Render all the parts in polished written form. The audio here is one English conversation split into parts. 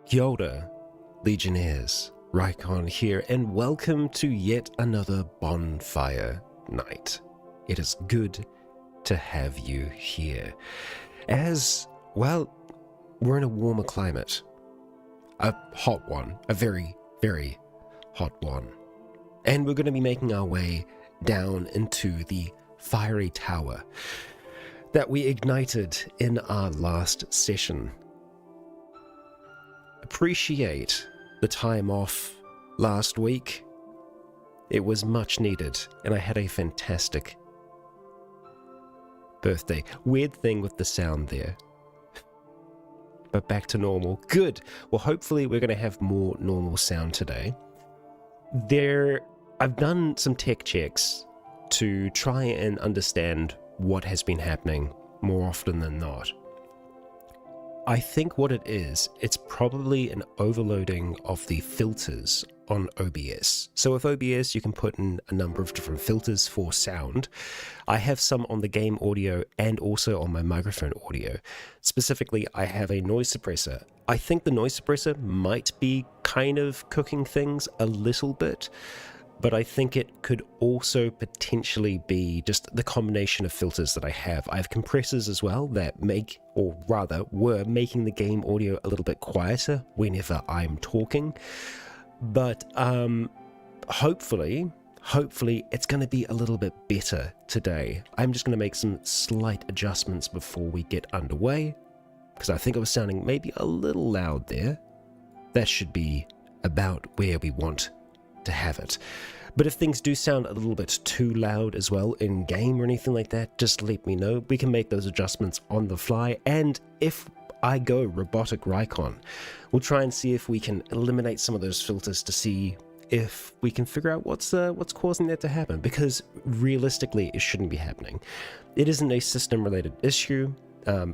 Kia ora, Legionnaires, Rycon here, and welcome to yet another Bonfire Night. It is good to have you here. As, well, we're in a warmer climate. A hot one, a very, very hot one. And we're going to be making our way down into the fiery tower that we ignited in our last session. Appreciate the time off last week. It was much needed, and I had a fantastic birthday. Weird thing with the sound there. But back to normal. Good. Well, hopefully we're going to have more normal sound today. I've done some tech checks to try and understand what has been happening more often than not. I think what it is, it's probably an overloading of the filters on OBS. So with OBS, you can put in a number of different filters for sound. I have some on the game audio and also on my microphone audio. Specifically, I have a noise suppressor. I think the noise suppressor might be kind of cooking things a little bit, but I think it could also potentially be just the combination of filters that I have. I have compressors as well that make, or rather were making the game audio a little bit quieter whenever I'm talking. But hopefully it's going to be a little bit better today. I'm just going to make some slight adjustments before we get underway, because I think I was sounding maybe a little loud there. That should be about where we want to have it. But if things do sound a little bit too loud as well in game or anything like that, just let me know. We can make those adjustments on the fly, and if I go robotic Rycon, we'll try and see if we can eliminate some of those filters to see if we can figure out what's causing that to happen, because realistically it shouldn't be happening. It isn't a system related issue,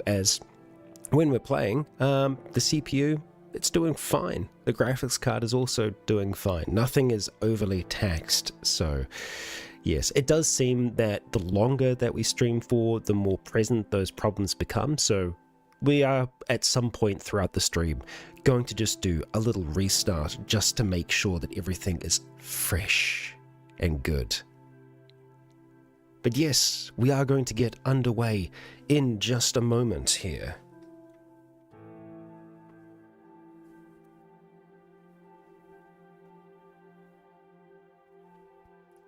as when we're playing, the CPU, it's doing fine. The graphics card is also doing fine. Nothing is overly taxed. So yes, it does seem that the longer that we stream for, the more present those problems become. So we are at some point throughout the stream going to just do a little restart just to make sure that everything is fresh and good. But yes, we are going to get underway in just a moment here.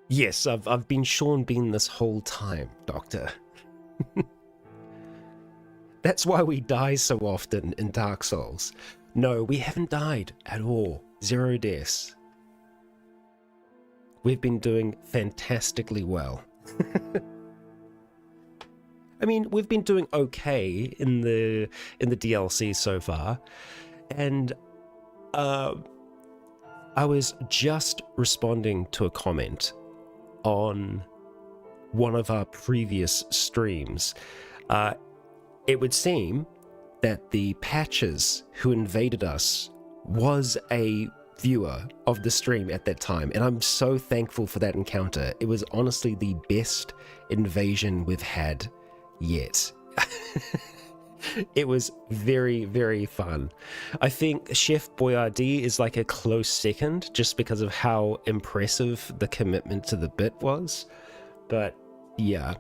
Yes, I've been Sean Bean this whole time, Doctor. That's why we die so often in Dark Souls. No, we haven't died at all. 0 deaths. We've been doing fantastically well. I mean, we've been doing okay in the DLC so far, and I was just responding to a comment on one of our previous streams. It would seem that the Patches who invaded us was a viewer of the stream at that time, and I'm so thankful for that encounter. It was honestly the best invasion we've had yet. It was very, very fun. I think Chef Boyardee is like a close second, just because of how impressive the commitment to the bit was. But yeah.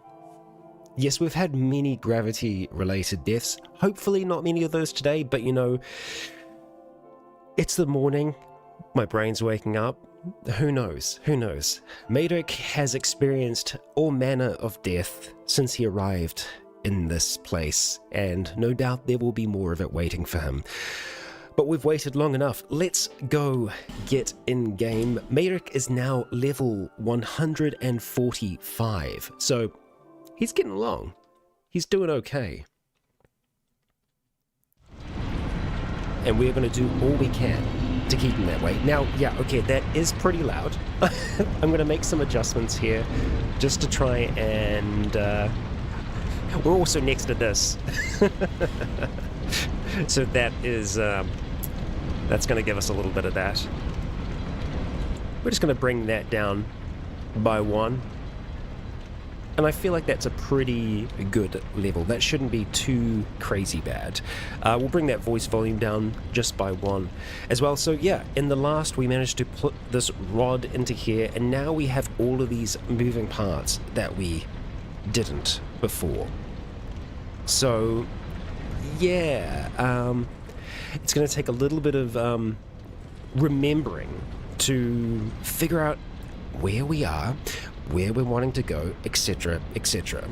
Yes, we've had many gravity-related deaths. Hopefully not many of those today, but you know, it's the morning. My brain's waking up. Who knows? Who knows? Madok has experienced all manner of death since he arrived in this place, and no doubt there will be more of it waiting for him. But we've waited long enough. Let's go get in game. Madok is now level 145, so he's getting along. He's doing okay. And we're going to do all we can to keep him that way. Now, yeah, okay, that is pretty loud. I'm going to make some adjustments here just to try and... we're also next to this. So that is... that's going to give us a little bit of that. We're just going to bring that down by 1. And And I feel like that's a pretty good level. That shouldn't be too crazy bad. We'll bring that voice volume down just by 1 as well. So yeah, in the last we managed to put this rod into here, and now we have all of these moving parts that we didn't before. So yeah, it's going to take a little bit of remembering to figure out where we are, where we're wanting to go, etc., etc.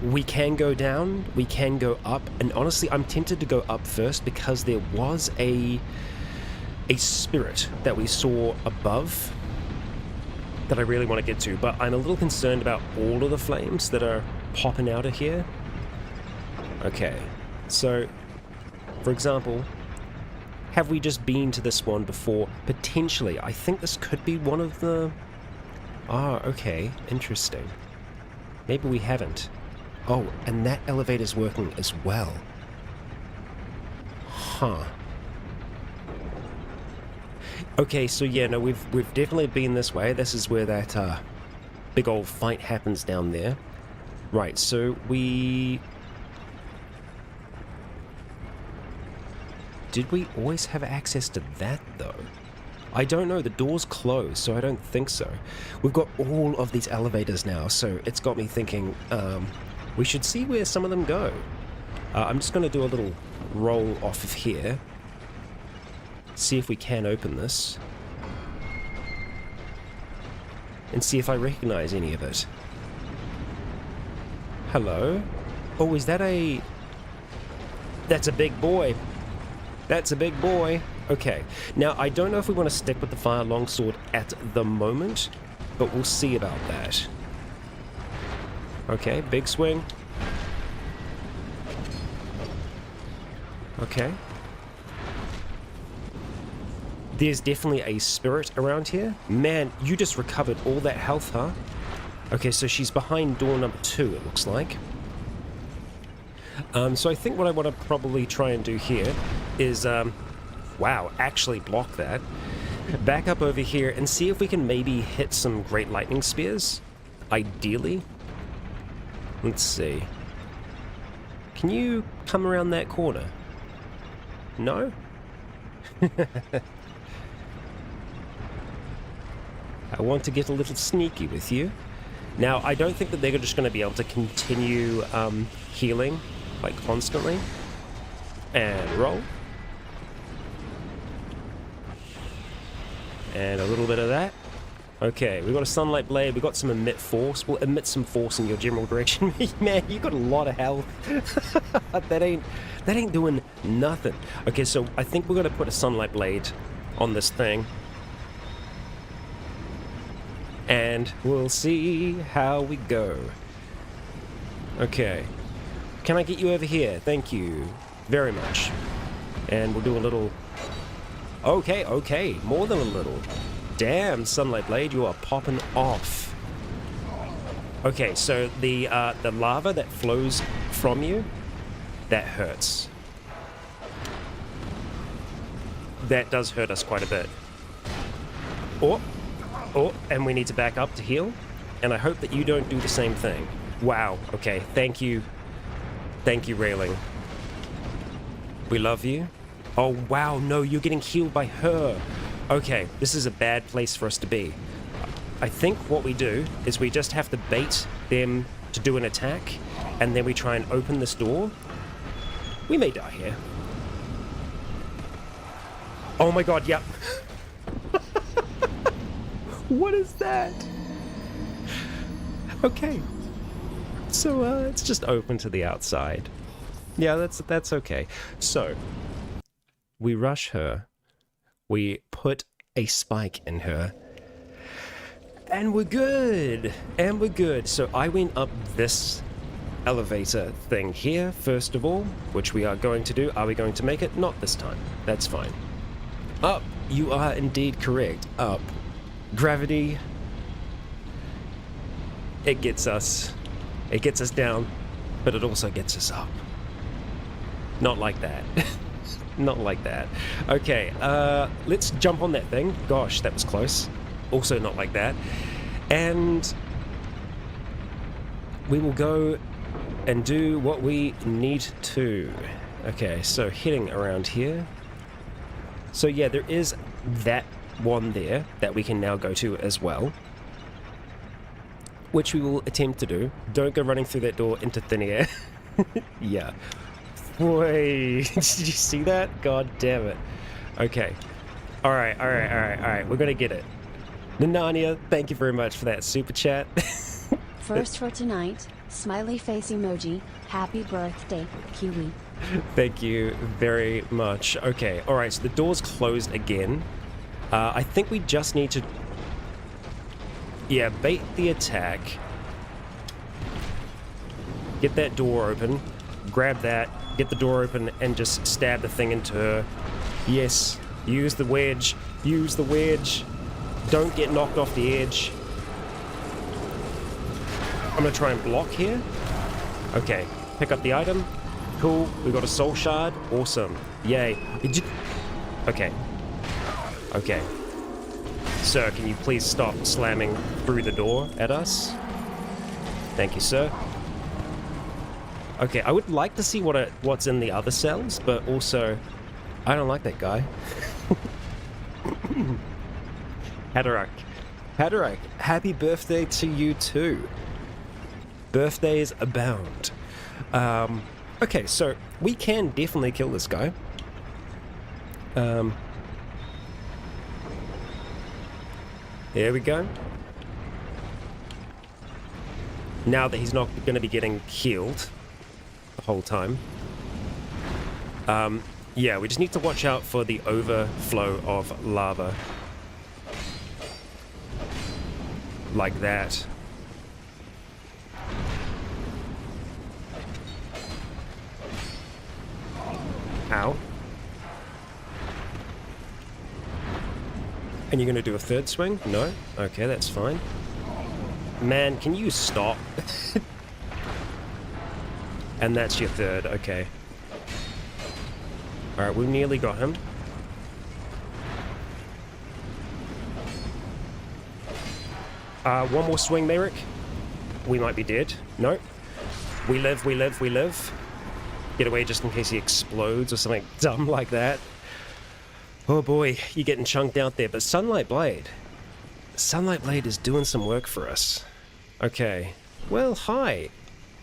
We can go down, we can go up, and honestly I'm tempted to go up first because there was a spirit that we saw above that I really want to get to, but I'm a little concerned about all of the flames that are popping out of here. Okay, so for example, have we just been to this one before? Potentially. I think this could be one of the... Ah, okay. Interesting. Maybe we haven't. Oh, and that elevator's working as well. Huh. Okay, so yeah, no, we've definitely been this way. This is where that big old fight happens down there. Right, so we... Did we always have access to that, though? I don't know. The door's closed, so I don't think so. We've got all of these elevators now, so it's got me thinking we should see where some of them go. I'm just going to do a little roll off of here. See if we can open this. And see if I recognize any of it. Hello? Oh, is that a... That's a big boy. That's a big boy. Okay, now I don't know if we want to stick with the fire longsword at the moment, but we'll see about that. Okay, big swing. Okay. There's definitely a spirit around here. Man, you just recovered all that health, huh? Okay, so she's behind door number 2, it looks like. So I think what I want to probably try and do here is, wow, actually block that. Back up over here and see if we can maybe hit some great lightning spears. Ideally. Let's see. Can you come around that corner? No? I want to get a little sneaky with you. Now, I don't think that they're just going to be able to continue healing, like, constantly. And roll. And a little bit of that. Okay, we've got a sunlight blade, we've got some emit force. We'll emit some force in your general direction. Man, you got a lot of health. That ain't doing nothing. Okay, so I think we're gonna put a sunlight blade on this thing. And we'll see how we go. Okay. Can I get you over here? Thank you very much. And we'll do a little... Okay, more than a little. Damn, Sunlight Blade, you are popping off. Okay, so the lava that flows from you, that hurts. That does hurt us quite a bit. Oh, and we need to back up to heal. And I hope that you don't do the same thing. Wow, okay, thank you. Thank you, Railing. We love you. Oh, wow, no, you're getting healed by her. Okay, this is a bad place for us to be. I think what we do is we just have to bait them to do an attack, and then we try and open this door. We may die here. Oh my god, yep. What is that? Okay. So, it's just open to the outside. Yeah, that's okay. So, we rush her. We put a spike in her. And we're good. And we're good. So I went up this elevator thing here, first of all, which we are going to do. Are we going to make it? Not this time. That's fine. Up. You are indeed correct. Up. Gravity. It gets us. It gets us down, but it also gets us up. Not like that. Not like that. Okay, let's jump on that thing. Gosh, that was close. Also not like that. And we will go and do what we need to. Okay, so heading around here. So yeah, there is that one there that we can now go to as well, which we will attempt to do. Don't go running through that door into thin air. Yeah. Wait, did you see that? God damn it. Okay. Alright. We're gonna get it. Nanania, thank you very much for that super chat. First for tonight, smiley face emoji, happy birthday, Kiwi. Thank you very much. Okay, alright, so the door's closed again. I think we just need to... Yeah, bait the attack. Get that door open. Grab that, get the door open, and just stab the thing into her. Yes, use the wedge. Use the wedge. Don't get knocked off the edge. I'm gonna try and block here. Okay, pick up the item. Cool, we got a soul shard. Awesome. Yay. Okay. Okay. Sir, can you please stop slamming through the door at us? Thank you, sir. Okay, I would like to see what's in the other cells, but also, I don't like that guy. Haderach, happy birthday to you too. Birthdays abound. Okay, so we can definitely kill this guy. There we go. Now that he's not going to be getting healed the whole time. Yeah, we just need to watch out for the overflow of lava. Like that. Ow. And you're going to do a third swing? No? Okay, that's fine. Man, can you stop? And that's your third, okay. Alright, we nearly got him. One more swing, Merrick. We might be dead. No. We live. Get away just in case he explodes or something dumb like that. Oh boy, you're getting chunked out there. But Sunlight Blade is doing some work for us. Okay. Well, hi.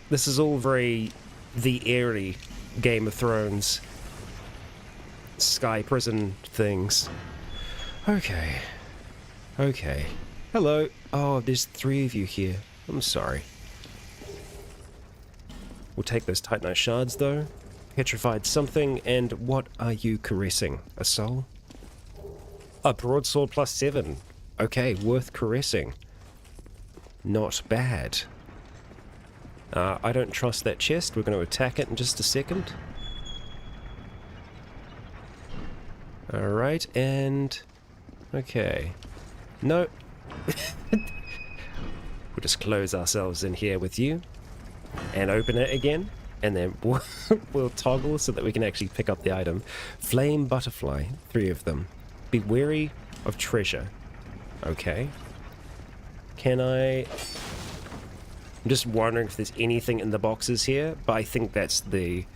This is all very the airy Game of Thrones sky prison things. Okay. Hello. Oh, there's 3 of you here. I'm sorry. We'll take those Titanite shards, though. Petrified something, and what are you caressing? A soul? A broadsword +7. Okay, worth caressing. Not bad. I don't trust that chest. We're going to attack it in just a second. Alright, and... Okay. No. We'll just close ourselves in here with you. And open it again. And then we'll toggle so that we can actually pick up the item. Flame Butterfly. 3 of them. Be wary of treasure. Okay. Can I... I'm just wondering if there's anything in the boxes here, but I think that's the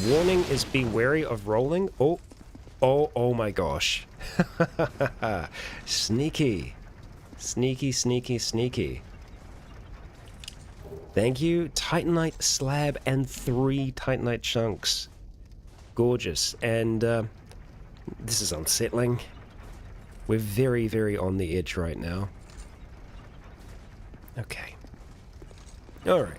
warning is be wary of rolling. Oh my gosh. Sneaky. Sneaky. Thank you. Titanite slab and 3 Titanite chunks. Gorgeous. And this is unsettling. We're very, very on the edge right now. Okay. Alright.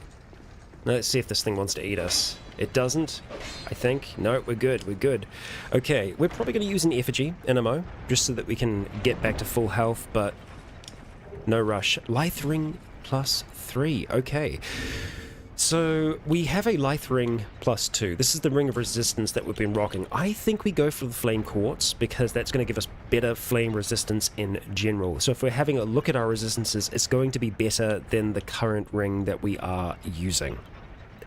Now let's see if this thing wants to eat us. It doesn't, I think. No, we're good. Okay, we're probably going to use an effigy, NMO, just so that we can get back to full health, but no rush. Lithe Ring +3. Okay. So we have a Lithe Ring +2. This is the Ring of Resistance that we've been rocking. I think we go for the Flame Quartz because that's going to give us better flame resistance in general. So if we're having a look at our resistances, it's going to be better than the current ring that we are using.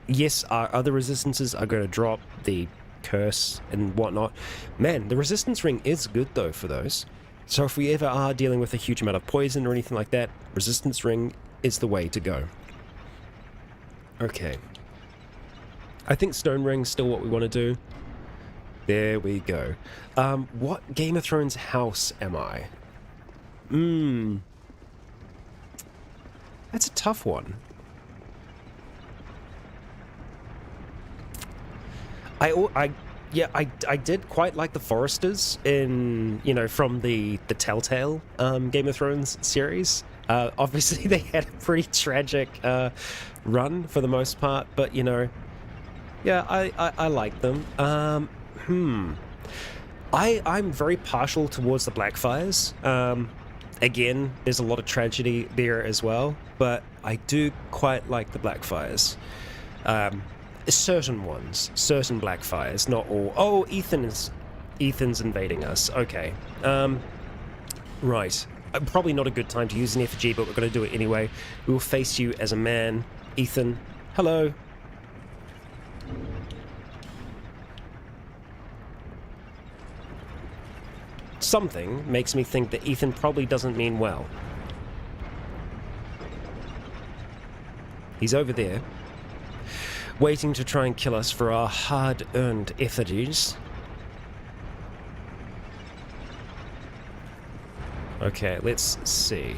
Yes, our other resistances are going to drop, the curse and whatnot. Man, the resistance ring is good though for those. So if we ever are dealing with a huge amount of poison or anything like that, resistance ring is the way to go. Okay. I think Stone Ring's still what we want to do. There we go. What Game of Thrones house am I? That's a tough one. I did quite like the Foresters in, you know, from the Telltale Game of Thrones series. Obviously, they had a pretty tragic run for the most part, but, you know, yeah, I like them. I'm very partial towards the Blackfires. Again, there's a lot of tragedy there as well, but I do quite like the Blackfires. Certain ones, certain Blackfires, not all. Oh, Ethan's invading us. Okay. Right. Probably not a good time to use an effigy, but we're going to do it anyway. We will face you as a man. Ethan, hello. Something makes me think that Ethan probably doesn't mean well. He's over there, waiting to try and kill us for our hard-earned effigies. Okay, let's see.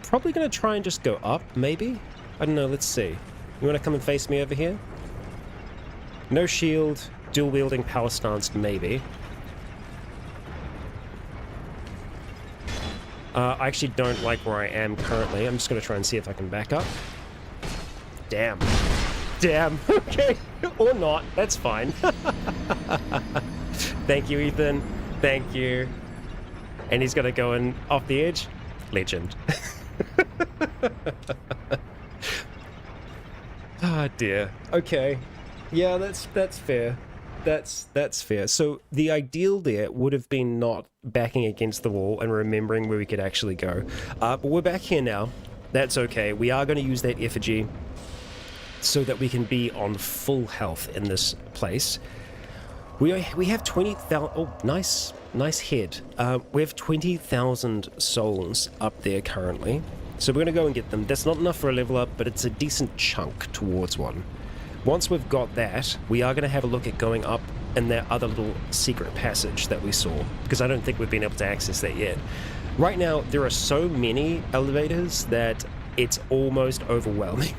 Probably going to try and just go up, maybe? I don't know, let's see. You want to come and face me over here? No shield, dual-wielding power stance, maybe. I actually don't like where I am currently. I'm just going to try and see if I can back up. Damn. Damn. Okay. Or not. That's fine. Thank you, Ethan. Thank you. And he's going to go in off the edge. Legend. Ah, dear. Okay. Yeah, that's fair. That's fair. So the ideal there would have been not backing against the wall and remembering where we could actually go. But we're back here now. That's okay. We are going to use that effigy so that we can be on full health in this place. We have 20,000... Oh, nice head. We have 20,000 souls up there currently. So we're going to go and get them. That's not enough for a level up, but it's a decent chunk towards one. Once we've got that, we are going to have a look at going up in that other little secret passage that we saw, because I don't think we've been able to access that yet. Right now, there are so many elevators that it's almost overwhelming.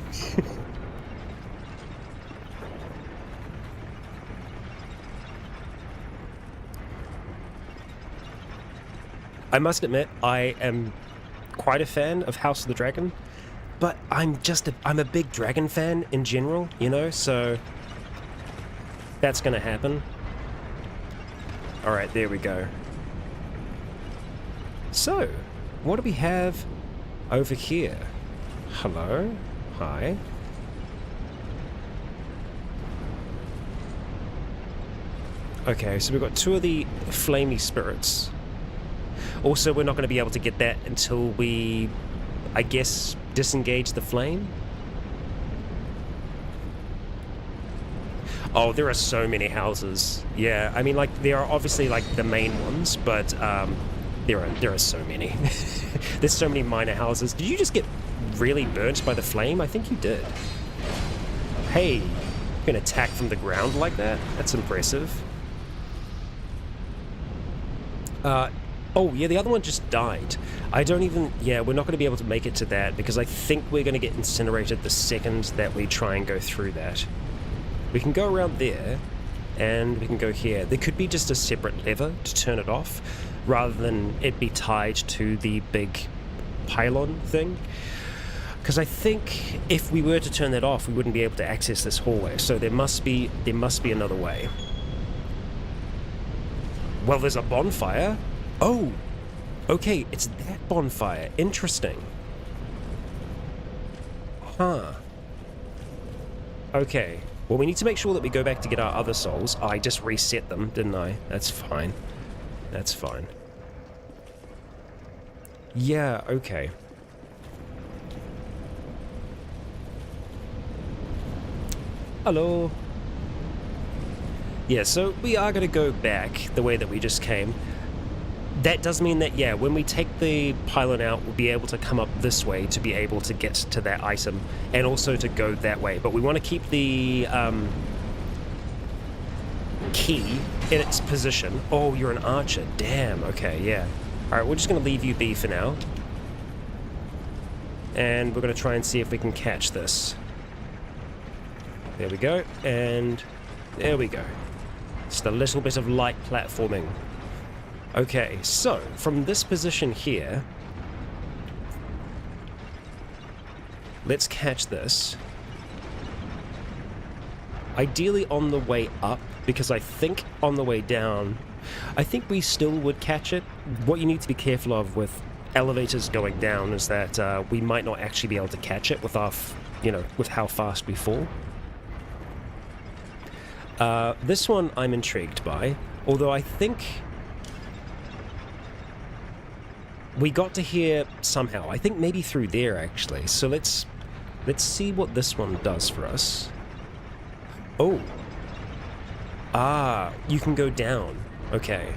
I must admit, I am quite a fan of House of the Dragon. But I'm a big dragon fan in general, you know, so that's gonna happen. Alright, there we go. So, what do we have over here? Hello? Hi? Okay, so we've got two of the flamey spirits. Also, we're not going to be able to get that until we, I guess, disengage the flame. Oh, there are so many houses. Yeah, I mean, like, there are obviously, like, the main ones, but there are so many. There's so many minor houses. Did you just get really burnt by the flame? I think you did. Hey, you can attack from the ground like that? That's impressive. Oh, yeah, the other one just died. Yeah, we're not going to be able to make it to that because I think we're going to get incinerated the second that we try and go through that. We can go around there, and we can go here. There could be just a separate lever to turn it off, rather than it be tied to the big pylon thing. Because I think if we were to turn that off, we wouldn't be able to access this hallway, so there must be another way. Well, there's a bonfire. Oh, okay, it's that bonfire. Interesting. Huh. Okay. Well, we need to make sure that we go back to get our other souls. I just reset them, didn't I? That's fine. That's fine. Yeah, okay. Hello. Yeah, so we are going to go back the way that we just came. that does mean that, yeah, when we take the pylon out, we'll be able to come up this way to be able to get to that item, and also to go that way. But we want to keep the key in its position. Oh, you're an archer. Damn, okay, yeah. Alright, we're just going to leave you be for now. And we're going to try and see if we can catch this. There we go, and there we go. Just a little bit of light platforming. Okay, so from this position here, let's catch this. Ideally on the way up, because I think on the way down, I think we still would catch it. What you need to be careful of with elevators going down is that we might not actually be able to catch it with our, with how fast we fall. This one I'm intrigued by, although I think we got to here somehow. I think maybe through there, actually. So let's see what this one does for us. Oh. Ah, you can go down. Okay.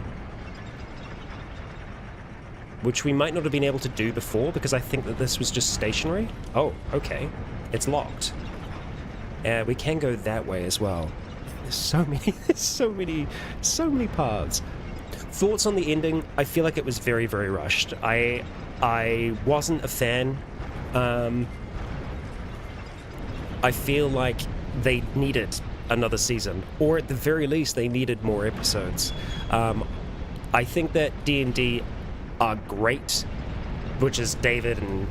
Which we might not have been able to do before, because I think that this was just stationary. Oh, okay. It's locked. We can go that way as well. There's so many paths. Thoughts on the ending? I feel like it was very, very rushed. I wasn't a fan. I feel like they needed another season, or at the very least, they needed more episodes. I think that D&D are great, which is David and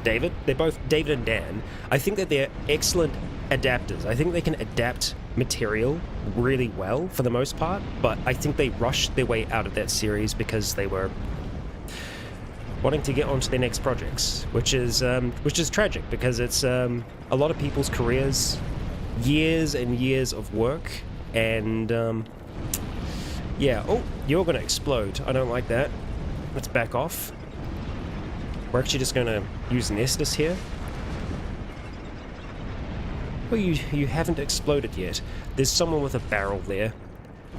David. They're both David and Dan. I think that they're excellent adapters. I think they can adapt material really well for the most part, but I think they rushed their way out of that series because they were wanting to get onto their next projects, which is tragic, because it's a lot of people's careers, years and years of work, and yeah. Oh, you're gonna explode. I don't like that. Let's back off. We're actually just gonna use Nestus here. Well, you haven't exploded yet. There's someone with a barrel there.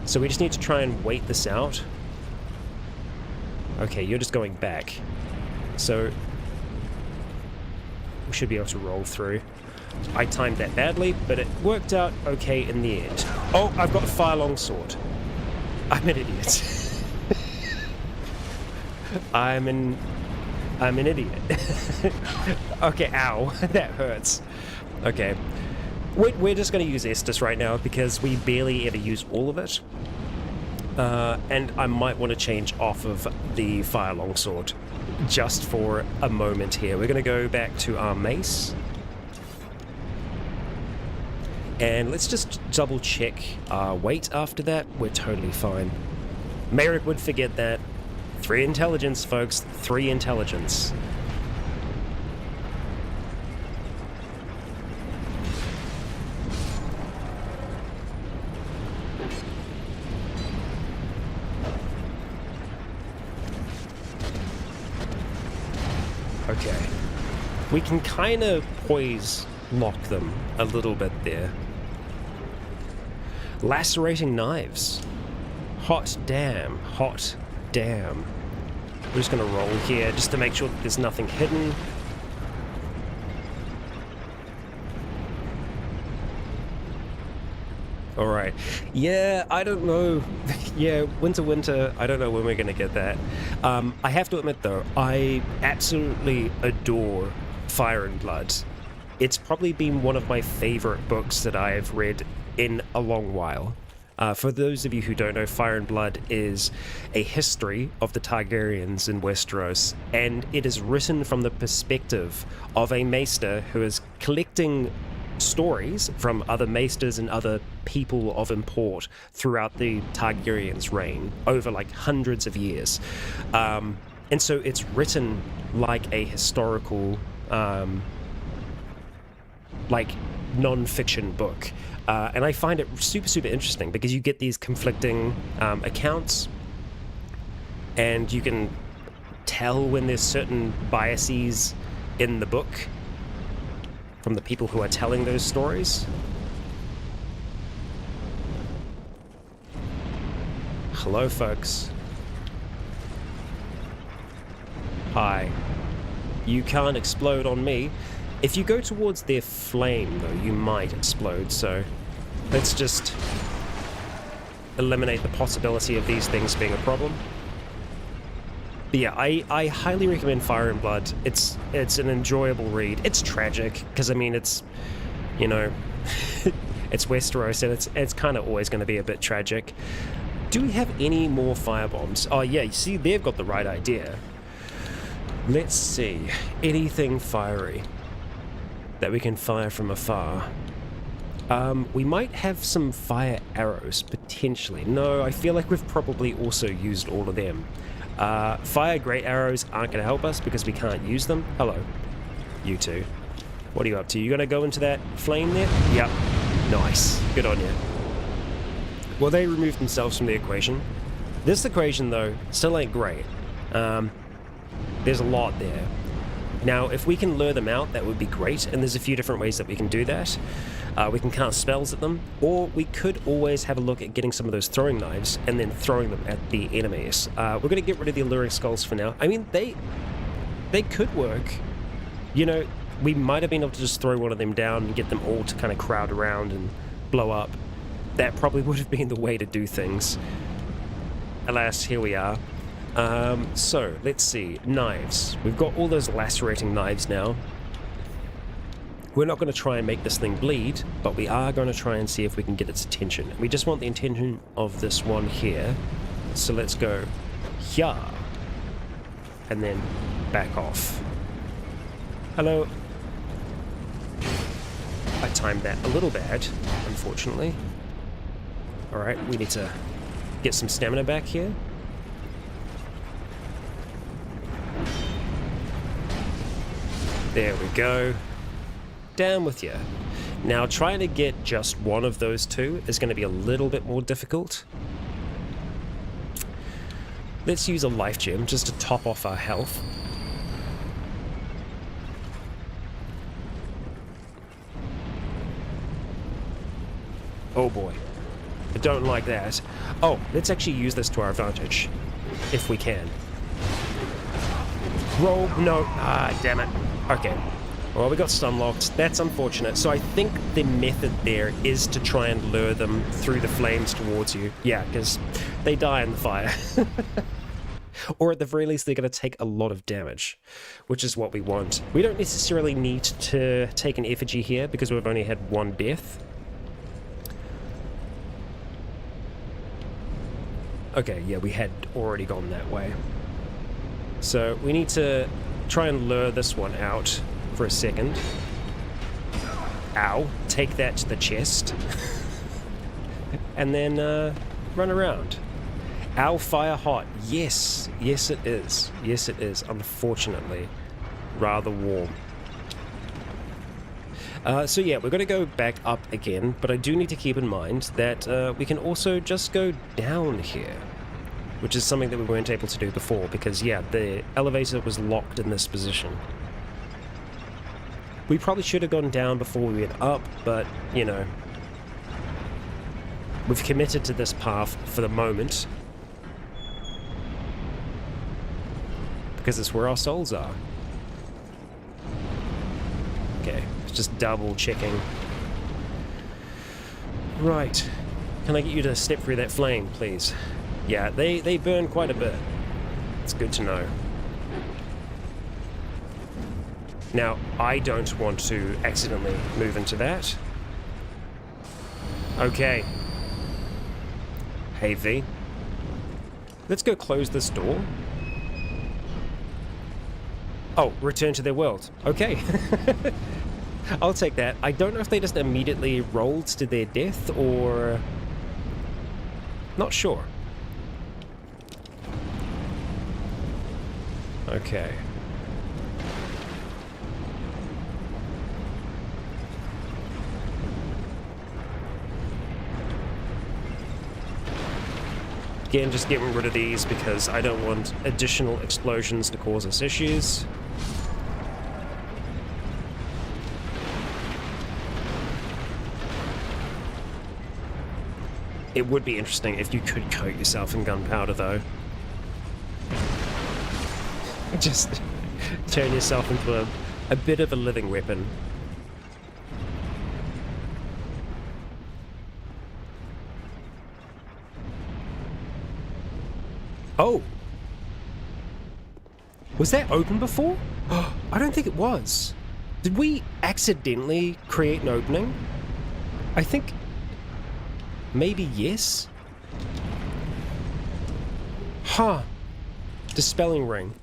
So we just need to try and wait this out. Okay, you're just going back. So we should be able to roll through. I timed that badly, but it worked out okay in the end. Oh, I've got a fire-long sword. I'm an idiot. I'm an idiot. Okay, ow. That hurts. Okay. We're just going to use Estus right now because we barely ever use all of it. And I might want to change off of the Fire Longsword just for a moment here. We're going to go back to our mace. And let's just double check our weight after that. We're totally fine. Merrick would forget that. 3 intelligence, folks. 3 intelligence. Okay. We can kind of poise lock them a little bit there. Lacerating knives. Hot damn. Hot damn. We're just going to roll here just to make sure that there's nothing hidden. Alright. Yeah, I don't know. Yeah, winter, I don't know when we're going to get that. I have to admit, though, I absolutely adore Fire and Blood. It's probably been one of my favorite books that I've read in a long while. For those of you who don't know, Fire and Blood is a history of the Targaryens in Westeros, and it is written from the perspective of a maester who is collecting stories from other maesters and other people of import throughout the Targaryens' reign over like hundreds of years. And so it's written like a historical, like non-fiction book. And I find it super, super interesting because you get these conflicting accounts, and you can tell when there's certain biases in the book from the people who are telling those stories. Hello, folks. Hi. You can't explode on me. If you go towards their flame, though, you might explode, so let's just eliminate the possibility of these things being a problem. But yeah, I highly recommend Fire and Blood. It's an enjoyable read. It's tragic, because, I mean, it's, you know, it's Westeros, and it's kind of always going to be a bit tragic. Do we have any more firebombs? Oh, yeah, you see, they've got the right idea. Let's see. Anything fiery that we can fire from afar. We might have some fire arrows, potentially. No, I feel like we've probably also used all of them. Fire great arrows aren't going to help us because we can't use them. Hello, you two. What are you up to? You going to go into that flame there? Yep. Nice. Good on you. Well, they removed themselves from the equation. This equation, though, still ain't great. There's a lot there. Now, if we can lure them out, that would be great, and there's a few different ways that we can do that. We can cast spells at them, or we could always have a look at getting some of those throwing knives and then throwing them at the enemies. We're going to get rid of the alluring skulls for now. I mean, they could work. You know, we might have been able to just throw one of them down and get them all to kind of crowd around and blow up. That probably would have been the way to do things. Alas, here we are. So, let's see. Knives. We've got all those lacerating knives now. We're not going to try and make this thing bleed, but we are going to try and see if we can get its attention. We just want the attention of this one here. So let's go here. And then back off. Hello. I timed that a little bad, unfortunately. Alright, we need to get some stamina back here. There we go. Down with you. Now, trying to get just one of those two is going to be a little bit more difficult. Let's use a life gem just to top off our health. Oh boy. I don't like that. Oh, let's actually use this to our advantage. If we can. Roll. No. Ah, damn it. Okay. Well, we got stun locked. That's unfortunate. So I think the method there is to try and lure them through the flames towards you. Yeah, because they die in the fire. Or at the very least, they're going to take a lot of damage, which is what we want. We don't necessarily need to take an effigy here because we've only had one death. Okay, yeah, we had already gone that way. So we need to try and lure this one out for a second. Ow. Take that to the chest. And then run around. Ow, fire hot. Yes. Yes, it is. Yes, it is. Unfortunately. Rather warm. So yeah, we're going to go back up again, but I do need to keep in mind that we can also just go down here, which is something that we weren't able to do before, because yeah, the elevator was locked in this position. We probably should have gone down before we went up, but, you know, we've committed to this path for the moment, because it's where our souls are. Okay. Just double checking. Right. Can I get you to step through that flame, please? Yeah, they burn quite a bit. It's good to know. Now, I don't want to accidentally move into that. Okay. Hey, V. Let's go close this door. Oh, return to their world. Okay. I'll take that. I don't know if they just immediately rolled to their death, or... Not sure. Okay. Again, just getting rid of these because I don't want additional explosions to cause us issues. It would be interesting if you could coat yourself in gunpowder, though. Just turn yourself into a bit of a living weapon. Oh! Was that open before? I don't think it was. Did we accidentally create an opening? I think... maybe yes? Huh. Dispelling ring.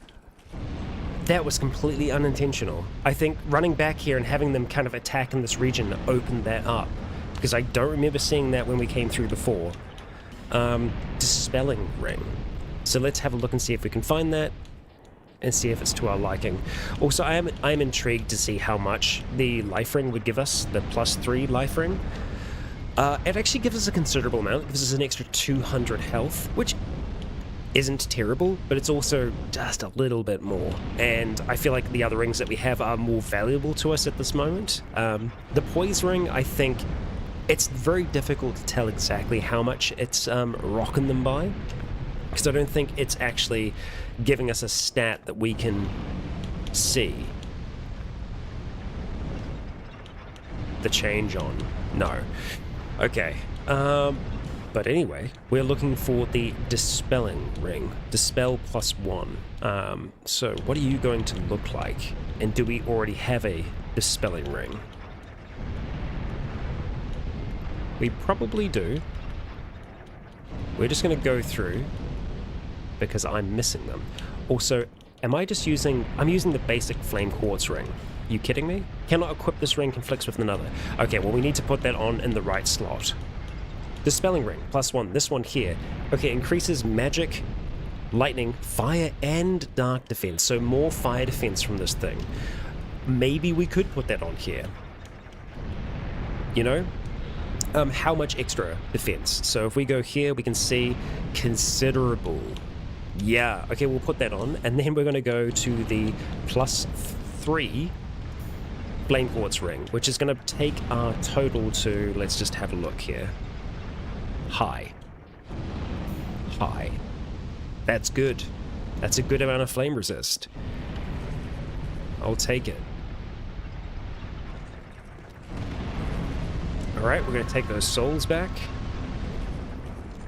That was completely unintentional. I think running back here and having them kind of attack in this region opened that up. Because I don't remember seeing that when we came through before. Dispelling ring. So let's have a look and see if we can find that. And see if it's to our liking. Also, I am intrigued to see how much the life ring would give us, the +3 life ring. It actually gives us a considerable amount. It gives us an extra 200 health, which isn't terrible, but it's also just a little bit more. And I feel like the other rings that we have are more valuable to us at this moment. The poise ring, I think, it's very difficult to tell exactly how much it's rocking them by. Because I don't think it's actually giving us a stat that we can see. The change on. No. Okay. But anyway, we're looking for the dispelling ring. Dispel +1. So what are you going to look like? And do we already have a dispelling ring? We probably do. We're just going to go through because I'm missing them. Also, am I just using... I'm using the basic flame quartz ring. Are you kidding me? Cannot equip this ring, conflicts with another. Okay, well we need to put that on in the right slot. Dispelling ring, +1. This one here. Okay, increases magic, lightning, fire, and dark defense. So more fire defense from this thing. Maybe we could put that on here. You know? How much extra defense? So if we go here, we can see considerable. Yeah, okay, we'll put that on. And then we're going to go to the +3 flame quartz ring, which is going to take our total to... let's just have a look here. High. High. That's good. That's a good amount of flame resist. I'll take it. Alright, we're going to take those souls back.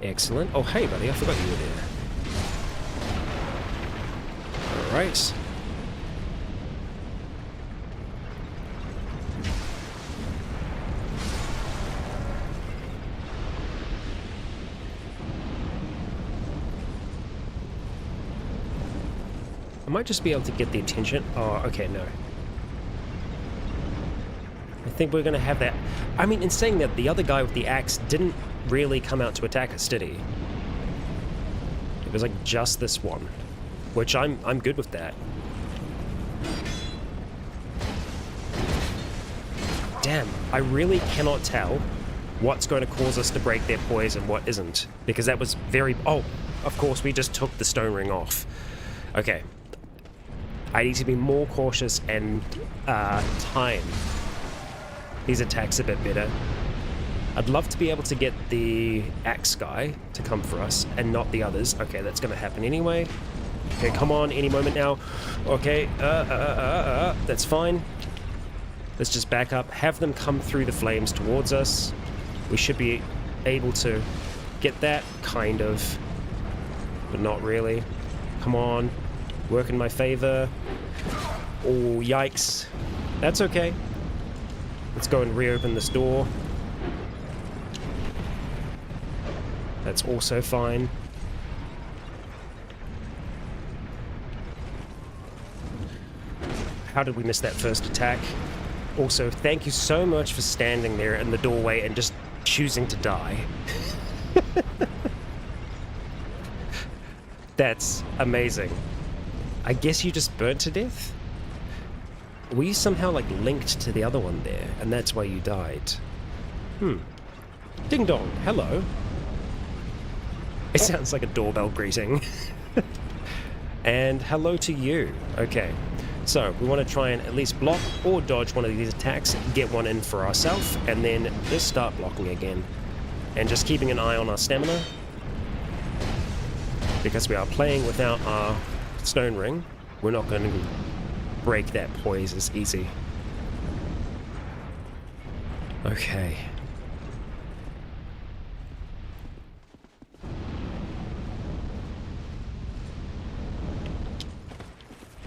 Excellent. Oh, hey, buddy, I forgot you were there. Alright. I might just be able to get the attention. Oh, okay, no. I think we're going to have that. I mean, in saying that, the other guy with the axe didn't really come out to attack us, did he? It was like just this one, which I'm good with that. Damn, I really cannot tell what's going to cause us to break their poise and what isn't, because that was very... oh, of course, we just took the stone ring off. Okay. I need to be more cautious and time these attacks a bit better. I'd love to be able to get the axe guy to come for us and not the others. Okay, that's going to happen anyway. Okay, come on, any moment now. Okay, that's fine. Let's just back up, have them come through the flames towards us. We should be able to get that, kind of, but not really. Come on, work in my favor. Oh, yikes. That's okay. Let's go and reopen this door. That's also fine. How did we miss that first attack? Also, thank you so much for standing there in the doorway and just choosing to die. That's amazing. I guess you just burnt to death? Were you somehow, like, linked to the other one there, and that's why you died? Ding dong, hello. It sounds like a doorbell greeting. And hello to you. Okay, so we want to try and at least block or dodge one of these attacks, get one in for ourselves, and then just start blocking again. And just keeping an eye on our stamina, because we are playing without our stone ring. We're not going to break that poise as easy. Okay.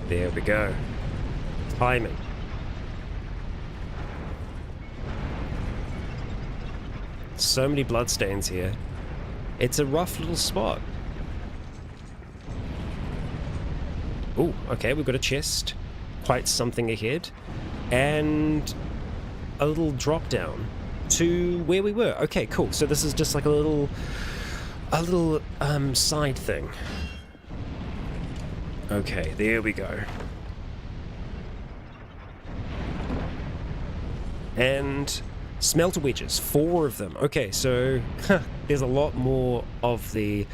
There we go. Timing. So many bloodstains here. It's a rough little spot. Oh, okay, we've got a chest. Quite something ahead. And a little drop down to where we were. Okay, cool. So this is just like a little side thing. Okay, there we go. And smelter wedges, 4 of them. Okay, so there's a lot more of the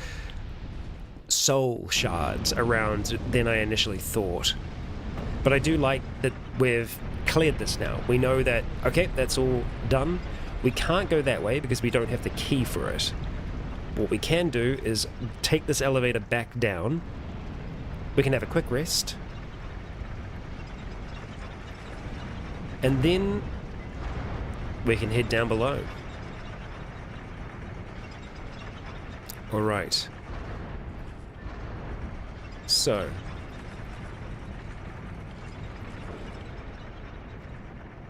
soul shards around than I initially thought. But I do like that we've cleared this now. We know that, okay, that's all done. We can't go that way because we don't have the key for it. What we can do is take this elevator back down. We can have a quick rest. And then we can head down below. Alright. So.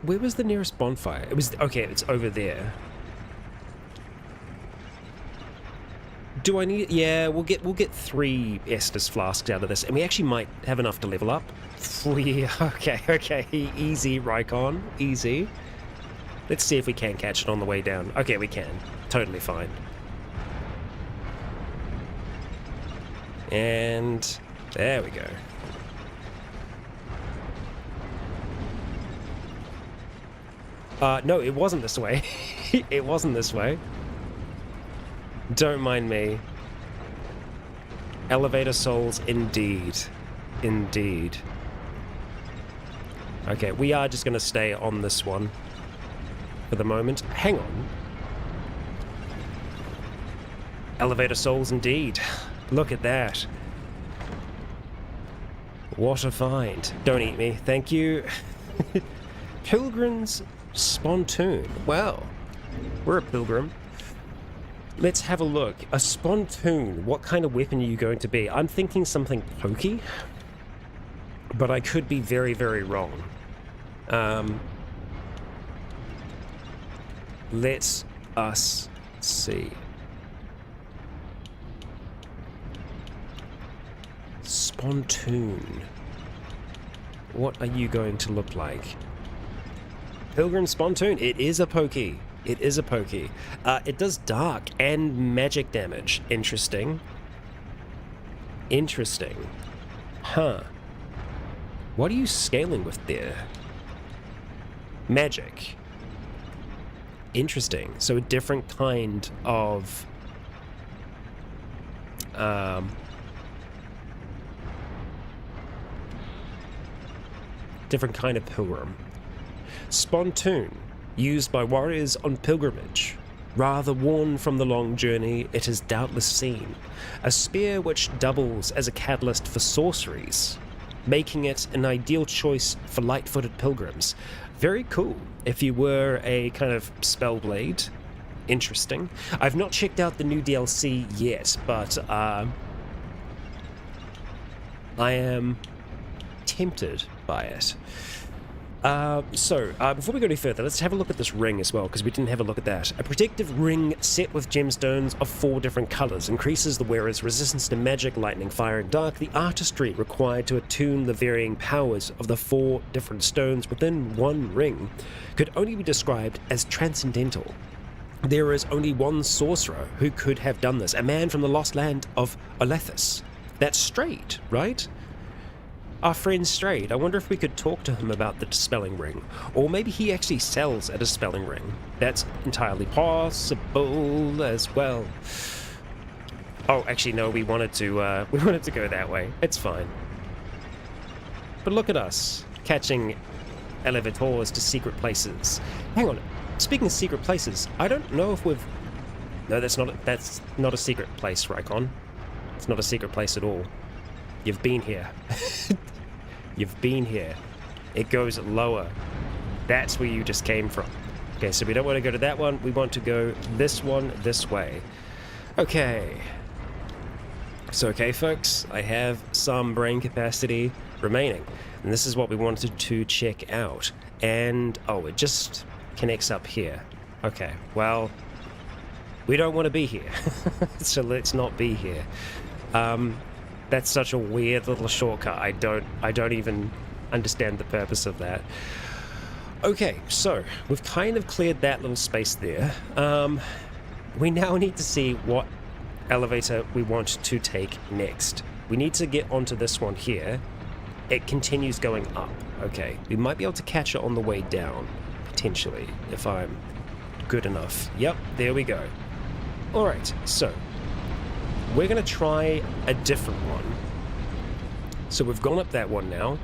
Where was the nearest bonfire? It was, okay, it's over there. Do I need, yeah, we'll get 3 Estus flasks out of this, and we actually might have enough to level up. 3, okay, easy, Rycon, easy. Let's see if we can catch it on the way down. Okay, we can. Totally fine. And there we go. No, it wasn't this way. It wasn't this way. Don't mind me. Elevator souls, indeed. Indeed. Okay, we are just going to stay on this one for the moment. Hang on. Elevator souls, indeed. Look at that. What a find. Don't eat me. Thank you. Pilgrim's Spontoon. Well, we're a pilgrim. Let's have a look. A Spontoon. What kind of weapon are you going to be? I'm thinking something pokey, but I could be very, very wrong. Let us see. Spontoon. What are you going to look like? Pilgrim Spontoon. It is a pokey. It is a pokey. It does dark and magic damage. Interesting. Interesting. Huh. What are you scaling with there? Magic. Interesting. So a different kind of... different kind of pilgrim. Spontoon. Used by warriors on pilgrimage. Rather worn from the long journey, it is doubtless seen. A spear which doubles as a catalyst for sorceries, making it an ideal choice for light-footed pilgrims. Very cool. If you were a kind of spellblade, interesting. I've not checked out the new DLC yet, but I am tempted by it. Before we go any further, let's have a look at this ring as well, because we didn't have a look at that. A protective ring set with gemstones of 4 different colors increases the wearer's resistance to magic, lightning, fire, and dark. The artistry required to attune the varying powers of the 4 different stones within one ring could only be described as transcendental. There is only one sorcerer who could have done this, a man from the lost land of Olethis. That's Strayed, right? Our friend Strayed. I wonder if we could talk to him about the dispelling ring. Or maybe he actually sells a dispelling ring. That's entirely possible as well. Oh, actually no, we wanted to go that way. It's fine. But look at us, catching elevators to secret places. Hang on, speaking of secret places, I don't know if we've... No, that's not a secret place, Rycon. It's not a secret place at all. You've been here. You've been here. It goes lower. That's where you just came from. Okay, so we don't want to go to that one. We want to go this one this way. Okay. So, okay, folks, I have some brain capacity remaining. And this is what we wanted to check out. And, oh, it just connects up here. Okay, well, we don't want to be here. So let's not be here. That's such a weird little shortcut. I don't even understand the purpose of that. Okay, so we've kind of cleared that little space there. We now need to see what elevator we want to take next. We need to get onto this one here. It continues going up. Okay, we might be able to catch it on the way down, potentially, if I'm good enough. Yep, there we go. Alright, so we're going to try a different one. So we've gone up that one now.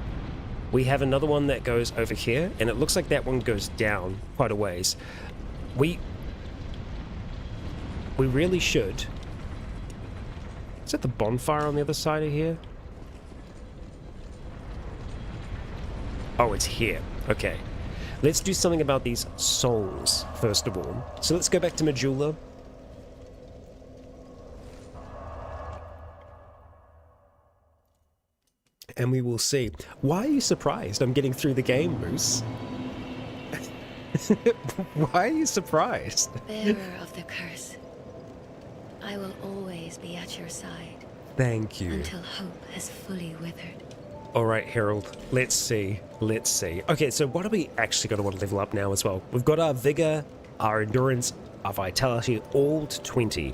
We have another one that goes over here, and it looks like that one goes down quite a ways. We really should. Is that the bonfire on the other side of here? Oh, it's here. Okay. Let's do something about these souls, first of all. So let's go back to Majula. And we will see. Why are you surprised I'm getting through the game, Moose? Why are you surprised? Bearer of the curse, I will always be at your side. Thank you. Until hope has fully withered. Alright, Harold. Let's see. Let's see. Okay, so what are we actually going to want to level up now as well? We've got our vigor, our endurance, our vitality, all to 20.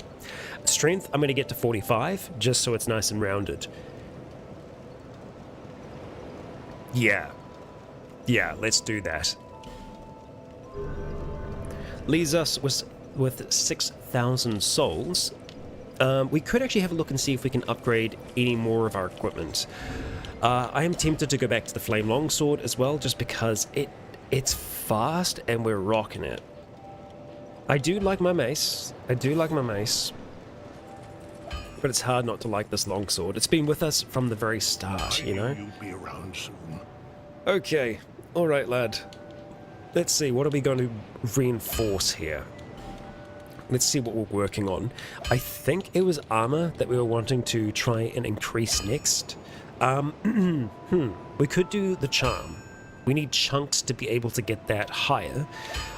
Strength, I'm going to get to 45, just so it's nice and rounded. Yeah, let's do that. Leaves us with 6,000 souls. We could actually have a look and see if we can upgrade any more of our equipment. I am tempted to go back to the Flame Longsword as well, just because it's fast and we're rocking it. I do like my mace. But it's hard not to like this longsword. It's been with us from the very start, you know? You'll be around soon. Okay, alright lad. Let's see, what are we going to reinforce here? Let's see what we're working on. I think it was armor that we were wanting to try and increase next. We could do the charm. We need chunks to be able to get that higher.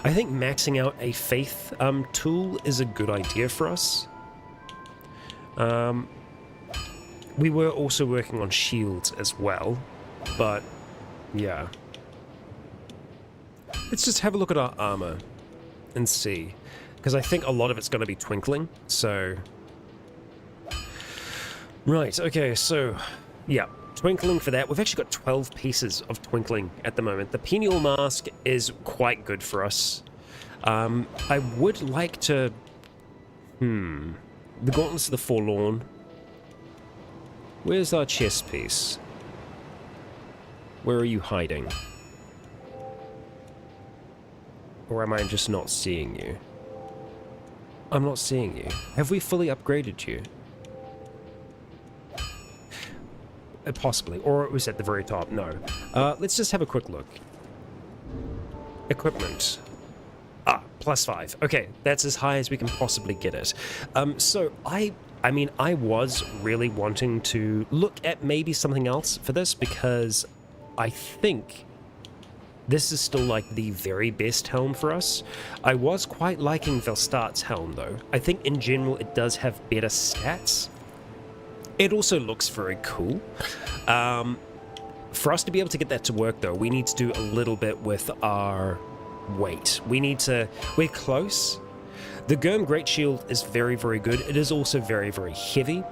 I think maxing out a faith tool is a good idea for us. We were also working on shields as well, but yeah. Let's just have a look at our armor and see, because I think a lot of it's going to be twinkling, so... Right, okay, so, yeah, twinkling for that. We've actually got 12 pieces of twinkling at the moment. The Penial Mask is quite good for us. I would like to... The Gauntlets of the Forlorn. Where's our chest piece? Where are you hiding? Or am I just not seeing you? I'm not seeing you. Have we fully upgraded you? Possibly. Or it was at the very top. No. Let's just have a quick look. Equipment. +5. Okay, that's as high as we can possibly get it. So I mean, I was really wanting to look at maybe something else for this, because I think this is still like the very best helm for us. I was quite liking Velstat's helm though. I think in general it does have better stats. It also looks very cool. For us to be able to get that to work though, we need to do a little bit with our weight. We're close. The Gurm Great Shield is very, very good. It is also very, very heavy.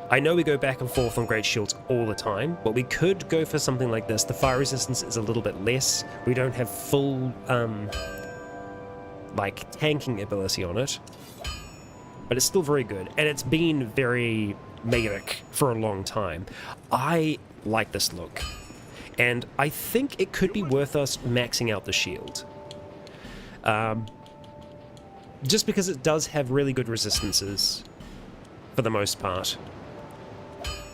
I know we go back and forth on Great Shields all the time, but we could go for something like this. The fire resistance is a little bit less. We don't have full, like, tanking ability on it. But it's still very good, and it's been very melee for a long time. I like this look, and I think it could be worth us maxing out the shield. Just because it does have really good resistances, for the most part.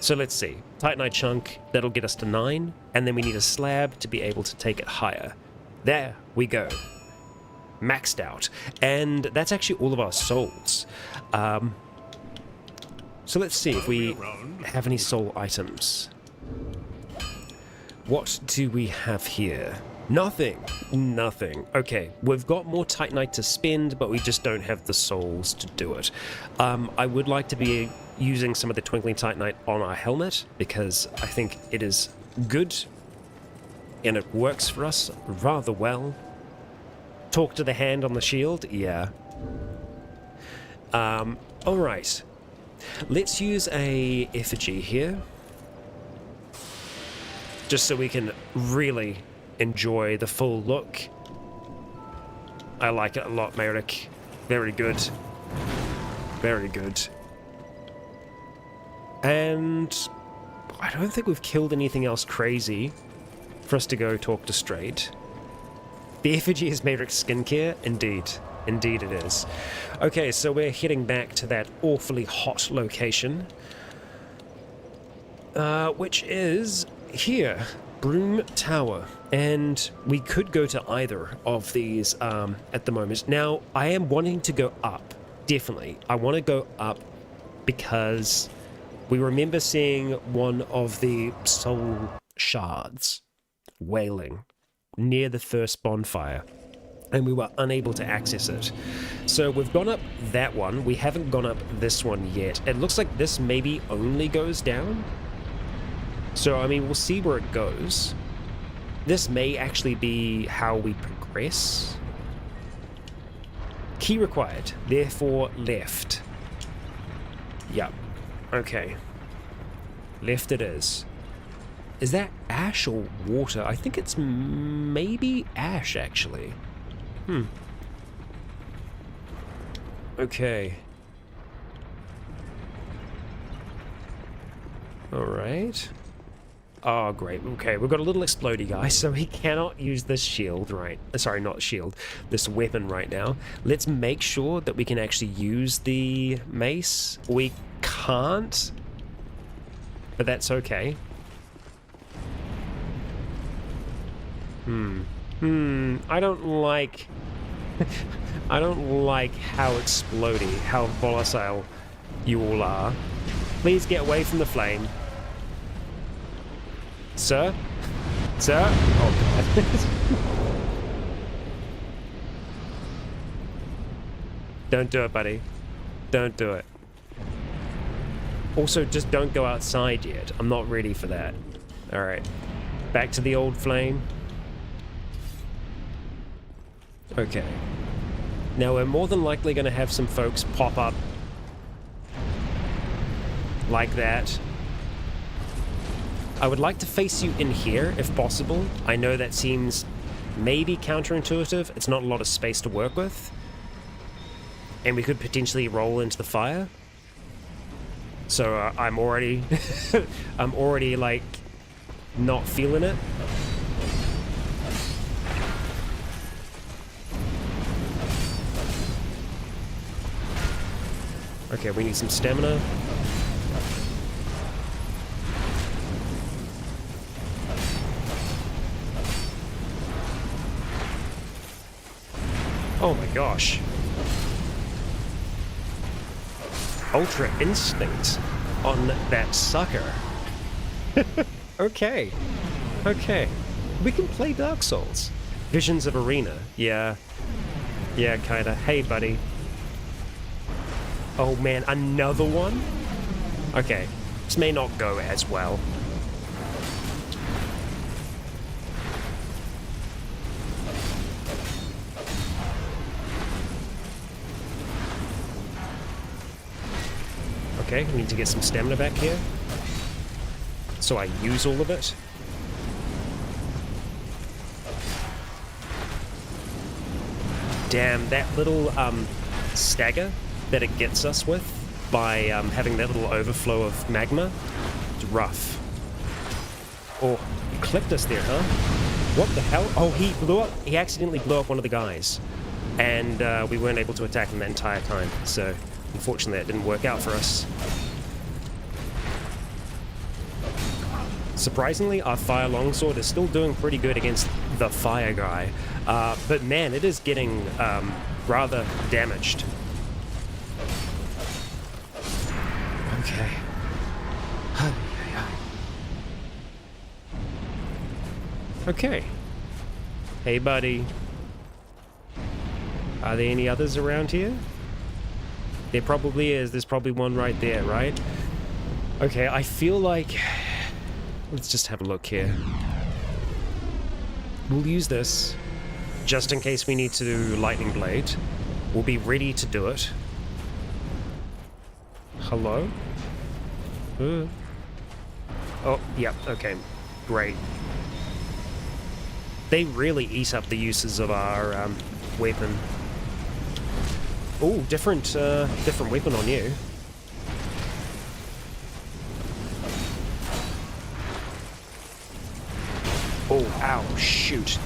So let's see. Titanite chunk, that'll get us to 9, and then we need a slab to be able to take it higher. There we go. Maxed out. And that's actually all of our souls. So let's see if we have any soul items. What do we have here? Nothing. Nothing. Okay, we've got more Titanite to spend, but we just don't have the souls to do it. I would like to be using some of the Twinkling Titanite on our helmet, because I think it is good, and it works for us rather well. Talk to the hand on the shield? Yeah. Alright. Let's use a effigy here. Just so we can really enjoy the full look. I like it a lot, Merrick. Very good. Very good. And I don't think we've killed anything else crazy for us to go talk to Straight. The effigy is Merrick's skincare? Indeed. Indeed it is. Okay, so we're heading back to that awfully hot location. Which is here. Broom Tower. And we could go to either of these at the moment. Now, I am wanting to go up. Definitely. I want to go up because we remember seeing one of the soul shards wailing near the first bonfire, and we were unable to access it. So we've gone up that one. We haven't gone up this one yet. It looks like this maybe only goes down. So, I mean, we'll see where it goes. This may actually be how we progress. Key required, therefore left. Yep. Okay. Left it is. Is that ash or water? I think it's maybe ash, actually. Okay. Alright. Oh, great. Okay, we've got a little explodey guy, so he cannot use this shield, right? Sorry, not shield. This weapon right now. Let's make sure that we can actually use the mace. We can't, but that's okay. I don't like... I don't like how explodey, how volatile you all are. Please get away from the flame. Sir? Sir? Oh, God. Don't do it, buddy. Don't do it. Also, just don't go outside yet. I'm not ready for that. Alright. Back to the old flame. Okay. Now, we're more than likely going to have some folks pop up like that. I would like to face you in here, if possible. I know that seems maybe counterintuitive. It's not a lot of space to work with. And we could potentially roll into the fire. So I'm already... I'm already, like, not feeling it. Okay, we need some stamina. Oh my gosh. Ultra instinct on that sucker. Okay. Okay. We can play Dark Souls. Visions of Arena. Yeah. Yeah, kinda. Hey, buddy. Oh man, another one? Okay. This may not go as well. Okay, we need to get some stamina back here. So I use all of it. Damn, that little stagger that it gets us with by having that little overflow of magma, it's rough. Oh, he clipped us there, huh? What the hell? Oh, he accidentally blew up one of the guys. And we weren't able to attack him that entire time, so unfortunately that didn't work out for us. Surprisingly, our fire longsword is still doing pretty good against the fire guy. But man, it is getting rather damaged. Okay. Okay. Hey, buddy. Are there any others around here? There probably is. There's probably one right there, right? Okay, I feel like... Let's just have a look here. We'll use this just in case we need to do Lightning Blade. We'll be ready to do it. Hello? Oh, yep, okay. Great. They really eat up the uses of our weapon. Oh, different weapon on you. Oh, ow, shoot.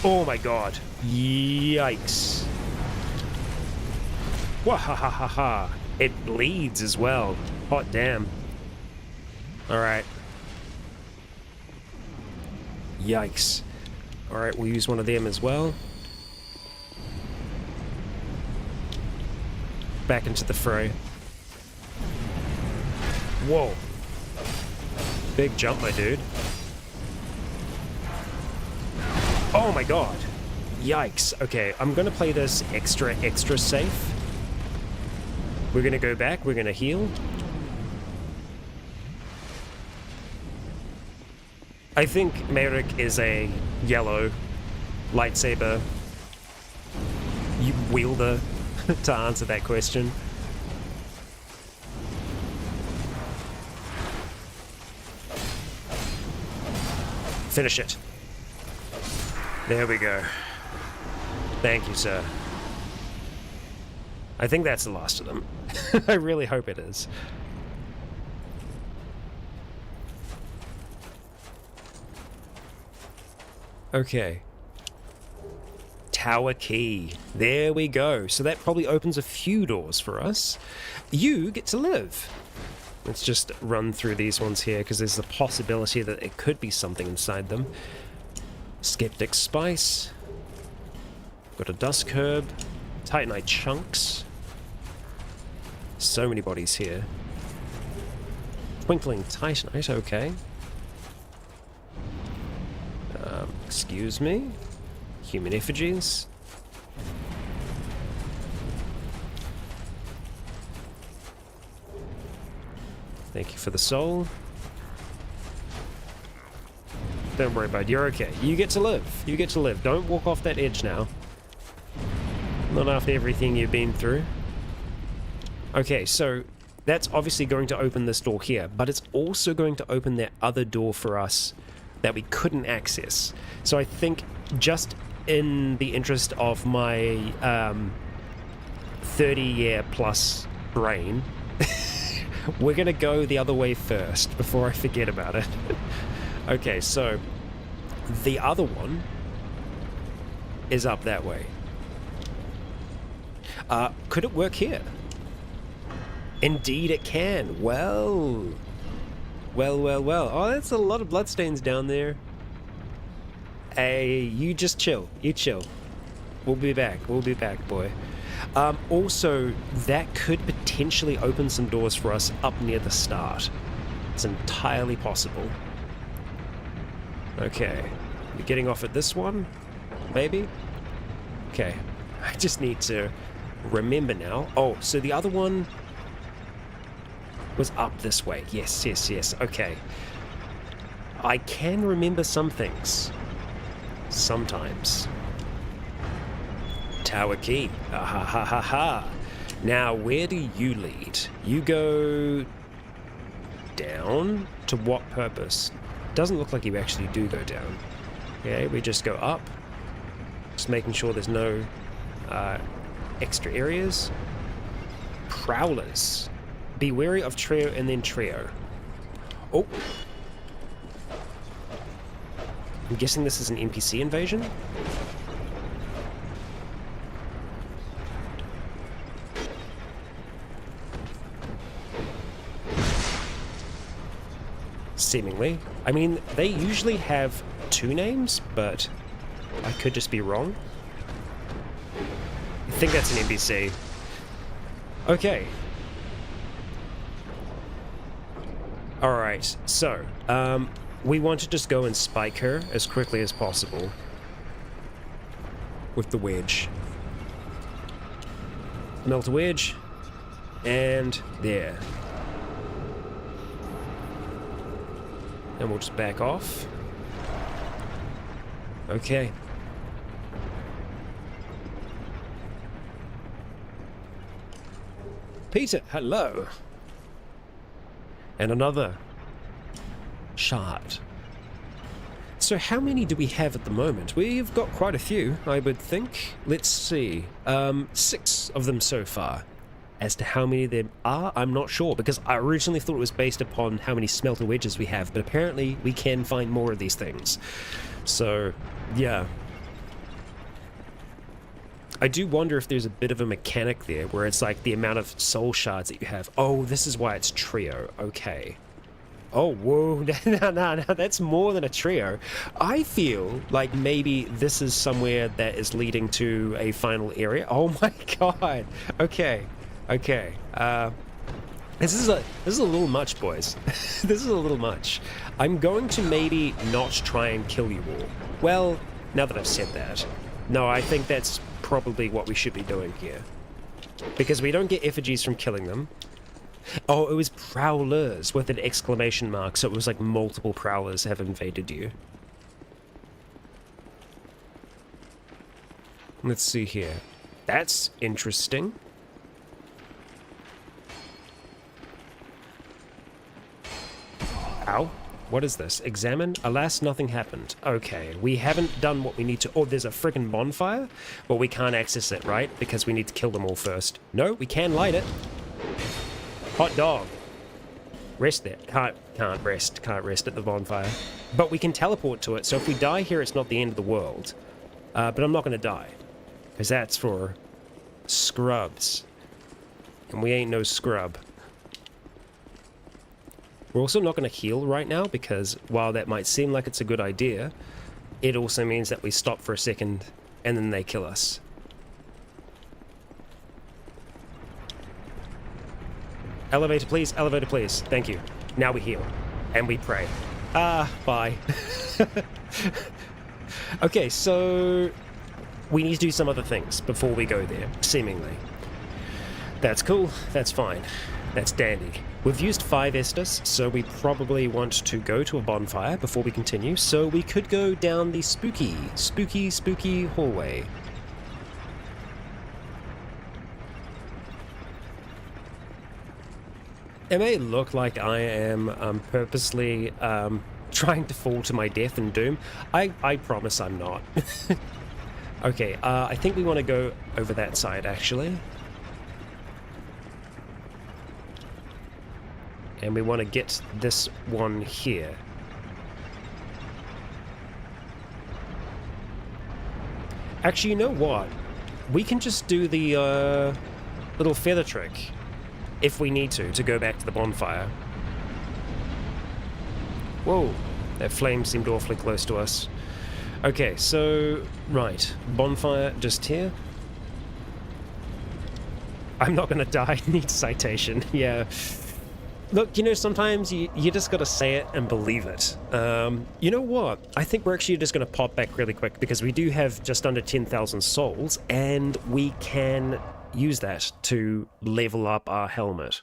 Oh my god. Yikes. Wahahaha. It bleeds as well. Hot damn. Alright. Yikes. Alright, we'll use one of them as well. Back into the fray. Whoa. Big jump, my dude. Oh my god. Yikes. Okay, I'm gonna play this extra safe. We're gonna go back, we're gonna heal. I think Merrick is a yellow lightsaber wielder to answer that question. Finish it. There we go. Thank you, sir. I think that's the last of them. I really hope it is. Okay. Tower key. There we go. So that probably opens a few doors for us. You get to live. Let's just run through these ones here because there's a possibility that it could be something inside them. Skeptic Spice. Got a Dusk Herb. Titanite Chunks. So many bodies here. Twinkling Titanite, okay. Excuse me. Human effigies. Thank you for the soul. Don't worry, bud. You're okay. You get to live. You get to live. Don't walk off that edge now. Not after everything you've been through. Okay, so that's obviously going to open this door here, but it's also going to open that other door for us that we couldn't access. So I think just in the interest of my 30-year plus brain, we're gonna go the other way first before I forget about it. Okay, so the other one is up that way. Could it work here? Indeed it can. Well. Oh, that's a lot of bloodstains down there. Hey, you just chill. You chill. We'll be back. We'll be back, boy. Also, that could potentially open some doors for us up near the start. It's entirely possible. Okay. We're getting off at this one? Maybe? Okay. I just need to remember now. Oh, so the other one was up this way. Yes. Okay. I can remember some things. Sometimes. Tower key. Ha. Now, where do you lead? You go down? To what purpose? Doesn't look like you actually do go down. Okay, we just go up. Just making sure there's no extra areas. Prowlers. Be wary of trio and then trio. Oh. I'm guessing this is an NPC invasion? seemingly. I mean, they usually have 2 names, but I could just be wrong. I think that's an NPC. Okay. Alright, so, we want to just go and spike her as quickly as possible with the wedge. Melt a wedge, and there. And we'll just back off. Okay. Peter, hello. And another shard. So how many do we have at the moment? We've got quite a few, I would think. Let's see. 6 of them so far. As to how many there are, I'm not sure, because I originally thought it was based upon how many smelter wedges we have, but apparently we can find more of these things. So, yeah. I do wonder if there's a bit of a mechanic there, where it's like the amount of soul shards that you have. Oh, this is why it's trio. Okay. Oh, whoa. No, that's more than a trio. I feel like maybe this is somewhere that is leading to a final area. Oh my god. Okay. Okay. This is a little much, boys. This is a little much. I'm going to maybe not try and kill you all. Well, now that I've said that, no, I think that's probably what we should be doing here. Because we don't get effigies from killing them. Oh, it was prowlers with an exclamation mark, so it was like multiple prowlers have invaded you. Let's see here. That's interesting. Ow. What is this? Examine? Alas, nothing happened. Okay, we haven't done what we need to... Oh, there's a friggin' bonfire? Well, we can't access it, right? Because we need to kill them all first. No, we can light it. Hot dog. Rest there. Can't rest at the bonfire. But we can teleport to it, so if we die here, it's not the end of the world. But I'm not going to die. Because that's for scrubs. And we ain't no scrub. We're also not going to heal right now, because while that might seem like it's a good idea, it also means that we stop for a second, and then they kill us. Elevator, please. Elevator, please. Thank you. Now we heal. And we pray. Bye. Okay, so... we need to do some other things before we go there, seemingly. That's cool. That's fine. That's dandy. We've used 5 Estus, so we probably want to go to a bonfire before we continue, so we could go down the spooky hallway. It may look like I am purposely trying to fall to my death and doom. I promise I'm not. Okay, I think we want to go over that side, actually. And we want to get this one here. Actually, you know what? We can just do the little feather trick, if we need to go back to the bonfire. Whoa, that flame seemed awfully close to us. Okay, so, right, bonfire just here. I'm not gonna die, need citation, yeah. Look, you know, sometimes you just gotta say it and believe it. You know what? I think we're actually just gonna pop back really quick, because we do have just under 10,000 souls, and we can use that to level up our helmet.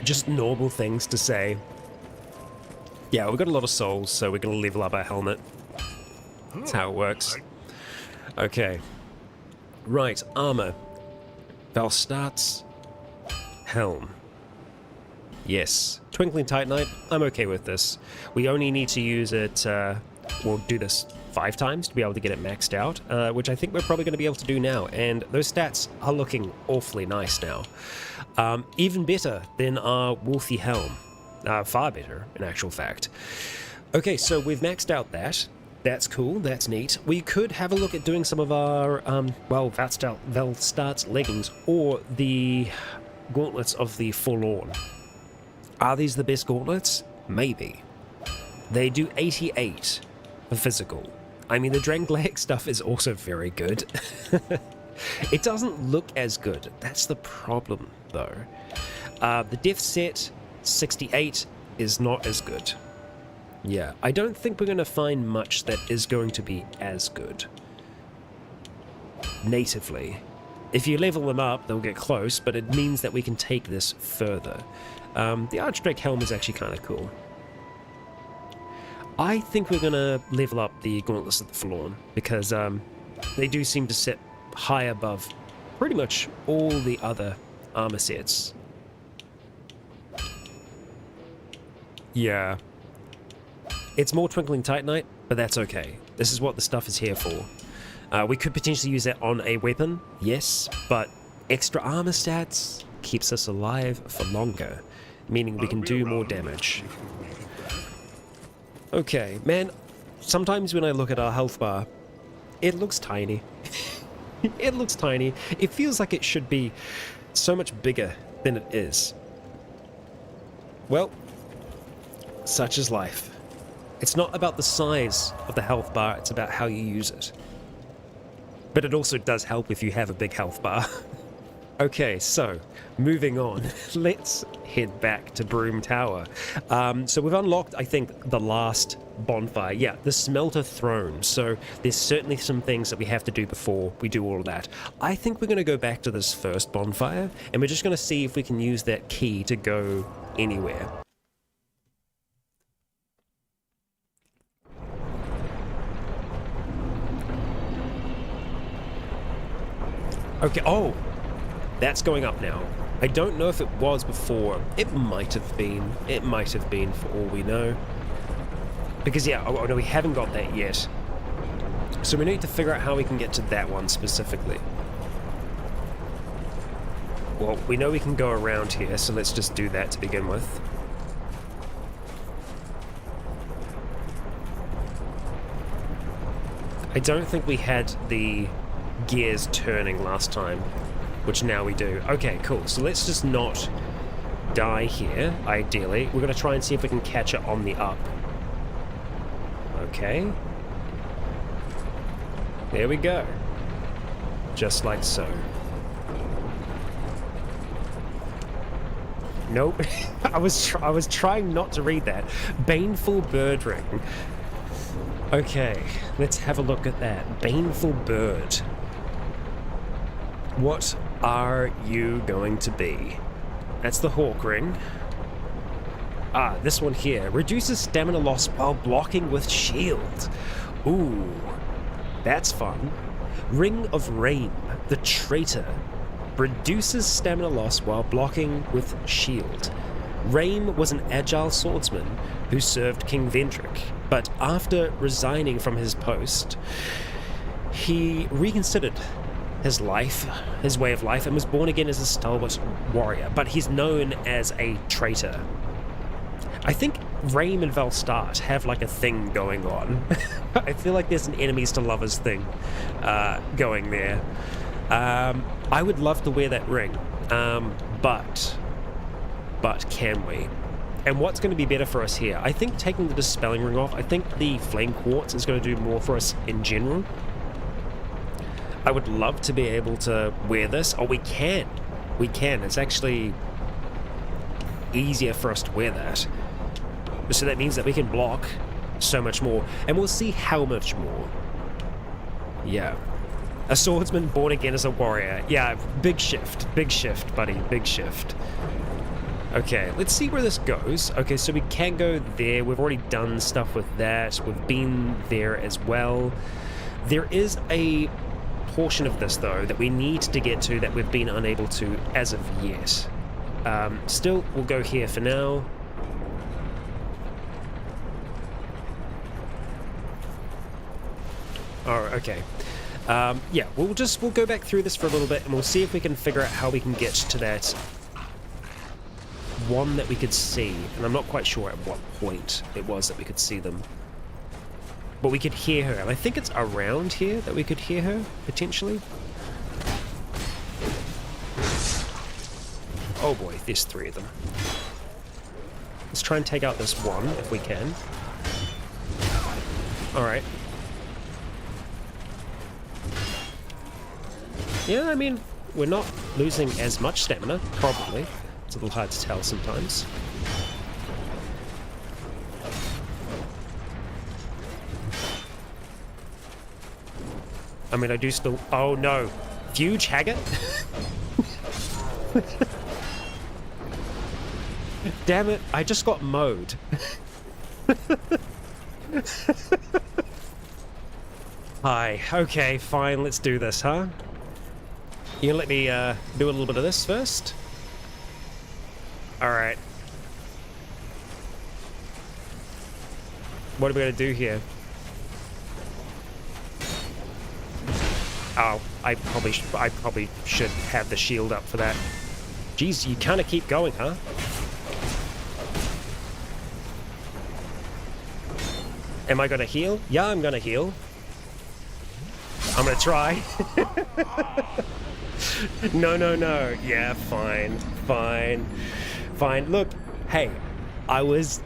Just normal things to say. Yeah, we've got a lot of souls, so we're gonna level up our helmet. That's how it works. Okay. Right, armor. Valstat's helm. Yes. Twinkling Titanite, I'm okay with this. We only need to use it, we'll do this 5 times to be able to get it maxed out, which I think we're probably going to be able to do now, and those stats are looking awfully nice now. Even better than our Wolfy helm. Far better, in actual fact. Okay, so we've maxed out that. That's cool, that's neat. We could have a look at doing some of our, well, Valstat's leggings, or the gauntlets of the Forlorn. Are these the best gauntlets? Maybe. They do 88 for physical. I mean, the Drangleic stuff is also very good. It doesn't look as good. That's the problem, though. The Death set, 68, is not as good. Yeah, I don't think we're going to find much that is going to be as good natively. If you level them up, they'll get close, but it means that we can take this further. The Archdrake helm is actually kind of cool. I think we're going to level up the Gauntlets of the Forlorn, because they do seem to sit high above pretty much all the other armor sets. Yeah. It's more Twinkling Titanite, but that's okay. This is what the stuff is here for. We could potentially use that on a weapon, yes, but extra armor stats keeps us alive for longer, meaning we can do more damage. Okay, man, sometimes when I look at our health bar, it looks tiny. It looks tiny. It feels like it should be so much bigger than it is. Well, such is life. It's not about the size of the health bar, it's about how you use it. But it also does help if you have a big health bar. Okay, so, moving on. Let's head back to Broom Tower. So we've unlocked, I think, the last bonfire. Yeah, the Smelter Throne. So there's certainly some things that we have to do before we do all of that. I think we're going to go back to this first bonfire, and we're just going to see if we can use that key to go anywhere. Okay, oh! That's going up now. I don't know if it was before. It might have been. It might have been for all we know. Because yeah, oh no, we haven't got that yet. So we need to figure out how we can get to that one specifically. Well, we know we can go around here, so let's just do that to begin with. I don't think we had the gears turning last time, which now we do. Okay, cool. So let's just not die here, ideally. We're going to try and see if we can catch it on the up. Okay. There we go. Just like so. Nope. I was trying not to read that. Baneful Bird Ring. Okay, let's have a look at that. Baneful Bird. What are you going to be? That's the Hawk Ring. Ah, this one here. Reduces stamina loss while blocking with shield. Ooh, that's fun. Ring of Rain, the Traitor. Reduces stamina loss while blocking with shield. Raim was an agile swordsman who served King Vendrick, but after resigning from his post, he reconsidered his life, his way of life, and was born again as a stalwart warrior, but he's known as a traitor. I think Raim and Valstart have like a thing going on. I feel like there's an enemies to lovers thing going there. I would love to wear that ring, but can we? And what's going to be better for us here? I think taking the Dispelling Ring off, I think the Flame Quartz is going to do more for us in general. I would love to be able to wear this. Oh, we can. We can. It's actually easier for us to wear that. So that means that we can block so much more. And we'll see how much more. Yeah. A swordsman born again as a warrior. Yeah, big shift, buddy, big shift. Okay, let's see where this goes. Okay, so we can go there. We've already done stuff with that. We've been there as well. There is a portion of this, though, that we need to get to that we've been unable to as of yet. Still, we'll go here for now. Oh, okay. Yeah, we'll go back through this for a little bit, and we'll see if we can figure out how we can get to that one that we could see. And I'm not quite sure at what point it was that we could see them. But we could hear her, and I think it's around here that we could hear her, potentially. Oh boy, there's 3 of them. Let's try and take out this one if we can. Alright. Yeah, I mean, we're not losing as much stamina, probably. It's a little hard to tell sometimes. I mean, I do still... Oh no! Huge Haggart? Damn it, I just got mowed. Hi, okay, fine, let's do this, huh? You gonna let me do a little bit of this first? Alright. What are we gonna do here? Oh, I probably should have the shield up for that. Jeez, you kind of keep going, huh? Am I gonna heal? Yeah, I'm gonna heal. I'm gonna try. No, no, no. Yeah, fine, fine, fine. Look, hey, I was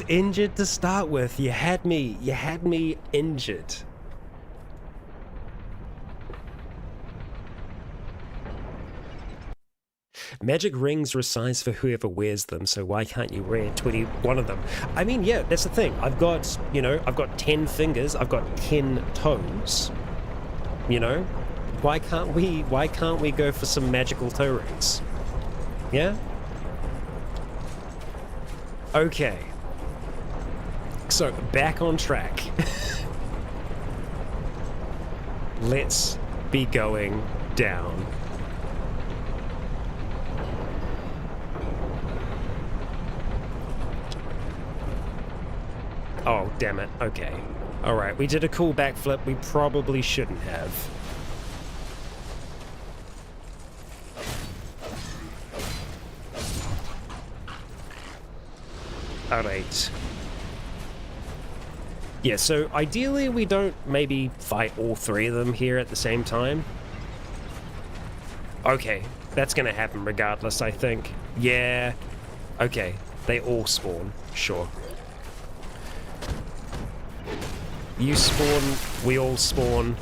injured to start with. You had me injured. Magic rings are sized for whoever wears them, so why can't you wear 21 of them? I mean, yeah, that's the thing. I've got, you know, I've got 10 fingers, I've got 10 toes. You know? Why can't we go for some magical toe rings? Yeah? Okay. So, back on track. Let's be going down. Oh, damn it. Okay. Alright, we did a cool backflip. We probably shouldn't have. Alright. Yeah, so ideally we don't maybe fight all 3 of them here at the same time. Okay, that's gonna happen regardless, I think. Yeah. Okay, they all spawn. Sure. You spawn, we all spawn.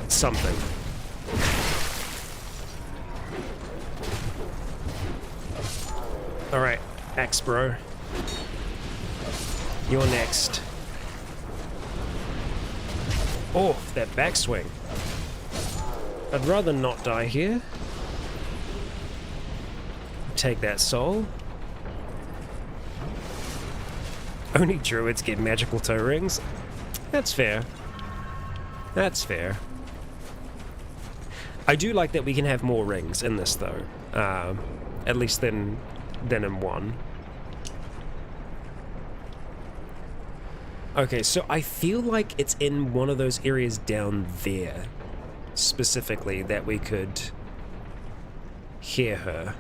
Something. Alright, axe bro. You're next. Oh, that backswing. I'd rather not die here. Take that soul. Only druids get magical toe rings? That's fair. That's fair. I do like that we can have more rings in this though. At least than in 1. Okay, so I feel like it's in one of those areas down there, specifically, that we could hear her.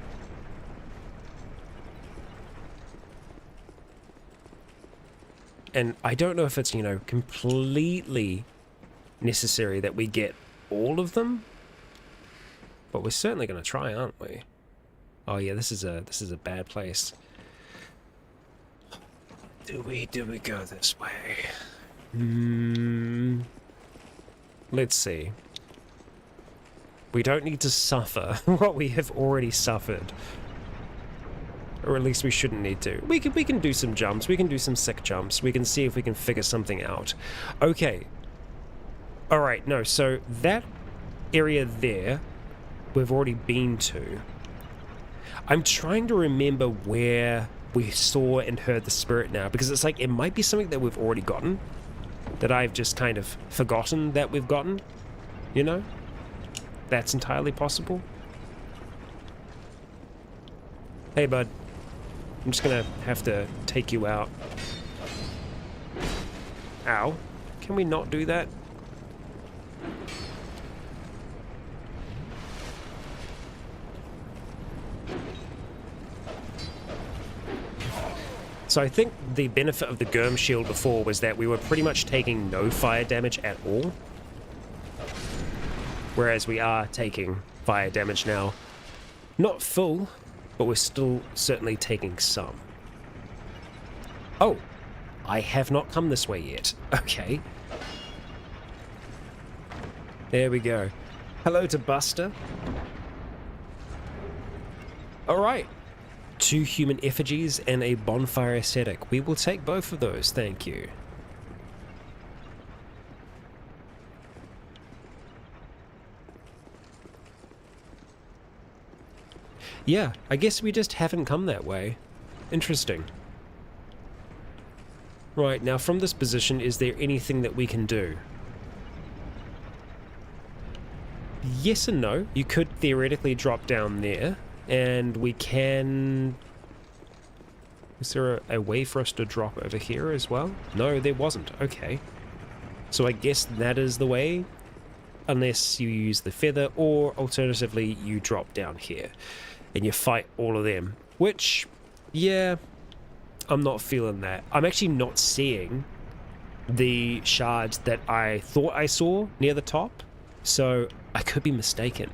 And I don't know if it's, you know, completely necessary that we get all of them, but we're certainly going to try, aren't we? Oh yeah, this is a bad place. Do we go this way? Let's see. We don't need to suffer what we have already suffered. Or at least we shouldn't need to. We can do some jumps, we can do some sick jumps, we can see if we can figure something out. Okay. Alright, no, so that area there, we've already been to. I'm trying to remember where we saw and heard the spirit now, because it's like, it might be something that we've already gotten, that I've just kind of forgotten that we've gotten, you know? That's entirely possible. Hey, bud. I'm just gonna have to take you out. Ow. Can we not do that? So I think the benefit of the Germ Shield before was that we were pretty much taking no fire damage at all. Whereas we are taking fire damage now. Not full, but we're still certainly taking some. Oh, I have not come this way yet. Okay. There we go. Hello to Buster. Alright. 2 human effigies and a bonfire aesthetic. We will take both of those, thank you. Yeah, I guess we just haven't come that way. Interesting. Right, now from this position, is there anything that we can do? Yes and no. You could theoretically drop down there, and we can... Is there a way for us to drop over here as well? No, there wasn't. Okay. So I guess that is the way, unless you use the feather, or alternatively, you drop down here, and you fight all of them. Which, yeah, I'm not feeling that. I'm actually not seeing the shards that I thought I saw near the top, so I could be mistaken.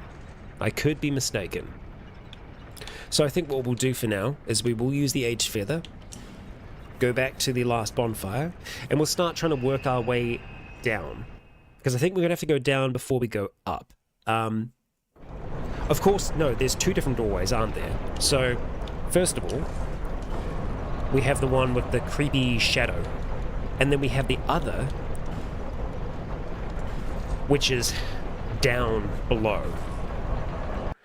I could be mistaken. So I think what we'll do for now is we will use the Aged Feather, go back to the last bonfire, and we'll start trying to work our way down. Because I think we're going to have to go down before we go up. Of course, no, there's 2 different doorways, aren't there? So, first of all, we have the one with the creepy shadow. And then we have the other, which is down below.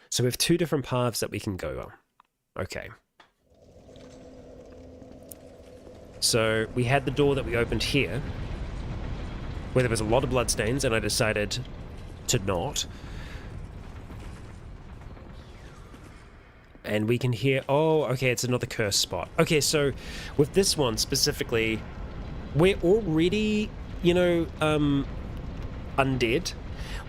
So we have 2 different paths that we can go on. Okay. So we had the door that we opened here, where there was a lot of bloodstains, and I decided to not. And we can hear... Oh, okay, it's another curse spot. Okay, so with this one specifically, we're already, you know, undead.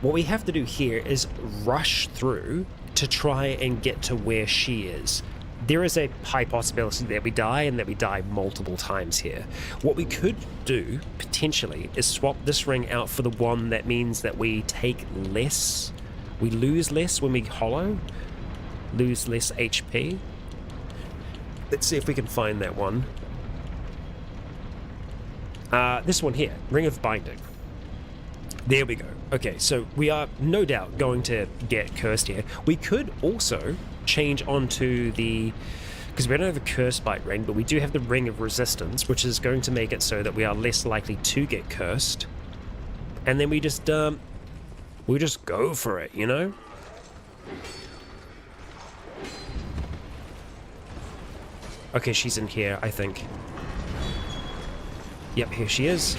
What we have to do here is rush through to try and get to where she is. There is a high possibility that we die, and that we die multiple times here. What we could do, potentially, is swap this ring out for the one that means that we take less. We lose less when we hollow. Lose less HP. Let's see if we can find that one. This one here, Ring of Binding. There we go. Okay, so we are no doubt going to get cursed here. We could also change onto the... Because we don't have a curse bite ring, but we do have the Ring of Resistance, which is going to make it so that we are less likely to get cursed. And then we just go for it, you know? Okay, she's in here, I think. Yep, here she is.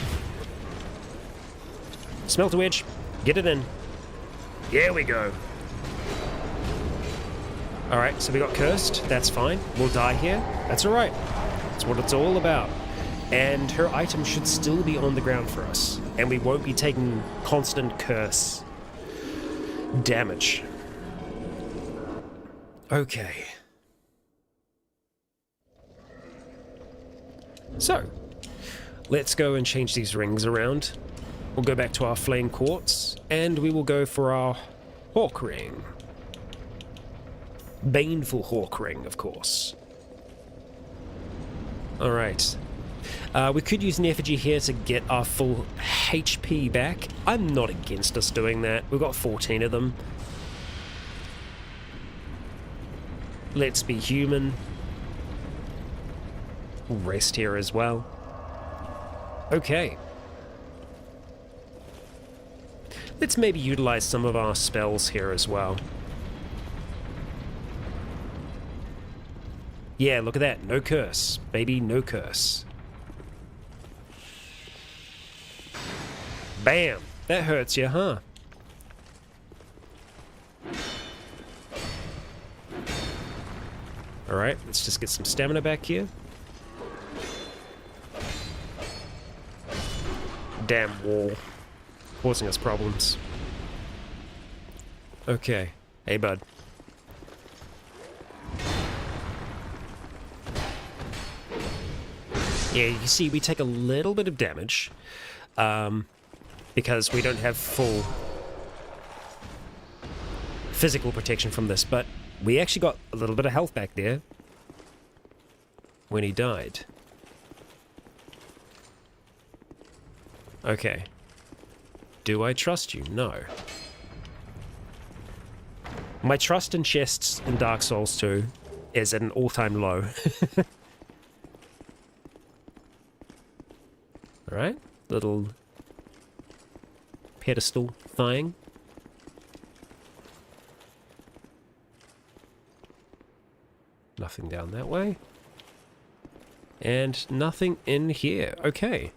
Smelter Wedge, get it in. Here we go. Alright, so we got cursed. That's fine. We'll die here. That's alright. That's what it's all about. And her item should still be on the ground for us. And we won't be taking constant curse damage. Okay. So, let's go and change these rings around. We'll go back to our flame quartz, and we will go for our hawk ring. Baneful hawk ring, of course. Alright. We could use an effigy here to get our full HP back. I'm not against us doing that. We've got 14 of them. Let's be human. We'll rest here as well. Okay. Let's maybe utilize some of our spells here as well. Yeah, look at that. No curse. Baby, no curse. Bam! That hurts you, huh? Alright, let's just get some stamina back here. Damn wall. Causing us problems. Okay. Hey, bud. Yeah, you see, we take a little bit of damage, because we don't have full physical protection from this, but we actually got a little bit of health back there when he died. Okay. Do I trust you? No. My trust in chests in Dark Souls 2 is at an all-time low. Alright, little pedestal thing. Nothing down that way. And nothing in here. Okay.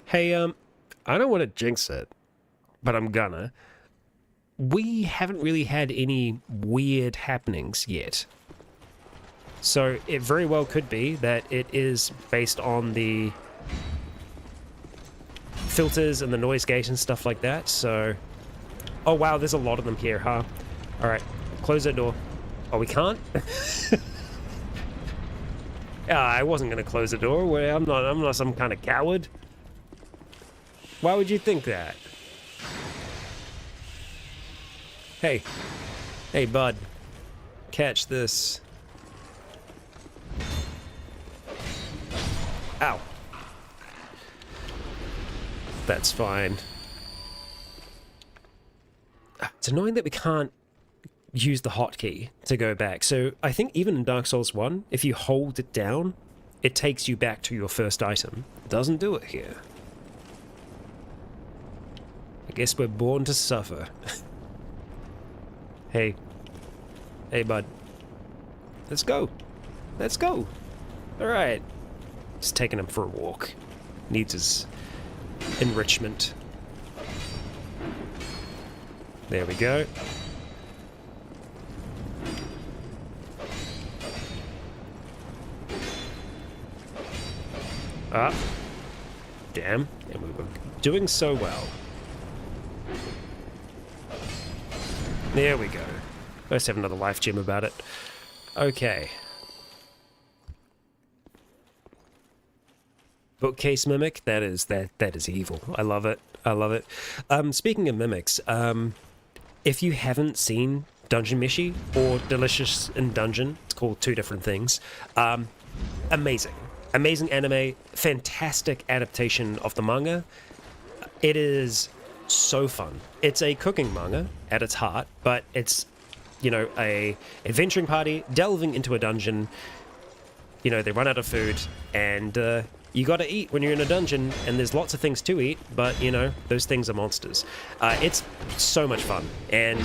Hey, I don't want to jinx it, but I'm gonna. We haven't really had any weird happenings yet. So it very well could be that it is based on the filters and the noise gate and stuff like that, so... Oh wow, there's a lot of them here, huh? Alright, close that door. Oh, we can't? I wasn't gonna close the door. I'm not some kind of coward. Why would you think that? Hey. Hey, bud. Catch this. Ow. That's fine. It's annoying that we can't use the hotkey to go back. So I think even in Dark Souls 1, if you hold it down, it takes you back to your first item. It doesn't do it here. I guess we're born to suffer. Hey. Hey, bud. Let's go. Let's go. Alright. Just taking him for a walk. Needs his enrichment. There we go. Ah. Damn. And we were doing so well. There we go. Let's have another life gem about it. Okay. Bookcase mimic, that is evil. I love it. I love it. Speaking of mimics, if you haven't seen Dungeon Meshi or Delicious in Dungeon, it's called two different things. Amazing. Amazing anime, fantastic adaptation of the manga. It is so fun. It's a cooking manga at its heart, but it's, you know, a adventuring party delving into a dungeon. You know, they run out of food, and you gotta eat when you're in a dungeon, and there's lots of things to eat, but, you know, those things are monsters. It's so much fun, and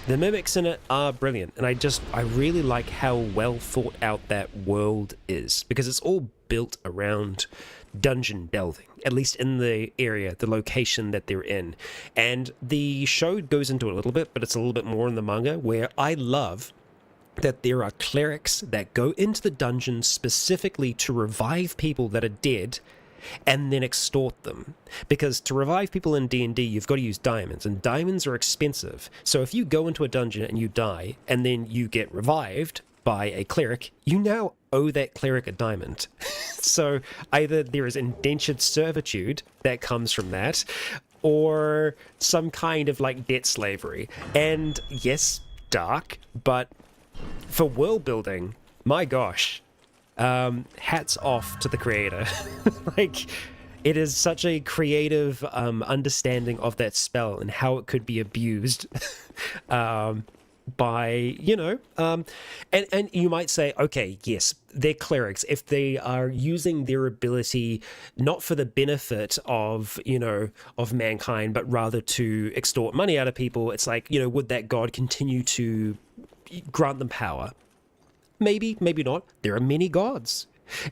the mimics in it are brilliant, and I really like how well thought out that world is, because it's all built around dungeon delving, at least in the area, the location that they're in. And the show goes into it a little bit, but it's a little bit more in the manga, where I love that there are clerics that go into the dungeon specifically to revive people that are dead and then extort them. Because to revive people in D&D, you've got to use diamonds, and diamonds are expensive. So if you go into a dungeon and you die, and then you get revived by a cleric, you now owe that cleric a diamond. So either there is indentured servitude that comes from that, or some kind of like debt slavery. And yes, dark, but for world building, my gosh, hats off to the creator. Like, it is such a creative understanding of that spell and how it could be abused by, you know, and you might say, okay, yes, they're clerics. If they are using their ability not for the benefit of, you know, of mankind, but rather to extort money out of people, it's like, you know, would that god continue to grant them power? Maybe, maybe not. There are many gods,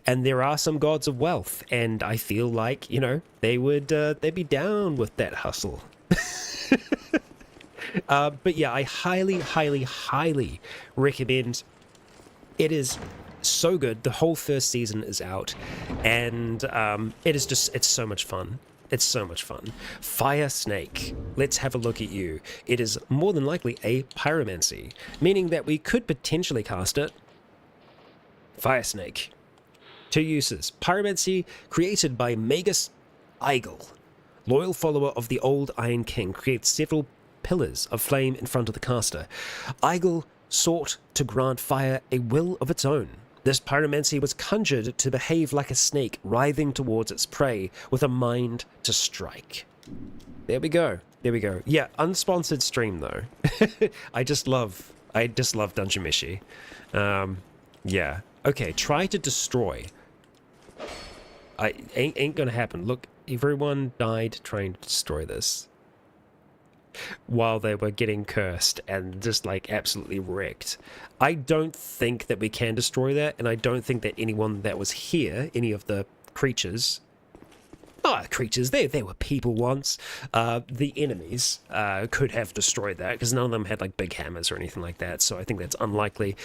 and there are some gods of wealth, and I feel like, you know, they'd be down with that hustle. But yeah, I highly, highly, highly recommend. It is so good. The whole first season is out, and it's so much fun. It's so much fun. Fire Snake. Let's have a look at you. It is more than likely a pyromancy, meaning that we could potentially cast it. Fire Snake. Two uses. Pyromancy, created by Magus Eigel, loyal follower of the old Iron King, creates several pillars of flame in front of the caster. Igel sought to grant fire a will of its own. This pyromancy was conjured to behave like a snake writhing towards its prey with a mind to strike. There we go. There we go. Yeah, unsponsored stream though. I just love Dungeon Meshi. Yeah. Okay, try to destroy. Ain't gonna happen. Look, everyone died trying to destroy this while they were getting cursed and just like absolutely wrecked. I don't think that we can destroy that, and I don't think that anyone that was here, any of the creatures, creatures, they were people once, the enemies could have destroyed that, because none of them had like big hammers or anything like that, so I think that's unlikely.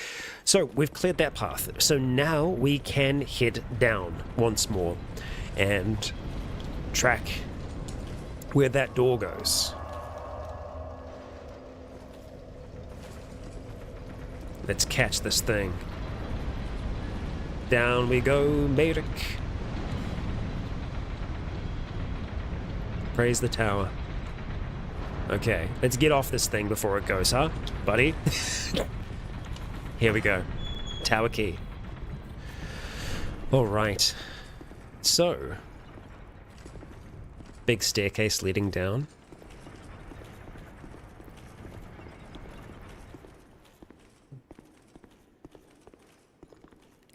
So we've cleared that path, so now we can head down once more and track where that door goes. Let's catch this thing. Down we go, Merrick. Praise the tower. Okay, let's get off this thing before it goes, huh, buddy? Here we go. Tower key. Alright. So, big staircase leading down.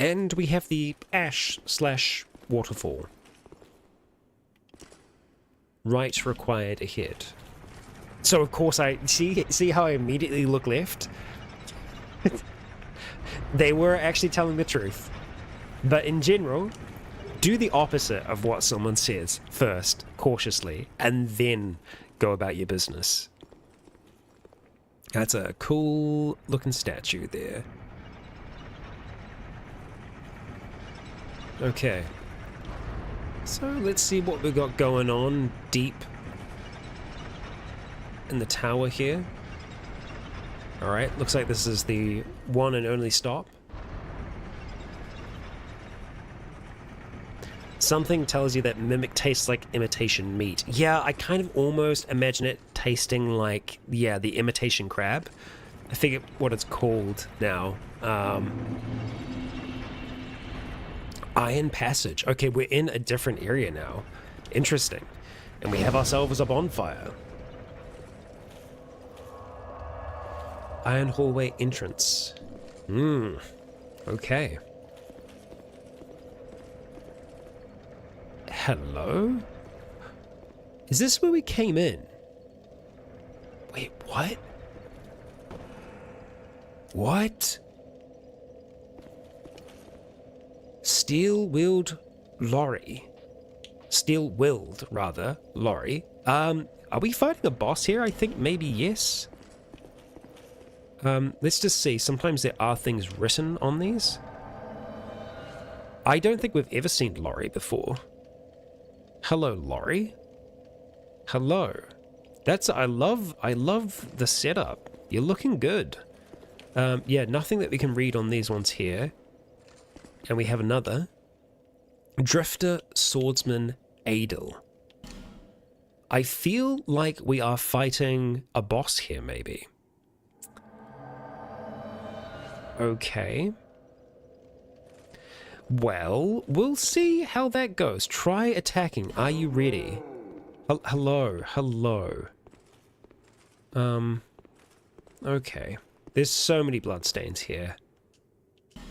And we have the ash/waterfall. Right required ahead. So of course I see how I immediately look left? They were actually telling the truth. But in general, do the opposite of what someone says first, cautiously, and then go about your business. That's a cool looking statue there. Okay. So let's see what we got going on deep in the tower here. Alright, looks like this is the one and only stop. Something tells you that mimic tastes like imitation meat. Yeah, I kind of almost imagine it tasting like, yeah, the imitation crab. I forget what it's called now. Iron Passage. Okay, we're in a different area now. Interesting. And we have ourselves a bonfire. Iron hallway entrance. Okay. Hello? Is this where we came in? Wait, what? What? Steel-wheeled lorry. Steel-willed, rather, lorry. Are we fighting a boss here? I think maybe yes. Let's just see. Sometimes there are things written on these. I don't think we've ever seen lorry before. Hello, lorry. Hello. I love the setup. You're looking good. Yeah, nothing that we can read on these ones here. And we have another. Drifter Swordsman Adel. I feel like we are fighting a boss here, maybe. Okay. Well, we'll see how that goes. Try attacking. Are you ready? Hello. Okay. There's so many bloodstains here.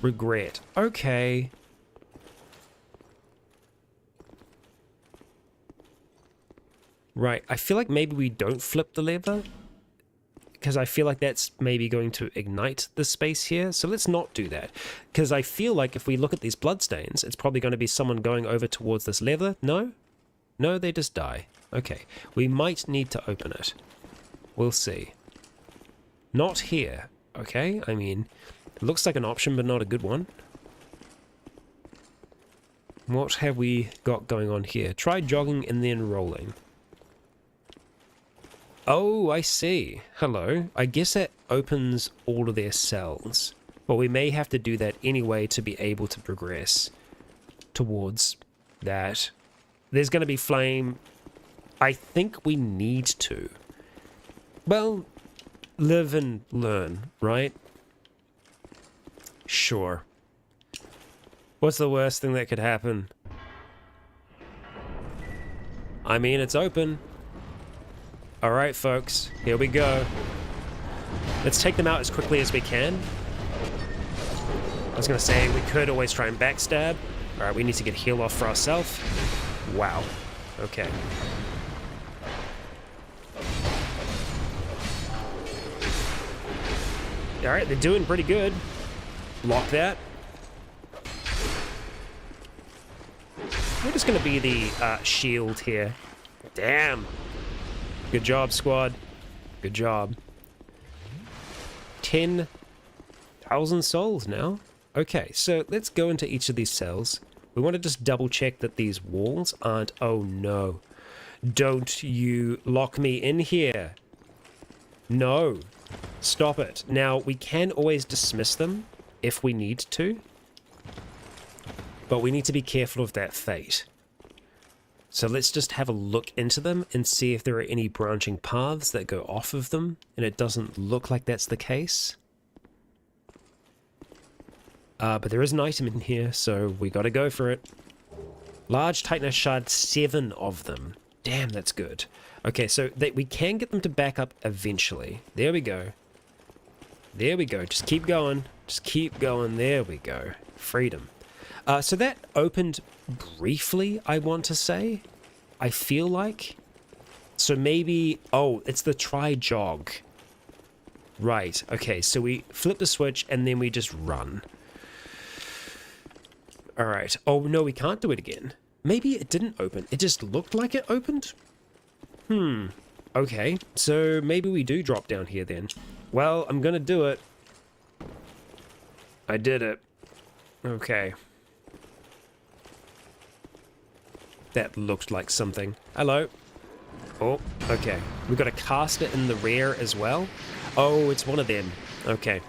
Regret. Okay. Right, I feel like maybe we don't flip the lever, because I feel like that's maybe going to ignite the space here, so let's not do that. Because I feel like if we look at these bloodstains, it's probably going to be someone going over towards this lever. No? No, they just die. Okay, we might need to open it. We'll see. Not here, okay? I mean, it looks like an option, but not a good one. What have we got going on here? Try jogging and then rolling. Oh, I see. Hello. I guess that opens all of their cells. Well, we may have to do that anyway to be able to progress towards that. There's going to be flame. I think we need to. Well, live and learn, right? Sure. What's the worst thing that could happen? I mean, it's open. Alright, folks. Here we go. Let's take them out as quickly as we can. I was gonna say, we could always try and backstab. Alright, we need to get heal off for ourselves. Wow. Okay. Alright, they're doing pretty good. Lock that. We're just gonna be the shield here. Damn. Good job, squad. Good job. 10,000 souls now. Okay, so let's go into each of these cells. We want to just double check that these walls aren't... Oh no. Don't you lock me in here. No. Stop it. Now, we can always dismiss them if we need to. But we need to be careful of that fate. So let's just have a look into them and see if there are any branching paths that go off of them. And it doesn't look like that's the case. But there is an item in here, so we gotta go for it. Large Titanite shard, 7 of them. Damn, that's good. Okay, so we can get them to back up eventually. There we go. There we go. Just keep going. Just keep going. There we go. Freedom. So that opened briefly, I want to say. I feel like. So maybe... Oh, it's the tri-jog. Right. Okay, so we flip the switch and then we just run. Alright. Oh, no, we can't do it again. Maybe it didn't open. It just looked like it opened? Okay, so maybe we do drop down here then. Well, I'm gonna do it. I did it. Okay. That looked like something. Hello. Oh, okay. We've got to cast it in the rear as well. Oh, it's one of them. Okay.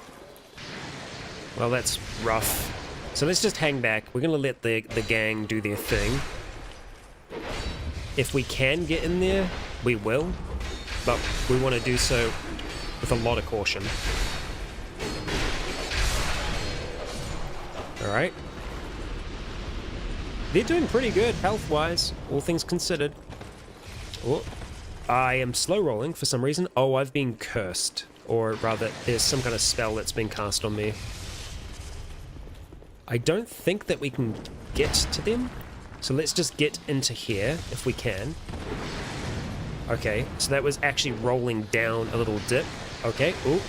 Well, that's rough. So let's just hang back. We're going to let the gang do their thing. If we can get in there, we will. But we want to do so with a lot of caution. Alright. They're doing pretty good health-wise, all things considered. Oh, I am slow rolling for some reason. Oh, I've been cursed. Or rather, there's some kind of spell that's been cast on me. I don't think that we can get to them. So let's just get into here, if we can. Okay, so that was actually rolling down a little dip. Okay, ooh.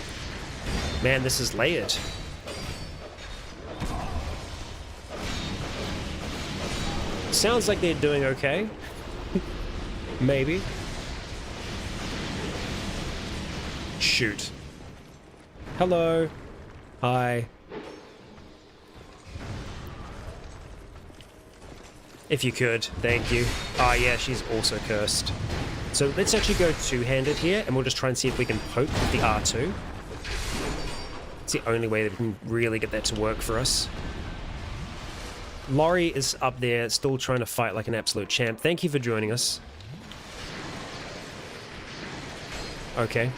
Man, this is layered. Sounds like they're doing okay. Maybe. Shoot. Hello. Hi. If you could, thank you. Ah, yeah, she's also cursed. So let's actually go two-handed here, and we'll just try and see if we can poke with the R2. It's the only way that we can really get that to work for us. Laurie is up there, still trying to fight like an absolute champ. Thank you for joining us. Okay.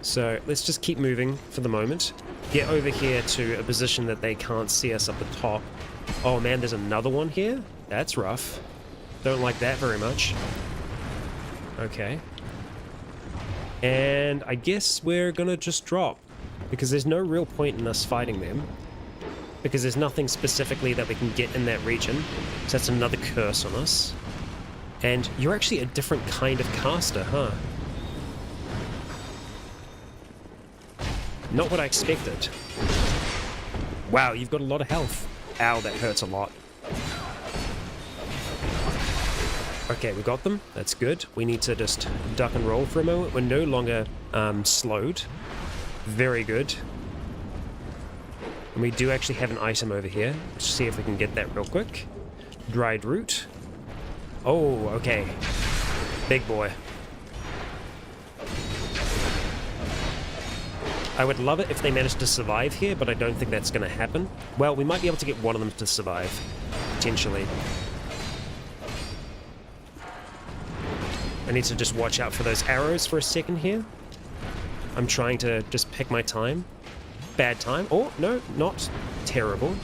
So let's just keep moving for the moment. Get over here to a position that they can't see us up the top. Oh man, there's another one here? That's rough. Don't like that very much. Okay. And I guess we're gonna just drop. Because there's no real point in us fighting them. Because there's nothing specifically that we can get in that region. So that's another curse on us. And you're actually a different kind of caster, huh? Not what I expected. Wow, you've got a lot of health. Ow, that hurts a lot. Okay, we got them. That's good. We need to just duck and roll for a moment. We're no longer slowed. Very good. And we do actually have an item over here. Let's see if we can get that real quick. Dried root. Oh, okay. Big boy. I would love it if they managed to survive here, but I don't think that's going to happen. Well, we might be able to get one of them to survive. Potentially. I need to just watch out for those arrows for a second here. I'm trying to just pick my time. Bad time. Oh, no, not terrible.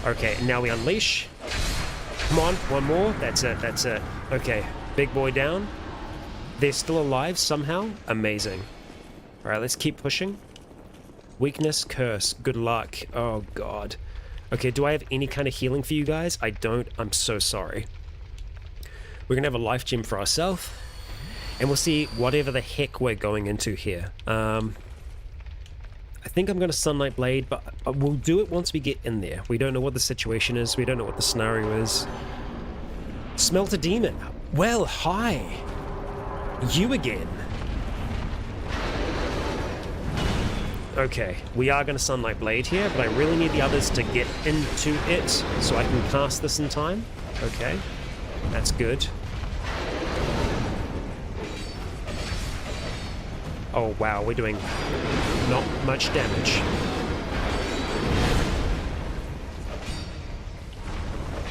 Okay, now we unleash. Come on, one more. That's it, that's it. Okay, big boy down. They're still alive somehow. Amazing. All right, let's keep pushing. Weakness, curse, good luck. Oh, God. Okay, do I have any kind of healing for you guys? I don't. I'm so sorry. We're going to have a life gem for ourselves. And we'll see whatever the heck we're going into here. I think I'm going to Sunlight Blade, but we'll do it once we get in there. We don't know what the situation is. We don't know what the scenario is. Smelt a demon. Well, hi. You again. Okay, we are going to Sunlight Blade here, but I really need the others to get into it so I can cast this in time. Okay, that's good. Oh wow, we're doing not much damage.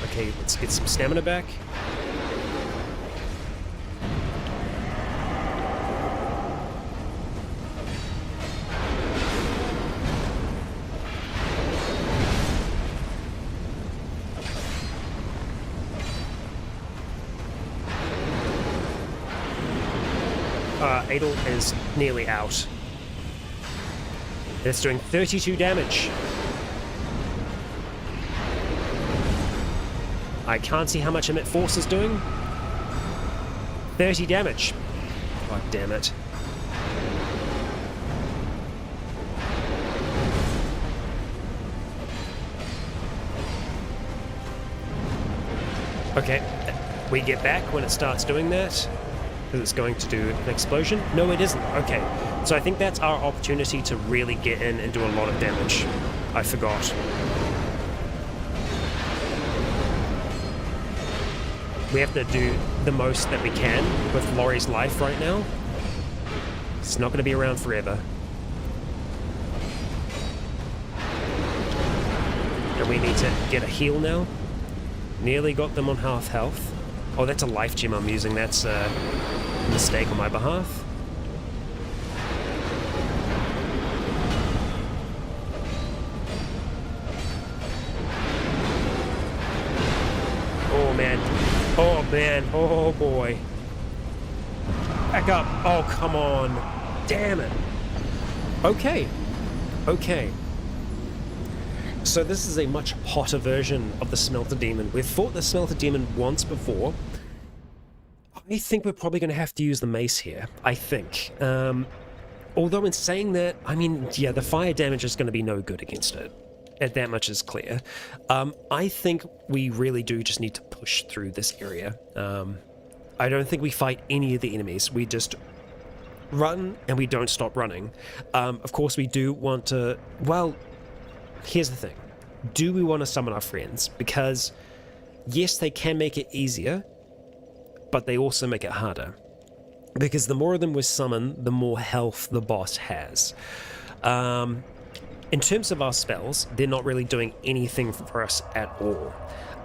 Okay, let's get some stamina back. 8 is nearly out. It's doing 32 damage. I can't see how much Emit Force is doing. 30 damage. God damn it. Okay, we get back when it starts doing that. It's going to do an explosion. No, it isn't. Okay, so I think that's our opportunity to really get in and do a lot of damage. I forgot. We have to do the most that we can with Laurie's life right now. It's not going to be around forever. And we need to get a heal now. Nearly got them on half health. Oh, that's a life gem I'm using. That's a mistake on my behalf. Oh, man. Oh, man. Oh, boy. Back up. Oh, come on. Damn it. Okay. Okay. So this is a much hotter version of the Smelter Demon. We've fought the Smelter Demon once before. I think we're probably going to have to use the mace here. I think. Although in saying that, I mean, yeah, the fire damage is going to be no good against it. That much is clear. I think we really do just need to push through this area. I don't think we fight any of the enemies. We just run and we don't stop running. Of course, we do want to... Well, here's the thing. Do we want to summon our friends? Because, yes, they can make it easier, but they also make it harder. Because the more of them we summon, the more health the boss has. In terms of our spells, they're not really doing anything for us at all.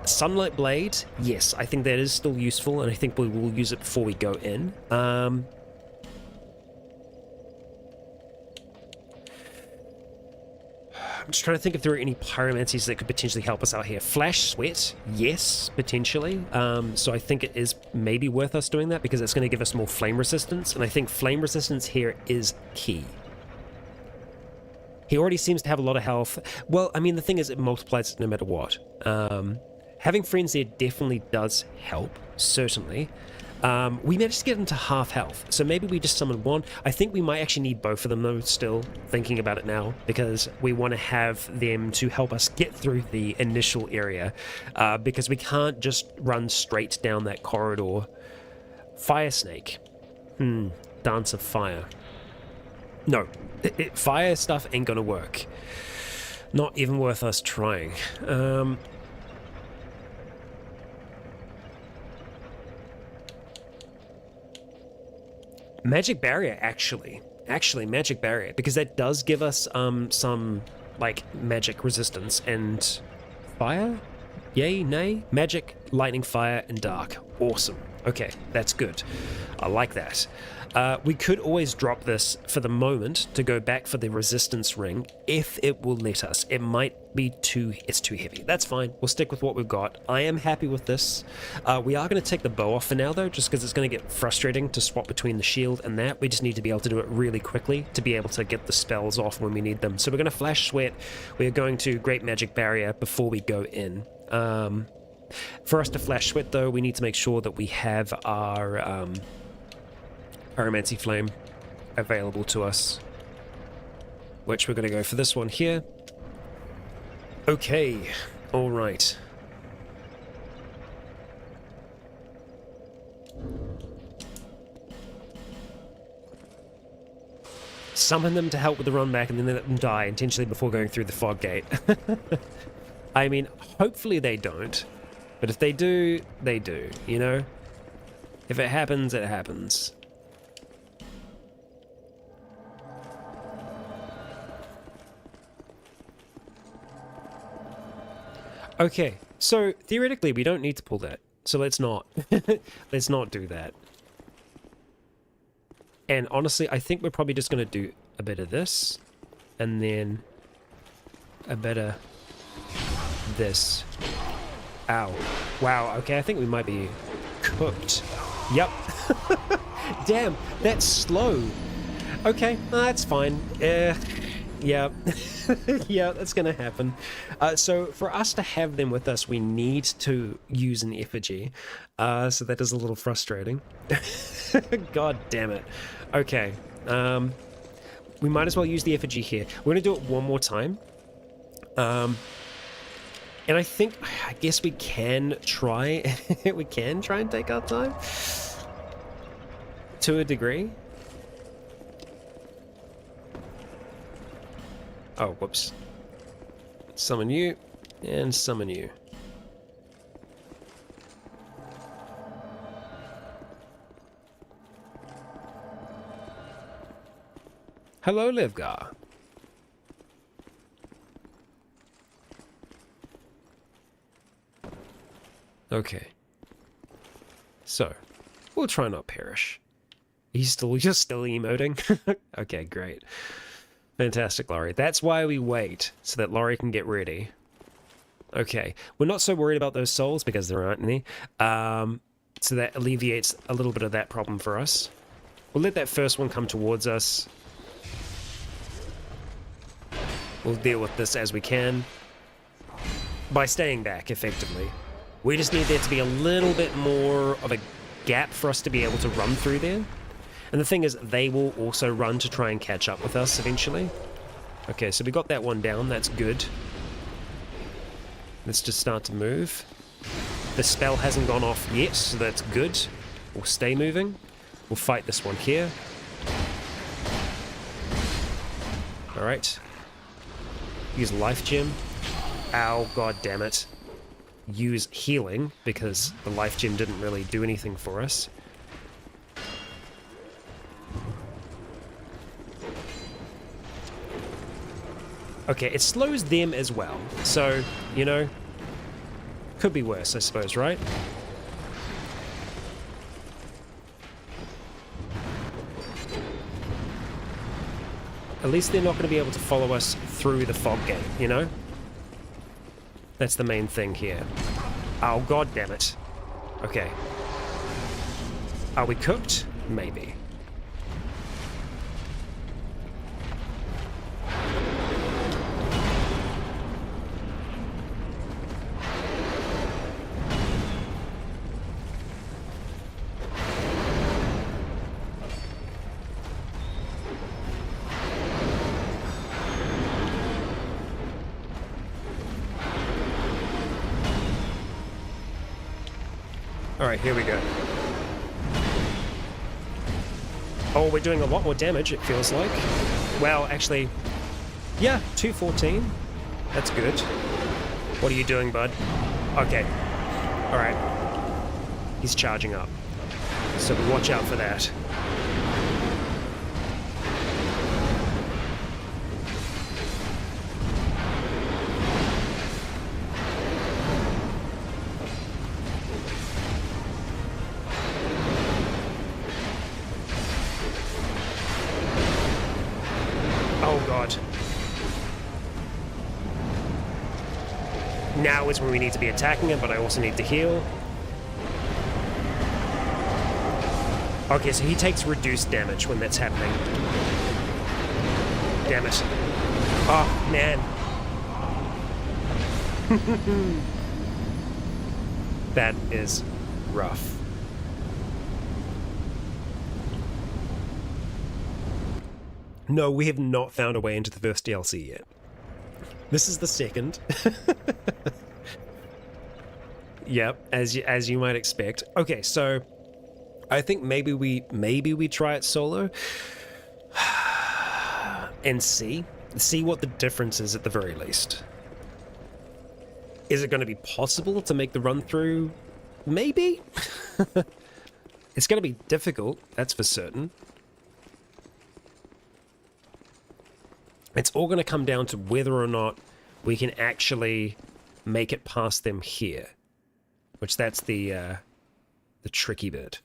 Sunlight Blade, yes, I think that is still useful, and I think we will use it before we go in. I'm just trying to think if there are any pyromancies that could potentially help us out here. Flash Sweat, yes, potentially. So I think it is maybe worth us doing that because it's going to give us more flame resistance, and I think flame resistance here is key. He already seems to have a lot of health. Well, I mean, the thing is, it multiplies no matter what. Having friends there definitely does help, certainly. We managed to get into half health, so maybe we just summon one. I think we might actually need both of them, though, still, thinking about it now, because we want to have them to help us get through the initial area, because we can't just run straight down that corridor. Fire Snake. Dance of Fire. No, fire stuff ain't gonna work. Not even worth us trying. Magic Barrier, actually, Magic Barrier, because that does give us some like magic resistance and fire. Yay, nay? Magic, lightning, fire, and dark. Awesome. Okay, that's good. I like that. We could always drop this for the moment to go back for the resistance ring if it will let us. It might be it's too heavy. That's fine. We'll stick with what we've got. I am happy with this. We are going to take the bow off for now though, just because it's going to get frustrating to swap between the shield and that. We just need to be able to do it really quickly to be able to get the spells off when we need them. So we're going to flash sweat. We're going to Great Magic Barrier before we go in. For us to flash sweat though, we need to make sure that we have our Pyromancy Flame available to us, which we're going to go for this one here. Okay, all right. Summon them to help with the run back and then let them die intentionally before going through the fog gate. I mean, hopefully they don't, but if they do, they do, you know? If it happens, it happens. Okay, so theoretically we don't need to pull that, so let's not. Let's not do that. And honestly, I think we're probably just going to do a bit of this, and then a bit of this. Ow. Wow, okay, I think we might be cooked. Yep. Damn, that's slow. Okay, that's fine. Yeah. Yeah, that's gonna happen. So for us to have them with us, we need to use an effigy. So that is a little frustrating. God damn it. Okay. We might as well use the effigy here. We're gonna do it one more time. And I guess we can try. We can try and take our time to a degree. Oh, whoops. Summon you, and summon you. Hello, Livgar. Okay. So, we'll try not perish. You're still emoting? Okay, great. Fantastic, Laurie. That's why we wait, so that Laurie can get ready. Okay, we're not so worried about those souls because there aren't any. So that alleviates a little bit of that problem for us. We'll let that first one come towards us. We'll deal with this as we can by staying back, effectively. We just need there to be a little bit more of a gap for us to be able to run through there. And the thing is, they will also run to try and catch up with us eventually. Okay, so we got that one down. That's good. Let's just start to move. The spell hasn't gone off yet, so that's good. We'll stay moving. We'll fight this one here. Alright. Use Life Gem. Ow, god damn it. Use Healing, because the Life Gem didn't really do anything for us. Okay, it slows them as well, so, you know, could be worse, I suppose, right? At least they're not going to be able to follow us through the fog gate, you know? That's the main thing here. Oh, god damn it. Okay. Are we cooked? Maybe. Alright, here we go. Oh, we're doing a lot more damage, it feels like. Well, actually, yeah, 214. That's good. What are you doing, bud? Okay. Alright. He's charging up. So watch out for that. now is when we need to be attacking him, but I also need to heal. Okay, so he takes reduced damage when that's happening. Damn it. Oh, man. That is rough. No, we have not found a way into the first DLC yet. This is the second. Yep, as you might expect. Okay, so I think maybe we try it solo and see what the difference is at the very least. Is it going to be possible to make the run through? Maybe. It's going to be difficult, that's for certain. It's all going to come down to whether or not we can actually make it past them here, which that's the tricky bit,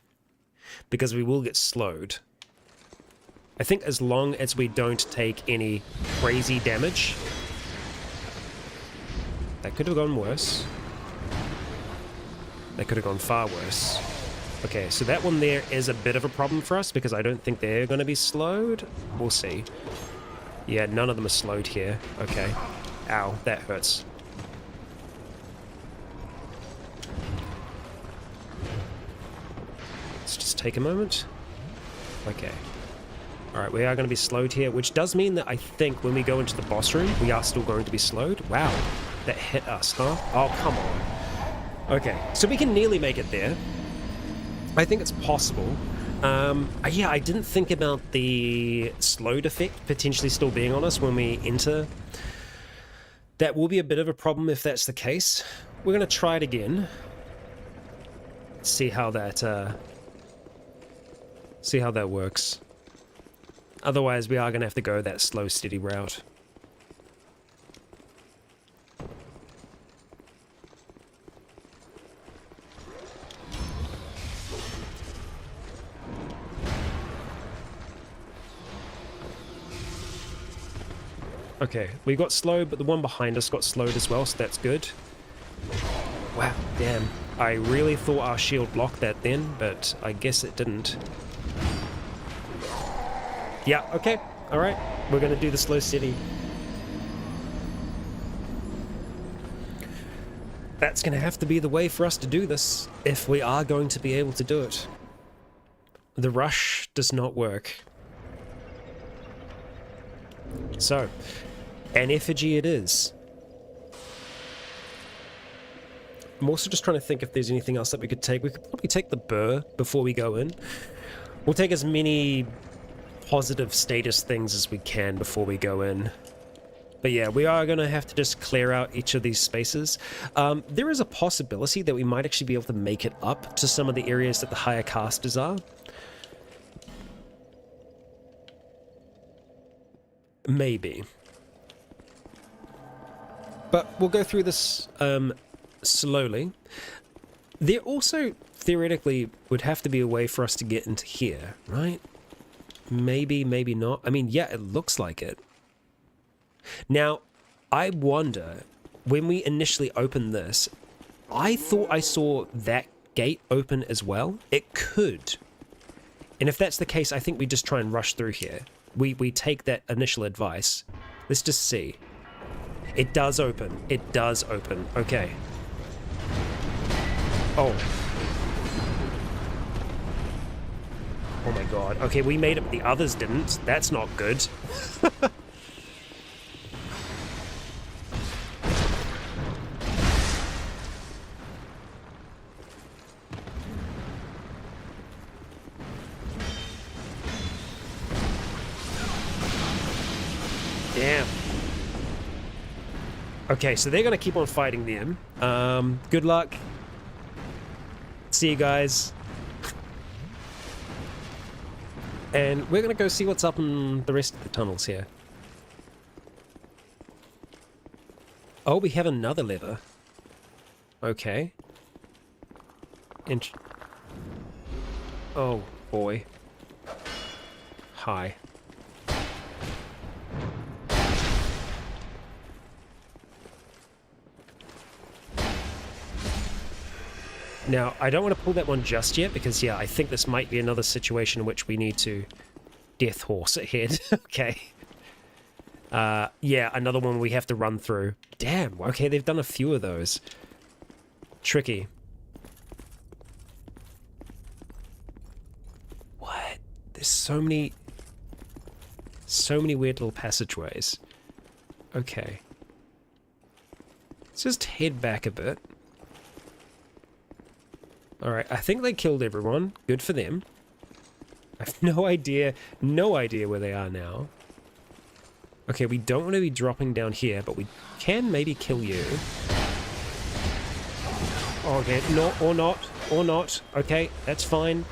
because we will get slowed. I think as long as we don't take any crazy damage. That could have gone worse. That could have gone far worse. Okay, so that one there is a bit of a problem for us because I don't think they're going to be slowed. We'll see. Yeah, none of them are slowed here. Okay. Ow, that hurts. Let's just take a moment. Okay. Alright, we are going to be slowed here, which does mean that I think when we go into the boss room, we are still going to be slowed. Wow, that hit us, huh? Oh, come on. Okay, so we can nearly make it there. I think it's possible. Yeah, I didn't think about the slowed effect potentially still being on us when we enter. That will be a bit of a problem if that's the case. We're going to try it again. See how that works. Otherwise, we are going to have to go that slow, steady route. Okay, we got slowed, but the one behind us got slowed as well, so that's good. Wow, damn. I really thought our shield blocked that then, but I guess it didn't. Yeah, okay, alright. We're going to do the slow steady. That's going to have to be the way for us to do this, if we are going to be able to do it. The rush does not work. So, an effigy it is. I'm also just trying to think if there's anything else that we could take. We could probably take the burr before we go in. We'll take as many positive status things as we can before we go in. But yeah, we are going to have to just clear out each of these spaces. There is a possibility that we might actually be able to make it up to some of the areas that the higher casters are. Maybe. But we'll go through this slowly. There also, theoretically, would have to be a way for us to get into here, right? Maybe, maybe not. I mean, yeah, it looks like it. Now, I wonder, when we initially opened this, I thought I saw that gate open as well. It could. And if that's the case, I think we just try and rush through here. We take that initial advice. Let's just see. It does open. It does open. Okay. Oh. Oh my god. Okay, we made it, but the others didn't. That's not good. Damn. Okay, so they're going to keep on fighting them. Good luck. See you guys. And we're going to go see what's up in the rest of the tunnels here. Oh, we have another lever. Okay. Oh, boy. Hi. Now, I don't want to pull that one just yet because, yeah, I think this might be another situation in which we need to death horse ahead. Okay. Yeah, another one we have to run through. Damn, okay, they've done a few of those. Tricky. What? There's so many weird little passageways. Okay. Let's just head back a bit. Alright, I think they killed everyone. Good for them. I have no idea where they are now. Okay, we don't want to be dropping down here, but we can maybe kill you. Okay, no, or not. Okay, that's fine.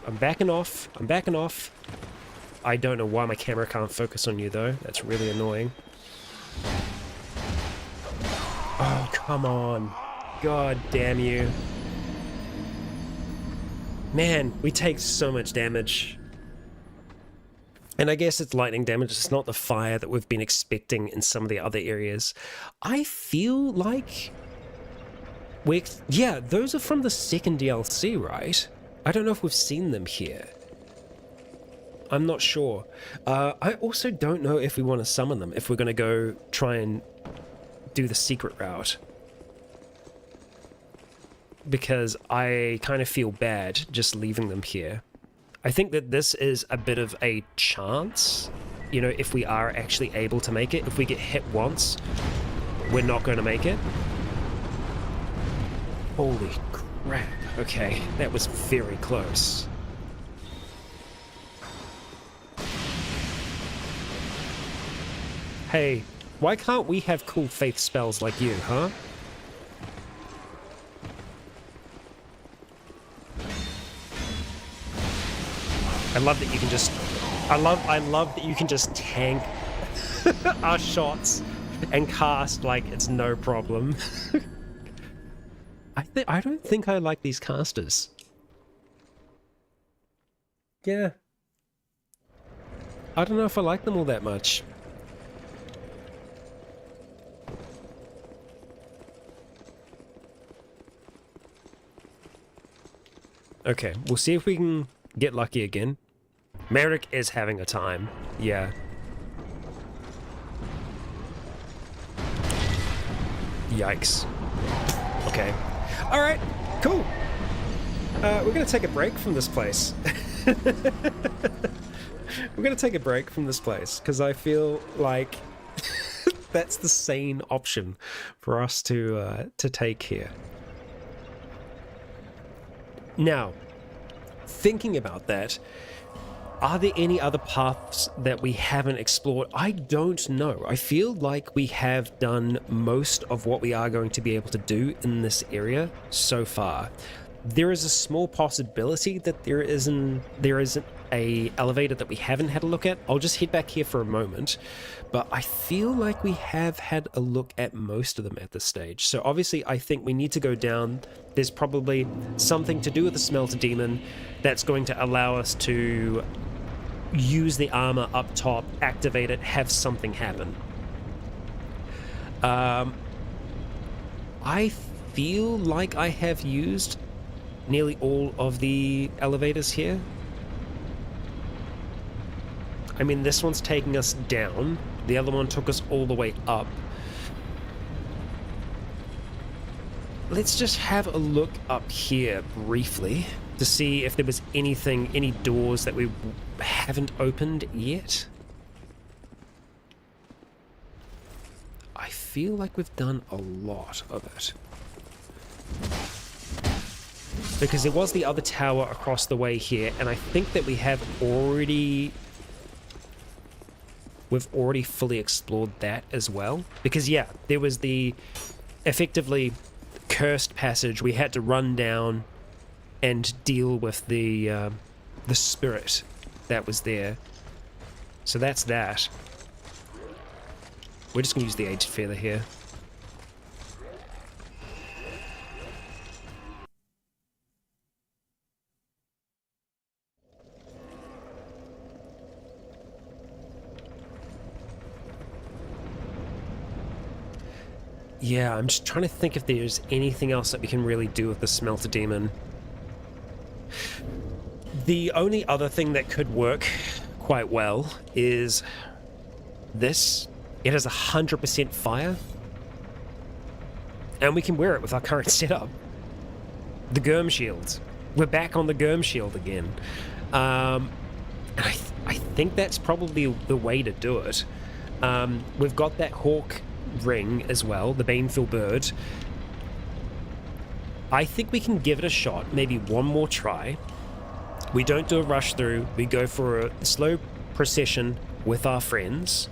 I'm backing off. I don't know why my camera can't focus on you, though. That's really annoying. Oh, come on. God damn you. Man, we take so much damage. And I guess it's lightning damage, it's not the fire that we've been expecting in some of the other areas. I feel like... yeah, those are from the second DLC, right? I don't know if we've seen them here. I'm not sure. I also don't know if we want to summon them, if we're going to go try and do the secret route. Because I kind of feel bad just leaving them here. I think that this is a bit of a chance, you know, if we are actually able to make it. If we get hit once, we're not going to make it. Holy crap. Okay, that was very close. Hey, why can't we have cool faith spells like you, huh? I love that you can just... I love that you can just tank our shots and cast like it's no problem. I don't think I like these casters. Yeah. I don't know if I like them all that much. Okay, we'll see if we can get lucky again. Merrick is having a time. Yeah. Yikes. Okay. Alright, cool. We're gonna take a break from this place. We're gonna take a break from this place, because I feel like that's the sane option for us to take here. Now, thinking about that, are there any other paths that we haven't explored? I don't know. I feel like we have done most of what we are going to be able to do in this area so far. There is a small possibility that there isn't a elevator that we haven't had a look at. I'll just head back here for a moment, but I feel like we have had a look at most of them at this stage. So obviously I think we need to go down. There's probably something to do with the smelter demon that's going to allow us to use the armor up top, activate it, have something happen. I feel like I have used nearly all of the elevators here. I mean, this one's taking us down. The other one took us all the way up. Let's just have a look up here briefly to see if there was anything, any doors that we haven't opened yet. I feel like we've done a lot of it. Because there was the other tower across the way here, and I think that we've already fully explored that as well. Because yeah, there was the effectively cursed passage we had to run down and deal with the spirit that was there. So that's that. We're just gonna use the aged feather here. Yeah, I'm just trying to think if there's anything else that we can really do with the Smelter Demon. The only other thing that could work quite well is this. It has 100% fire. And we can wear it with our current setup. The Germ Shield. We're back on the Germ Shield again. And I think that's probably the way to do it. We've got that Hawk ring as well, the Baneful Bird. I think we can give it a shot, maybe one more try. We don't do a rush through, we go for a slow procession with our friends,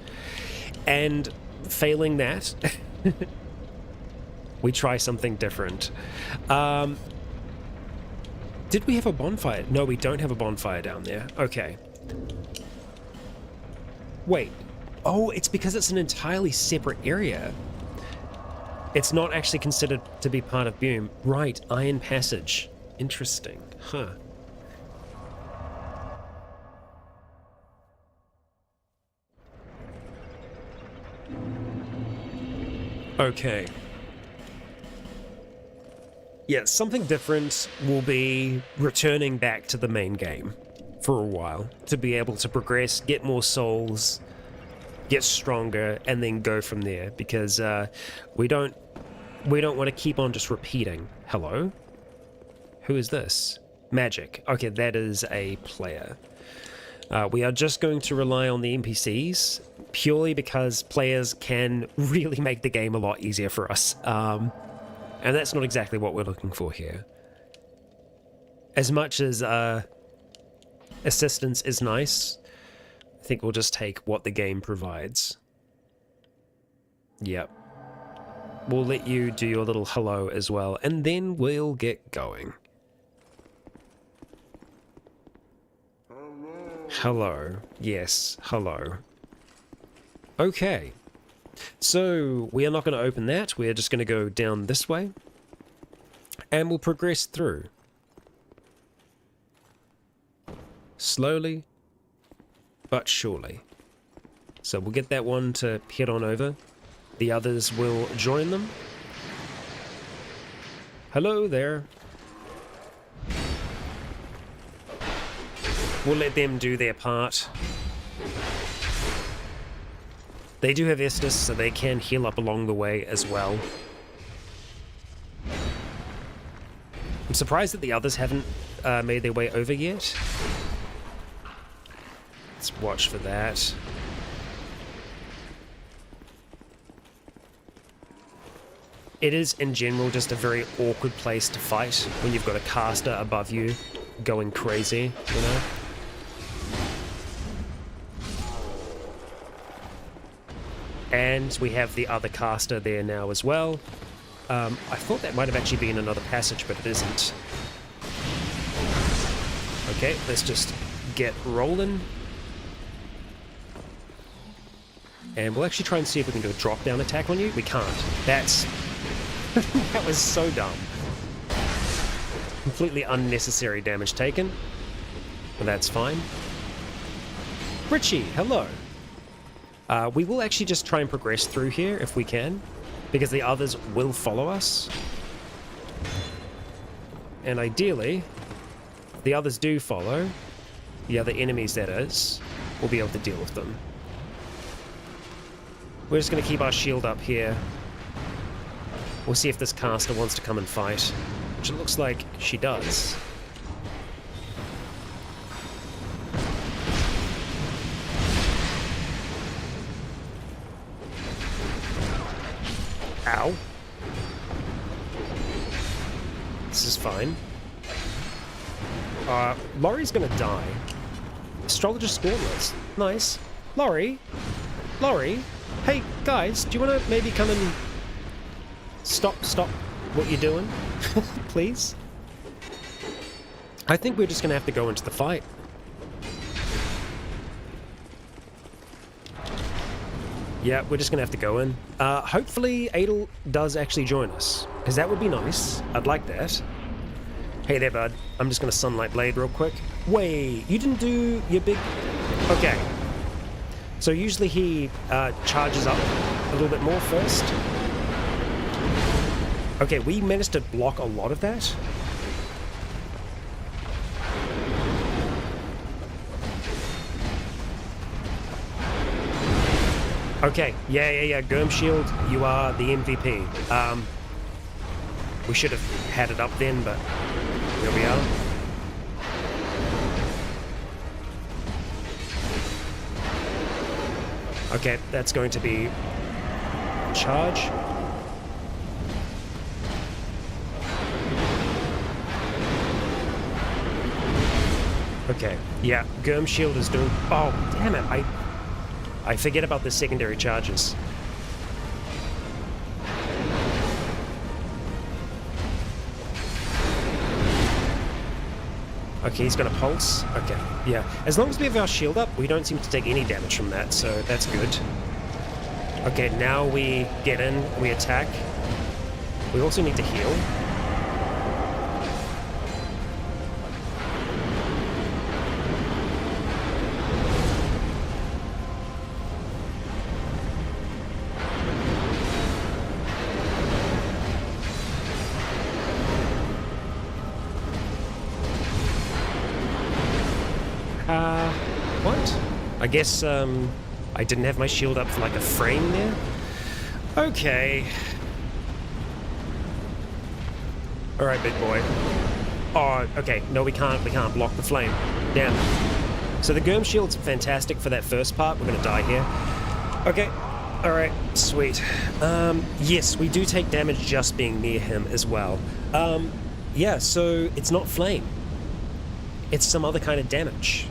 and failing that, we try something different. Did we have a bonfire? No, we don't have a bonfire down there. Okay. Wait. Oh, it's because it's an entirely separate area. It's not actually considered to be part of Bume. Right, Iron Passage. Interesting. Huh. Okay. Yeah, something different will be returning back to the main game for a while to be able to progress, get more souls, get stronger, and then go from there, because we don't want to keep on just repeating. Hello? Who is this? Magic. Okay, that is a player. We are just going to rely on the NPCs purely because players can really make the game a lot easier for us. And that's not exactly what we're looking for here. As much as assistance is nice, I think we'll just take what the game provides. Yep. We'll let you do your little hello as well, and then we'll get going. Hello. Yes, hello. Okay. So, we are not going to open that, we're just going to go down this way, and we'll progress through. Slowly, but surely. So we'll get that one to head on over. The others will join them. Hello there. We'll let them do their part. They do have Estus, so they can heal up along the way as well. I'm surprised that the others haven't made their way over yet. Let's watch for that. It is, in general, just a very awkward place to fight when you've got a caster above you going crazy, you know? And we have the other caster there now as well. I thought that might have actually been another passage, but it isn't. Okay, let's just get rolling. And we'll actually try and see if we can do a drop-down attack on you. We can't. That's... that was so dumb. Completely unnecessary damage taken. But that's fine. Richie, hello. We will actually just try and progress through here if we can, because the others will follow us. And ideally, if the others do follow, the other enemies that is, we'll be able to deal with them. We're just going to keep our shield up here. We'll see if this caster wants to come and fight, which it looks like she does. Ow. This is fine. Laurie's gonna die. Astrologer Scoreless. Nice. Laurie? Laurie? Hey, guys, do you want to maybe come and stop what you're doing? Please? I think we're just gonna have to go into the fight. Yeah, we're just gonna have to go in. Hopefully Adel does actually join us, because that would be nice. I'd like that. Hey there, bud. I'm just gonna Sunlight Blade real quick. Wait, you didn't do your big... Okay. So usually he charges up a little bit more first. Okay, we managed to block a lot of that. Okay, yeah. Germ Shield, you are the MVP. We should have had it up then, but here we are. Okay, that's going to be charge. Okay, yeah, Germ Shield is doing... Oh, damn it, I forget about the secondary charges. Okay, he's gonna pulse. Okay, yeah. As long as we have our shield up, we don't seem to take any damage from that, so that's good. Okay, now we get in, we attack. We also need to heal. What? I guess, I didn't have my shield up for like a frame there? Okay. Alright, big boy. Oh, okay. No, we can't block the flame. Damn. So the Germ Shield's fantastic for that first part. We're gonna die here. Okay. Alright, sweet. Yes, we do take damage just being near him as well. Yeah, so it's not flame. It's some other kind of damage,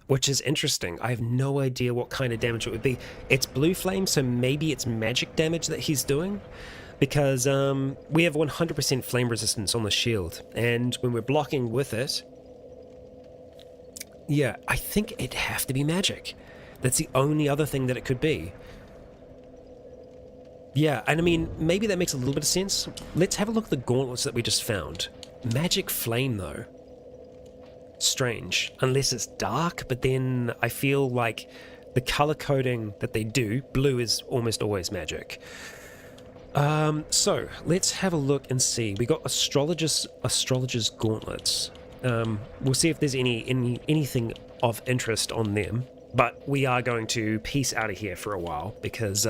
which is interesting. I have no idea what kind of damage it would be. It's blue flame, so maybe it's magic damage that he's doing, because we have 100% flame resistance on the shield, and when we're blocking with it, yeah, I think it'd have to be magic. That's the only other thing that it could be. Yeah, and I mean, maybe that makes a little bit of sense. Let's have a look at the gauntlets that we just found. Magic flame, though. Strange, unless it's dark, but then I feel like the color coding that they do, blue is almost always magic. So let's have a look and see. We got astrologer's gauntlets. We'll see if there's anything of interest on them, but we are going to peace out of here for a while because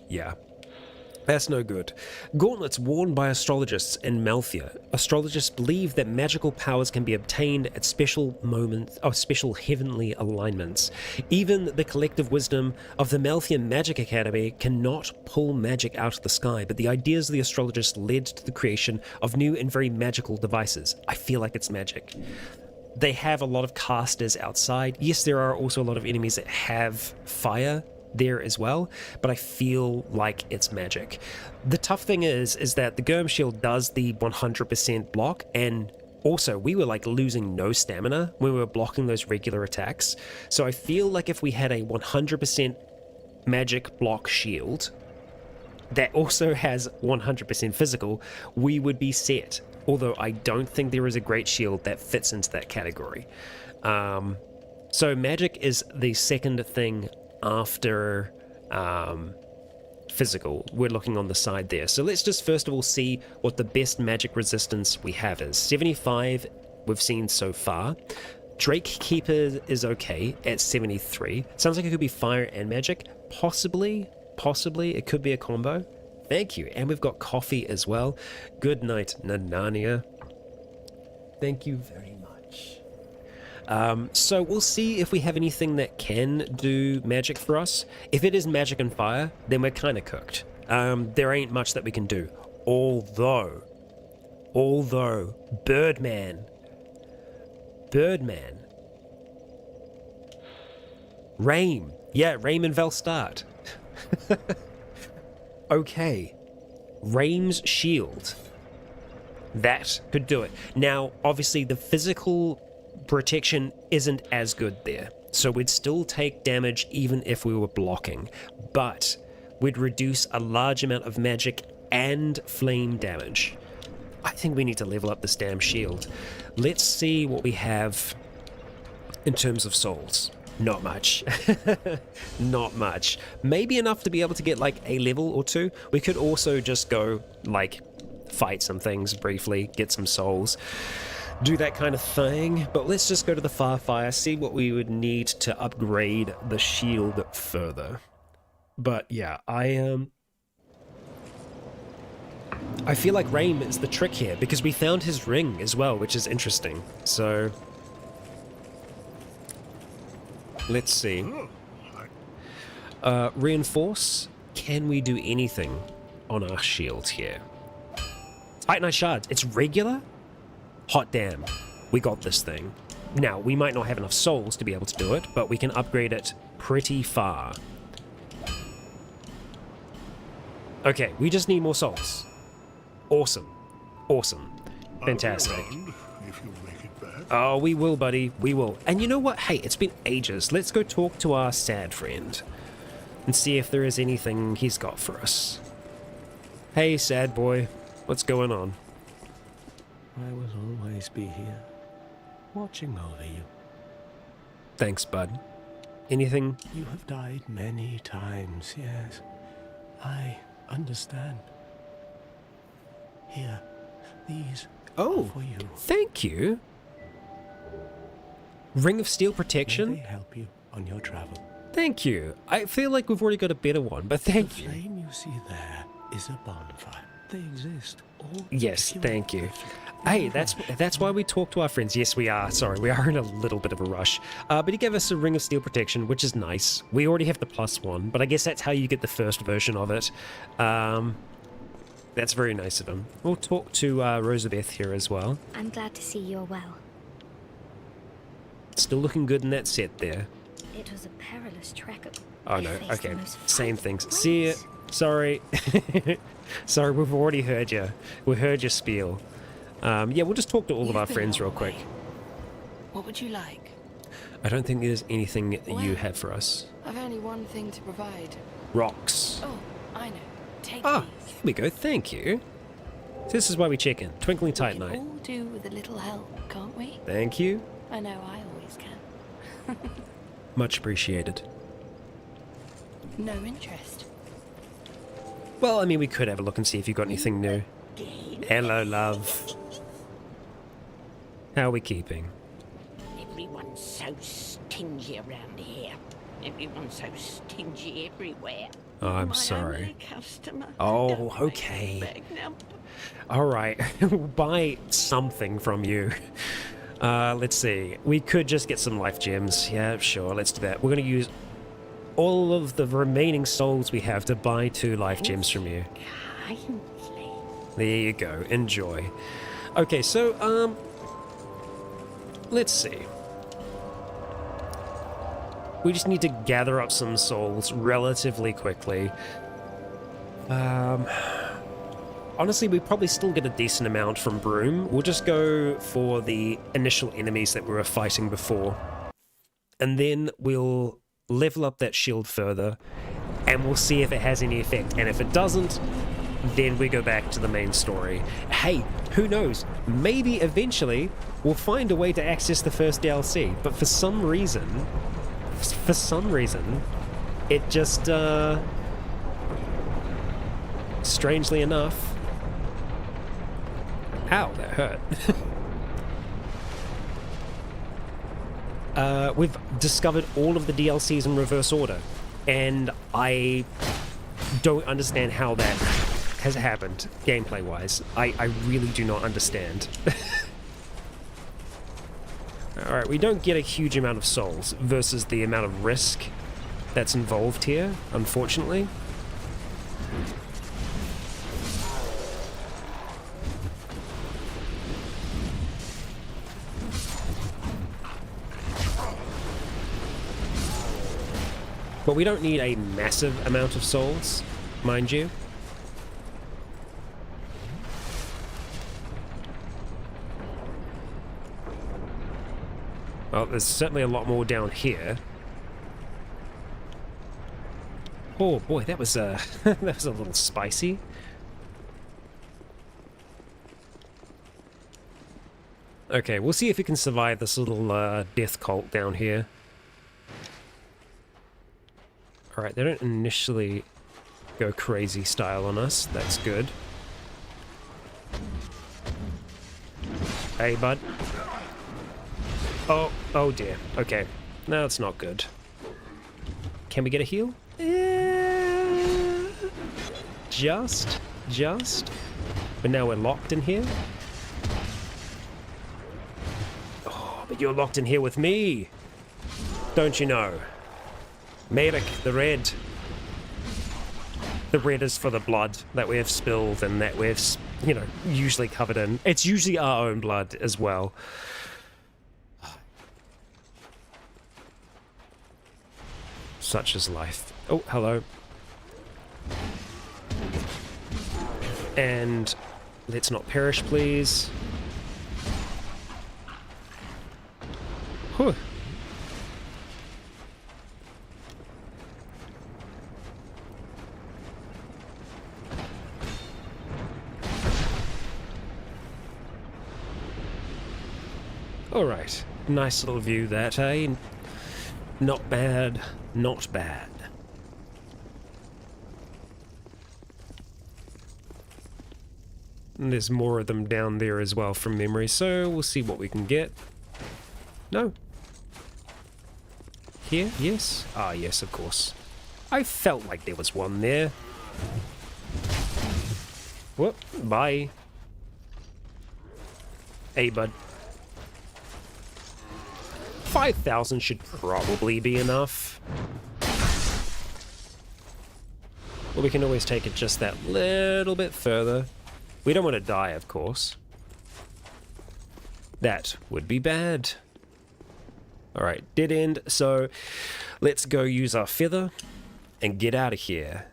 yeah, that's no good. Gauntlets worn by astrologists in Malthea. Astrologists believe that magical powers can be obtained at special moments, or special heavenly alignments. Even the collective wisdom of the Malthea Magic Academy cannot pull magic out of the sky, but the ideas of the astrologists led to the creation of new and very magical devices. I feel like it's magic. They have a lot of casters outside. Yes, there are also a lot of enemies that have fire there as well, but I feel like it's magic. The tough thing is that the Germ Shield does the 100% block, and also we were like losing no stamina when we were blocking those regular attacks. So I feel like if we had a 100% magic block shield that also has 100% physical, we would be set. Although I don't think there is a great shield that fits into that category. So magic is the second thing after physical. We're looking on the side there. So let's just first of all see what the best magic resistance we have is. 75 we've seen so far. Drake Keeper is okay at 73. Sounds like it could be fire and magic. Possibly it could be a combo. Thank you. And we've got coffee as well. Good night, Nanania. Thank you very much. So we'll see if we have anything that can do magic for us. If it is magic and fire, then we're kind of cooked. There ain't much that we can do. Although, Birdman. Raim. Yeah, Raim and Velstart. Okay. Raim's shield. That could do it. Now, obviously, the physical protection isn't as good there, so we'd still take damage even if we were blocking, but we'd reduce a large amount of magic and flame damage. I think we need to level up this damn shield. Let's see what we have in terms of souls. Not much. Not much. Maybe enough to be able to get like a level or two. We could also just go like fight some things briefly, get some souls, do that kind of thing. But let's just go to the Farfire, see what we would need to upgrade the shield further. But yeah, I feel like Rain is the trick here because we found his ring as well, which is interesting. So let's see. Reinforce. Can we do anything on our shields here? Titanite shards. It's regular? Hot damn. We got this thing. Now, we might not have enough souls to be able to do it, but we can upgrade it pretty far. Okay, we just need more souls. Awesome. Awesome. Fantastic. If you make it back. Oh, we will, buddy. We will. And you know what? Hey, it's been ages. Let's go talk to our sad friend and see if there is anything he's got for us. Hey, sad boy. What's going on? I will always be here, watching over you. Thanks, bud. Anything? You have died many times, yes. I understand. Here, these are for you. Thank you. Ring of Steel May Protection? they help you on your travel. Thank you. I feel like we've already got a better one, but thank The you. flame you see there is a bonfire. They exist all Yes, if thank you. live. Hey, that's why we talk to our friends. Yes, we are. Sorry, we are in a little bit of a rush. But he gave us a Ring of Steel Protection, which is nice. We already have the +1, but I guess that's how you get the first version of it. That's very nice of him. We'll talk to Rosabeth here as well. I'm glad to see you're well. Still looking good in that set there. It was a perilous trek. Oh I no, faced the okay. most Same frightful things. See ya. winds. Sorry. Sorry, we've already heard you. We heard your spiel. Yeah, we'll just talk to all of our friends real quick. What would you like? I don't think there's anything that you Well- have for us. I've only one thing to provide. Rocks. Oh, I know. Take Ah, these. here we go. Thank you. This is why we check in. Twinkling We can Titanite. all do with a little help, can't we? Thank you. I know I always can. Much appreciated. No interest. Well, I mean, we could have a look and see if you got anything new. Hello, love. How are we keeping? Everyone's so stingy around here. Everyone's so stingy everywhere. Oh, I'm My sorry. only customer. Oh, Don't make me okay. beg now. All right, we'll buy something from you. Let's see. We could just get some life gems. Yeah, sure. Let's do that. We're going to use all of the remaining souls we have to buy 2 life gems from you. Kindly. There you go. Enjoy. Okay, so, let's see. We just need to gather up some souls relatively quickly. Honestly, we probably still get a decent amount from Broom. We'll just go for the initial enemies that we were fighting before. And then we'll level up that shield further, and we'll see if it has any effect. And if it doesn't, then we go back to the main story. Hey, who knows? Maybe eventually we'll find a way to access the first DLC, but for some reason, it just, strangely enough... Ow, that hurt. We've discovered all of the DLCs in reverse order, and I don't understand how that has happened, gameplay-wise. I really do not understand. Alright, we don't get a huge amount of souls versus the amount of risk that's involved here, unfortunately. But we don't need a massive amount of souls, mind you. Well, there's certainly a lot more down here. Oh boy, that was that was a little spicy. Okay, we'll see if we can survive this little death cult down here. Alright, they don't initially go crazy style on us. That's good. Hey, bud. Oh dear. Okay. No, that's not good. Can we get a heal? Just. But now we're locked in here. Oh, but you're locked in here with me. Don't you know? Merrick, the red. The red is for the blood that we have spilled and that we've, you know, usually covered in. It's usually our own blood as well. Such is life. Oh, hello. And let's not perish, please. Whew. Alright, nice little view that, eh? Not bad, not bad. And there's more of them down there as well from memory, so we'll see what we can get. No. Here? Yes? Ah, yes, of course. I felt like there was one there. Whoop, bye. Hey, bud. 5,000 should probably be enough. But we can always take it just that little bit further. We don't want to die, of course. That would be bad. Alright, dead end. So let's go use our feather and get out of here.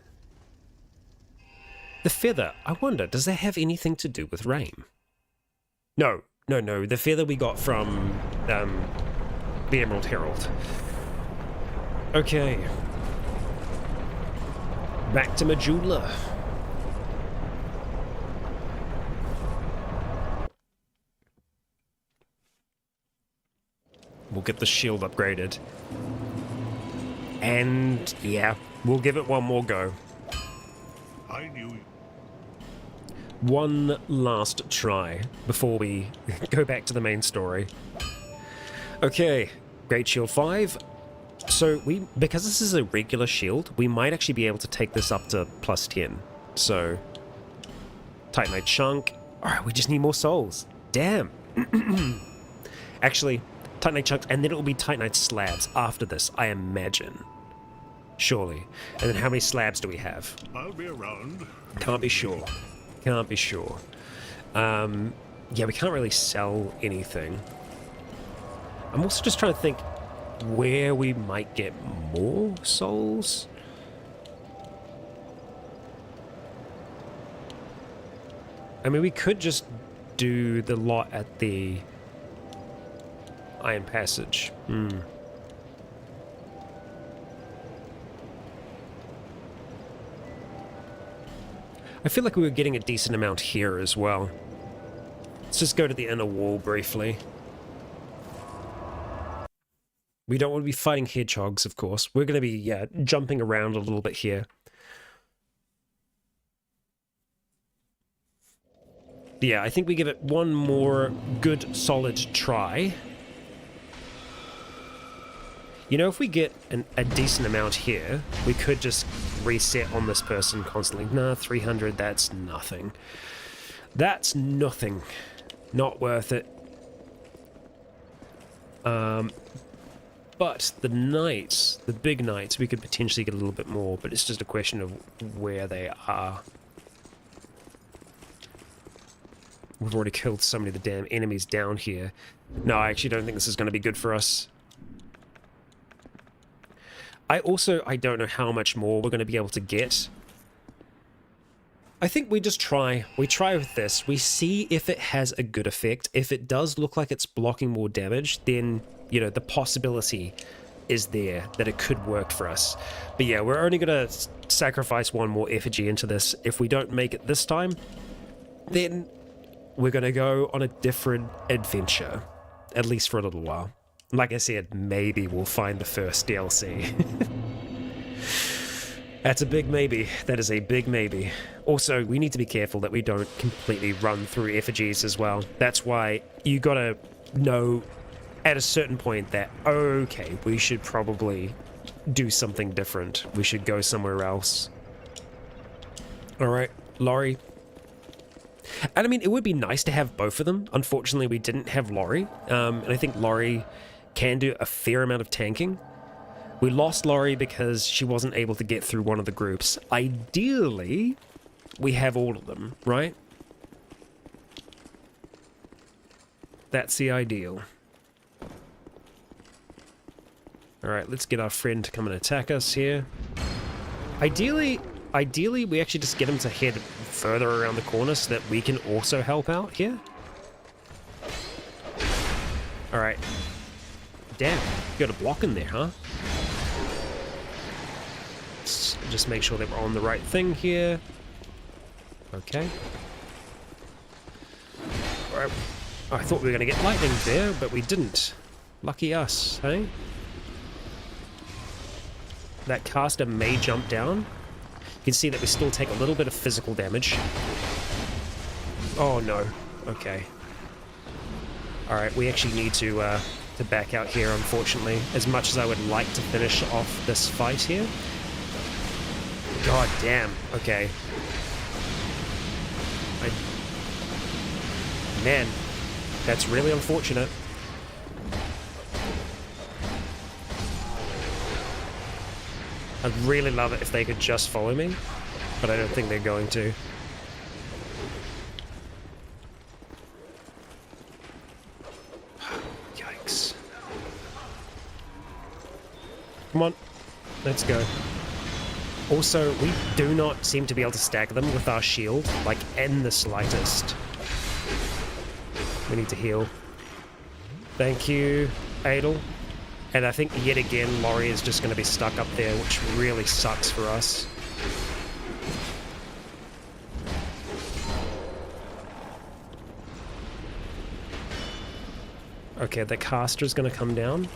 The feather, I wonder, does that have anything to do with rain? No. The feather we got from the Emerald Herald. Okay. Back to Majula. We'll get the shield upgraded. And yeah, we'll give it one more go. I knew you. One last try before we go back to the main story. Okay, Great Shield 5. So because this is a regular shield, we might actually be able to take this up to plus 10. So, Titanite Chunk. Alright, we just need more souls. Damn. Actually, Titanite Chunks, and then it will be Titanite Slabs after this, I imagine. Surely. And then how many slabs do we have? I'll be around. Can't be sure. Can't be sure. Yeah, we can't really sell anything. I'm also just trying to think where we might get more souls. I mean, we could just do the lot at the Iron Passage. I feel like we were getting a decent amount here as well. Let's just go to the inner wall briefly. We don't want to be fighting hedgehogs, of course. We're going to be, jumping around a little bit here. Yeah, I think we give it one more good, solid try. You know, if we get a decent amount here, we could just reset on this person constantly. Nah, 300, that's nothing. That's nothing. Not worth it. But the knights, the big knights, we could potentially get a little bit more, but it's just a question of where they are. We've already killed so many of the damn enemies down here. No, I actually don't think this is going to be good for us. I don't know how much more we're going to be able to get. I think we just try. We try with this. We see if it has a good effect. If it does look like it's blocking more damage, then, you know, the possibility is there that it could work for us. But yeah, we're only going to sacrifice one more effigy into this. If we don't make it this time, then we're going to go on a different adventure, at least for a little while. Like I said, maybe we'll find the first DLC. That's a big maybe. That is a big maybe. Also, we need to be careful that we don't completely run through effigies as well. That's why you gotta know at a certain point that, okay, we should probably do something different. We should go somewhere else. Alright, Laurie. And I mean, it would be nice to have both of them. Unfortunately, we didn't have Laurie. And I think Laurie can do a fair amount of tanking. We lost Laurie because she wasn't able to get through one of the groups. Ideally, we have all of them, right? That's the ideal. Alright, let's get our friend to come and attack us here. Ideally, we actually just get him to head further around the corner so that we can also help out here. Alright. Damn, you got a block in there, huh? Let's just make sure that we're on the right thing here. Okay. Alright. I thought we were going to get lightning there, but we didn't. Lucky us, hey? That caster may jump down. You can see that we still take a little bit of physical damage. Oh no. Okay. Alright, we actually need to back out here, unfortunately. As much as I would like to finish off this fight here. God damn. Okay. Man, that's really unfortunate. I'd really love it if they could just follow me, but I don't think they're going to. Yikes. Come on, let's go. Also, we do not seem to be able to stagger them with our shield, like in the slightest. We need to heal. Thank you, Adel. And I think yet again, Laurie is just going to be stuck up there, which really sucks for us. Okay, the caster's going to come down.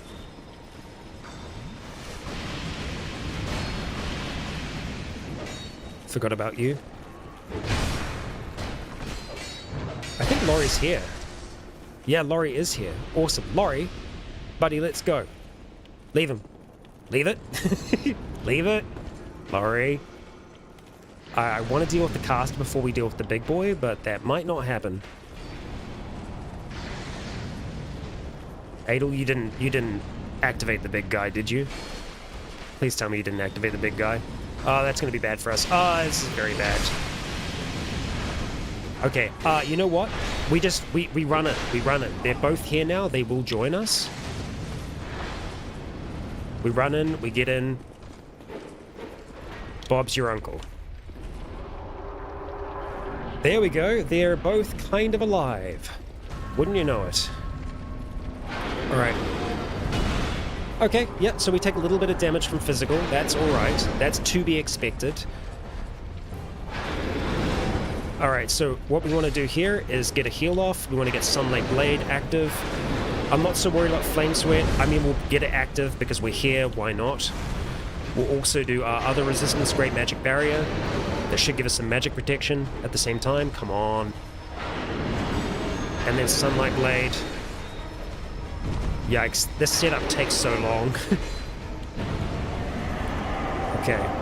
Forgot about you. I think Laurie's here. Yeah, Laurie is here. Awesome. Laurie, buddy, let's go. Leave him. Leave it. Leave it. Laurie. I want to deal with the caster before we deal with the big boy, but that might not happen. Adel, you didn't activate the big guy, did you? Please tell me you didn't activate the big guy. Oh, that's going to be bad for us. Oh, this is very bad. Okay, you know what? We run it. We run it. They're both here now. They will join us. We run in. We get in. Bob's your uncle. There we go. They're both kind of alive. Wouldn't you know it? Alright. Okay, yeah, so we take a little bit of damage from physical. That's alright. That's to be expected. Alright, so what we want to do here is get a heal off. We want to get Sunlight Blade active. I'm not so worried about Flame Sweat. I mean, we'll get it active because we're here. Why not? We'll also do our other resistance, Great Magic Barrier. That should give us some magic protection at the same time. Come on. And then Sunlight Blade. Yikes, this setup takes so long. Okay.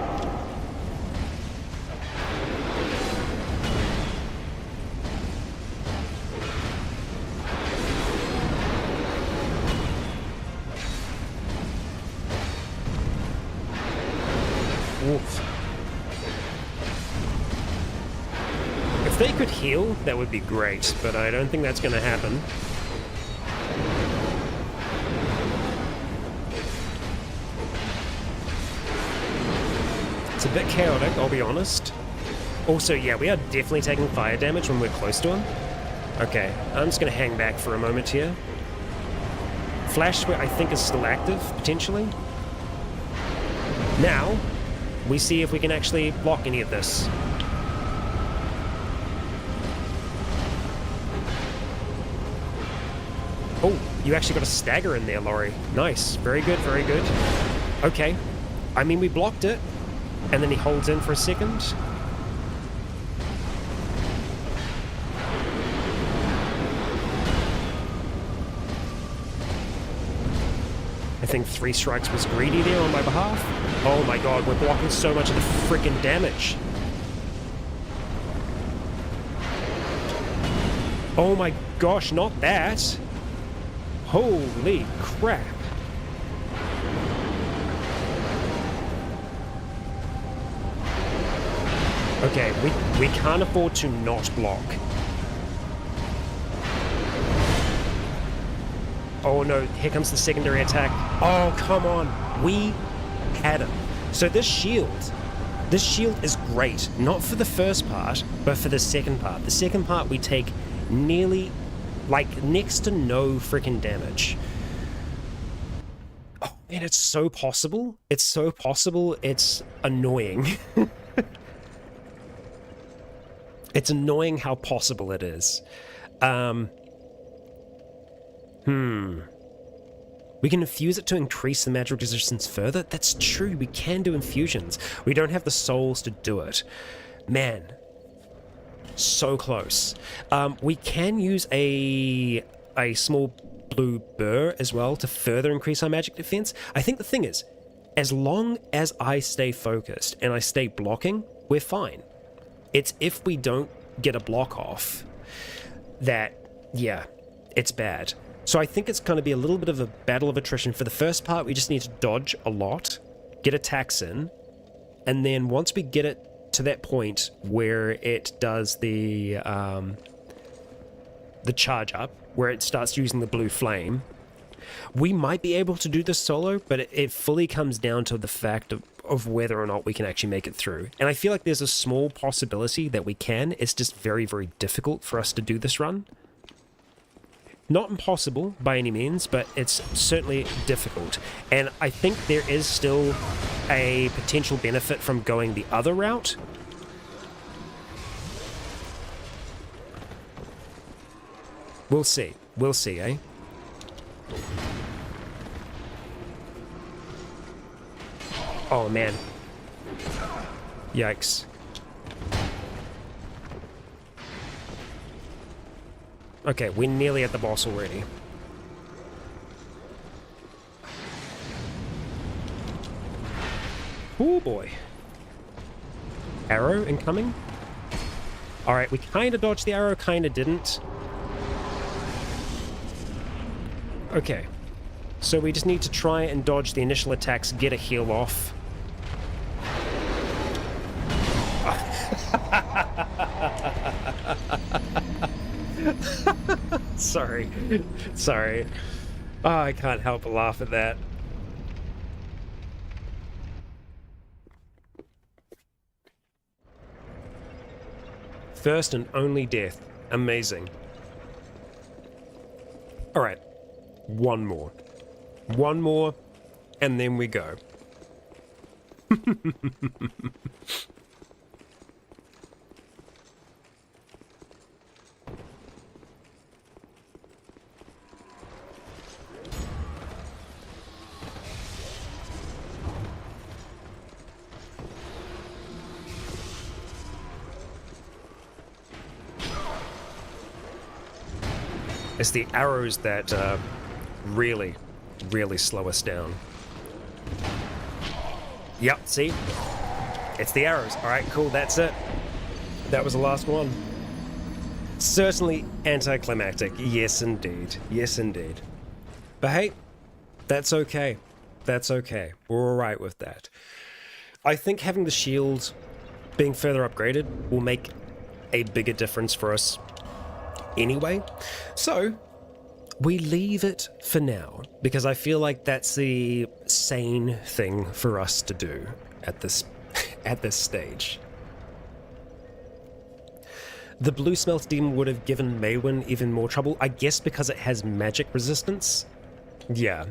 Oof. If they could heal, that would be great, but I don't think that's going to happen. It's a bit chaotic, I'll be honest. Also, yeah, we are definitely taking fire damage when we're close to him. Okay, I'm just going to hang back for a moment here. Flash Sweat, I think, is still active, potentially. Now, we see if we can actually block any of this. Oh, you actually got a stagger in there, Laurie. Nice. Very good, very good. Okay. I mean, we blocked it. and then he holds in for a second. I think 3 strikes was greedy there on my behalf. Oh my god, we're blocking so much of the freaking damage. Oh my gosh, not that. Holy crap. Okay, we can't afford to not block. Oh no, here comes the secondary attack. Oh, come on. We had him. So this shield is great. Not for the first part, but for the second part. The second part we take nearly, like, next to no freaking damage. Oh man, it's so possible. It's so possible. It's annoying. It's annoying how possible it is. We can infuse it to increase the magic resistance further? That's true, we can do infusions. We don't have the souls to do it. Man, so close. We can use a small blue burr as well to further increase our magic defense. I think the thing is, as long as I stay focused and I stay blocking, we're fine. It's if we don't get a block off that, yeah, it's bad. So I think it's going to be a little bit of a battle of attrition. For the first part, we just need to dodge a lot, get attacks in, and then once we get it to that point where it does the charge up, where it starts using the blue flame, we might be able to do this solo, but it fully comes down to the fact of whether or not we can actually make it through. And I feel like there's a small possibility that we can. It's just very, very difficult for us to do this run. Not impossible by any means, but it's certainly difficult. And I think there is still a potential benefit from going the other route. We'll see. We'll see, eh? Oh, man. Yikes. Okay, we're nearly at the boss already. Oh boy. Arrow incoming? Alright, we kind of dodged the arrow, kind of didn't. Okay. So we just need to try and dodge the initial attacks, get a heal off. Sorry. Sorry. Oh, I can't help but laugh at that. First and only death. Amazing. Alright. One more. One more, and then we go. It's the arrows that really slow us down. Yep, see? It's the arrows. Alright, cool, that's it. That was the last one. Certainly anticlimactic. Yes, indeed. Yes, indeed. But hey, that's okay. That's okay. We're alright with that. I think having the shield being further upgraded will make a bigger difference for us anyway. So we leave it for now, because I feel like that's the sane thing for us to do at this stage. The blue smelt demon would have given Maywin even more trouble, I guess because it has magic resistance. Yeah.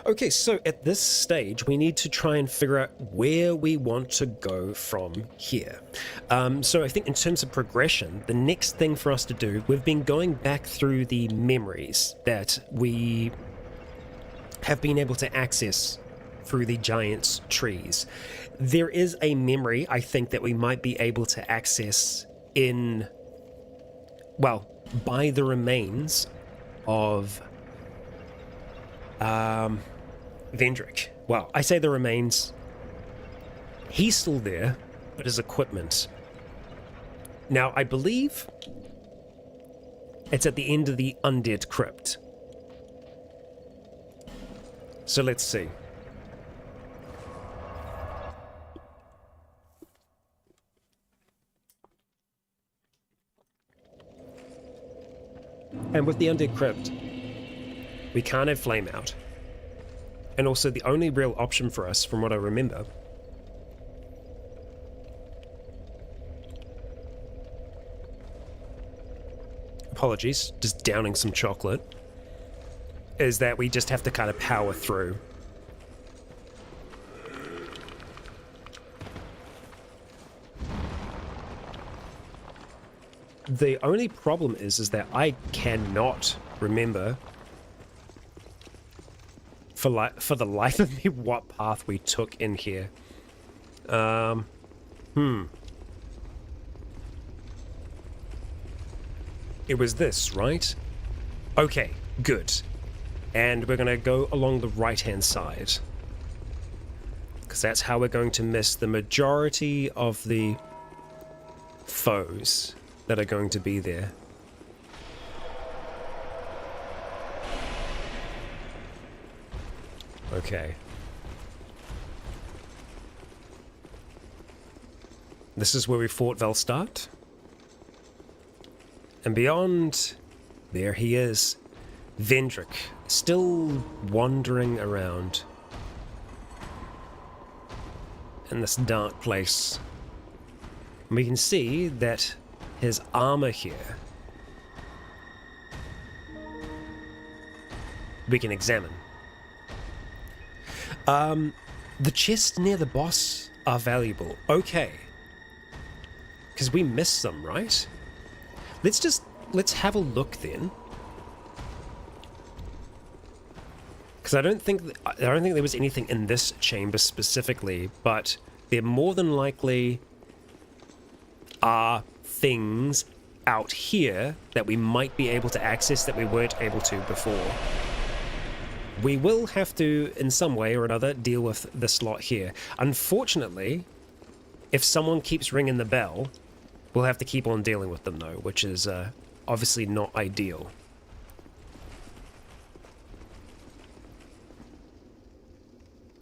Okay, so at this stage, we need to try and figure out where we want to go from here. So I think in terms of progression, the next thing for us to do, we've been going back through the memories that we have been able to access through the giant trees. There is a memory, I think, that we might be able to access in, well, by the remains of Vendrick. Well, I say the remains. He's still there, but his equipment. Now, I believe it's at the end of the Undead Crypt. So let's see. And with the Undead Crypt, we can't have Flame Out. And also the only real option for us, from what I remember, apologies, just downing some chocolate, is that we just have to kind of power through. The only problem is that I cannot remember for the life of me what path we took in here. It was this, right? Okay, good. And we're gonna go along the right-hand side, because that's how we're going to miss the majority of the foes that are going to be there. Okay. This is where we fought Velstart. And beyond, there he is. Vendrick, still wandering around in this dark place. And we can see that his armor here we can examine. The chests near the boss are valuable. Okay. Because we missed some, right? Let's have a look then. Because I don't think there was anything in this chamber specifically, but there more than likely are things out here that we might be able to access that we weren't able to before. We will have to, in some way or another, deal with this lot here. Unfortunately, if someone keeps ringing the bell, we'll have to keep on dealing with them though, which is obviously not ideal.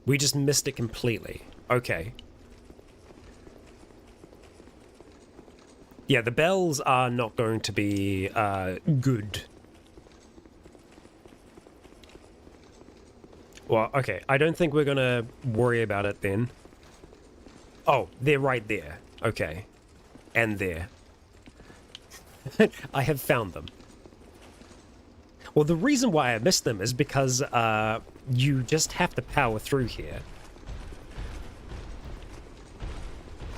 We just missed it completely. Okay. Yeah, the bells are not going to be good. Well, okay, I don't think we're gonna worry about it then. Oh, they're right there. Okay. And there. I have found them. Well, the reason why I missed them is because you just have to power through here.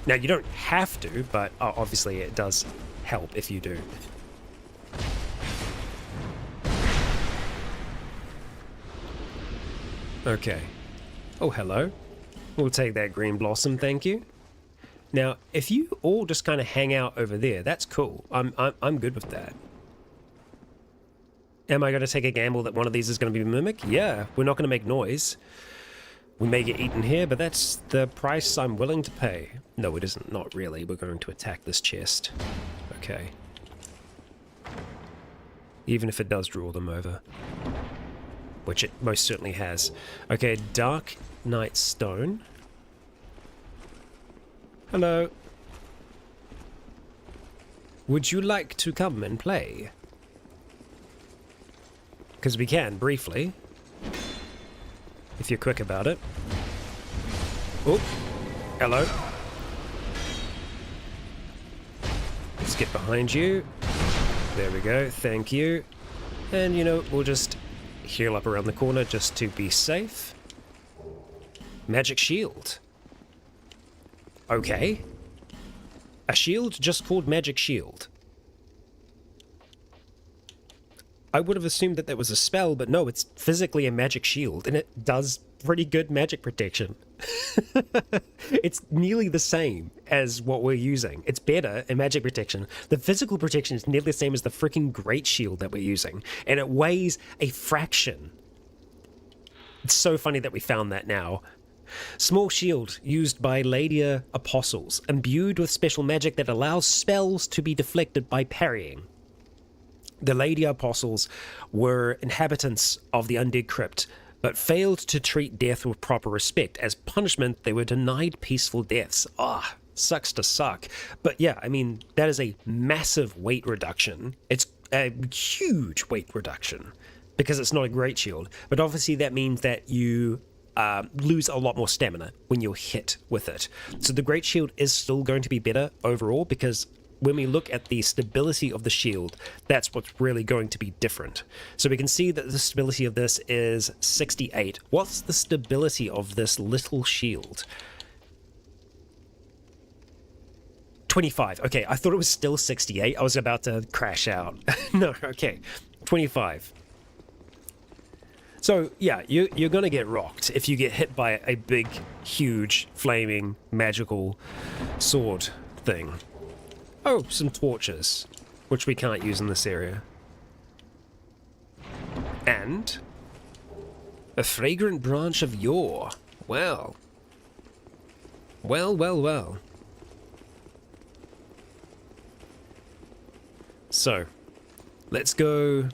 Now, you don't have to, but obviously it does help if you do. Okay. Oh, hello. We'll take that green blossom, thank you. Now, if you all just kind of hang out over there, that's cool. I'm good with that. Am I going to take a gamble that one of these is going to be a mimic? Yeah, we're not going to make noise. We may get eaten here, but that's the price I'm willing to pay. No, it isn't. Not really. We're going to attack this chest. Okay. Even if it does draw them over. Which it most certainly has. Okay, Dark Knight Stone. Hello. Would you like to come and play? Because we can, briefly. If you're quick about it. Oh, hello. Let's get behind you. There we go, thank you. And, you know, we'll just heal up around the corner just to be safe. Magic shield. Okay. A shield just called Magic Shield. I would have assumed that that was a spell, but no, it's physically a magic shield, and it does pretty good magic protection. It's nearly the same as what we're using. It's better in magic protection. The physical protection is nearly the same as the freaking great shield that we're using, and it weighs a fraction. It's so funny that we found that now. Small shield used by Ladia apostles, imbued with special magic that allows spells to be deflected by parrying. The Ladia apostles were inhabitants of the undead crypt, but failed to treat death with proper respect. As punishment, they were denied peaceful deaths. Sucks to suck. But yeah, I mean, that is a massive weight reduction. It's a huge weight reduction because it's not a great shield. But obviously that means that you lose a lot more stamina when you're hit with it. So the great shield is still going to be better overall, because when we look at the stability of the shield, that's what's really going to be different. So we can see that the stability of this is 68. What's the stability of this little shield? 25. Okay, I thought it was still 68. I was about to crash out. No, okay. 25. So, yeah, you're going to get rocked if you get hit by a big, huge, flaming, magical sword thing. Oh, some torches, which we can't use in this area. And a fragrant branch of yore. Well. Well, well, well. So, let's go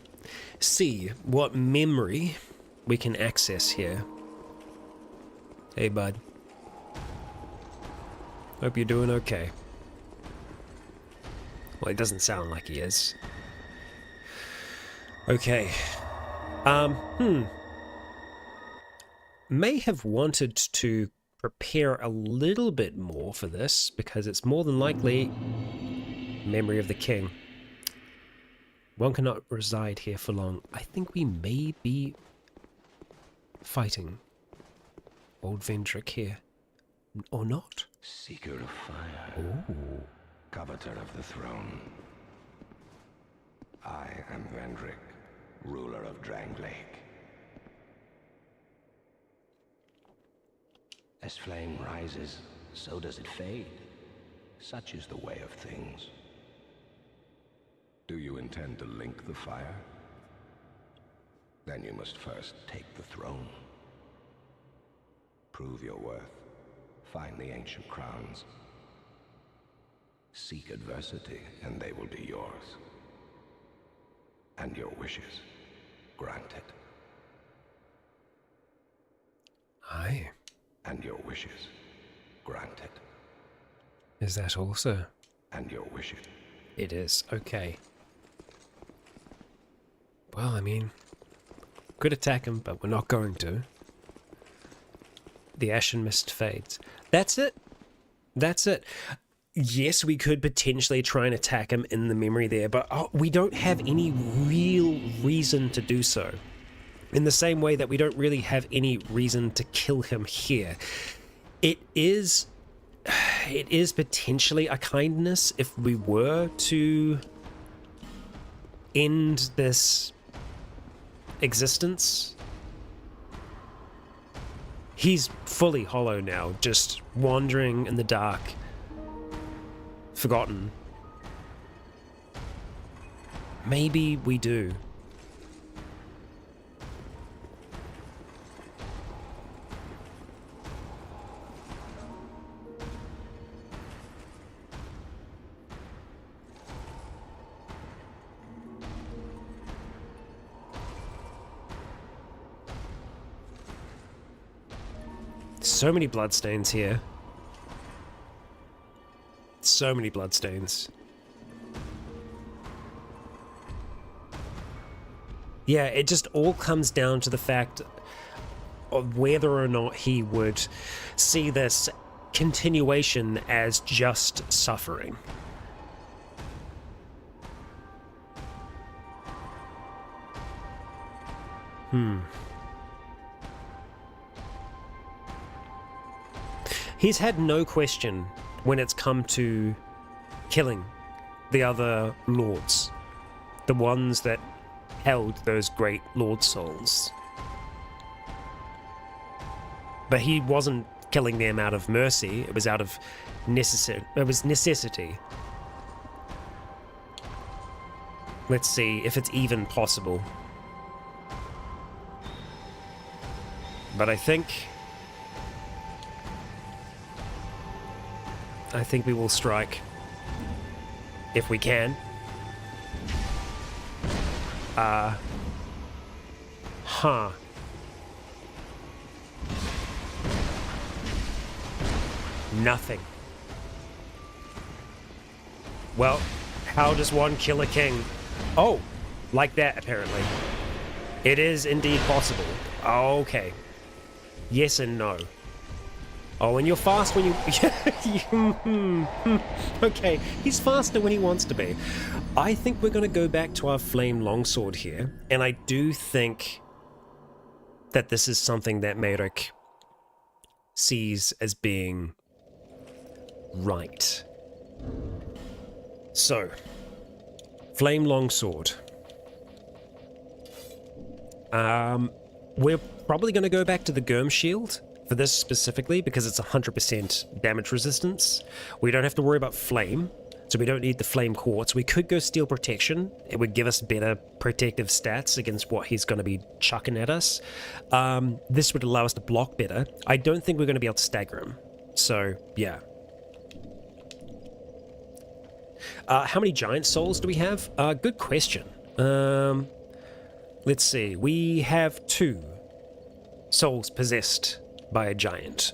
see what memory we can access here. Hey, bud. Hope you're doing okay. Well, it doesn't sound like he is. Okay. May have wanted to prepare a little bit more for this, because it's more than likely memory of the king. One cannot reside here for long. I think we may be fighting old Vendrick here. Or not? Seeker of fire. Ooh. Coveter of the throne. I am Vendrick, ruler of Dranglake. As flame rises, so does it fade. Such is the way of things. Do you intend to link the fire? Then you must first take the throne. Prove your worth. Find the ancient crowns. Seek adversity, and they will be yours. And your wishes granted. Aye. And your wishes granted. Is that also? And your wishes. It is. Okay. Well, I mean, could attack him, but we're not going to. The ashen mist fades. That's it. That's it. Yes, we could potentially try and attack him in the memory there, but we don't have any real reason to do so. In the same way that we don't really have any reason to kill him here. It is potentially a kindness if we were to end this existence. He's fully hollow now, just wandering in the dark. Forgotten. Maybe we do. So many bloodstains here. So many bloodstains. Yeah, it just all comes down to the fact of whether or not he would see this continuation as just suffering. He's had no question when it's come to killing the other lords, the ones that held those great lord souls. But he wasn't killing them out of mercy. It was out of necessity. Let's see if it's even possible. But I think we will strike if we can. Nothing. Well, how does one kill a king? Oh, like that, apparently. It is indeed possible. Okay. Yes and no. Oh, and you're fast when you... Okay, he's faster when he wants to be. I think we're going to go back to our flame longsword here, and I do think that this is something that Merrick sees as being right. So, flame longsword. We're probably going to go back to the Germ shield for this specifically because it's 100% damage resistance. We don't have to worry about flame, so we don't need the flame quartz. We could go steel protection. It would give us better protective stats against what he's going to be chucking at us. This would allow us to block better. I don't think we're going to be able to stagger him. So, yeah. How many giant souls do we have? Good question. Let's see. We have 2 souls possessed by a giant.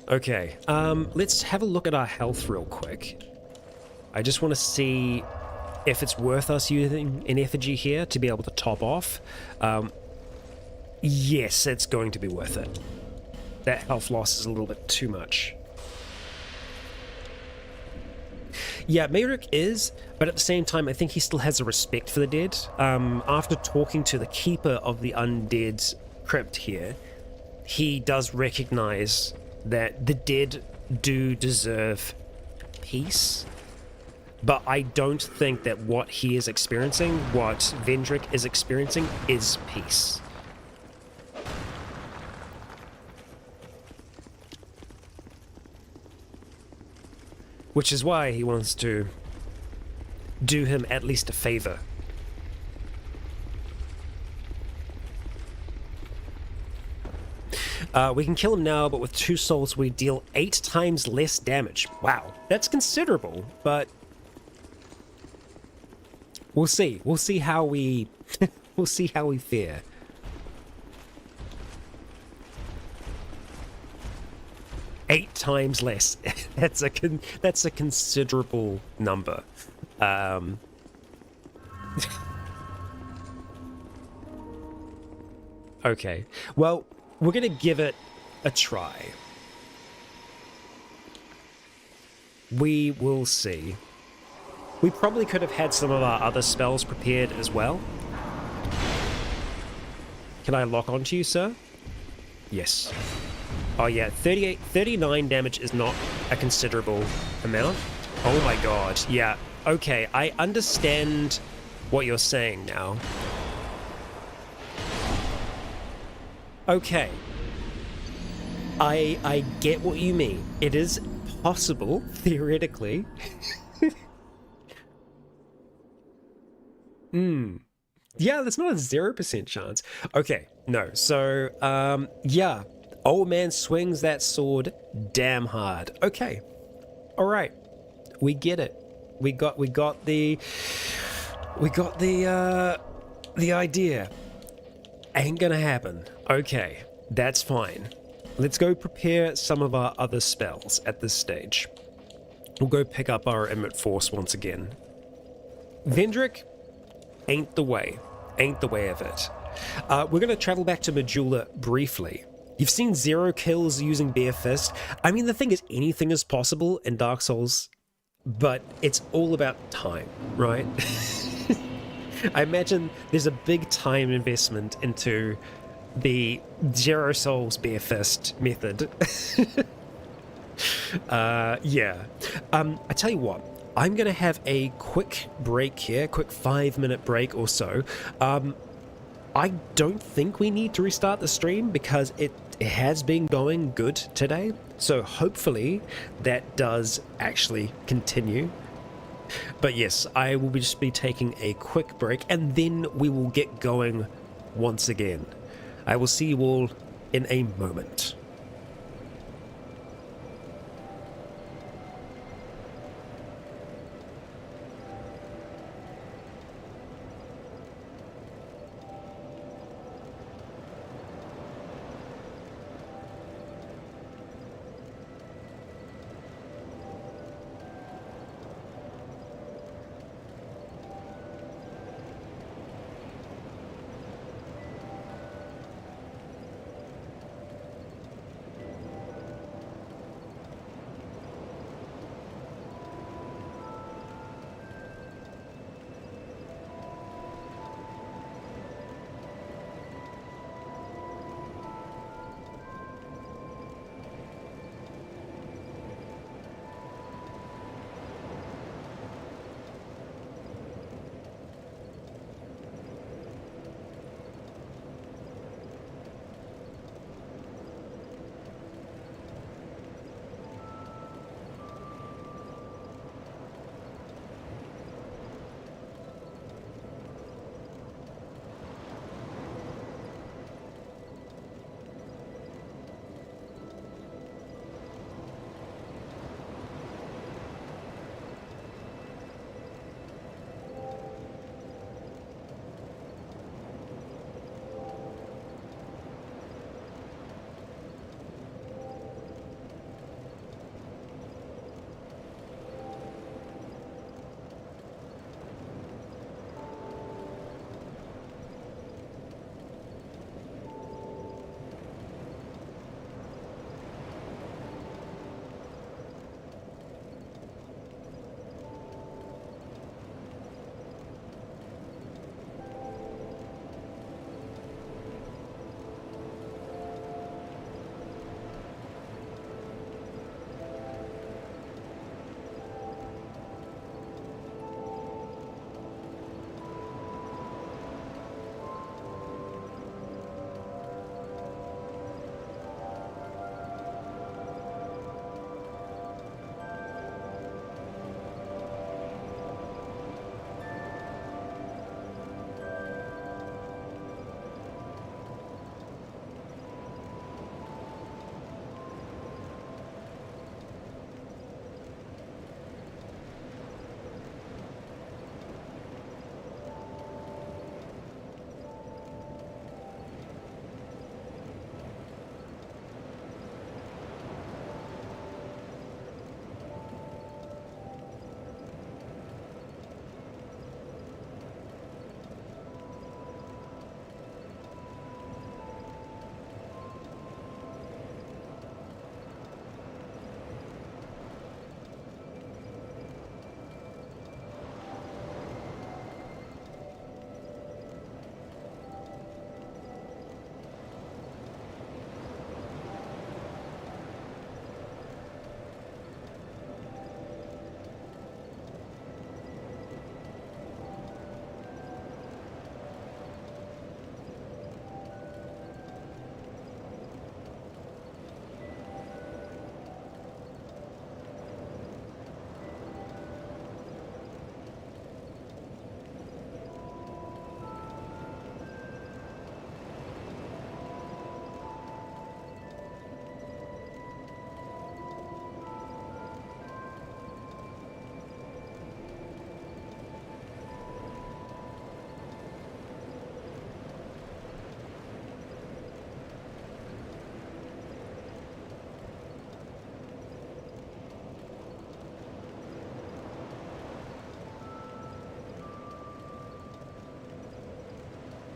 Okay, let's have a look at our health real quick. I just want to see if it's worth us using an effigy here to be able to top off. Yes, it's going to be worth it. That health loss is a little bit too much. Yeah, Merrick is, but at the same time, I think he still has a respect for the dead. After talking to the keeper of the undead crypt here, he does recognize that the dead do deserve peace, but I don't think that what he is experiencing, what Vendrick is experiencing, is peace. Which is why he wants to do him at least a favor. We can kill him now, but with 2 souls we deal 8 times less damage. Wow, that's considerable, but we'll see. We'll see how we we'll see how we fare. Eight times less. That's a considerable number. Okay. Well, we're gonna give it a try. We will see. We probably could have had some of our other spells prepared as well. Can I lock onto you, sir? Yes. Oh yeah, 39 damage is not a considerable amount. Oh my god, yeah. Okay, I understand what you're saying now. Okay. I get what you mean. It is possible, theoretically. Yeah, that's not a 0% chance. Okay, no, so, yeah. Old man swings that sword damn hard. Okay. Alright. We get it. We got the idea. Ain't gonna happen. Okay. That's fine. Let's go prepare some of our other spells at this stage. We'll go pick up our Emmet Force once again. Vendrick ain't the way. Ain't the way of it. We're gonna travel back to Majula briefly. You've seen 0 kills using Bare Fist. I mean, the thing is, anything is possible in Dark Souls, but it's all about time, right? I imagine there's a big time investment into the 0 souls Bare Fist method. Yeah. I tell you what, I'm going to have a quick break here, quick 5-minute break or so. I don't think we need to restart the stream because it has been going good today. So hopefully that does actually continue. But yes, I will just be taking a quick break and then we will get going once again. I will see you all in a moment.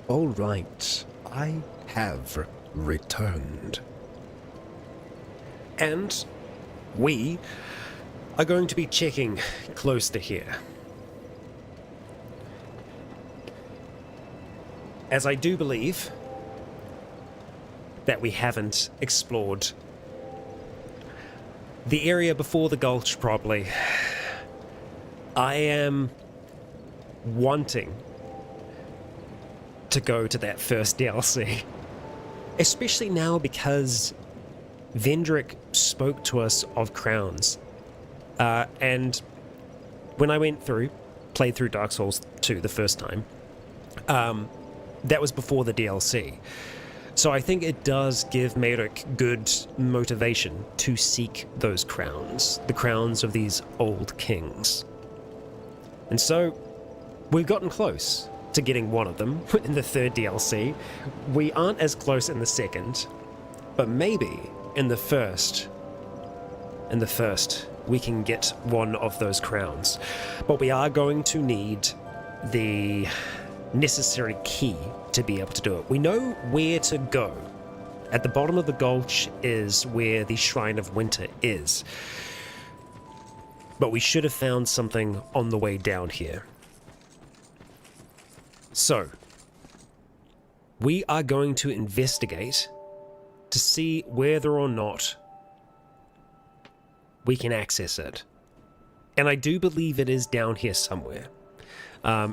All right, I have returned. And we are going to be checking close to here. As I do believe that we haven't explored the area before the gulch properly. I am wanting to go to that first DLC. Especially now because Vendrick spoke to us of crowns. And when I played through Dark Souls 2 the first time, that was before the DLC. So I think it does give Merrick good motivation to seek those crowns, the crowns of these old kings. And so we've gotten close to getting one of them in the third DLC. We aren't as close in the second, but maybe in the first, we can get one of those crowns. But we are going to need the necessary key to be able to do it. We know where to go. At the bottom of the gulch is where the Shrine of Winter is. But we should have found something on the way down here. So, we are going to investigate to see whether or not we can access it. And I do believe it is down here somewhere.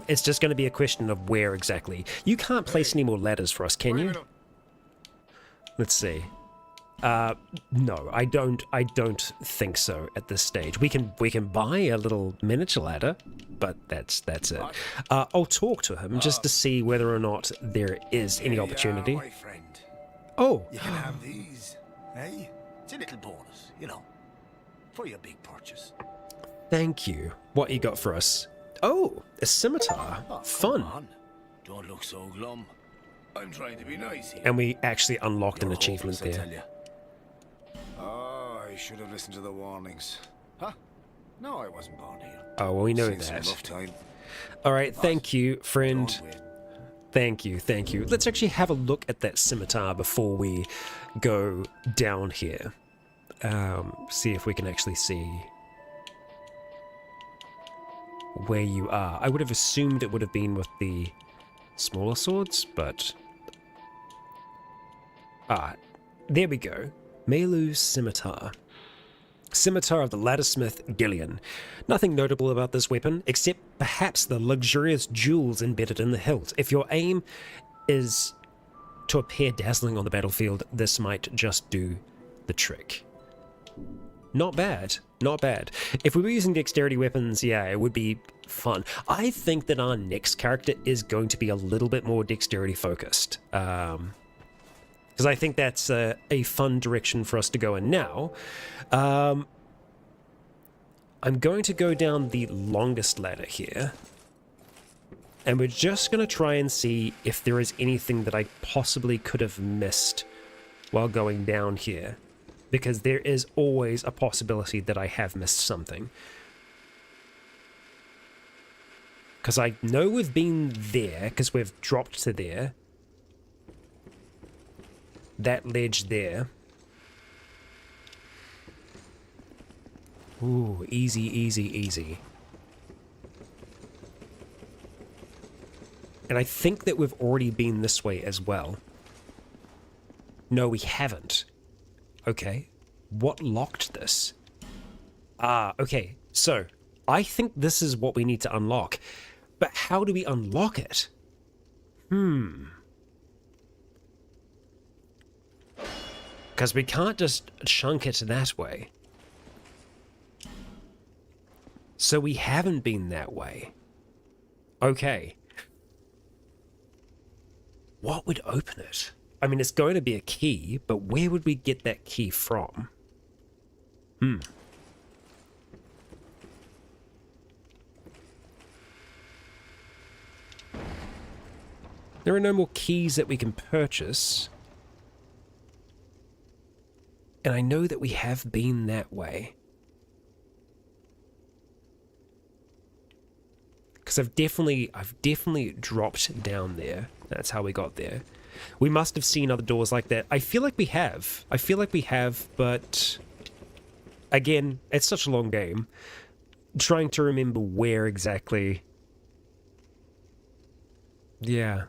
It's just going to be a question of where exactly. You can't place any more ladders for us, can you? Let's see. No, I don't think so at this stage. We can buy a little miniature ladder, but that's it. I'll talk to him just to see whether or not there is any opportunity. My friend. Oh, You can have these, eh? It's a little bonus, you know, for your big purchase. thank you. What you got for us? Oh, a scimitar. Oh, Fun. come on. Don't look so glum. I'm trying to be nice here. And we actually unlocked an You're achievement hopeless, I there. tell ya. Oh, I should have listened to the warnings. Huh? No, I wasn't born here. Oh, well, we know Seen some that. rough time. All right, thank you, friend. Don't wait. Thank you, thank you. Let's actually have a look at that scimitar before we go down here. See if we can actually see where you are. I would have assumed it would have been with the smaller swords, but... there we go. Melu's Scimitar. Scimitar of the Laddersmith Gillian. Nothing notable about this weapon, except perhaps the luxurious jewels embedded in the hilt. If your aim is to appear dazzling on the battlefield, this might just do the trick. Not bad, not bad. If we were using dexterity weapons, yeah, it would be fun. I think that our next character is going to be a little bit more dexterity focused. Because I think that's a fun direction for us to go in now. I'm going to go down the longest ladder here. And we're just going to try and see if there is anything that I possibly could have missed while going down here. Because there is always a possibility that I have missed something. Because I know we've been there, because we've dropped to there. That ledge there. Ooh, easy, easy, easy. And I think that we've already been this way as well. No, we haven't. Okay. What locked this? Okay. So, I think this is what we need to unlock. But how do we unlock it? Because we can't just chunk it that way. So we haven't been that way. Okay. What would open it? I mean, it's going to be a key, but where would we get that key from? There are no more keys that we can purchase. And I know that we have been that way. Because I've definitely dropped down there. That's how we got there. We must have seen other doors like that. I feel like we have. But again, it's such a long game. Trying to remember where exactly. Yeah.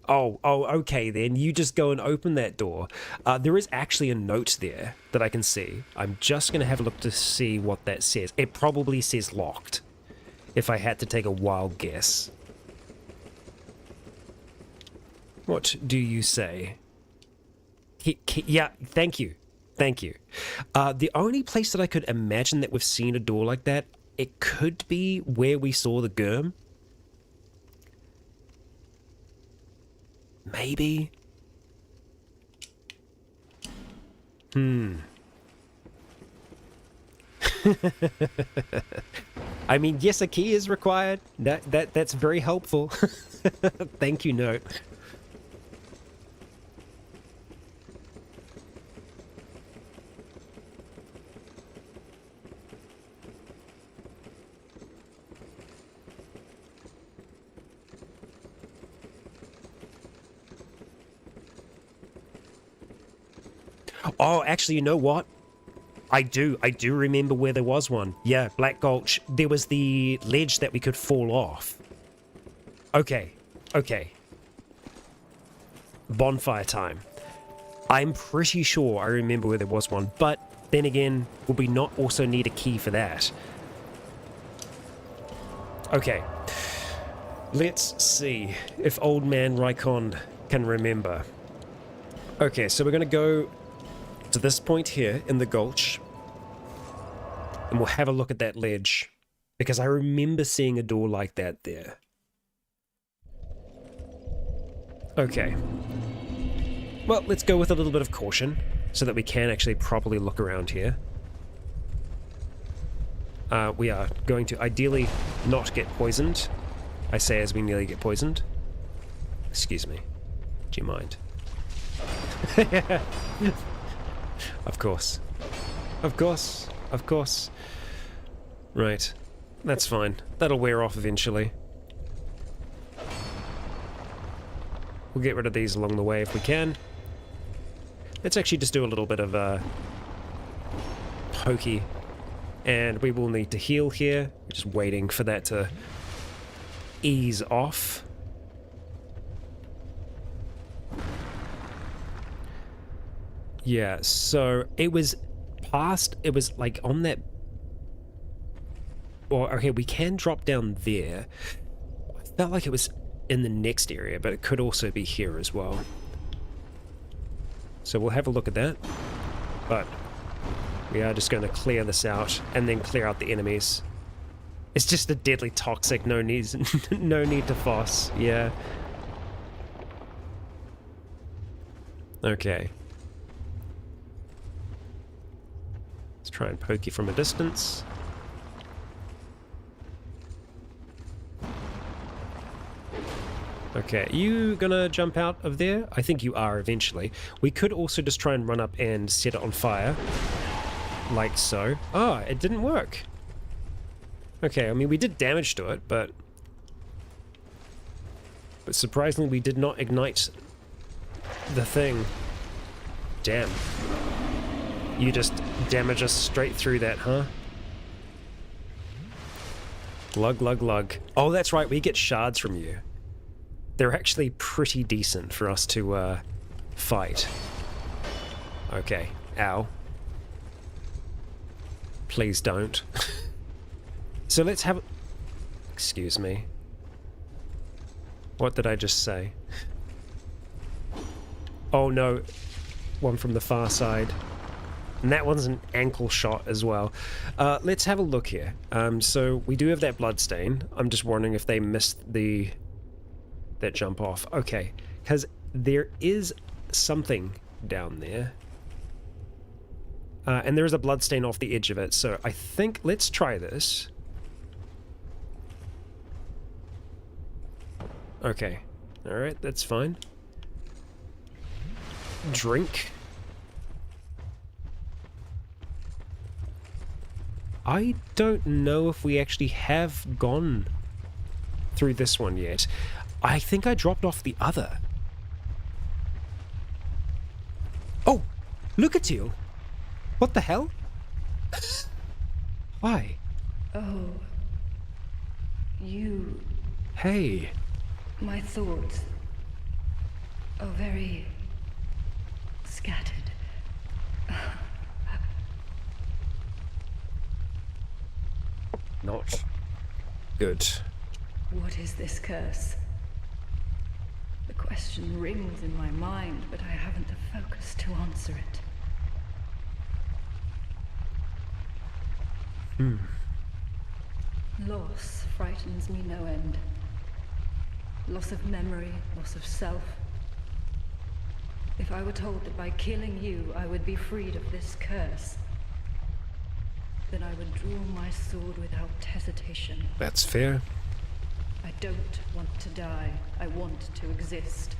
Oh, okay then. You just go and open that door. There is actually a note there that I can see. I'm just going to have a look to see what that says. It probably says locked, if I had to take a wild guess. What do you say? Yeah, thank you. Thank you. The only place that I could imagine that we've seen a door like that, it could be where we saw the Gurm. Maybe. I mean, yes, a key is required. That's very helpful. Thank you, note. Oh, actually, you know what? I do remember where there was one. Yeah, Black Gulch. There was the ledge that we could fall off. Okay. Bonfire time. I'm pretty sure I remember where there was one, but then again, will we not also need a key for that? Okay. Let's see if old man Rycon can remember. Okay, so we're going to go to this point here in the gulch, and we'll have a look at that ledge, because I remember seeing a door like that there. Okay. Well, let's go with a little bit of caution, so that we can actually properly look around here. We are going to ideally not get poisoned. I say as we nearly get poisoned. Excuse me. Do you mind? Of course. Of course. Of course. Right. That's fine. That'll wear off eventually. We'll get rid of these along the way if we can. Let's actually just do a little bit of pokey. And we will need to heal here. We're just waiting for that to ease off. Yeah, so it was past, it was like on that, or okay, we can drop down there. I felt like it was in the next area, but it could also be here as well. So we'll have a look at that, but we are just going to clear this out and then clear out the enemies. It's just a deadly toxic, no need to fuss, yeah. Okay. Let's try and poke you from a distance. Okay, you gonna jump out of there? I think you are eventually. We could also just try and run up and set it on fire. Like so. Oh, it didn't work. Okay, I mean, we did damage to it, but surprisingly we did not ignite the thing. Damn. You just damage us straight through that, huh? Glug, glug, glug. Oh, that's right, we get shards from you. They're actually pretty decent for us to fight. Okay, ow. Please don't. So let's have... Excuse me. What did I just say? Oh no, one from the far side. And that one's an ankle shot as well. Let's have a look here. So we do have that bloodstain. I'm just wondering if they missed that jump off. Okay, because there is something down there. And there is a bloodstain off the edge of it, so I think let's try this. Okay, alright, that's fine. Drink. I don't know if we actually have gone through this one yet. I think I dropped off the other. Oh, look at you. What the hell? Why? Oh. You... Hey. My thoughts are very scattered. Not good. What is this curse? The question rings in my mind, but I haven't the focus to answer it. Loss frightens me no end. Loss of memory, loss of self. If I were told that by killing you I would be freed of this curse, then I would draw my sword without hesitation. That's fair. I don't want to die. I want to exist.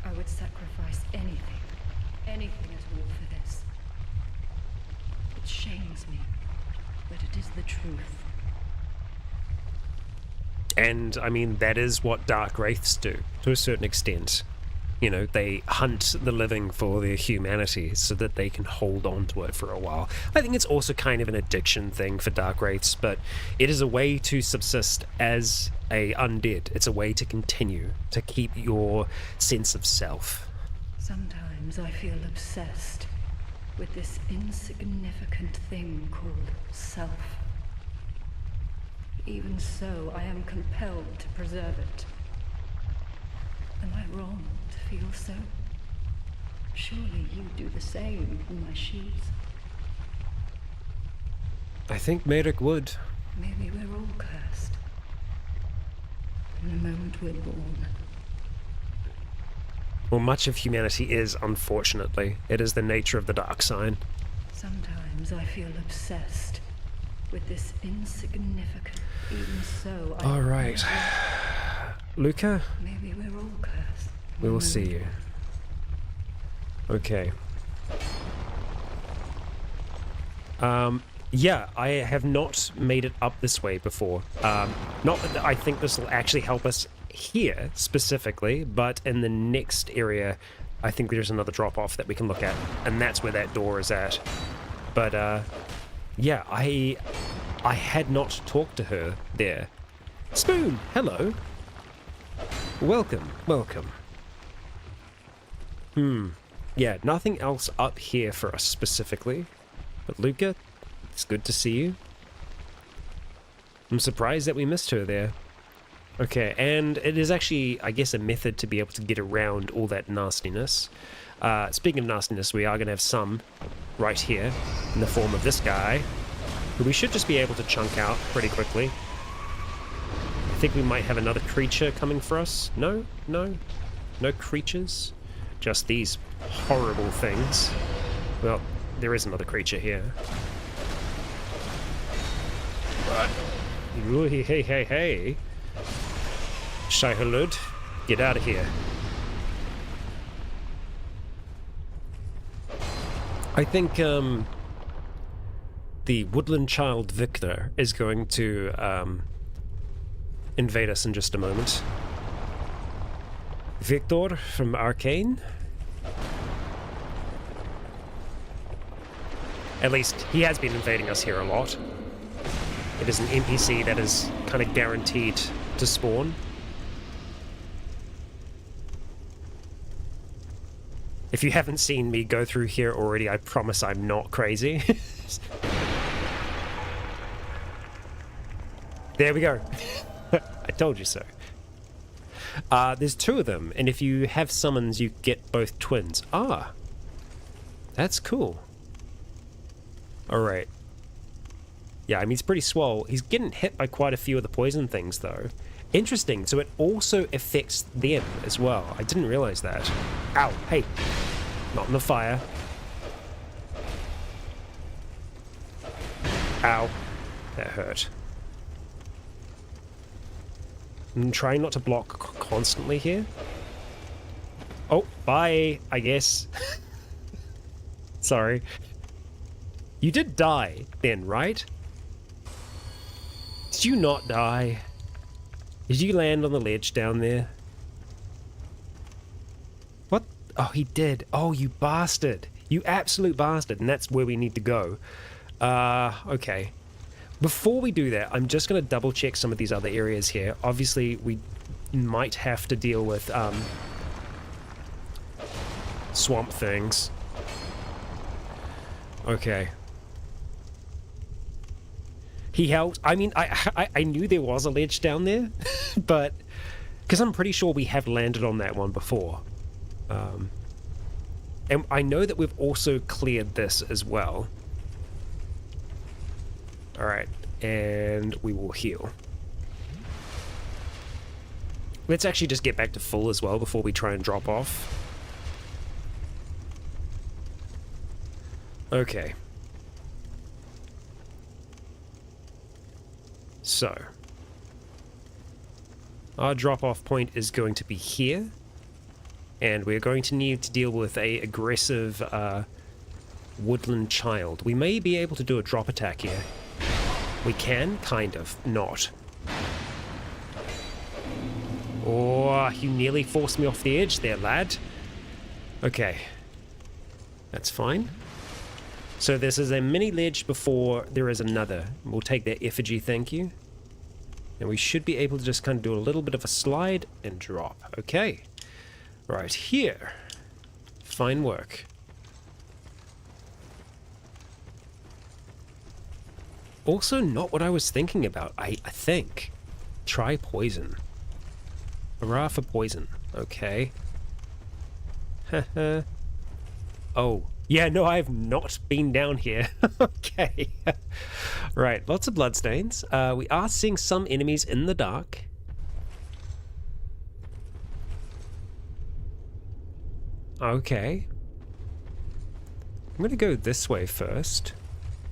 I would sacrifice anything at all for this. It shames me, but it is the truth. And, I mean, that is what Dark Wraiths do, to a certain extent. You know, they hunt the living for their humanity so that they can hold on to it for a while. I think it's also kind of an addiction thing for Dark Wraiths, but it is a way to subsist as a undead. It's a way to continue, to keep your sense of self. Sometimes I feel obsessed with this insignificant thing called self. Even so, I am compelled to preserve it. Am I wrong to feel so? Surely you do the same in my shoes. I think Merrick would. Maybe we're all cursed. From the moment we're born. Well, much of humanity is, unfortunately. It is the nature of the dark sign. Sometimes I feel obsessed with this insignificant. Even so, All right. Luca? Maybe we're all cursed. We will see you. Okay. Yeah, I have not made it up this way before. Not that I think this will actually help us here, specifically, but in the next area, I think there's another drop-off that we can look at, and that's where that door is at. But, yeah, I had not talked to her there. Spoon, hello. Welcome, welcome. Yeah, nothing else up here for us specifically. But Luca, it's good to see you. I'm surprised that we missed her there. Okay, and it is actually, I guess, a method to be able to get around all that nastiness. Speaking of nastiness, we are going to have some right here in the form of this guy, who we should just be able to chunk out pretty quickly. I think we might have another creature coming for us. No creatures. Just these horrible things. Well, there is another creature here. What? Hey. Shai-Hulud, get out of here. I think, the woodland child Victor is going to, invade us in just a moment. Victor from Arcane? At least, he has been invading us here a lot. It is an NPC that is kind of guaranteed to spawn. If you haven't seen me go through here already, I promise I'm not crazy. There we go. I told you so. There's two of them, and if you have summons, you get both twins. Ah, that's cool. Alright. Yeah, I mean, he's pretty swole. He's getting hit by quite a few of the poison things, though. Interesting, so it also affects them as well. I didn't realize that. Ow, hey. Not in the fire. Ow. That hurt. I'm trying not to block constantly here. Oh, bye, I guess. Sorry. You did die then, right? Did you not die? Did you land on the ledge down there? What? Oh, he did. Oh, you bastard. You absolute bastard. And that's where we need to go. Okay. Before we do that, I'm just going to double check some of these other areas here. Obviously, we might have to deal with swamp things. Okay. He helped. I mean, I knew there was a ledge down there, but Because I'm pretty sure we have landed on that one before. And I know that we've also cleared this as well. Alright, and we will heal. Let's actually just get back to full as well before we try and drop off. Okay. So. Our drop-off point is going to be here. And we're going to need to deal with a aggressive woodland child. We may be able to do a drop attack here. We can, kind of, not. Oh, you nearly forced me off the edge there, lad. Okay. That's fine. So this is a mini ledge before there is another. We'll take that effigy, thank you. And we should be able to just kind of do a little bit of a slide and drop. Okay. Right here. Fine work. Also not what I was thinking about, I think. Try poison. Hurrah for poison. Okay. Haha. Oh. Yeah, no, I have not been down here. Okay. Right, lots of bloodstains. We are seeing some enemies in the dark. Okay. I'm gonna go this way first.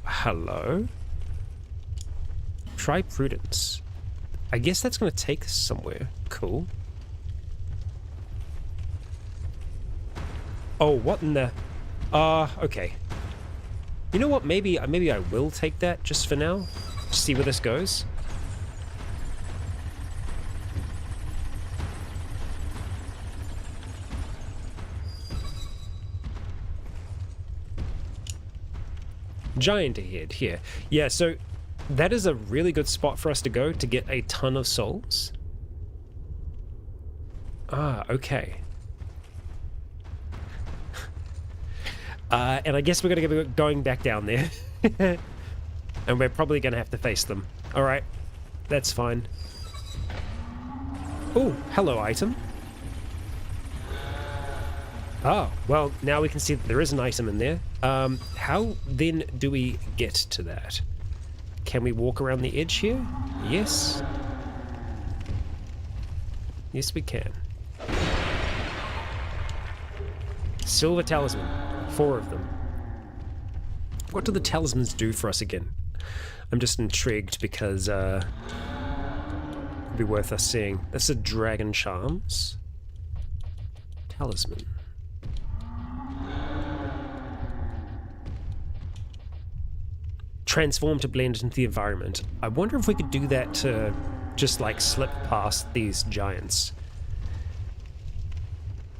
Hello? Try prudence. I guess that's gonna take us somewhere. Cool. Oh, what in the... okay. You know what, maybe I will take that just for now. See where this goes. Giant ahead here. Yeah, so that is a really good spot for us to go to get a ton of souls. Ah, okay. And I guess we're going to be going back down there. And we're probably going to have to face them. Alright, that's fine. Oh, hello item. Oh, well, now we can see that there is an item in there. How then do we get to that? Can we walk around the edge here? Yes. Yes, we can. Silver talisman. 4 of them. What do the talismans do for us again? I'm just intrigued because it'd be worth us seeing. This is dragon charms. Talisman. Transform to blend into the environment. I wonder if we could do that to just like slip past these giants.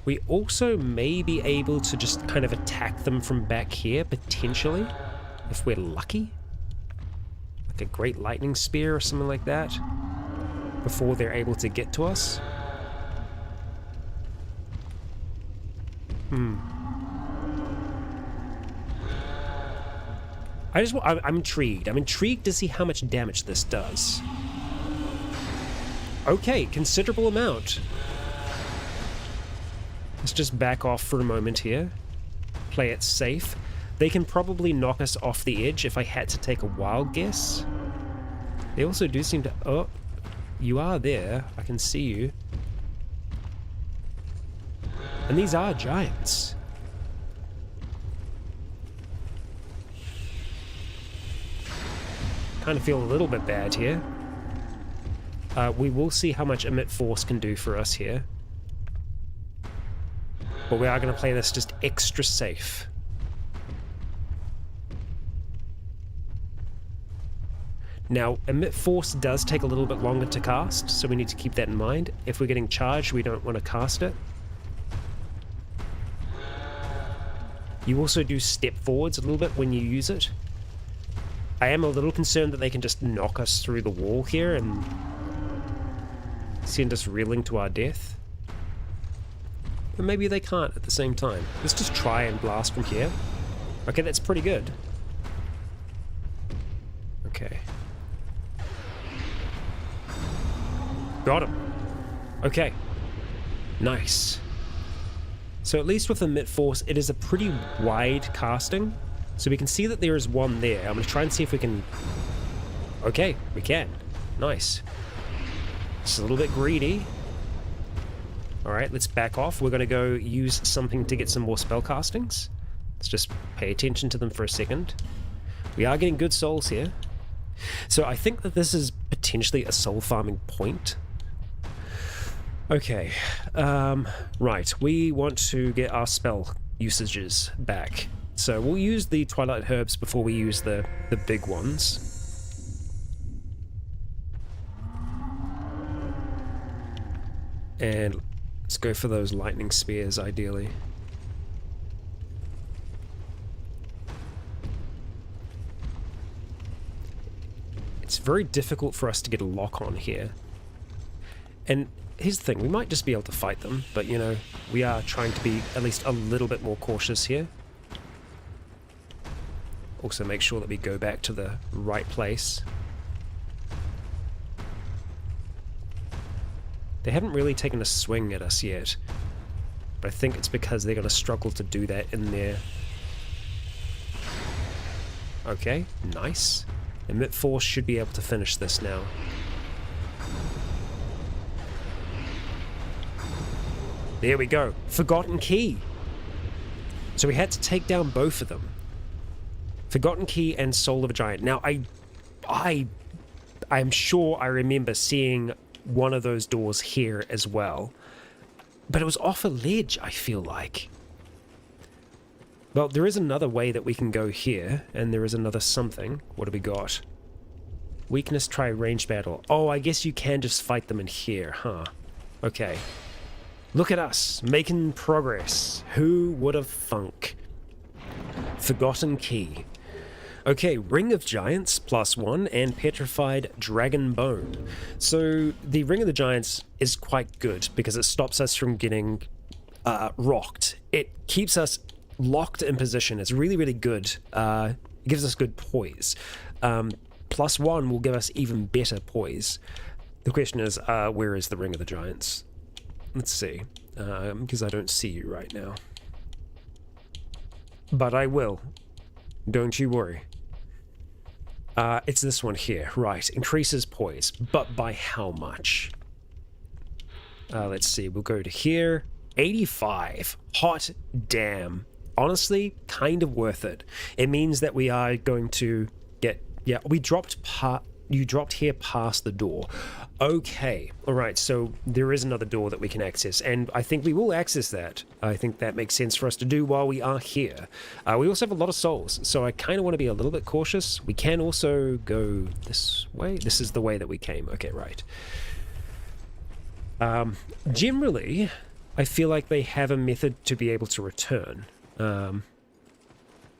We also may be able to just kind of attack them from back here, potentially, if we're lucky. Like a great lightning spear or something like that, before they're able to get to us. I'm intrigued. I'm intrigued to see how much damage this does. Okay, considerable amount. Let's just back off for a moment here. Play it safe. They can probably knock us off the edge if I had to take a wild guess. They also do seem to... Oh, you are there. I can see you. And these are giants. Kind of feel a little bit bad here. We will see how much emit force can do for us here. But we are going to play this just extra safe. Now, emit force does take a little bit longer to cast, so we need to keep that in mind. If we're getting charged, we don't want to cast it. You also do step forwards a little bit when you use it. I am a little concerned that they can just knock us through the wall here and send us reeling to our death. But maybe they can't at the same time. Let's just try and blast from here. Okay, that's pretty good. Okay. Got him. Okay. Nice. So at least with the mid-force, it is a pretty wide casting. So we can see that there is one there. I'm going to try and see if we can... Okay, we can. Nice. It's a little bit greedy. Alright, let's back off. We're going to go use something to get some more spell castings. Let's just pay attention to them for a second. We are getting good souls here. So I think that this is potentially a soul farming point. Okay. Right, we want to get our spell usages back. So we'll use the Twilight Herbs before we use the big ones. And let's go for those lightning spears, ideally. It's very difficult for us to get a lock on here. And here's the thing, we might just be able to fight them, but you know, we are trying to be at least a little bit more cautious here. Also make sure that we go back to the right place. They haven't really taken a swing at us yet, but I think it's because they're going to struggle to do that in there. Okay, nice. And mid-force should be able to finish this now. There we go. Forgotten Key. So we had to take down both of them. Forgotten Key and Soul of a Giant. Now, I'm sure I remember seeing one of those doors here as well. But it was off a ledge, I feel like. Well, there is another way that we can go here, and there is another something. What do we got? Weakness, try ranged battle. Oh, I guess you can just fight them in here, huh? Okay. Look at us, making progress. Who would have thunk? Forgotten Key. Okay, Ring of Giants +1 and Petrified Dragon Bone. So the Ring of the Giants is quite good because it stops us from getting rocked. It keeps us locked in position. It's really, really good. It gives us good poise. +1 will give us even better poise. The question is, where is the Ring of the Giants? Let's see, because I don't see you right now. But I will. Don't you worry. It's this one here. Right, increases poise, but by how much? Let's see, we'll go to here. 85. Hot damn. Honestly, kind of worth it. It means that we are going to get... Yeah, you dropped here past the door. Okay, alright, so there is another door that we can access, and I think we will access that. I think that makes sense for us to do while we are here. We also have a lot of souls, so I kind of want to be a little bit cautious. We can also go this way. This is the way that we came. Okay, right. Generally, I feel like they have a method to be able to return.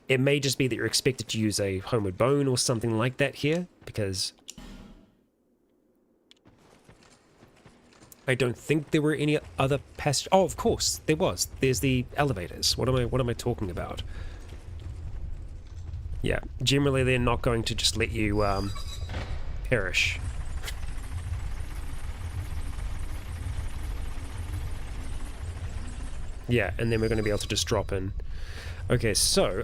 It may just be that you're expected to use a homeward bone or something like that here, because I don't think there were any other passage. Oh, of course, there was. There's the elevators. What am I talking about? Yeah, generally they're not going to just let you perish. Yeah, and then we're going to be able to just drop in. Okay, so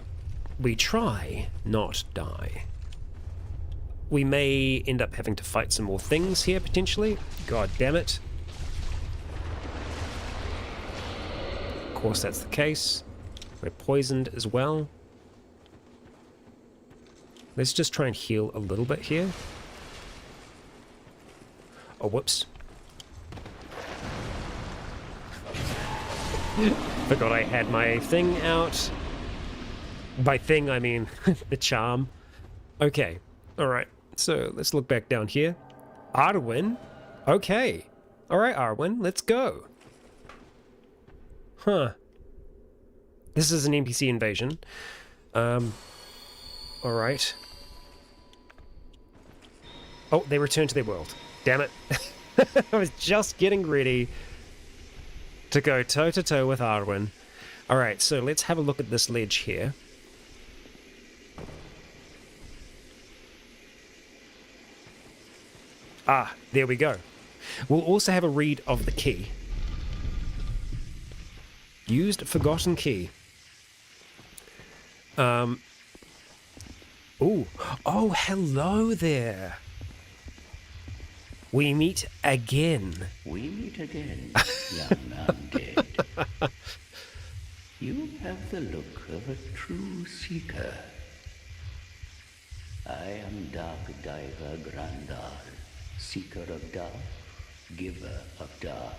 we try not die. We may end up having to fight some more things here, potentially. God damn it. Of course that's the case. We're poisoned as well. Let's just try and heal a little bit here. Oh, whoops. Forgot I had my thing out. By thing, I mean the charm. Okay, alright. So let's look back down here. Arwen? Okay. Alright, Arwen, let's go. Huh. This is an NPC invasion. Alright. Oh, they returned to their world. Damn it. I was just getting ready to go toe-to-toe with Arwen. Alright, so let's have a look at this ledge here. Ah, there we go. We'll also have a read of the key. Used forgotten key. Oh, hello there. We meet again. We meet again, young undead. You have the look of a true seeker. I am Dark Diver Grandal, seeker of dark, giver of dark.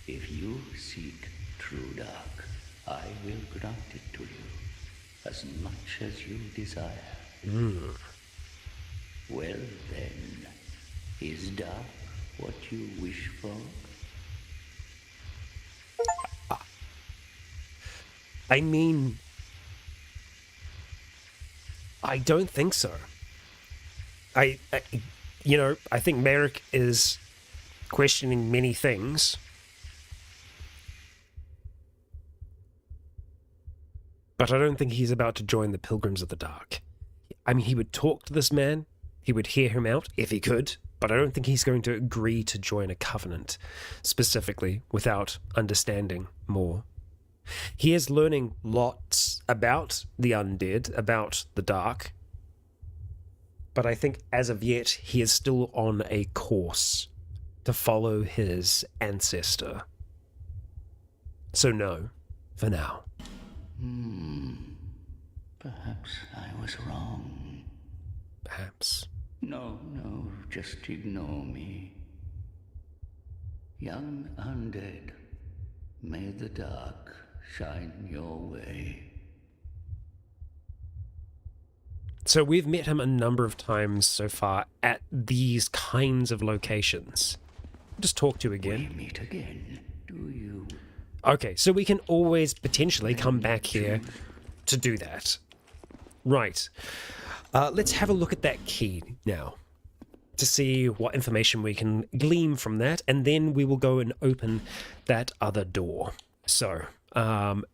If you seek true dark, I will grant it to you, as much as you desire. Well then, is dark what you wish for? I mean, I don't think so. I think Merrick is questioning many things. But I don't think he's about to join the Pilgrims of the Dark. I mean, he would talk to this man, he would hear him out if he could, but I don't think he's going to agree to join a covenant, specifically, without understanding more. He is learning lots about the undead, about the dark, but I think as of yet, he is still on a course to follow his ancestor. So no, for now. Perhaps I was wrong. Perhaps. No, just ignore me. Young undead, may the dark shine your way. So we've met him a number of times so far at these kinds of locations. Just talk to you again. We meet again, do you? Okay, so we can always potentially come back here to do that. Right. Let's have a look at that key now to see what information we can glean from that, and then we will go and open that other door. So,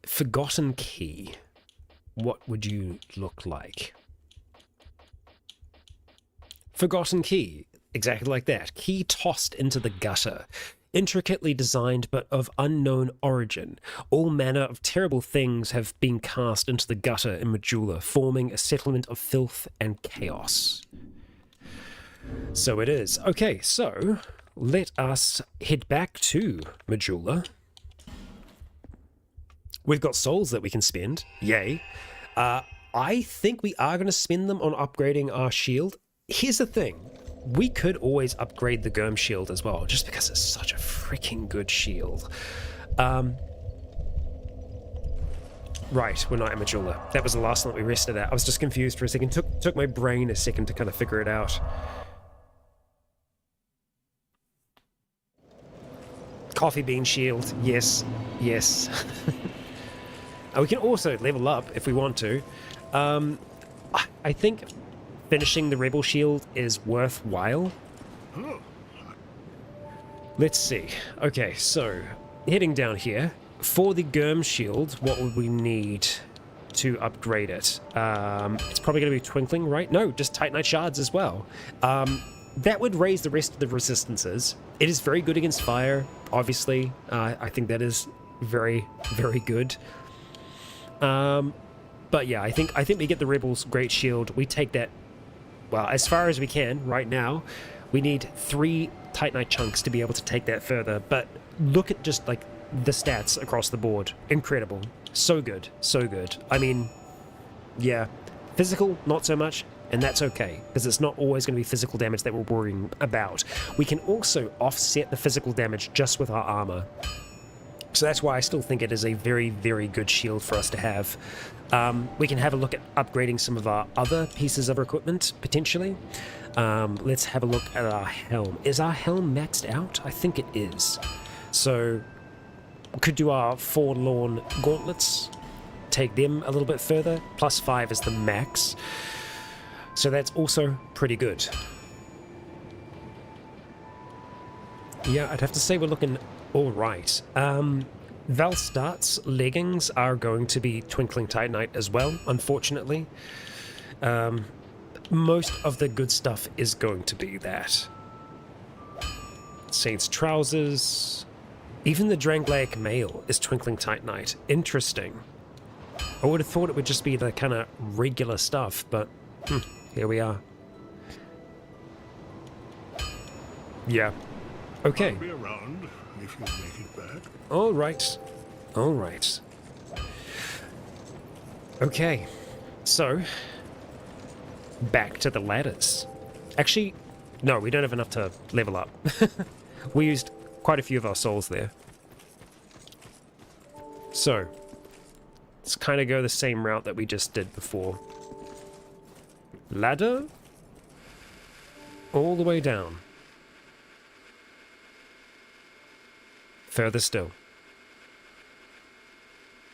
forgotten key. What would you look like? Forgotten key. Exactly like that. Key tossed into the gutter. Intricately designed but of unknown origin. All manner of terrible things have been cast into the gutter in Majula, forming a settlement of filth and chaos. So it is. Okay, so let us head back to Majula. We've got souls that we can spend. Yay. I think we are going to spend them on upgrading our shield. Here's the thing. We could always upgrade the Gurm shield as well, just because it's such a freaking good shield. Right, we're not at Majula. That was the last one that we rested at. I was just confused for a second. Took my brain a second to kind of figure it out. Coffee bean shield. Yes. Yes. We can also level up if we want to. I think finishing the Rebel Shield is worthwhile. Let's see. Okay, so heading down here. For the Gurm Shield, what would we need to upgrade it? It's probably going to be Twinkling, right? No, just Titanite Shards as well. That would raise the rest of the resistances. It is very good against fire, obviously. I think that is very, very good. But yeah, I think we get the Rebel's Great Shield. We take that, well, as far as we can right now. We need 3 Titanite chunks to be able to take that further. But look at just like the stats across the board. Incredible. So good. So good. I mean, yeah. Physical, not so much. And that's okay, because it's not always going to be physical damage that we're worrying about. We can also offset the physical damage just with our armor. So that's why I still think it is a very, very good shield for us to have. We can have a look at upgrading some of our other pieces of equipment, potentially. Let's have a look at our helm. Is our helm maxed out? I think it is. So we could do our Forlorn Gauntlets, take them a little bit further. +5 is the max. So that's also pretty good. Yeah, I'd have to say we're looking all right. Valstart's leggings are going to be Twinkling Titanite as well, unfortunately. Most of the good stuff is going to be that. Saint's trousers. Even the Dranglaic mail is Twinkling Titanite. Interesting. I would have thought it would just be the kind of regular stuff, but here we are. Yeah. Okay. I'll be around if you make it back. All right. All right. Okay. So, back to the ladders. Actually, no, we don't have enough to level up. We used quite a few of our souls there. So, let's kind of go the same route that we just did before. Ladder. All the way down. Further still.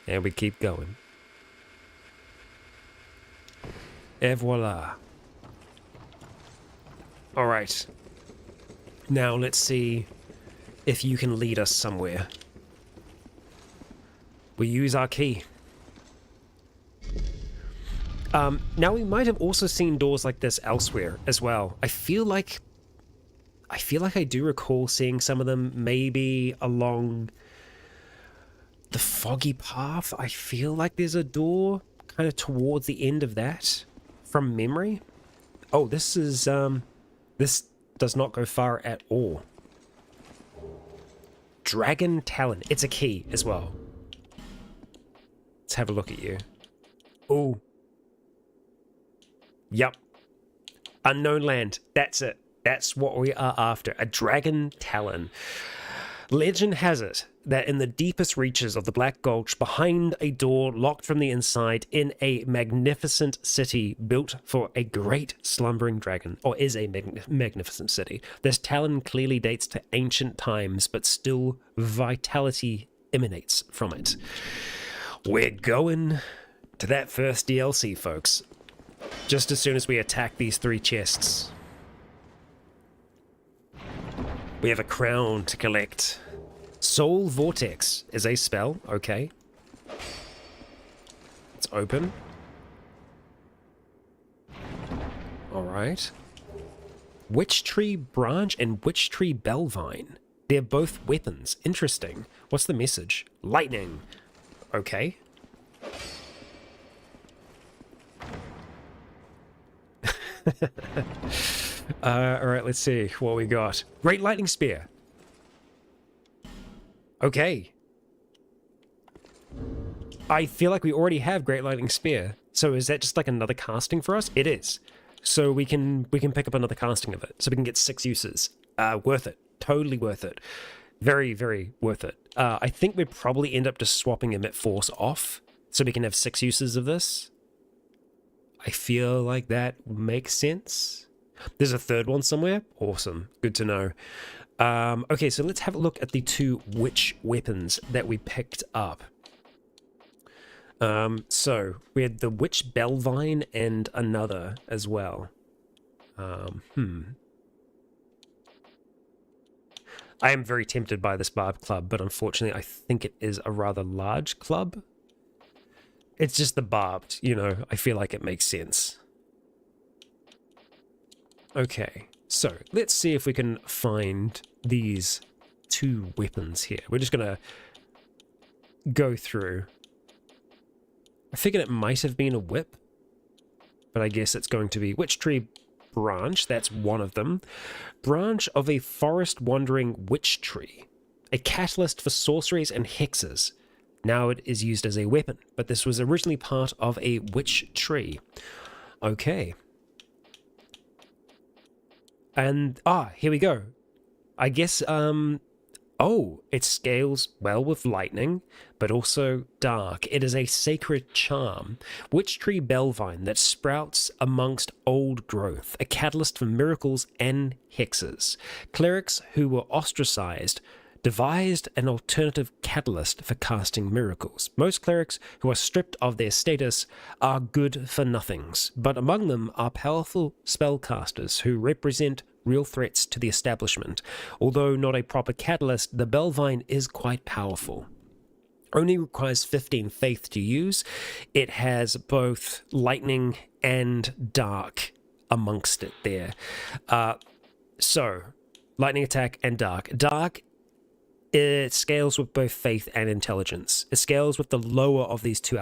And we keep going. Et voila. Alright. Now let's see if you can lead us somewhere. We use our key. Now we might have also seen doors like this elsewhere as well. I feel like I do recall seeing some of them maybe along the foggy path. I feel like there's a door kind of towards the end of that from memory. Oh, this is this does not go far at all. Dragon Talon. It's a key as well. Let's have a look at you. Oh. Yup. Unknown land. That's it. That's what we are after. A Dragon Talon. Legend has it that in the deepest reaches of the Black Gulch, behind a door locked from the inside in a magnificent city built for a great slumbering dragon, or is a magnificent city, this talon clearly dates to ancient times, but still vitality emanates from it. We're going to that first DLC, folks. Just as soon as we attack these 3 chests. We have a crown to collect. Soul Vortex is a spell. Okay. It's open. Alright. Witch Tree Branch and Witch Tree Bellvine. They're both weapons. Interesting. What's the message? Lightning. Okay. Alright, let's see what we got. Great Lightning Spear. Okay. I feel like we already have Great Lightning Spear. So is that just like another casting for us? It is. So we can pick up another casting of it. So we can get 6 uses. Worth it. Totally worth it. Very, very worth it. I think we'd probably end up just swapping Emit Force off so we can have 6 uses of this. I feel like that makes sense. There's a third one somewhere. Awesome. Good to know. Okay, so let's have a look at the 2 witch weapons that we picked up. So we had the Witch Bellvine and another as well. I am very tempted by this barb club, but unfortunately I think it is a rather large club. It's just the barbed, you know, I feel like it makes sense. Okay, so let's see if we can find these 2 weapons here. We're just gonna go through. I figured it might have been a whip, but I guess it's going to be Witch Tree Branch. That's one of them. Branch of a Forest Wandering Witch Tree. A catalyst for sorceries and hexes. Now it is used as a weapon, but this was originally part of a witch tree. Okay. And, here we go. I guess, it scales well with lightning, but also dark. It is a sacred charm. Witch Tree Bellvine that sprouts amongst old growth. A catalyst for miracles and hexes. Clerics who were ostracized devised an alternative catalyst for casting miracles. Most clerics who are stripped of their status are good for nothings, but among them are powerful spellcasters who represent real threats to the establishment. Although not a proper catalyst, the Bellvine is quite powerful. Only requires 15 faith to use. It has both lightning and dark amongst it there. So, Lightning attack and dark. Dark, it scales with both faith and intelligence. It scales with the lower of these two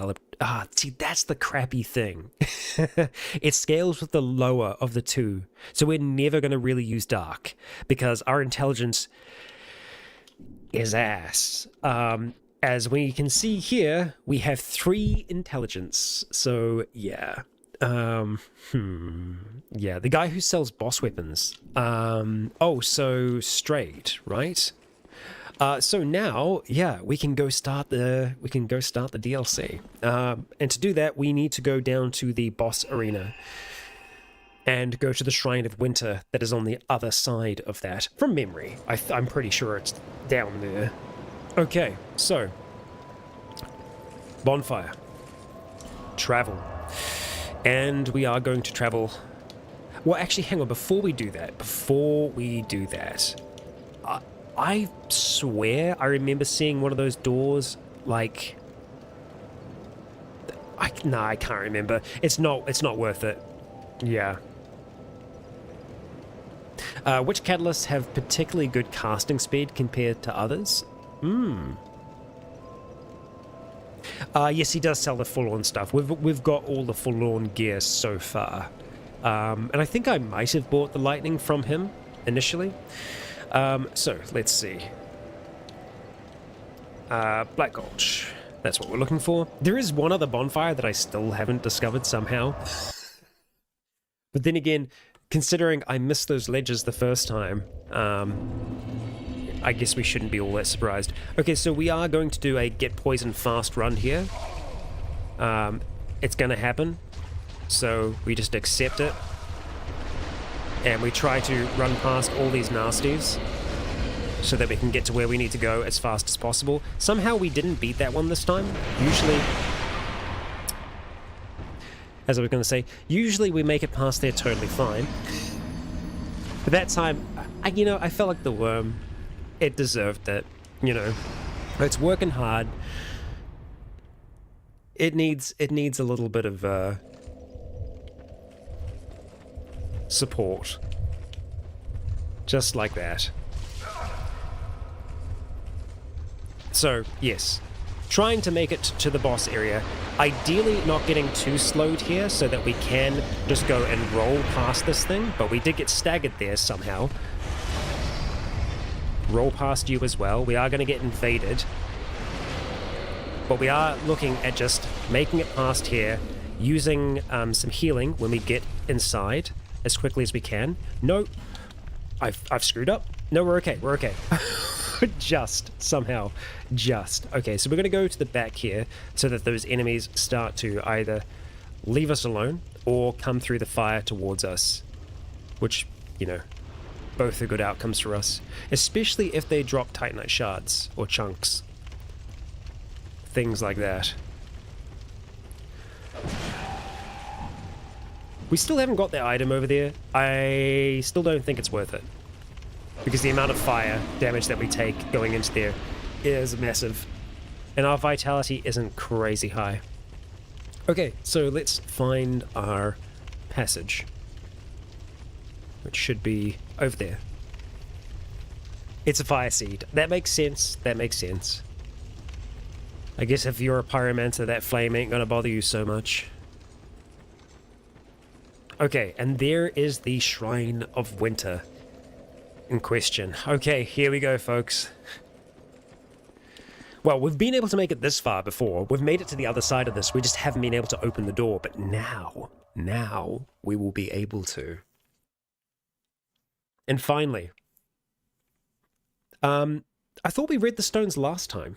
see, that's the crappy thing. It scales with the lower of the two. So we're never going to really use dark because our intelligence is ass. As we can see here, we have 3 intelligence. So yeah. Yeah, the guy who sells boss weapons. So straight, right? So now, yeah, we can go start the DLC. And to do that, we need to go down to the boss arena and go to the Shrine of Winter that is on the other side of that. From memory, I'm pretty sure it's down there. Okay, so bonfire, travel, and we are going to travel. Well, actually, hang on. Before we do that, I swear I remember seeing one of those doors, like, I can't remember. It's not worth it. Yeah. Which catalysts have particularly good casting speed compared to others? Yes, he does sell the full-on stuff. We've got all the full-on gear so far. And I think I might have bought the lightning from him initially. So, let's see. Black Gulch. That's what we're looking for. There is one other bonfire that I still haven't discovered somehow. But then again, considering I missed those ledges the first time, I guess we shouldn't be all that surprised. Okay, so we are going to do a get poison fast run here. It's going to happen. So we just accept it. And we try to run past all these nasties so that we can get to where we need to go as fast as possible. Somehow we didn't beat that one this time. Usually, as I was going to say, usually we make it past there totally fine. But that time, I felt like the worm. It deserved it, It's working hard. It needs a little bit of support. Just like that. So, yes. Trying to make it to the boss area. Ideally not getting too slowed here so that we can just go and roll past this thing, but we did get staggered there somehow. Roll past you as well. We are going to get invaded. But we are looking at just making it past here, using some healing when we get inside as quickly as we can. No, I've screwed up. No, we're okay. We're okay. Just somehow. Just. Okay, so we're going to go to the back here so that those enemies start to either leave us alone or come through the fire towards us. Which, both are good outcomes for us. Especially if they drop Titanite shards or chunks. Things like that. We still haven't got that item over there. I still don't think it's worth it. Because the amount of fire damage that we take going into there is massive. And our vitality isn't crazy high. Okay, so let's find our passage. Which should be over there. It's a fire seed. That makes sense. That makes sense. I guess if you're a pyromancer, that flame ain't gonna bother you so much. Okay, and there is the Shrine of Winter in question. Okay, here we go, folks. Well, we've been able to make it this far before. We've made it to the other side of this. We just haven't been able to open the door. But now we will be able to. And finally, I thought we read the stones last time.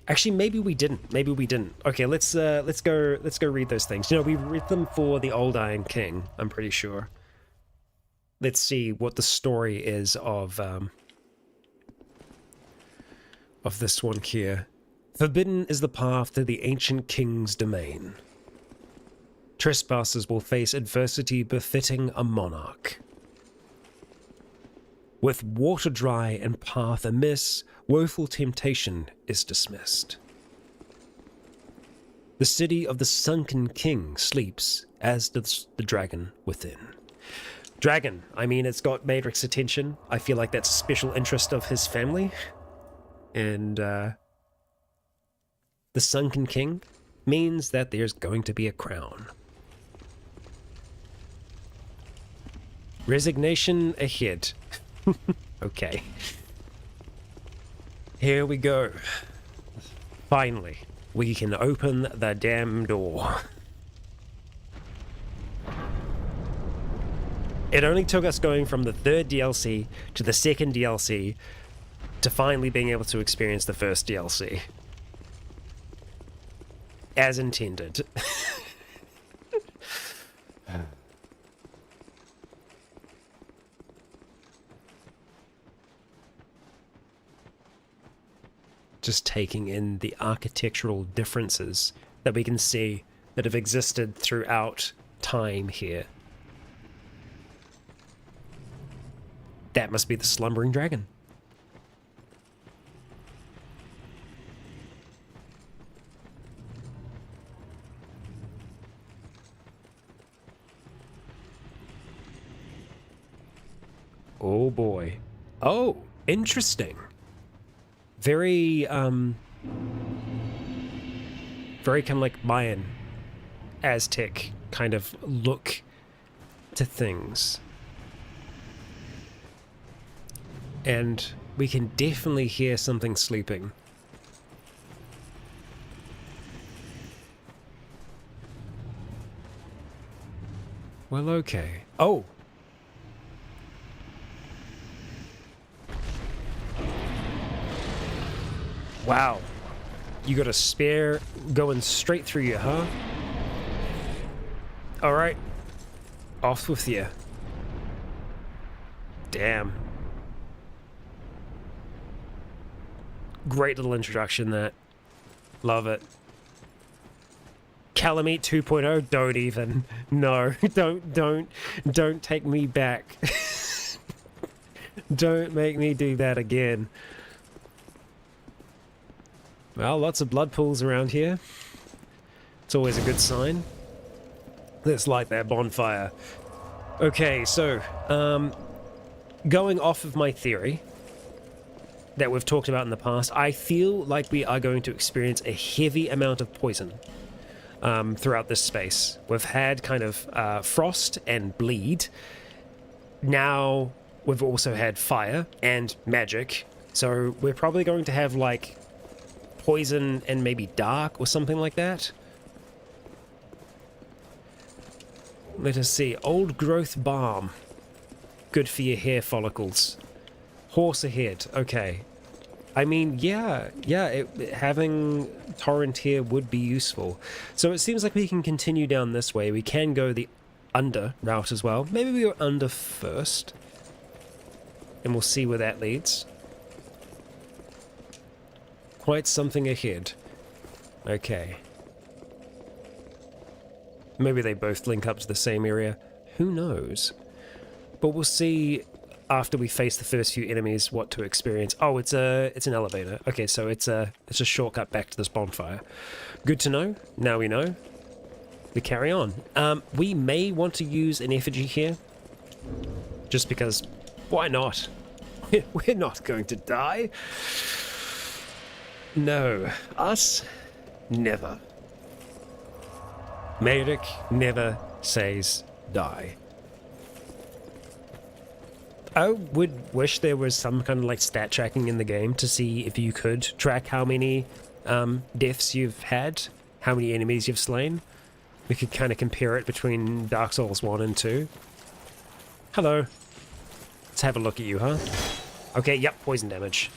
Actually, maybe we didn't. Maybe we didn't. Okay, let's go read those things. We read them for the Old Iron King, I'm pretty sure. Let's see what the story is of this one here. Forbidden is the path to the ancient king's domain. Trespassers will face adversity befitting a monarch. With water dry and path amiss, woeful temptation is dismissed. The city of the sunken king sleeps, as does the dragon within. Dragon. I mean, it's got Matrix attention. I feel like that's a special interest of his family. And the Sunken King means that there's going to be a crown. Resignation ahead. Okay. Here we go. Finally, we can open the damn door. It only took us going from the third DLC to the second DLC to finally being able to experience the first DLC. As intended. Just taking in the architectural differences that we can see that have existed throughout time here. That must be the slumbering dragon. Oh boy. Oh, interesting. Very kind of like Mayan, Aztec kind of look to things. And we can definitely hear something sleeping. Well, okay. Oh! Wow. You got a spear going straight through you, huh? Alright. Off with you. Damn. Great little introduction, that. Love it. Calamite 2.0, don't even. No, don't take me back. Don't make me do that again. Well, lots of blood pools around here. It's always a good sign. Let's light that bonfire. Okay, so, going off of my theory that we've talked about in the past, I feel like we are going to experience a heavy amount of poison throughout this space. We've had kind of frost and bleed. Now we've also had fire and magic. So we're probably going to have like poison and maybe dark or something like that. Let us see. Old growth balm. Good for your hair follicles. Horse ahead. Okay. I mean, yeah, having torrent here would be useful. So it seems like we can continue down this way. We can go the under route as well. Maybe we go under first. And we'll see where that leads. Quite something ahead. Okay. Maybe they both link up to the same area. Who knows? But we'll see after we face the first few enemies what to experience. Oh, it's an elevator. Okay, so it's a shortcut back to this bonfire. Good to know. Now we know. We carry on. We may want to use an effigy here. Just because, why not? We're not going to die. No. Us? Never. Merrick never says die. I would wish there was some kind of like stat tracking in the game to see if you could track how many deaths you've had, how many enemies you've slain. We could kind of compare it between Dark Souls 1 and 2. Hello. Let's have a look at you, huh? Okay, yep, poison damage.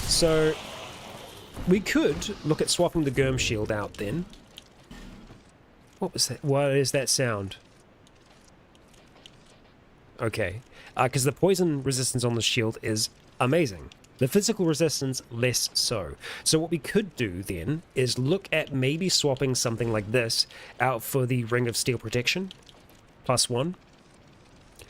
So, we could look at swapping the Germ Shield out then. What was that? What is that sound? Okay, because the poison resistance on the shield is amazing. The physical resistance, less so. So what we could do then is look at maybe swapping something like this out for the Ring of Steel Protection, +1,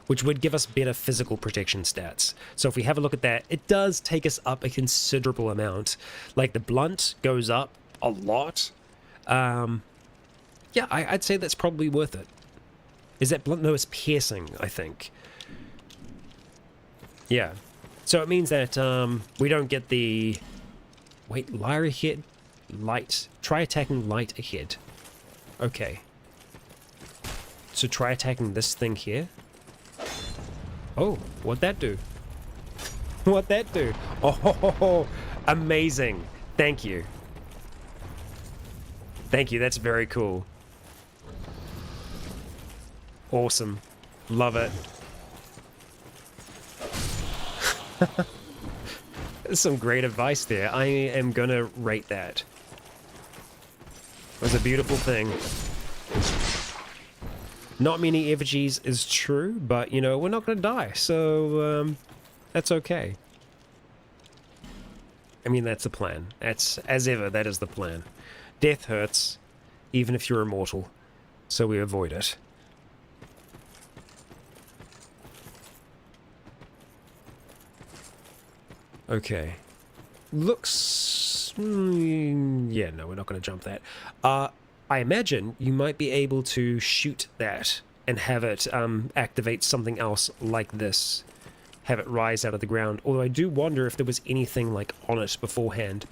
which would give us better physical protection stats. So if we have a look at that, it does take us up a considerable amount. Like the blunt goes up a lot. Yeah, I'd say that's probably worth it. Is that blunt? No, it's piercing, I think. Yeah. So it means that we don't get the... Wait, lyre ahead? Light. Try attacking light ahead. Okay. So try attacking this thing here. Oh, what'd that do? What'd that do? Oh, amazing. Thank you. Thank you, that's very cool. Awesome. Love it. Some great advice there. I am gonna rate that. It was a beautiful thing. Not many effigies is true, but, you know, we're not gonna die, so, that's okay. I mean, that's the plan. That's, as ever, that is the plan. Death hurts, even if you're immortal, so we avoid it. Okay. Looks... yeah, no, we're not going to jump that. I imagine you might be able to shoot that and have it activate something else like this. Have it rise out of the ground. Although I do wonder if there was anything like on it beforehand.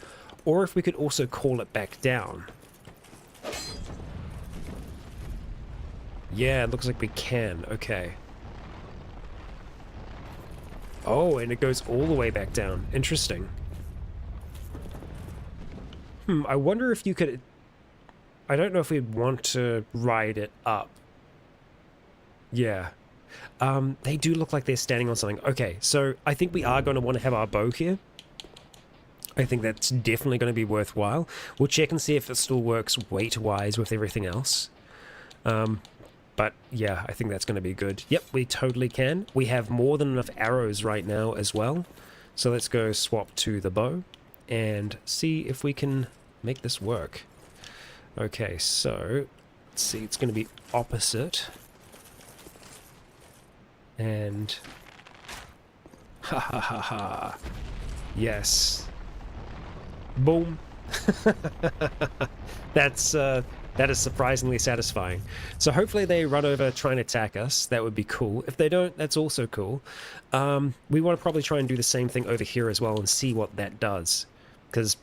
Or if we could also call it back down. Yeah, it looks like we can. Okay. Oh, and it goes all the way back down. Interesting. I wonder if you could... I don't know if we'd want to ride it up. Yeah. They do look like they're standing on something. Okay, so I think we are going to want to have our bow here. I think that's definitely going to be worthwhile. We'll check and see if it still works weight-wise with everything else. But yeah, I think that's going to be good. Yep, we totally can. We have more than enough arrows right now as well. So let's go swap to the bow and see if we can make this work. Okay, so let's see, it's going to be opposite. And ha ha ha ha. Yes. Boom. That is surprisingly satisfying. So hopefully they run over, try and attack us. That would be cool. If they don't, that's also cool. We want to probably try and do the same thing over here as well and see what that does. Because,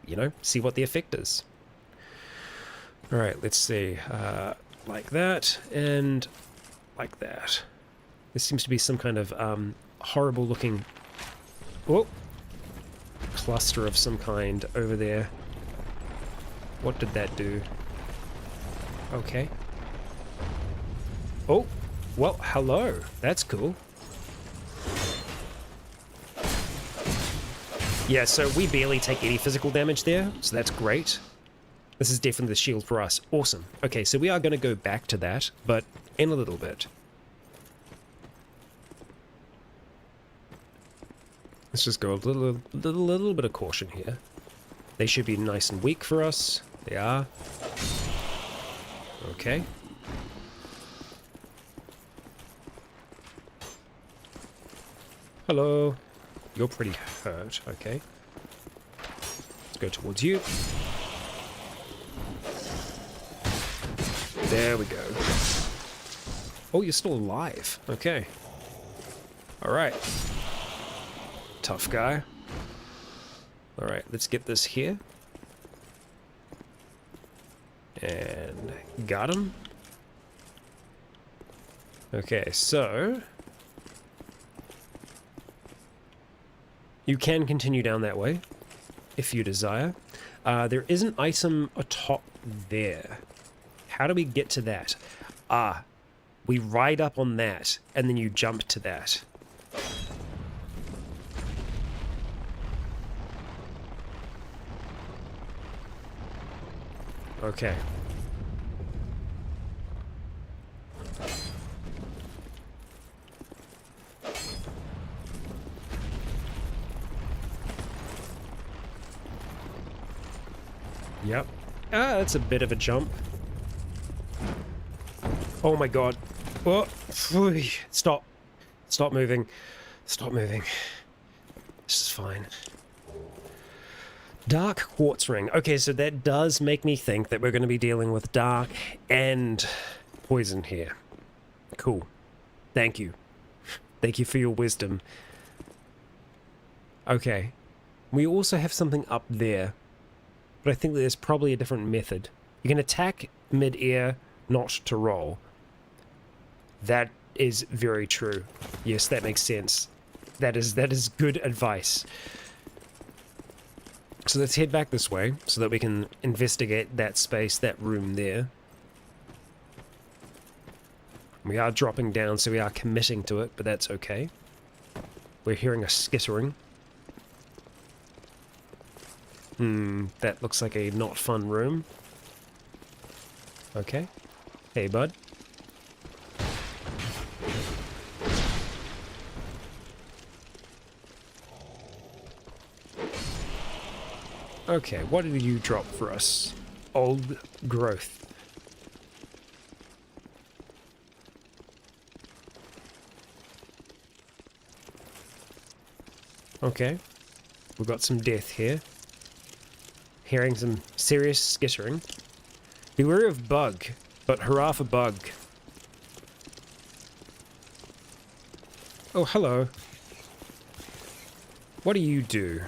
you know, see what the effect is. Alright, let's see. Like that, and like that. This seems to be some kind of horrible looking... Oh! Cluster of some kind over there. What did that do? Okay. Oh! Well, hello! That's cool. Yeah, so we barely take any physical damage there, so that's great. This is definitely the shield for us. Awesome. Okay, so we are going to go back to that, but in a little bit. Let's just go a little bit of caution here. They should be nice and weak for us. They are. Okay. Hello. You're pretty hurt. Okay. Let's go towards you. There we go. Oh, you're still alive. Okay. Alright. Tough guy. Alright, let's get this here. And got him. Okay, so you can continue down that way if you desire. There is an item atop there. How do we get to that? Ah, we ride up on that, and then you jump to that. Okay. Yep. Ah, that's a bit of a jump. Oh my god. Oh, stop. Stop moving. Stop moving. This is fine. Dark quartz ring. Okay, so that does make me think that we're going to be dealing with dark and poison here. Cool. Thank you. Thank you for your wisdom. Okay. We also have something up there, but I think that there's probably a different method. You can attack mid-air, not to roll. That is very true. Yes, that makes sense. That is good advice. So let's head back this way so that we can investigate that space, that room there. We are dropping down, so we are committing to it, but that's okay. We're hearing a skittering. That looks like a not fun room. Okay. Hey, bud. Okay, what did you drop for us? Old growth. Okay. We've got some death here. Hearing some serious skittering. Beware of bug, but hurrah for bug. Oh, hello. What do you do?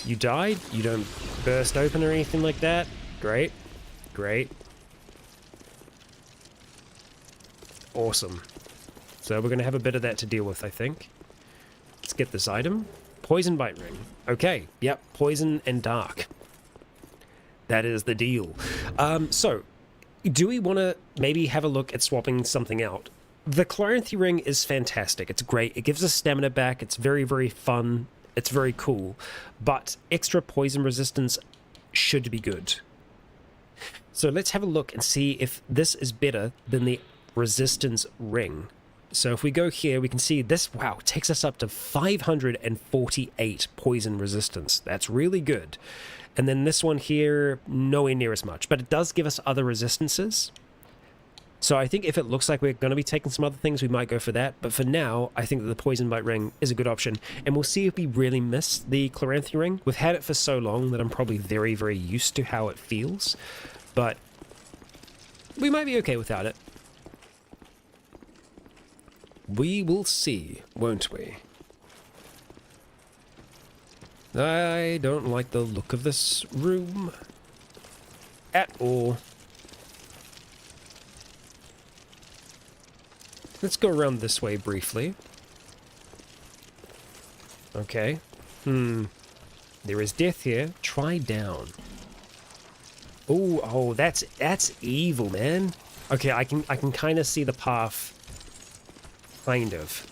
You died? You don't burst open or anything like that? Great. Great. Awesome. So we're going to have a bit of that to deal with, I think. Let's get this item. Poison bite ring. Okay. Yep. Poison and dark. That is the deal. So, do we want to maybe have a look at swapping something out? The Chloranthy ring is fantastic. It's great. It gives us stamina back. It's very, very fun. It's very cool. But extra poison resistance should be good. So let's have a look and see if this is better than the resistance ring. So if we go here, we can see this, wow, takes us up to 548 poison resistance. That's really good. And then this one here, nowhere near as much, but it does give us other resistances. So I think if it looks like we're going to be taking some other things, we might go for that. But for now, I think that the Poison Bite Ring is a good option. And we'll see if we really miss the Chloranthy Ring. We've had it for so long that I'm probably very, very used to how it feels. But we might be okay without it. We will see, won't we? I don't like the look of this room at all. Let's go around this way briefly. Okay. There is death here. Try down. Oh, that's evil, man. Okay, I can kind of see the path. Kind of.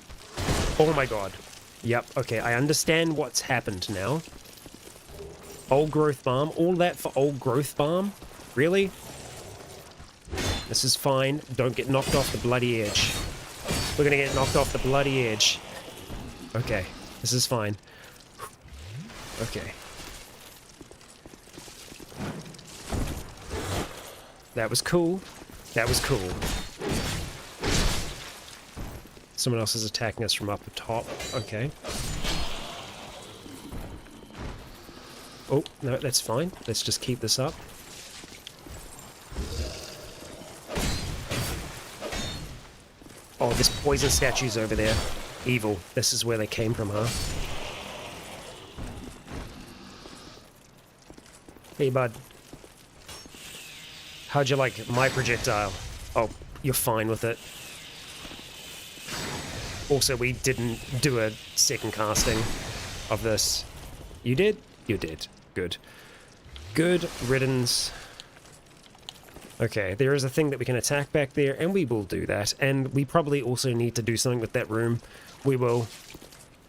Oh my god. Yep, okay, I understand what's happened now. Old growth balm. All that for old growth balm? Really? This is fine. Don't get knocked off the bloody edge. We're gonna get knocked off the bloody edge. Okay, this is fine. Okay. That was cool. That was cool. Someone else is attacking us from up the top. Okay. Oh, no, that's fine. Let's just keep this up. Oh, this poison statue's over there. Evil. This is where they came from, huh? Hey, bud. How'd you like my projectile? Oh, you're fine with it. Also, we didn't do a second casting of this. You did? You did. Good. Good riddance. Okay, there is a thing that we can attack back there, and we will do that. And we probably also need to do something with that room. We will.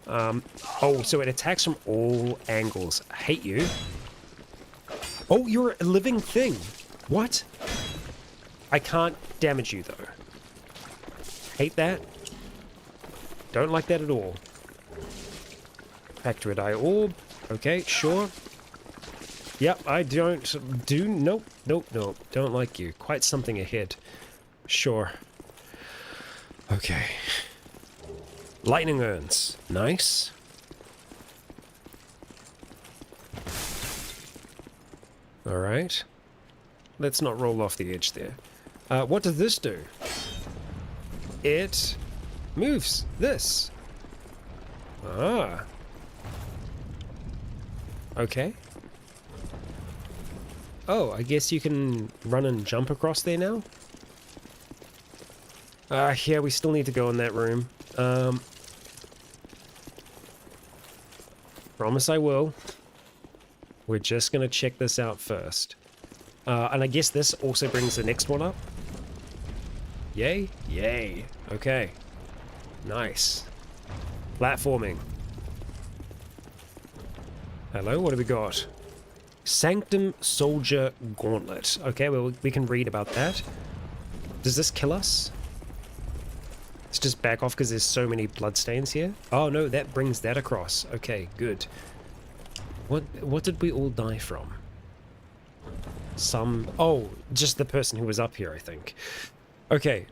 Oh, so it attacks from all angles. I hate you. Oh, you're a living thing. What? I can't damage you, though. Hate that. Don't like that at all. Back to a die orb. Okay, sure. Yep, I don't do... Nope, nope, nope. Don't like you. Quite something ahead. Sure. Okay. Lightning urns. Nice. Alright. Let's not roll off the edge there. What does this do? It moves this. Ah. Okay. Oh, I guess you can run and jump across there now? Yeah, we still need to go in that room. Promise I will. We're just gonna check this out first. And I guess this also brings the next one up. Yay? Yay. Okay. Nice. Platforming. Hello, what do we got? Sanctum Soldier Gauntlet. Okay, well, we can read about that. Does this kill us? Let's just back off because there's so many bloodstains here. Oh no, that brings that across. Okay, good. What did we all die from? Oh, just the person who was up here, I think. Okay,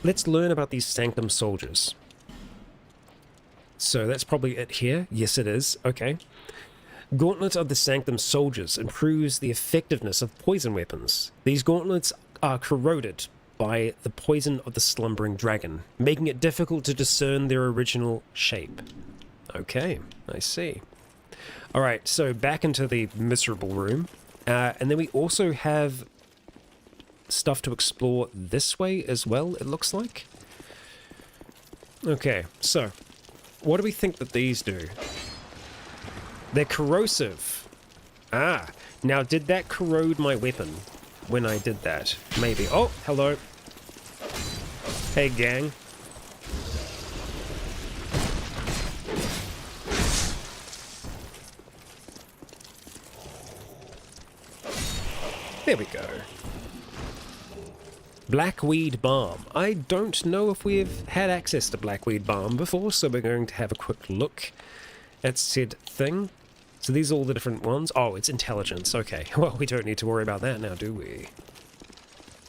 let's learn about these Sanctum Soldiers. So that's probably it here. Yes, it is. Okay. Gauntlet of the Sanctum Soldiers improves the effectiveness of poison weapons. These gauntlets are corroded by the poison of the slumbering dragon, making it difficult to discern their original shape. Okay, I see. Alright, so back into the miserable room. And then we also have stuff to explore this way as well, it looks like. Okay, so what do we think that these do? They're corrosive. Ah, now did that corrode my weapon when I did that? Maybe. Oh, hello. Hey, gang. There we go. Blackweed Balm. I don't know if we've had access to Blackweed Balm before, so we're going to have a quick look at said thing. So these are all the different ones. Oh, it's intelligence. Okay. Well, we don't need to worry about that now, do we?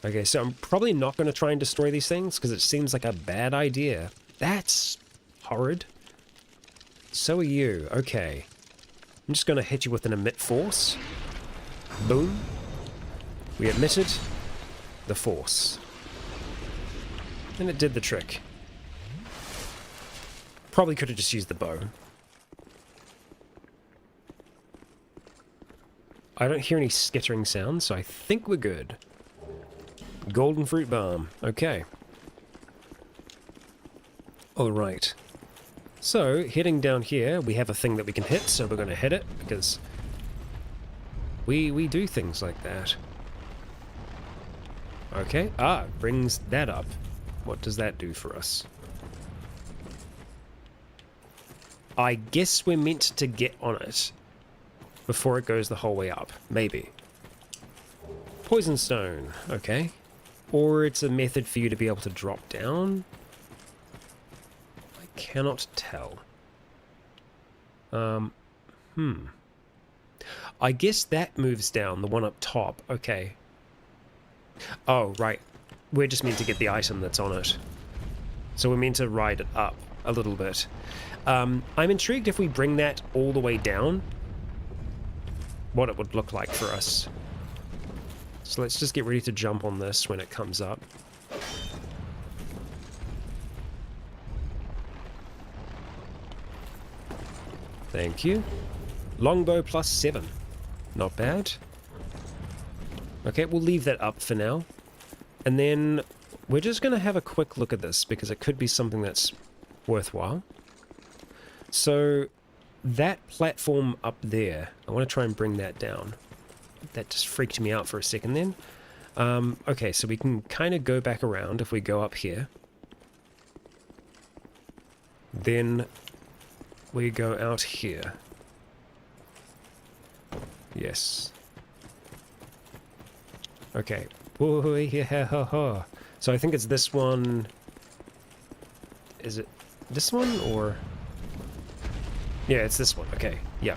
Okay, so I'm probably not going to try and destroy these things because it seems like a bad idea. That's horrid. So are you. Okay. I'm just going to hit you with an emit force. Boom. We emitted the force. And it did the trick. Probably could have just used the bow. I don't hear any skittering sounds, so I think we're good. Golden Fruit Balm. Okay. Alright. So, heading down here, we have a thing that we can hit, so we're going to hit it, because we do things like that. Okay. Ah, brings that up. What does that do for us? I guess we're meant to get on it before it goes the whole way up. Maybe. Poison Stone. Okay. Or it's a method for you to be able to drop down. I cannot tell. I guess that moves down, the one up top. Okay. Oh, right. We're just meant to get the item that's on it. So we're meant to ride it up a little bit. I'm intrigued if we bring that all the way down, what it would look like for us. So let's just get ready to jump on this when it comes up. Thank you. Longbow plus 7. Not bad. Okay, we'll leave that up for now. And then we're just going to have a quick look at this because it could be something that's worthwhile. So that platform up there, I want to try and bring that down. That just freaked me out for a second then. Okay, so we can kind of go back around if we go up here. Then we go out here. Yes. Okay. Ooh, yeah. So I think it's this one. Is it this one or? Yeah, it's this one. Okay. Yeah.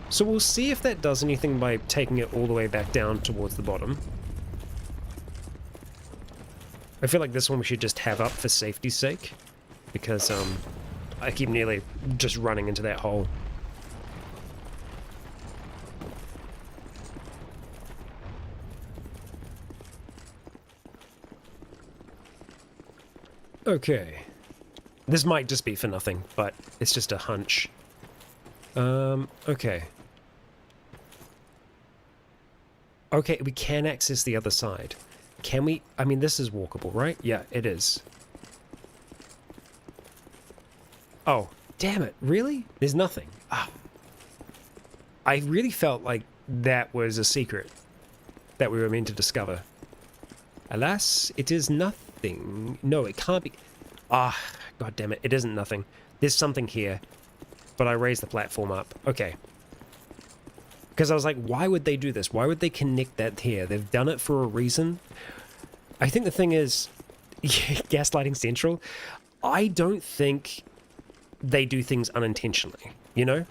So we'll see if that does anything by taking it all the way back down towards the bottom. I feel like this one we should just have up for safety's sake, because I keep nearly just running into that hole. Okay. This might just be for nothing, but it's just a hunch. Okay. Okay, we can access the other side. Can we? I mean, this is walkable, right? Yeah, it is. Oh, damn it. Really? There's nothing. Ah. I really felt like that was a secret that we were meant to discover. Alas, it is nothing. No, it can't be. Ah, god damn it. It isn't nothing. There's something here. But I raised the platform up. Okay. Because I was like, why would they do this? Why would they connect that here? They've done it for a reason. I think the thing is, gaslighting central, I don't think they do things unintentionally, you know?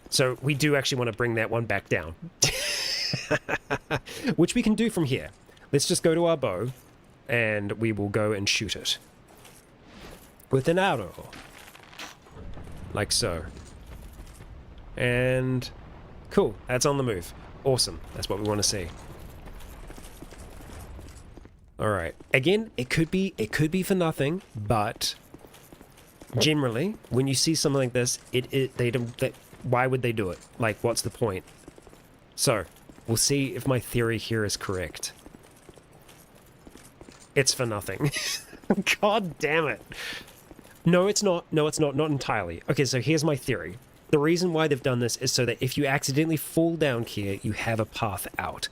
So we do actually want to bring that one back down. Which we can do from here. Let's just go to our bow, and we will go and shoot it. With an arrow. Like so. And cool, that's on the move. Awesome, that's what we want to see. Alright, again, it could be for nothing, but generally, when you see something like this, why would they do it? Like, what's the point? So, we'll see if my theory here is correct. It's for nothing. God damn it. No, it's not. No, it's not. Not entirely. Okay, so here's my theory. The reason why they've done this is so that if you accidentally fall down here, you have a path out.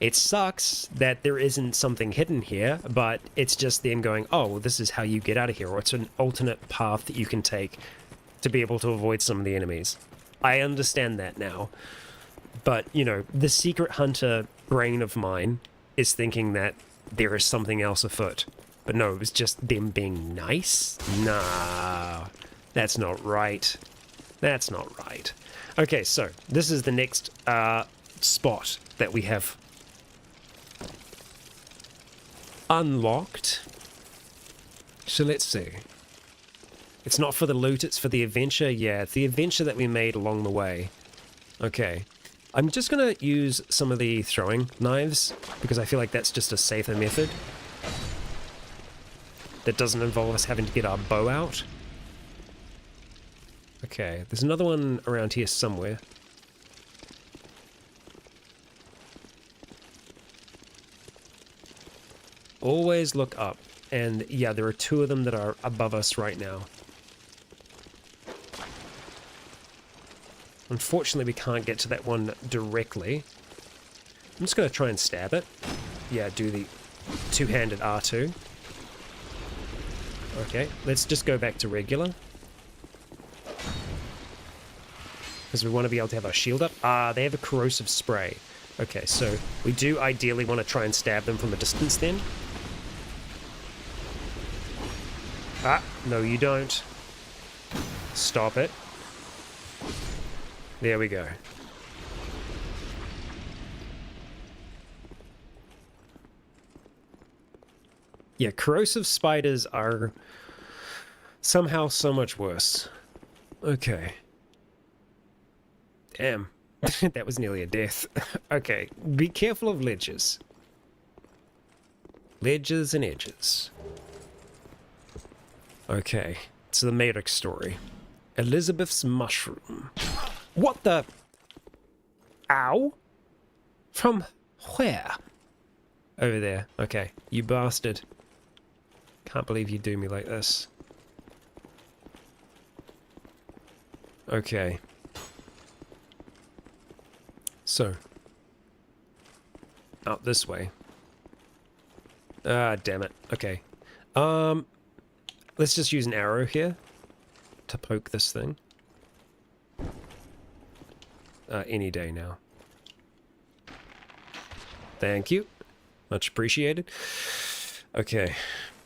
It sucks that there isn't something hidden here, but it's just them going, oh, well, this is how you get out of here, or it's an alternate path that you can take to be able to avoid some of the enemies. I understand that now. But, you know, the secret hunter brain of mine is thinking that there is something else afoot. But no, it was just them being nice? Nah, that's not right. That's not right. Okay, so this is the next spot that we have unlocked. So let's see. It's not for the loot, it's for the adventure. Yeah, it's the adventure that we made along the way. Okay. I'm just going to use some of the throwing knives because I feel like that's just a safer method. That doesn't involve us having to get our bow out. Okay, there's another one around here somewhere. Always look up. And yeah, there are two of them that are above us right now. Unfortunately, we can't get to that one directly. I'm just going to try and stab it. Yeah, do the two-handed R2. Okay, let's just go back to regular. Because we want to be able to have our shield up. Ah, they have a corrosive spray. Okay, so we do ideally want to try and stab them from a distance then. Ah, no you don't. Stop it. There we go. Yeah, corrosive spiders are somehow so much worse. Okay. Damn. That was nearly a death. Okay, be careful of ledges. Ledges and edges. Okay, it's the Matrix story. Elizabeth's mushroom. What the? Ow? From where? Over there. Okay, you bastard. Can't believe you do me like this. Okay. So. Out this way. Ah, damn it. Okay. Let's just use an arrow here to poke this thing. Any day now. Thank you. Much appreciated. Okay.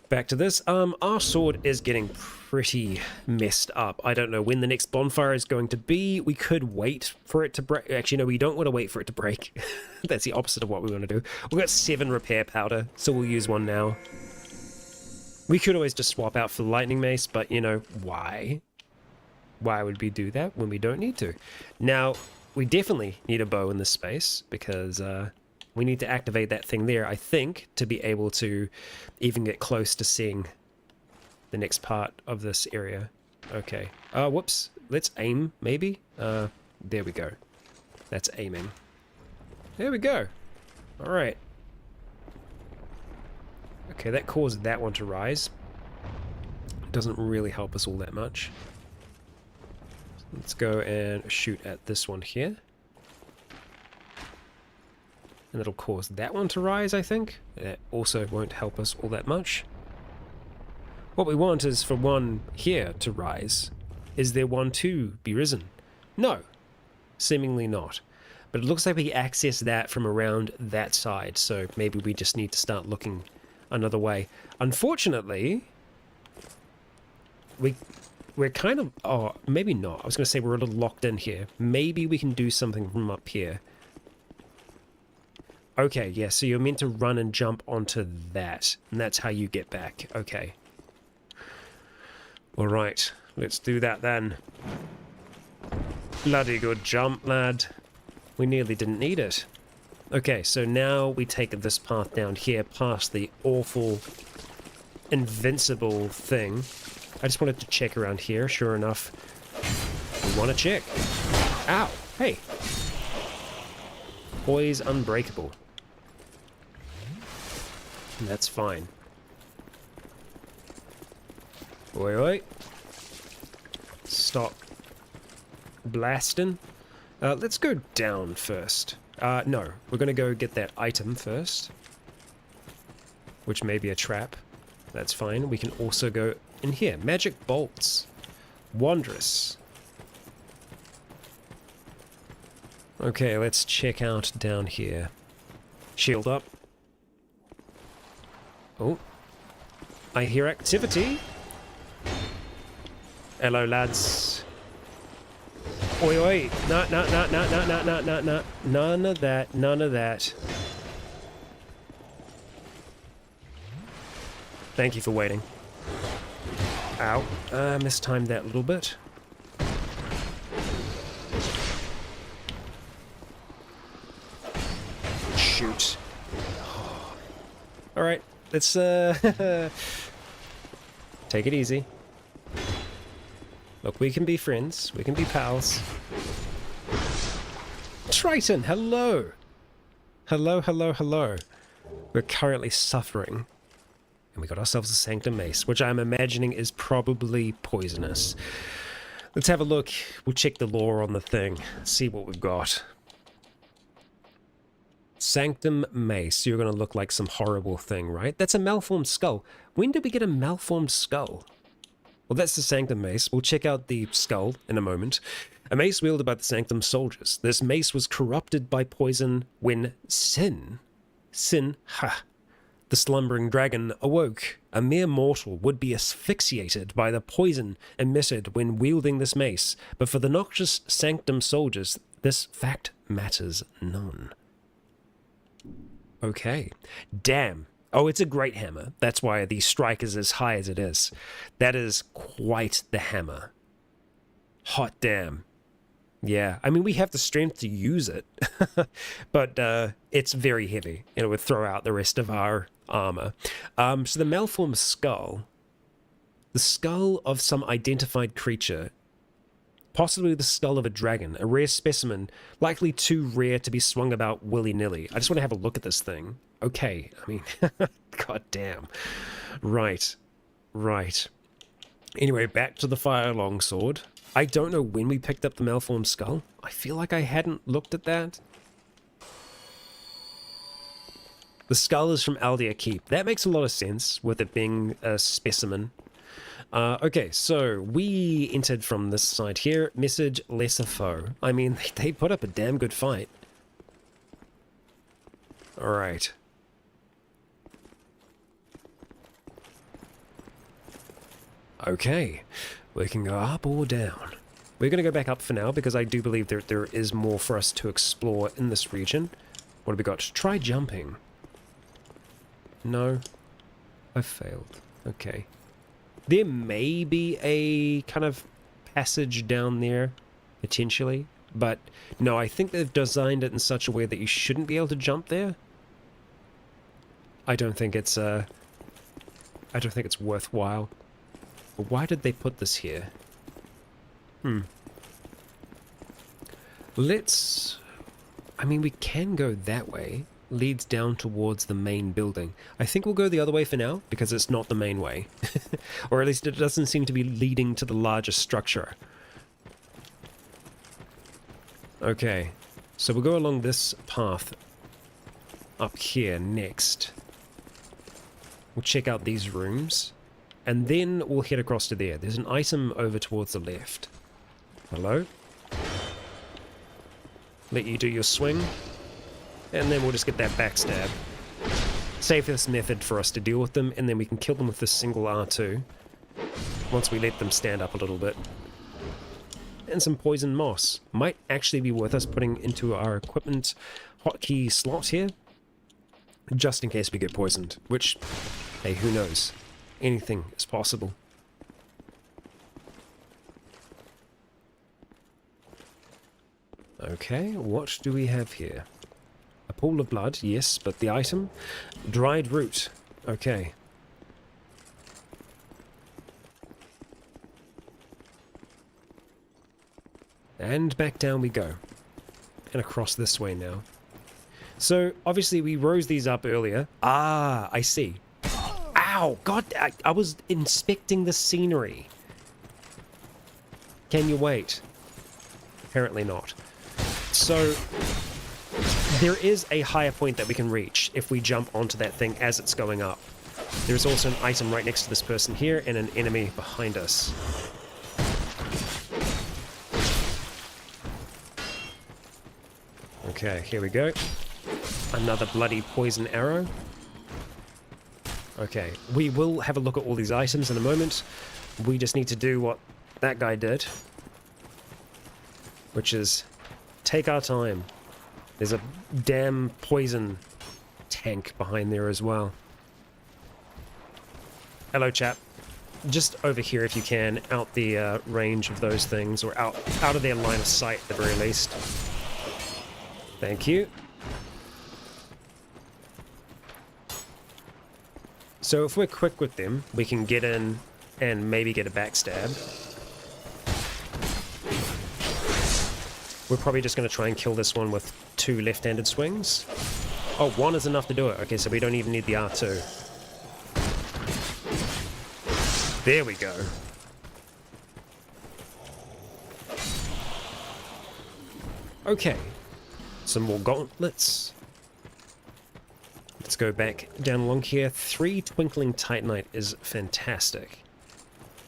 Back to this. Our sword is getting pretty messed up. I don't know when the next bonfire is going to be. We could wait for it to break. Actually, no, we don't want to wait for it to break. That's the opposite of what we want to do. We've got 7 repair powder, so we'll use one now. We could always just swap out for the lightning mace, but, you know, why? Why would we do that when we don't need to? Now, we definitely need a bow in this space, because, We need to activate that thing there, I think, to be able to even get close to seeing the next part of this area. Okay. Whoops. Let's aim, maybe? There we go. That's aiming. There we go. Alright. Okay, that caused that one to rise. Doesn't really help us all that much. Let's go and shoot at this one here. And that'll cause that one to rise, I think. That also won't help us all that much. What we want is for one here to rise. Is there one to be risen? No. Seemingly not. But it looks like we access that from around that side, so maybe we just need to start looking another way. Unfortunately, we're kind of... Oh, maybe not. I was going to say we're a little locked in here. Maybe we can do something from up here. Okay, yeah, so you're meant to run and jump onto that, and that's how you get back. Okay. Alright, let's do that then. Bloody good jump, lad. We nearly didn't need it. Okay, so now we take this path down here past the awful, invincible thing. I just wanted to check around here. Sure enough, we want to check. Ow! Hey! Boy's unbreakable. That's fine. Oi, oi. Stop blasting. Let's go down first. No, we're going to go get that item first, which may be a trap. That's fine. We can also go in here. Magic bolts. Wondrous. Okay, let's check out down here. Shield up. Oh. I hear activity. Hello, lads. Oi, oi. No. None of that. None of that. Thank you for waiting. Ow. Mistimed that a little bit. Shoot. Alright, let's take it easy. Look, we can be friends. We can be pals. Triton, hello! Hello, hello, hello. We're currently suffering. And we got ourselves a Sanctum Mace, which I'm imagining is probably poisonous. Let's have a look. We'll check the lore on the thing. See what we've got. Sanctum Mace. You're going to look like some horrible thing, right? That's a malformed skull. When did we get a malformed skull? Well, that's the Sanctum Mace. We'll check out the skull in a moment. A mace wielded by the Sanctum soldiers. This mace was corrupted by poison when the slumbering dragon, awoke. A mere mortal would be asphyxiated by the poison emitted when wielding this mace, but for the noxious Sanctum soldiers, this fact matters none. Okay. Damn. Oh, it's a great hammer. That's why the strike is as high as it is. That is quite the hammer. Hot damn. Yeah, I mean, we have the strength to use it, but it's very heavy. It would throw out the rest of our armor. So the malformed skull, the skull of some identified creature, possibly the skull of a dragon, a rare specimen, likely too rare to be swung about willy-nilly. I just want to have a look at this thing. Okay, I mean, god damn. Right. Anyway, back to the fire longsword. I don't know when we picked up the malformed skull. I feel like I hadn't looked at that. The skull is from Aldia Keep. That makes a lot of sense, with it being a specimen. Okay, so we entered from this side here. Message lesser foe. I mean, they put up a damn good fight. Alright. Okay, we can go up or down. We're going to go back up for now because I do believe there is more for us to explore in this region. What have we got? Try jumping. No, I failed. Okay. There may be a kind of passage down there, potentially. But no, I think they've designed it in such a way that you shouldn't be able to jump there. I don't think it's worthwhile. But why did they put this here? Let's... I mean, we can go that way. Leads down towards the main building. I think we'll go the other way for now, because it's not the main way. Or at least it doesn't seem to be leading to the larger structure. Okay, so we'll go along this path up here next. We'll check out these rooms, and then we'll head across to there. There's an item over towards the left. Hello? Let you do your swing. And then we'll just get that backstab. Safest method for us to deal with them, and then we can kill them with this single R2 once we let them stand up a little bit. And some poison moss. Might actually be worth us putting into our equipment hotkey slot here, just in case we get poisoned, which, hey, who knows? Anything is possible. Okay, what do we have here? A pool of blood, yes, but the item? Dried root. Okay. And back down we go. And across this way now. So, obviously we rose these up earlier. Ah, I see. Ow! God, I was inspecting the scenery. Can you wait? Apparently not. So... there is a higher point that we can reach if we jump onto that thing as it's going up. There's also an item right next to this person here and an enemy behind us. Okay, here we go. Another bloody poison arrow. Okay, we will have a look at all these items in a moment. We just need to do what that guy did, which is take our time. There's a damn poison tank behind there as well. Hello, chap. Just over here if you can, out the range of those things, or out of their line of sight at the very least. Thank you. So if we're quick with them, we can get in and maybe get a backstab. We're probably just going to try and kill this one with 2 left-handed swings. Oh, 1 is enough to do it. Okay, so we don't even need the R2. There we go. Okay. Some more gauntlets. Let's go back down along here. 3 Twinkling Titanite is fantastic.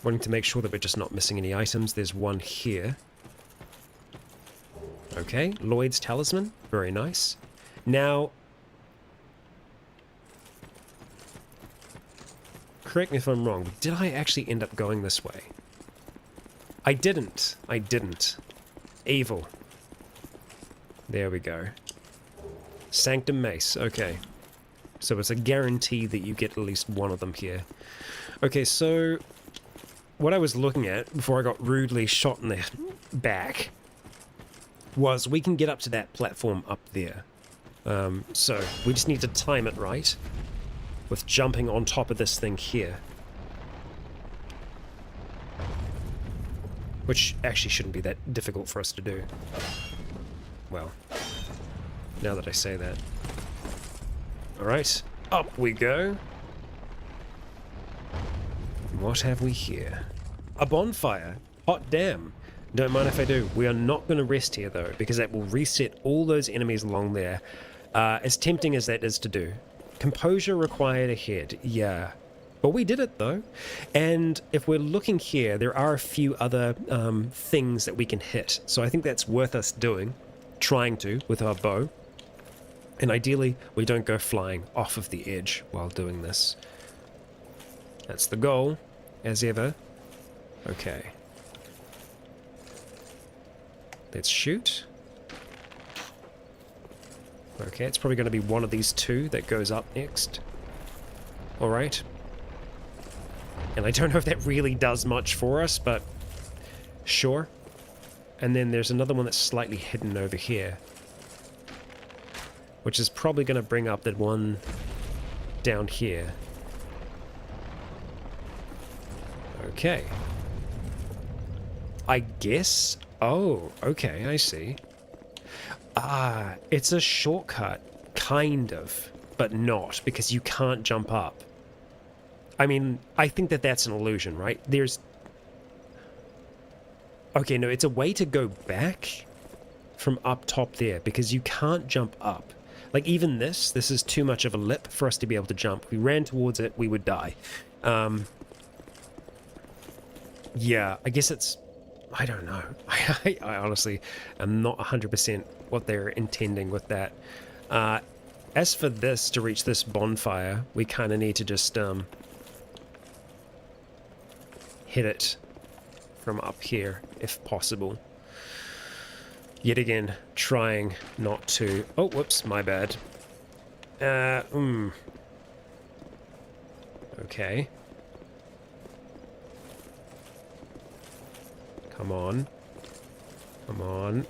Wanting to make sure that we're just not missing any items. There's one here. Okay, Lloyd's Talisman. Very nice. Now, correct me if I'm wrong, did I actually end up going this way? I didn't. I didn't. Evil. There we go. Sanctum Mace. Okay. So it's a guarantee that you get at least one of them here. Okay, so what I was looking at before I got rudely shot in the back was we can get up to that platform up there. So we just need to time it right with jumping on top of this thing here. Which actually shouldn't be that difficult for us to do. Well, now that I say that. Alright, up we go. What have we here? A bonfire. Hot damn. Don't mind if I do. We are not going to rest here though, because that will reset all those enemies along there. As tempting as that is to do. Composure required ahead. Yeah. But we did it though. And if we're looking here, there are a few other things that we can hit. So I think that's worth us doing. Trying to, with our bow. And ideally, we don't go flying off of the edge while doing this. That's the goal, as ever. Okay. Let's shoot. Okay, it's probably going to be one of these 2 that goes up next. Alright. And I don't know if that really does much for us, but sure. And then there's another one that's slightly hidden over here, which is probably going to bring up that one down here. Okay. I guess... Oh, okay, I see. Ah, it's a shortcut. Kind of. But not, because you can't jump up. I mean, I think that that's an illusion, right? There's... Okay, no, it's a way to go back from up top there, because you can't jump up. Like, even this is too much of a lip for us to be able to jump. If we ran towards it, we would die. Yeah, I guess it's... I don't know. I honestly am not 100% what they're intending with that. As for this, to reach this bonfire, we kind of need to just hit it from up here, if possible. Yet again, trying not to... Oh, whoops, my bad. Okay. Come on. Come on.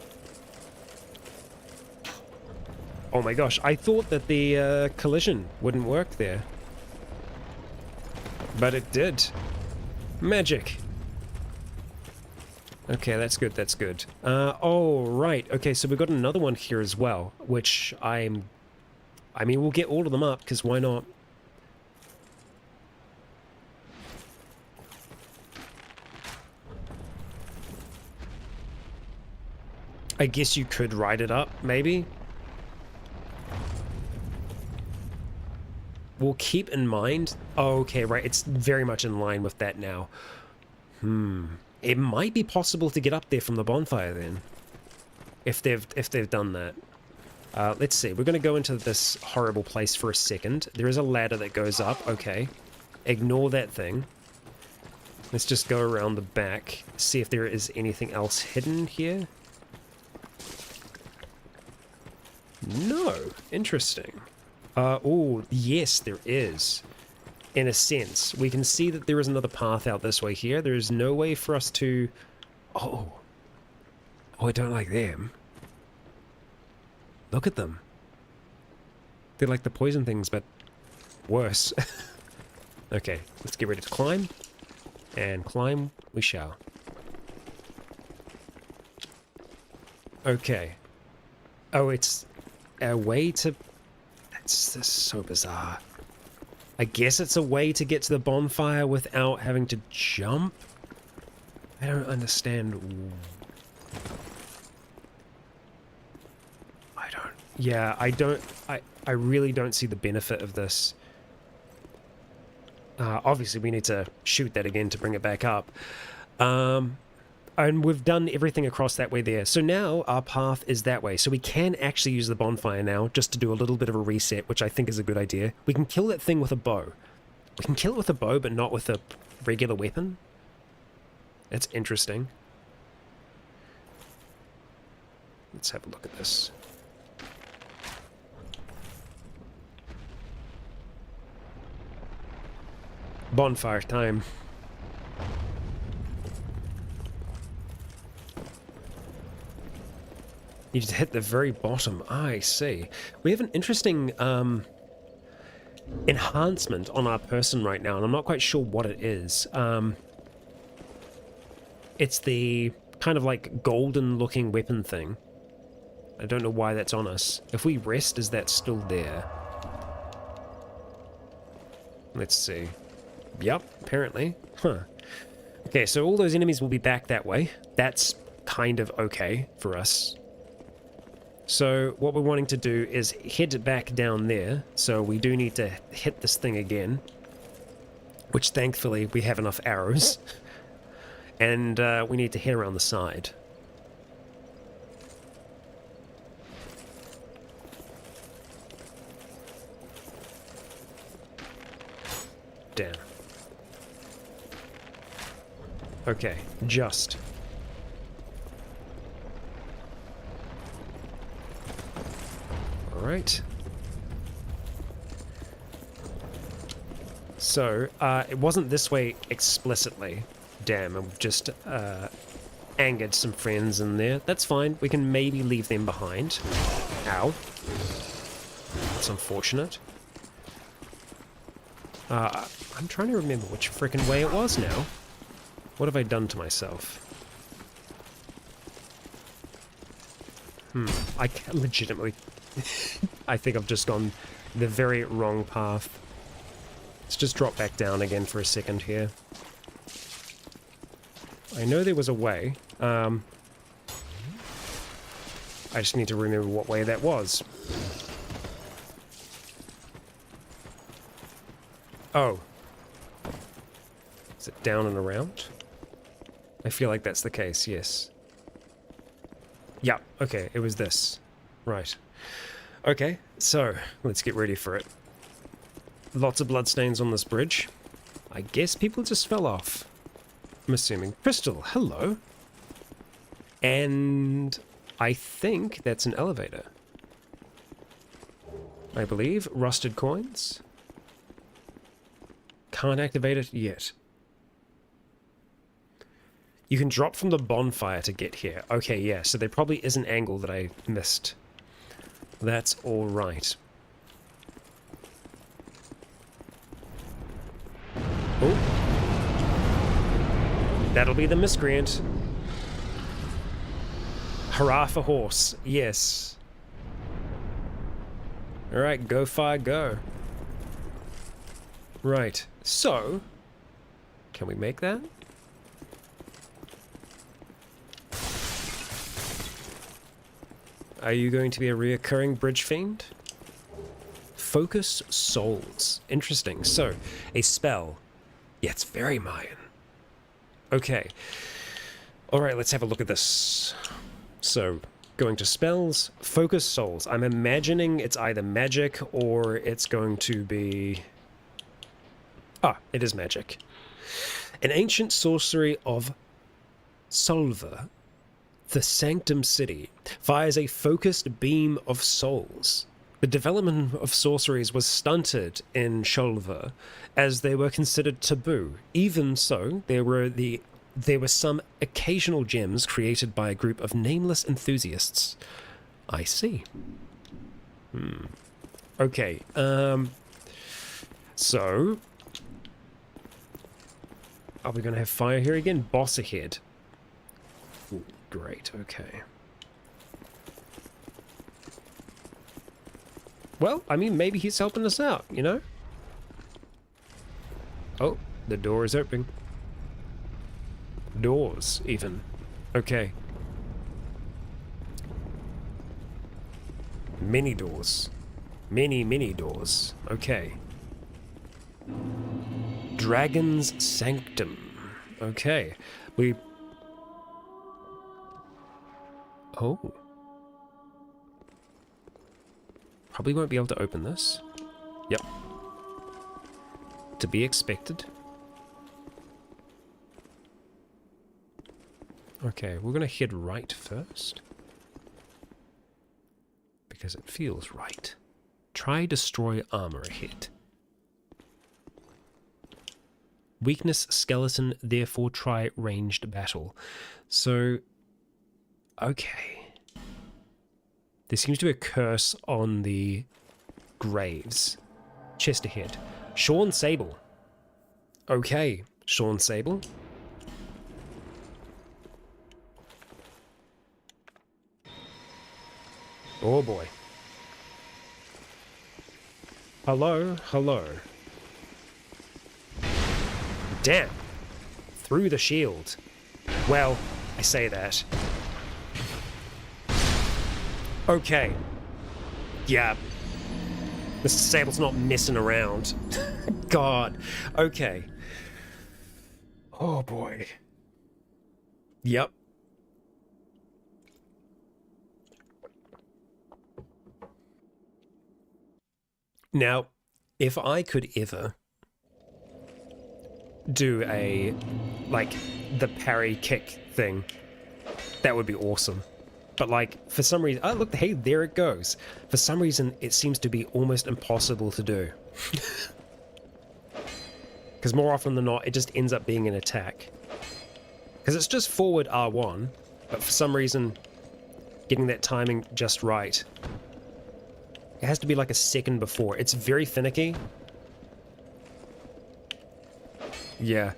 Oh my gosh, I thought that the collision wouldn't work there. But it did. Magic. Okay, that's good, that's good. Oh, right. Okay, so we've got another one here as well, which I mean, we'll get all of them up, because why not? I guess you could ride it up, maybe? We'll keep in mind... Oh, okay, right, it's very much in line with that now. It might be possible to get up there from the bonfire then. If they've done that. Let's see, we're going to go into this horrible place for a second. There is a ladder that goes up, okay. Ignore that thing. Let's just go around the back, see if there is anything else hidden here. No, interesting. Oh, yes, there is. In a sense, we can see that there is another path out this way here. There is no way for us to... Oh, I don't like them. Look at them. They're like the poison things, but worse. Okay, let's get ready to climb. And climb we shall. Okay. Oh, it's a way to... That's so bizarre. I guess it's a way to get to the bonfire without having to jump? I don't understand. I really don't see the benefit of this. Obviously we need to shoot that again to bring it back up. And we've done everything across that way there. So now our path is that way. So we can actually use the bonfire now just to do a little bit of a reset, which I think is a good idea. We can kill that thing with a bow. We can kill it with a bow, but not with a regular weapon. That's interesting. Let's have a look at this. Bonfire time. You just hit the very bottom. I see. We have an interesting enhancement on our person right now, and I'm not quite sure what it is. It's the kind of like golden looking weapon thing. I don't know why that's on us. If we rest, is that still there? Let's see. Yep, apparently. Huh. Okay, so all those enemies will be back that way. That's kind of okay for us. So what we're wanting to do is head back down there. So we do need to hit this thing again, which thankfully we have enough arrows. And we need to head around the side. Damn. Okay, just. Alright. So, it wasn't this way explicitly. Damn, I've just angered some friends in there. That's fine. We can maybe leave them behind. Ow. That's unfortunate. I'm trying to remember which frickin' way it was now. What have I done to myself? I can legitimately... I think I've just gone the very wrong path. Let's just drop back down again for a second here. I know there was a way. I just need to remember what way that was. Oh. Is it down and around? I feel like that's the case, yes. Yeah, okay, it was this. Right. Okay, so, let's get ready for it. Lots of bloodstains on this bridge. I guess people just fell off. I'm assuming. Crystal, hello. And I think that's an elevator. I believe. Rusted coins. Can't activate it yet. You can drop from the bonfire to get here. Okay, yeah, so there probably is an angle that I missed. That's all right. Oh. That'll be the miscreant. Hurrah for horse. Yes. Alright, go fire, go. Right, so... Can we make that? Are you going to be a reoccurring bridge fiend? Focus souls. Interesting. So, a spell. Yeah, it's very Mayan. Okay. Alright, let's have a look at this. So, going to spells, focus souls. I'm imagining it's either magic or it's going to be... Ah, it is magic. An ancient sorcery of Solva, the Sanctum City, fires a focused beam of souls. The development of sorceries was stunted in Sholva, as they were considered taboo. Even so, there were some occasional gems created by a group of nameless enthusiasts. I see. Okay, so... Are we going to have fire here again? Boss ahead. Ooh, great, okay. Well, I mean, maybe he's helping us out, you know? Oh, the door is opening. Doors, even. Okay. Many doors. Many, many doors. Okay. Dragon's Sanctum. Okay. We... Oh. Probably won't be able to open this. Yep. To be expected. Okay, we're gonna head right first. Because it feels right. Try destroy armor ahead. Weakness skeleton, therefore try ranged battle. So, okay. There seems to be a curse on the graves. Chest ahead. Sean Sable. Okay, Sean Sable. Oh boy. Hello, hello. Damn. Through the shield. Well, I say that. Okay. Yeah. Mr. Sable's not messing around. God. Okay. Oh boy. Yep. Now, if I could ever do a, like, the parry kick thing, that would be awesome. But, like, for some reason... Oh, look, hey, there it goes. For some reason, it seems to be almost impossible to do. Because more often than not, it just ends up being an attack. Because it's just forward R1, but for some reason, getting that timing just right. It has to be like a second before. It's very finicky. Yeah.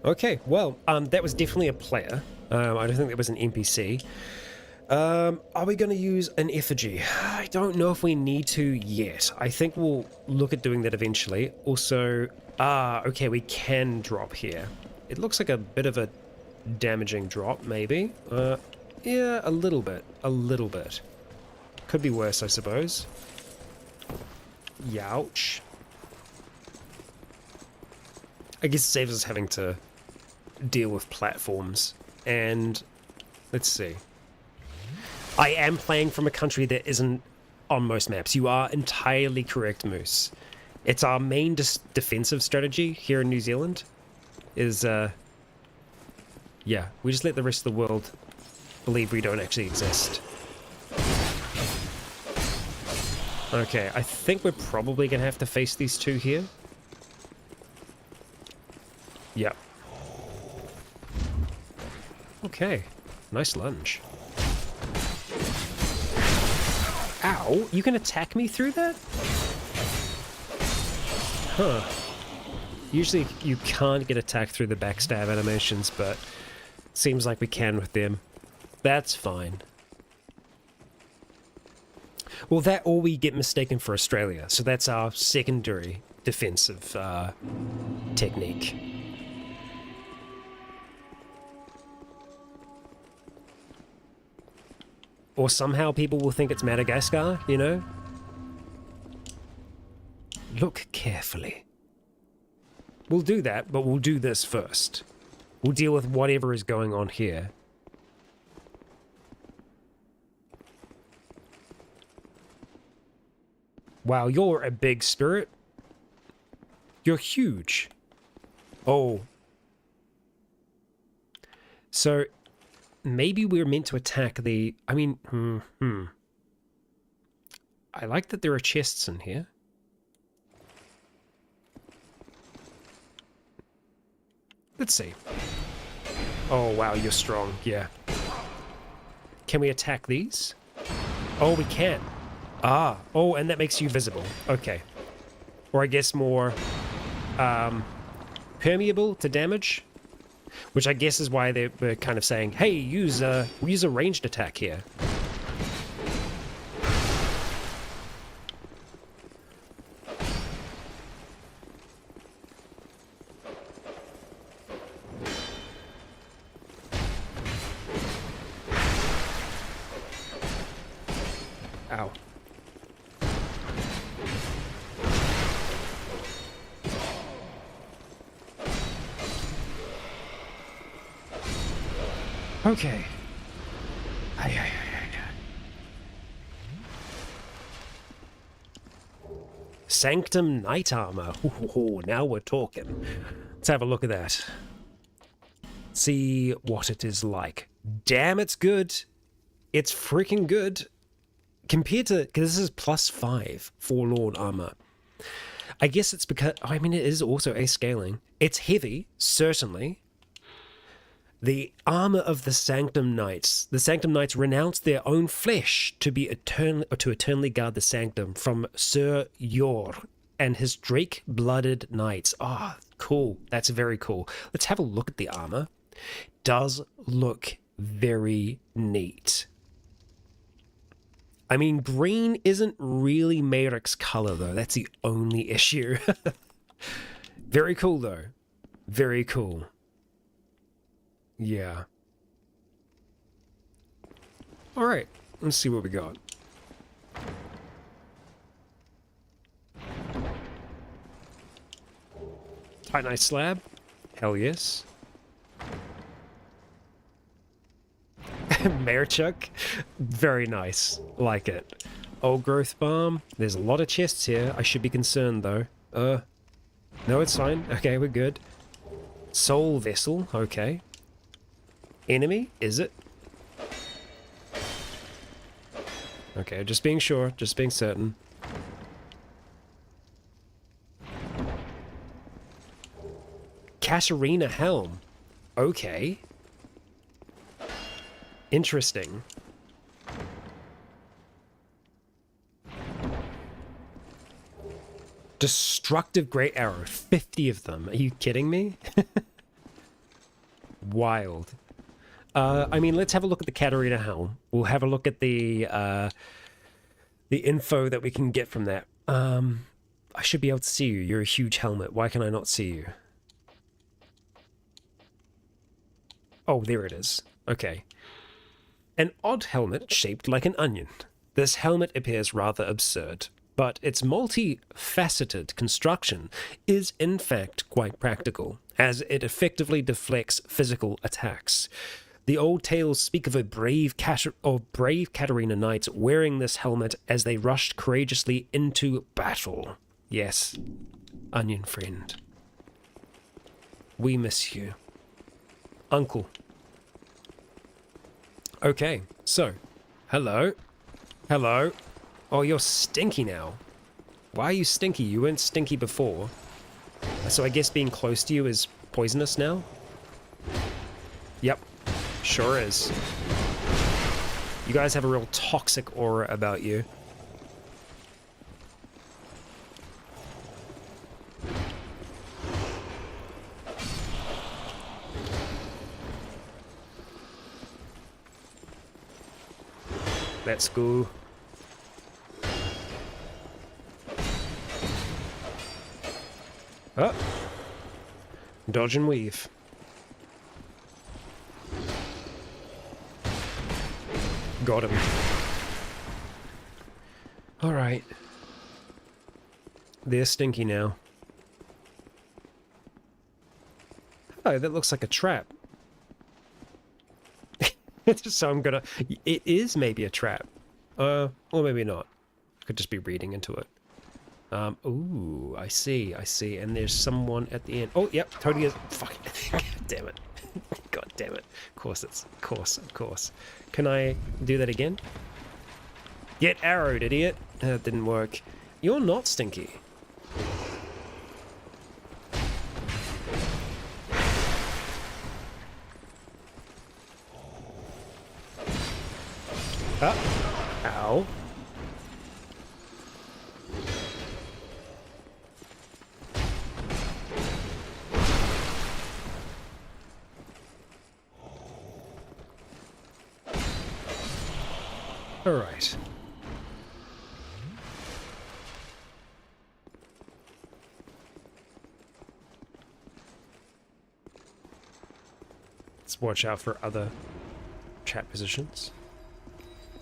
Okay, well, that was definitely a player. I don't think that was an NPC. Are we going to use an effigy? I don't know if we need to yet. I think we'll look at doing that eventually. Also, okay, we can drop here. It looks like a bit of a damaging drop, maybe. Yeah, a little bit. A little bit. Could be worse, I suppose. Youch. I guess it saves us having to deal with platforms. And let's see. I am playing from a country that isn't on most maps. You are entirely correct, Moose. It's our main defensive strategy here in New Zealand. Is, yeah, we just let the rest of the world believe we don't actually exist. Okay, I think we're probably going to have to face these two here. Yep. Okay, nice lunge. Ow, you can attack me through that? Huh. Usually you can't get attacked through the backstab animations, but seems like we can with them. That's fine. Well, that or we get mistaken for Australia, so that's our secondary defensive technique. Or somehow people will think it's Madagascar, you know? Look carefully. We'll do that, but we'll do this first. We'll deal with whatever is going on here. Wow, you're a big spirit. You're huge. Oh. So, maybe we're meant to attack the... I mean, I like that there are chests in here. Let's see. Oh, wow, you're strong. Yeah. Can we attack these? Oh, we can. Ah. Oh, and that makes you visible. Okay. Or I guess more permeable to damage. Which I guess is why they were kind of saying, hey, use a ranged attack here. Ow. Okay. Sanctum Knight Armor. Ooh, now we're talking. Let's have a look at that. See what it is like. Damn, it's good. It's freaking good. Compared to... because this is +5 Forlorn Armor. I guess it's because... I mean, it is also a scaling. It's heavy, certainly. The armor of the Sanctum Knights. The Sanctum Knights renounce their own flesh to be eternally guard the Sanctum from Sir Yor and his drake-blooded knights. Ah, cool. That's very cool. Let's have a look at the armor. Does look very neat. I mean, green isn't really Merrick's color, though. That's the only issue. Very cool, though. Very cool. Yeah. Alright, let's see what we got. Titanite slab? Hell yes. Merchuk? Very nice. Like it. Old growth farm. There's a lot of chests here. I should be concerned though. No, it's fine. Okay, we're good. Soul vessel. Okay. Enemy? Is it? Okay, just being sure. Just being certain. Kasharina helm. Okay. Interesting. Destructive great arrow. 50 of them. Are you kidding me? Wild. I mean, let's have a look at the Katarina helm. We'll have a look at the info that we can get from that. I should be able to see you. You're a huge helmet. Why can I not see you? Oh, there it is. Okay. An odd helmet shaped like an onion. This helmet appears rather absurd, but its multi-faceted construction is in fact quite practical, as it effectively deflects physical attacks. The old tales speak of a brave Katarina Knights wearing this helmet as they rushed courageously into battle. Yes, onion friend. We miss you. Uncle. Okay, so, hello. Hello. Oh, you're stinky now. Why are you stinky? You weren't stinky before. So I guess being close to you is poisonous now? Yep, sure is. You guys have a real toxic aura about you. Let's go. Oh. Dodge and weave. Got him. Alright. They're stinky now. Oh, that looks like a trap. So I'm gonna... It is maybe a trap. Or maybe not. I could just be reading into it. Ooh, I see. And there's someone at the end. Oh, yep, totally is. Fuck. God damn it. God damn it. Of course. Can I do that again? Get arrowed, idiot. That didn't work. You're not stinky. Ow. All right. Let's watch out for other trap positions.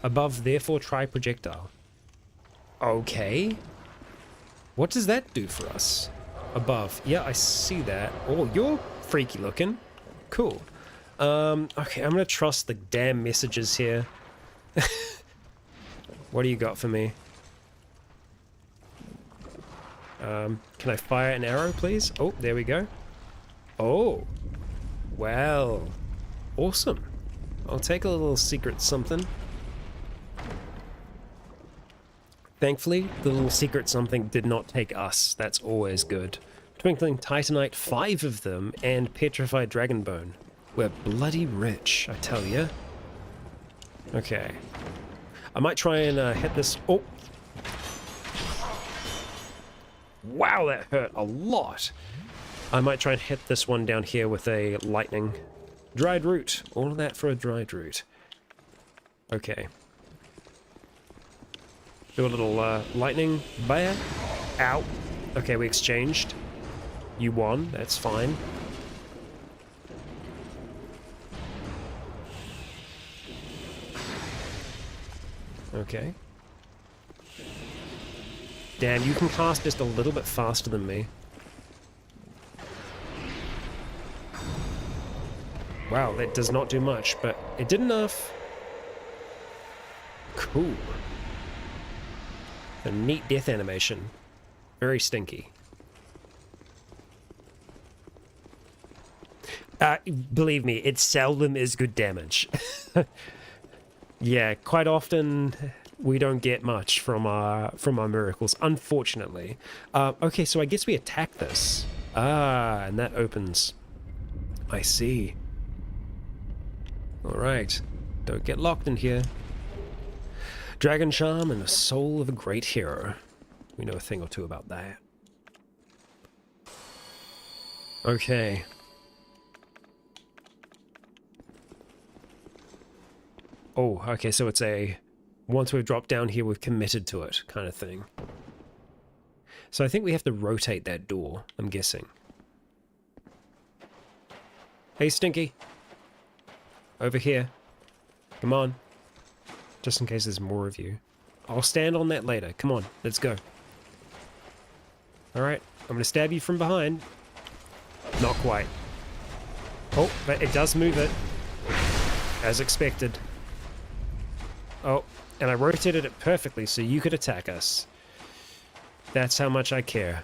Above, therefore, try projectile. Okay. What does that do for us? Above. Yeah, I see that. Oh, you're freaky looking. Cool. Okay, I'm gonna trust the damn messages here. What do you got for me? Can I fire an arrow, please? Oh, there we go. Oh. Well. Awesome. I'll take a little secret something. Thankfully, the little secret something did not take us. That's always good. Twinkling Titanite, 5 of them, and Petrified Dragonbone. We're bloody rich, I tell ya. Okay. I might try and hit this... Oh! Wow, that hurt a lot! I might try and hit this one down here with a lightning. Dried root. All of that for a dried root. Okay. Do a little lightning bear. Ow. Okay, we exchanged. You won. That's fine. Okay. Damn, you can cast just a little bit faster than me. Wow, that does not do much, but it did enough. Cool. A neat death animation. Very stinky. Believe me, it seldom is good damage. Yeah, quite often we don't get much from our miracles, unfortunately. Okay, so I guess we attack this. Ah, and that opens. I see. Alright. Don't get locked in here. Dragon Charm and the soul of a great hero. We know a thing or two about that. Okay. Oh, okay, so it's a once we've dropped down here, we've committed to it kind of thing. So I think we have to rotate that door, I'm guessing. Hey, Stinky. Over here. Come on. Just in case there's more of you. I'll stand on that later. Come on, let's go. Alright, I'm going to stab you from behind. Not quite. Oh, but it does move it. As expected. Oh, and I rotated it perfectly so you could attack us. That's how much I care.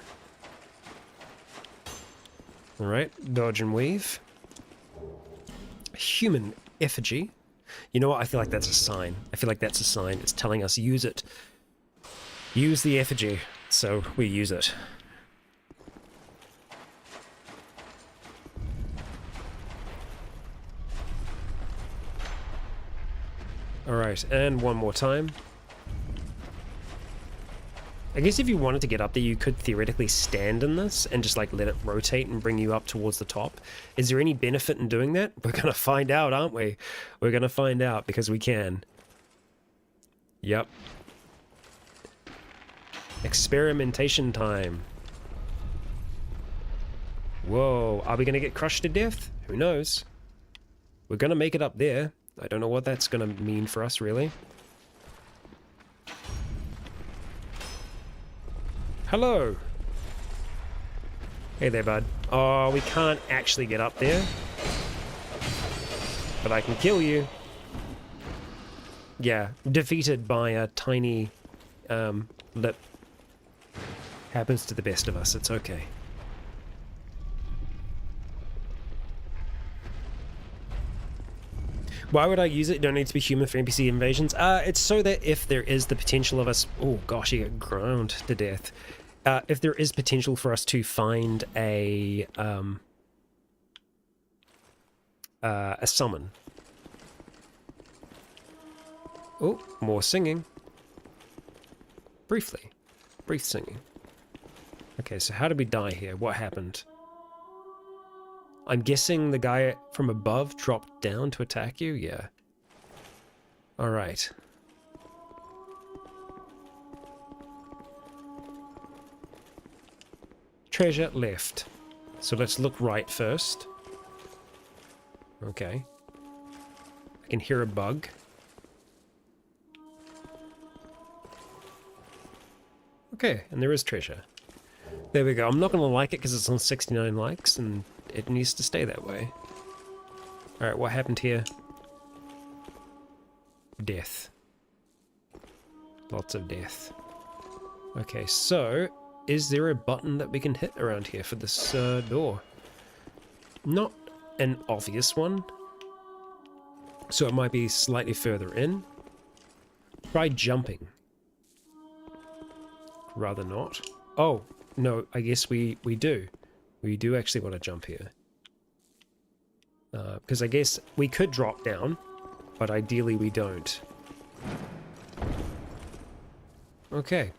Alright, dodge and weave. Human effigy. You know what? I feel like that's a sign. I feel like that's a sign. It's telling us use it. Use the effigy. So we use it. Alright, and one more time. I guess if you wanted to get up there, you could theoretically stand in this and just like let it rotate and bring you up towards the top. Is there any benefit in doing that? We're going to find out, aren't we? We're going to find out because we can. Yep. Experimentation time. Whoa, are we going to get crushed to death? Who knows? We're going to make it up there. I don't know what that's going to mean for us, really. Hello. Hey there, bud. Oh, we can't actually get up there. But I can kill you. Yeah, defeated by a tiny lip. Happens to the best of us, it's okay. Why would I use it? You don't need to be human for NPC invasions. It's so that if there is the potential of us... Oh gosh, you get ground to death. If there is potential for us to find a summon. Oh, more singing. Briefly. Brief singing. Okay, so how did we die here? What happened? I'm guessing the guy from above dropped down to attack you? Yeah. Alright. Treasure left. So let's look right first. Okay. I can hear a bug. Okay, and there is treasure. There we go. I'm not going to like it because it's on 69 likes and it needs to stay that way. Alright, what happened here? Death. Lots of death. Okay, so is there a button that we can hit around here for this door? Not an obvious one. So it might be slightly further in. Try jumping. Rather not. Oh, no, I guess we do. We do actually want to jump here. Because I guess we could drop down, but ideally we don't. Okay.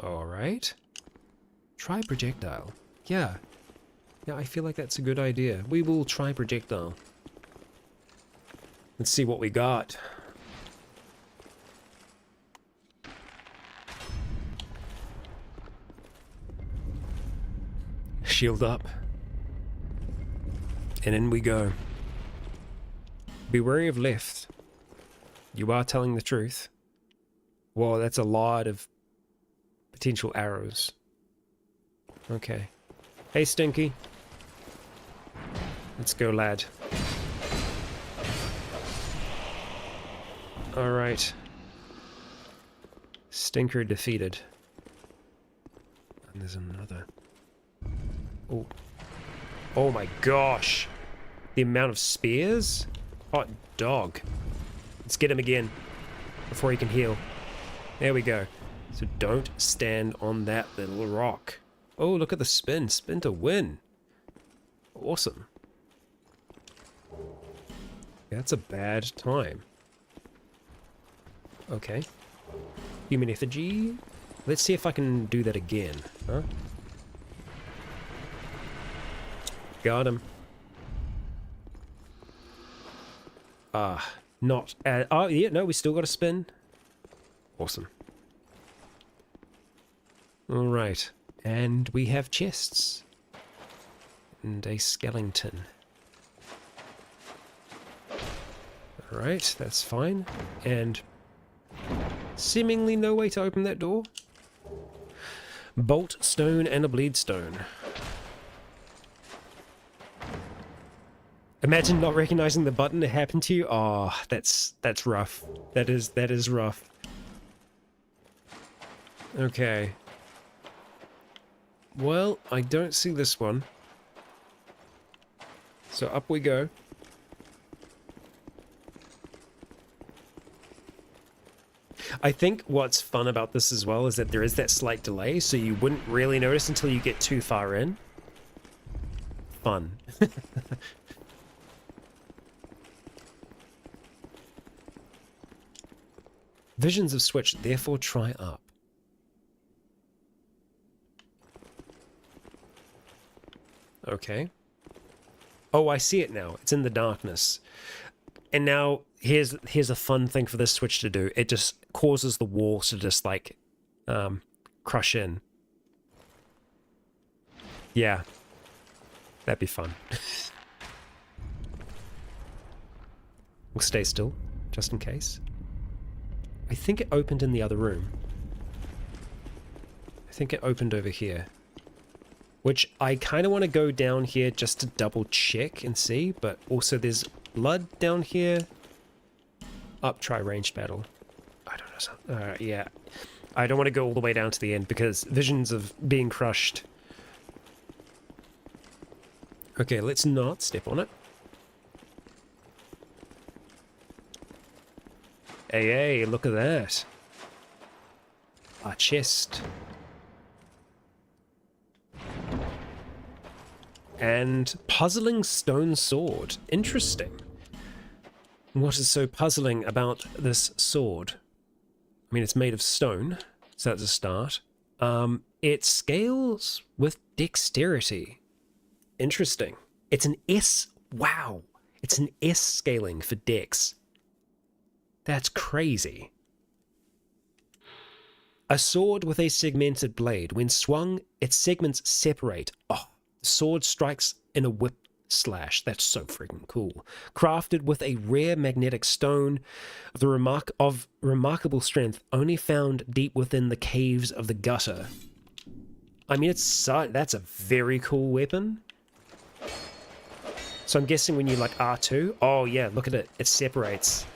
Alright. Try projectile. Yeah. Yeah, I feel like that's a good idea. We will try projectile. Let's see what we got. Shield up. And in we go. Be wary of left. You are telling the truth. Whoa, that's a lot of potential arrows. Okay. Hey, Stinky. Let's go, lad. Alright. Stinker defeated. And there's another. Oh. Oh my gosh. The amount of spears? Hot dog. Let's get him again before he can heal. There we go. So don't stand on that little rock. Oh, look at the spin. Spin to win. Awesome. That's a bad time. Okay. Human effigy. Let's see if I can do that again. Huh? Got him. Not... oh, yeah, no, we still got to spin. Awesome. Alright. And we have chests. And a skeleton. Alright, that's fine. And seemingly no way to open that door. Bolt stone and a bleed stone. Imagine not recognizing the button that happened to you. Oh, that's rough. That is rough. Okay. Well, I don't see this one. So up we go. I think what's fun about this as well is that there is that slight delay, so you wouldn't really notice until you get too far in. Fun. Visions of Switch, therefore try up. Okay. Oh, I see it now. It's in the darkness. And now, here's a fun thing for this switch to do. It just causes the walls to just, like, crush in. Yeah. That'd be fun. We'll stay still, just in case. I think it opened in the other room. I think it opened over here. Which I kind of want to go down here just to double check and see, but also there's blood down here. Up, try ranged battle. I don't know. Yeah. I don't want to go all the way down to the end because visions of being crushed. Okay, let's not step on it. Hey, look at that. A chest. And puzzling stone sword. Interesting. What is so puzzling about this sword? I mean, it's made of stone, so that's a start. It scales with dexterity. Interesting. It's an S. Wow. It's an S scaling for dex. That's crazy. A sword with a segmented blade. When swung, its segments separate. Oh, the sword strikes in a whip slash. That's so freaking cool. Crafted with a rare magnetic stone of remarkable strength, only found deep within the caves of the gutter. I mean, that's a very cool weapon. So I'm guessing when you like R2, oh yeah, look at it. It separates.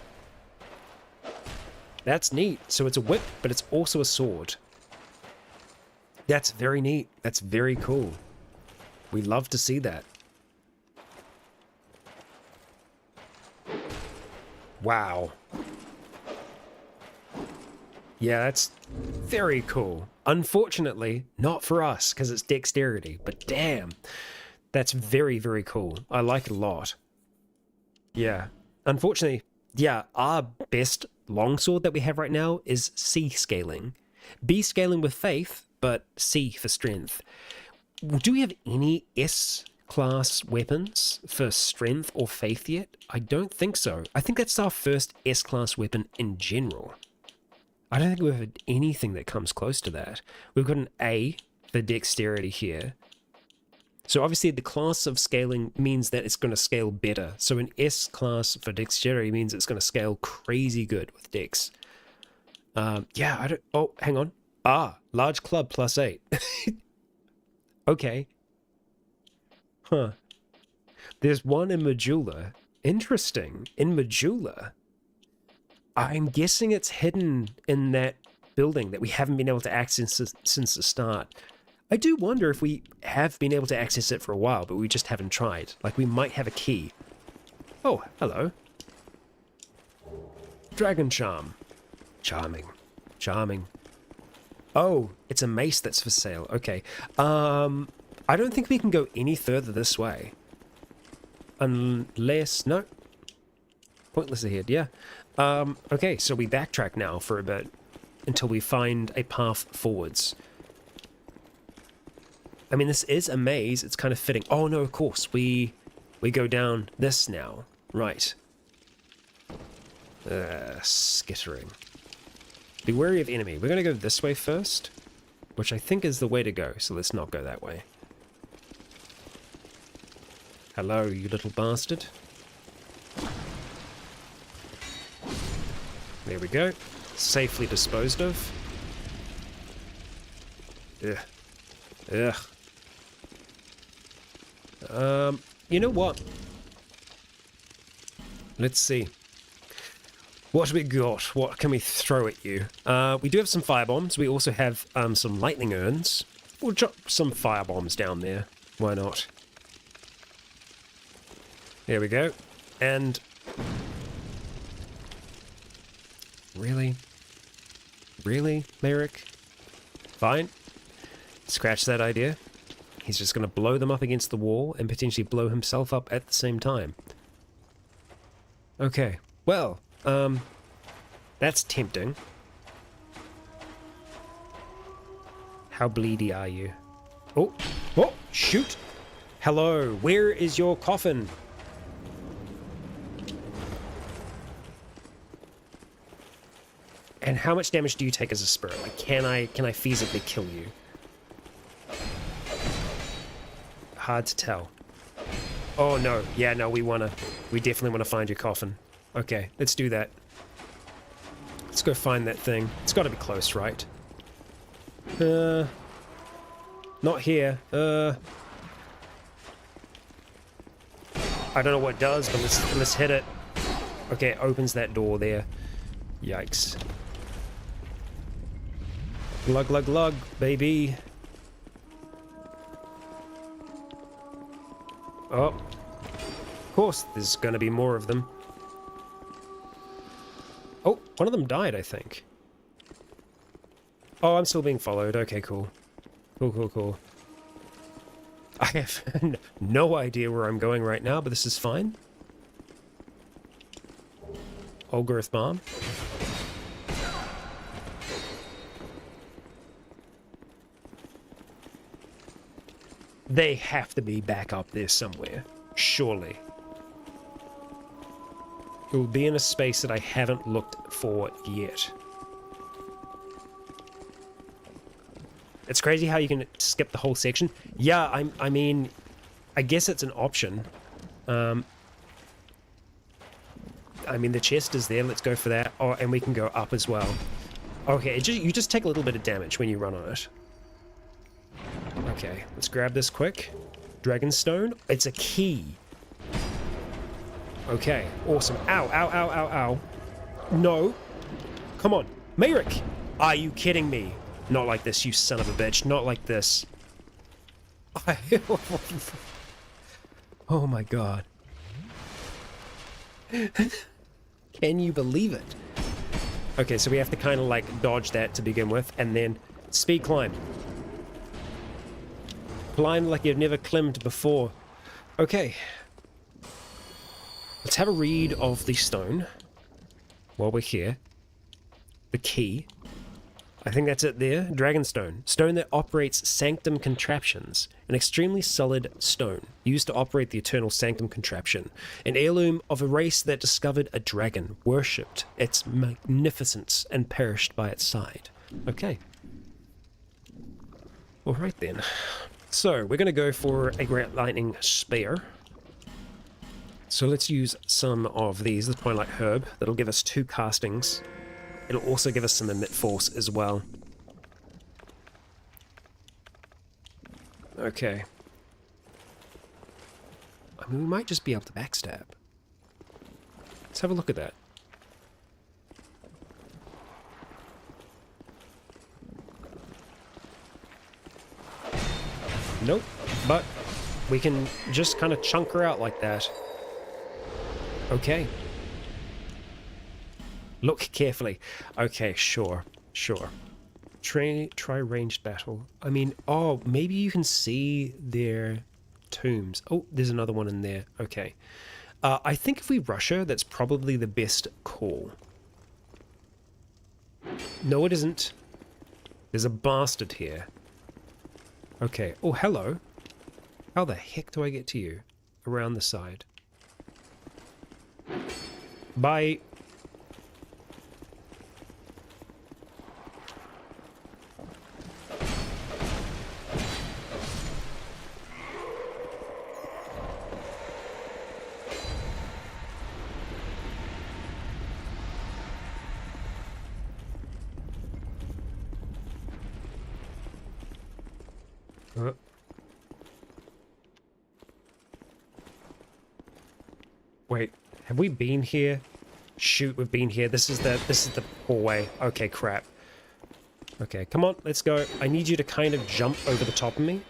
That's neat. So it's a whip, but it's also a sword. That's very neat. That's very cool. We love to see that. Wow. Yeah, that's very cool. Unfortunately, not for us, because it's dexterity, but damn. That's very, very cool. I like it a lot. Yeah. Unfortunately, yeah, our best longsword that we have right now is C scaling. B scaling with faith, but C for strength. Do we have any S class weapons for strength or faith yet? I don't think so. I think that's our first S class weapon in general. I don't think we've had anything that comes close to that. We've got an A for dexterity here. So obviously the class of scaling means that it's going to scale better. So an S class for dexterity means it's going to scale crazy good with dex. Yeah, I don't... Oh, hang on. Large club plus 8. Okay. Huh. There's one in Majula. Interesting. In Majula. I'm guessing it's hidden in that building that we haven't been able to access since the start. I do wonder if we have been able to access it for a while, but we just haven't tried. Like, we might have a key. Oh, hello. Dragon Charm. Charming. Charming. Oh, it's a mace that's for sale. Okay. I don't think we can go any further this way. Unless... No. Pointless ahead, yeah. Okay, so we backtrack now for a bit. until we find a path forwards. I mean, this is a maze. It's kind of fitting. Oh, no, of course. We go down this now. Right. Skittering. Be wary of enemy. We're going to go this way first, which I think is the way to go. So let's not go that way. Hello, you little bastard. There we go. Safely disposed of. Ugh. Ugh. You know what? Let's see. What we got? What can we throw at you? We do have some firebombs. We also have some lightning urns. We'll drop some firebombs down there. Why not? There we go. And... Really? Really, Merrick? Fine. Scratch that idea. He's just going to blow them up against the wall and potentially blow himself up at the same time. Okay. Well, that's tempting. How bleedy are you? Oh, shoot! Hello, where is your coffin? And how much damage do you take as a spirit? Like, can I feasibly kill you? Hard to tell. Oh no, yeah, no, we definitely wanna find your coffin. Okay, let's do that. Let's go find that thing. It's gotta be close, right? Not here. I don't know what it does, but let's hit it. Okay, it opens that door there. Yikes. Glug, glug, glug, baby. Oh. Of course, there's gonna be more of them. Oh, one of them died, I think. Oh, I'm still being followed. Okay, cool. Cool. I have no idea where I'm going right now, but this is fine. Old growth bomb. They have to be back up there somewhere. Surely. It will be in a space that I haven't looked for yet. It's crazy how you can skip the whole section. Yeah, I mean, I guess it's an option. I mean, the chest is there. Let's go for that. Oh, and we can go up as well. Okay, you just take a little bit of damage when you run on it. Okay, let's grab this quick. Dragonstone. It's a key. Okay, awesome. Ow, ow, ow, ow, ow. No. Come on. Merrick! Are you kidding me? Not like this, you son of a bitch. Not like this. Oh my god. Can you believe it? Okay, so we have to kind of like dodge that to begin with, and then speed climb. Climb like you've never climbed before. Okay. Let's have a read of the stone while we're here. The key. I think that's it there. Dragonstone. Stone that operates sanctum contraptions. An extremely solid stone used to operate the eternal sanctum contraption. An heirloom of a race that discovered a dragon, worshipped its magnificence, and perished by its side. Okay. Alright then. So, we're going to go for a Great Lightning Spear. So let's use some of these. Let's point like herb. That'll give us 2 castings. It'll also give us some emit force as well. Okay. I mean, we might just be able to backstab. Let's have a look at that. Nope, but we can just kind of chunk her out like that. Okay. Look carefully. Okay, sure. Try ranged battle. I mean, oh, maybe you can see their tombs. Oh, there's another one in there. Okay. I think if we rush her, that's probably the best call. No, it isn't. There's a bastard here. Okay. Oh, hello. How the heck do I get to you? Around the side. Bye. Wait, have we been here? Shoot, we've been here. This is the hallway. Okay, crap. Okay, come on, let's go. I need you to kind of jump over the top of me.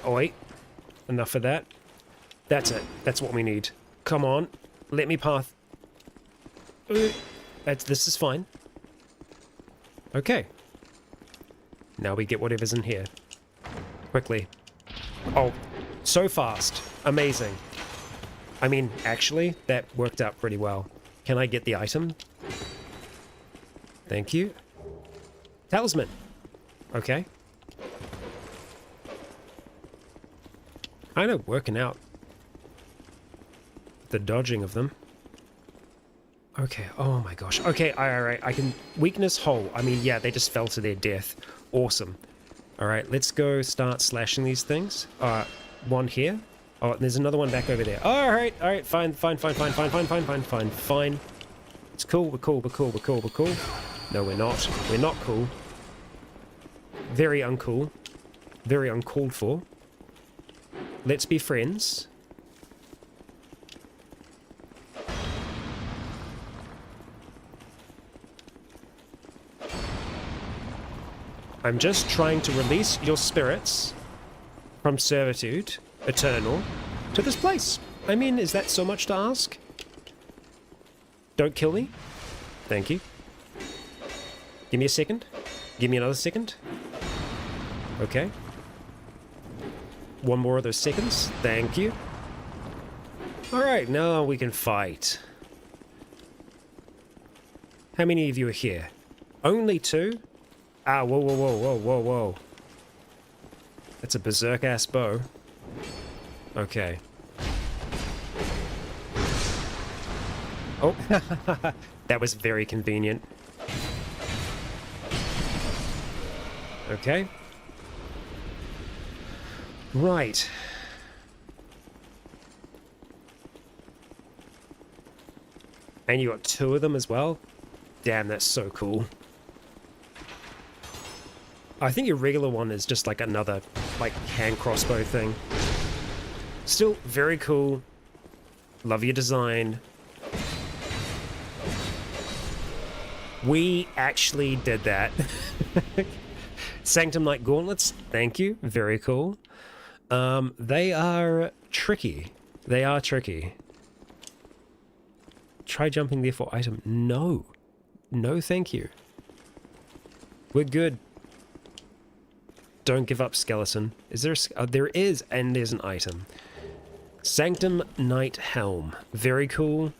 Oh wait, enough of that. That's it. That's what we need. Come on, let me path. This is fine. Okay. Now we get whatever's in here. Quickly. Oh, so fast. Amazing. I mean, actually, that worked out pretty well. Can I get the item? Thank you. Talisman. Okay. Kind of working out. The dodging of them. Okay, oh my gosh. Okay, alright, I can... Weakness hole. I mean, yeah, they just fell to their death. Awesome. Alright, let's go start slashing these things. One here. Oh, there's another one back over there. Alright, fine. It's cool, we're cool. No, we're not. We're not cool. Very uncool. Very uncalled for. Let's be friends. I'm just trying to release your spirits from servitude, eternal, to this place. I mean, is that so much to ask? Don't kill me. Thank you. Give me a second. Give me another second. Okay. One more of those seconds. Thank you. Alright, now we can fight. How many of you are here? Only 2? Ah, whoa. That's a berserk-ass bow. Okay. Oh, that was very convenient. Okay. Right. And you got 2 of them as well? Damn, that's so cool. I think your regular one is just like another, like, hand crossbow thing. Still very cool. Love your design. We actually did that. Sanctum Knight Gauntlets, thank you. Very cool. They are tricky. They are tricky. Try jumping there for item. No. No, thank you. We're good. Don't give up, skeleton. Is there a... there is, and there's an item. Sanctum Knight Helm. Very cool.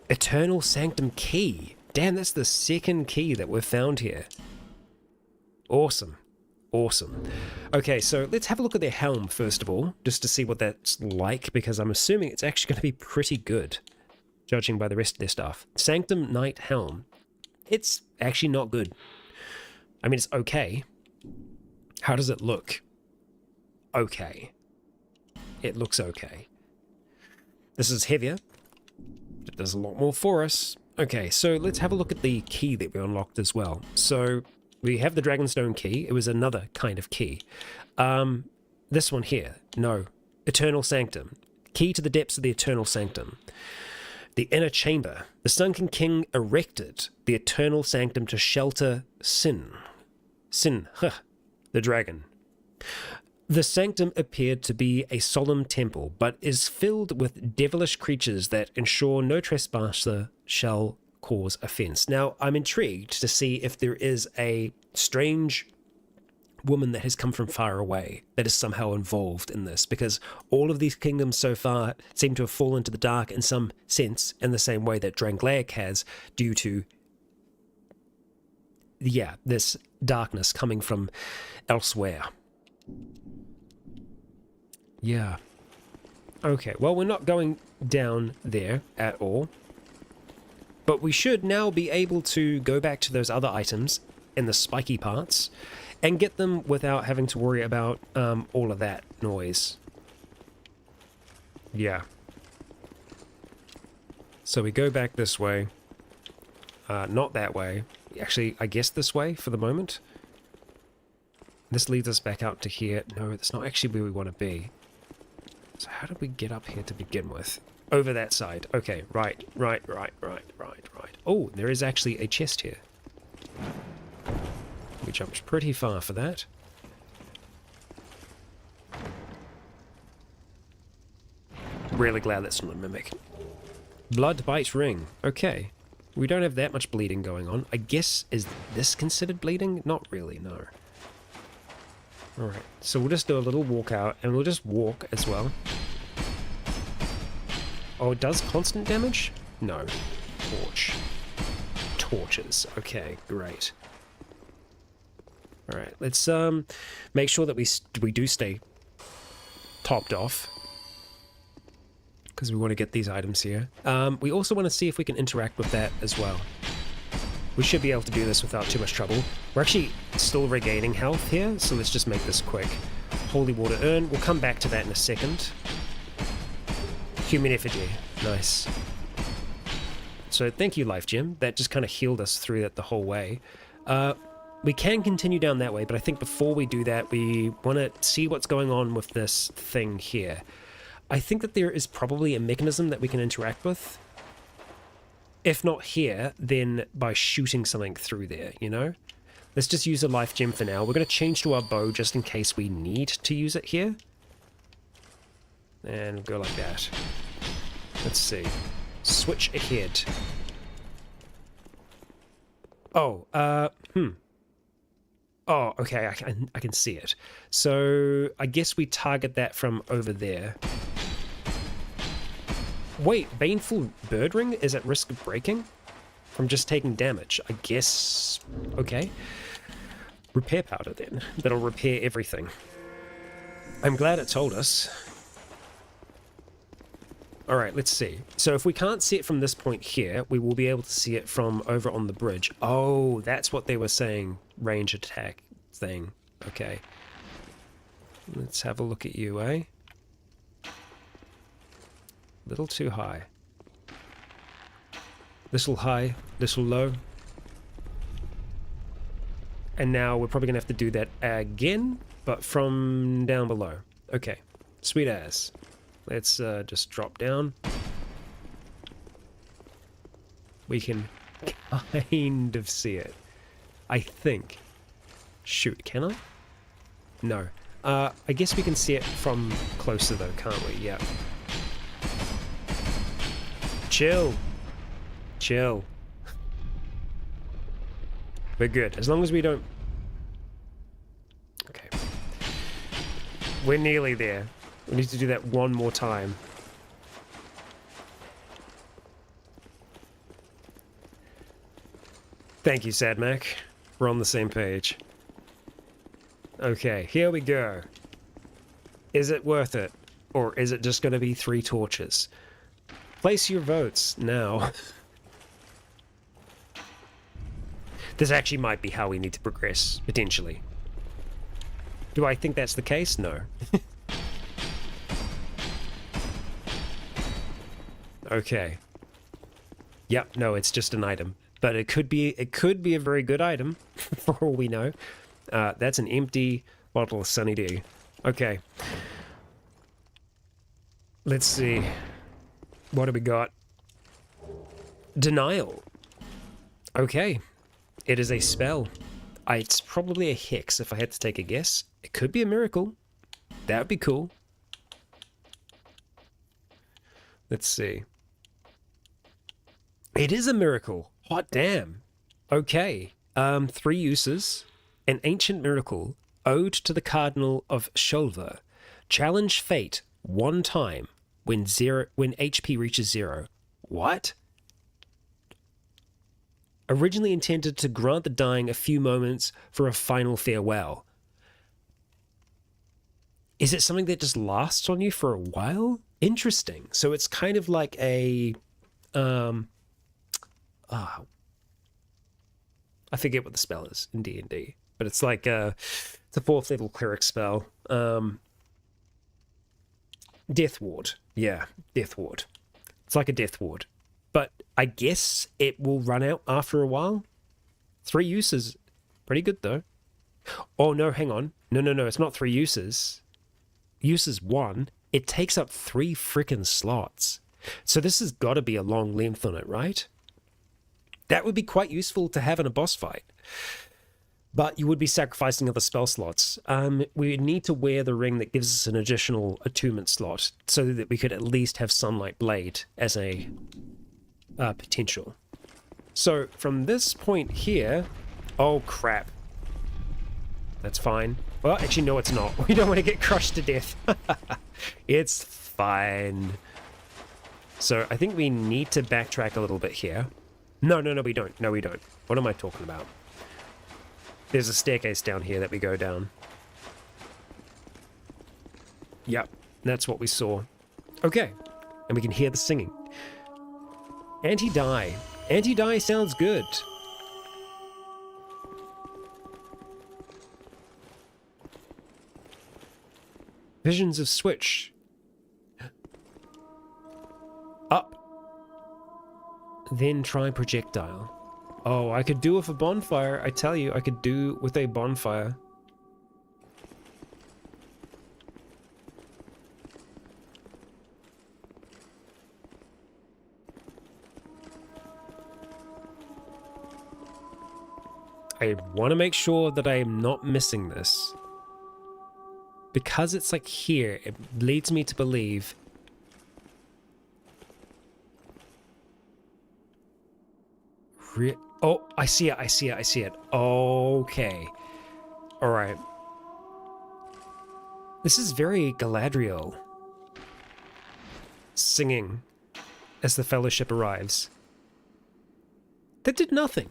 Eternal Sanctum Key. Damn, that's the second key that we've found here. Awesome. Awesome. Okay, so let's have a look at their helm, first of all, just to see what that's like, because I'm assuming it's actually going to be pretty good, judging by the rest of their stuff. Sanctum Knight Helm. It's actually not good. I mean, it's okay. How does it look? Okay. It looks okay. This is heavier. It does a lot more for us. Okay, so let's have a look at the key that we unlocked as well. So we have the Dragonstone key. It was another kind of key. This one here. No. Eternal Sanctum. Key to the depths of the Eternal Sanctum. The Inner Chamber. The Sunken King erected the Eternal Sanctum to shelter Sin, the dragon. The sanctum appeared to be a solemn temple, but is filled with devilish creatures that ensure no trespasser shall cause offense. Now, I'm intrigued to see if there is a strange woman that has come from far away that is somehow involved in this, because all of these kingdoms so far seem to have fallen into the dark in some sense, in the same way that Drangleic has, due to this darkness coming from elsewhere. Yeah. Okay, well, we're not going down there at all, but we should now be able to go back to those other items in the spiky parts and get them without having to worry about all of that noise. Yeah. So we go back this way. Not that way. Actually, I guess this way for the moment. This leads us back out to here. No, that's not actually where we want to be. So how did we get up here to begin with? Over that side. Okay, right. Oh, there is actually a chest here. We jumped pretty far for that. Really glad that's not a mimic. Blood bite ring. Okay. We don't have that much bleeding going on. I guess, is this considered bleeding? Not really, no. Alright, so we'll just do a little walk out, and we'll just walk as well. Oh, it does constant damage? No. Torch. Torches. Okay, great. Alright, let's make sure that we do stay topped off, because we want to get these items here. We also want to see if we can interact with that as well. We should be able to do this without too much trouble. We're actually still regaining health here, so let's just make this quick. Holy water urn. We'll come back to that in a second. Human effigy. Nice. So thank you, Life Gem. That just kind of healed us through that the whole way. We can continue down that way, but I think before we do that, we want to see what's going on with this thing here. I think that there is probably a mechanism that we can interact with. If not here, then by shooting something through there, you know? Let's just use a life gem for now. We're going to change to our bow just in case we need to use it here. And we'll go like that. Let's see. Switch ahead. Oh, Oh, okay, I can see it. So, I guess we target that from over there. Wait, Baneful Bird Ring is at risk of breaking? From just taking damage. I guess... okay. Repair powder then. That'll repair everything. I'm glad it told us. Alright, let's see. So if we can't see it from this point here, we will be able to see it from over on the bridge. Oh, that's what they were saying. Range attack thing. Okay. Let's have a look at you, eh? Little too high. Little high, little low. And now we're probably going to have to do that again, but from down below. Okay. Sweet as. Let's just drop down. We can kind of see it. I think. Shoot, can I? No. I guess we can see it from closer though, can't we? Yeah. Chill. Chill. We're good. As long as we don't... Okay. We're nearly there. We need to do that one more time. Thank you, Sadmac. We're on the same page. Okay, here we go. Is it worth it? Or is it just going to be 3 torches? Place your votes now. This actually might be how we need to progress, potentially. Do I think that's the case? No. Okay. Yep, no, it's just an item. But it could be a very good item, for all we know. That's an empty bottle of Sunny D. Okay. Let's see. What do we got? Denial. Okay. It is a spell. It's probably a hex if I had to take a guess. It could be a miracle. That would be cool. Let's see. It is a miracle. Hot damn. Okay. 3 uses. An ancient miracle. Ode to the Cardinal of Sholva. Challenge fate one time when HP reaches 0. What? Originally intended to grant the dying a few moments for a final farewell. Is it something that just lasts on you for a while? Interesting. So it's kind of like a... I forget what the spell is in D&D, but it's like it's a 4th level cleric spell. Death Ward. Yeah, Death Ward. It's like a Death Ward. But I guess it will run out after a while. 3 uses. Pretty good, though. Oh, no, hang on. No, it's not 3 uses. Uses 1. It takes up 3 frickin' slots. So this has got to be a long length on it, right? That would be quite useful to have in a boss fight. But you would be sacrificing other spell slots. We need to wear the ring that gives us an additional attunement slot so that we could at least have Sunlight Blade as a potential. So from this point here... Oh, crap. That's fine. Well, actually, no, it's not. We don't want to get crushed to death. It's fine. So I think we need to backtrack a little bit here. No, we don't. No, we don't. What am I talking about? There's a staircase down here that we go down. Yep, that's what we saw. Okay, and we can hear the singing. Anti-die. Anti-die sounds good. Visions of Switch. Up. Then try projectile. Oh, I could do with a bonfire. I tell you, I could do with a bonfire. I want to make sure that I am not missing this. Because it's like here, it leads me to believe... Oh, I see it. Okay. Alright. This is very Galadriel. Singing as the Fellowship arrives. That did nothing.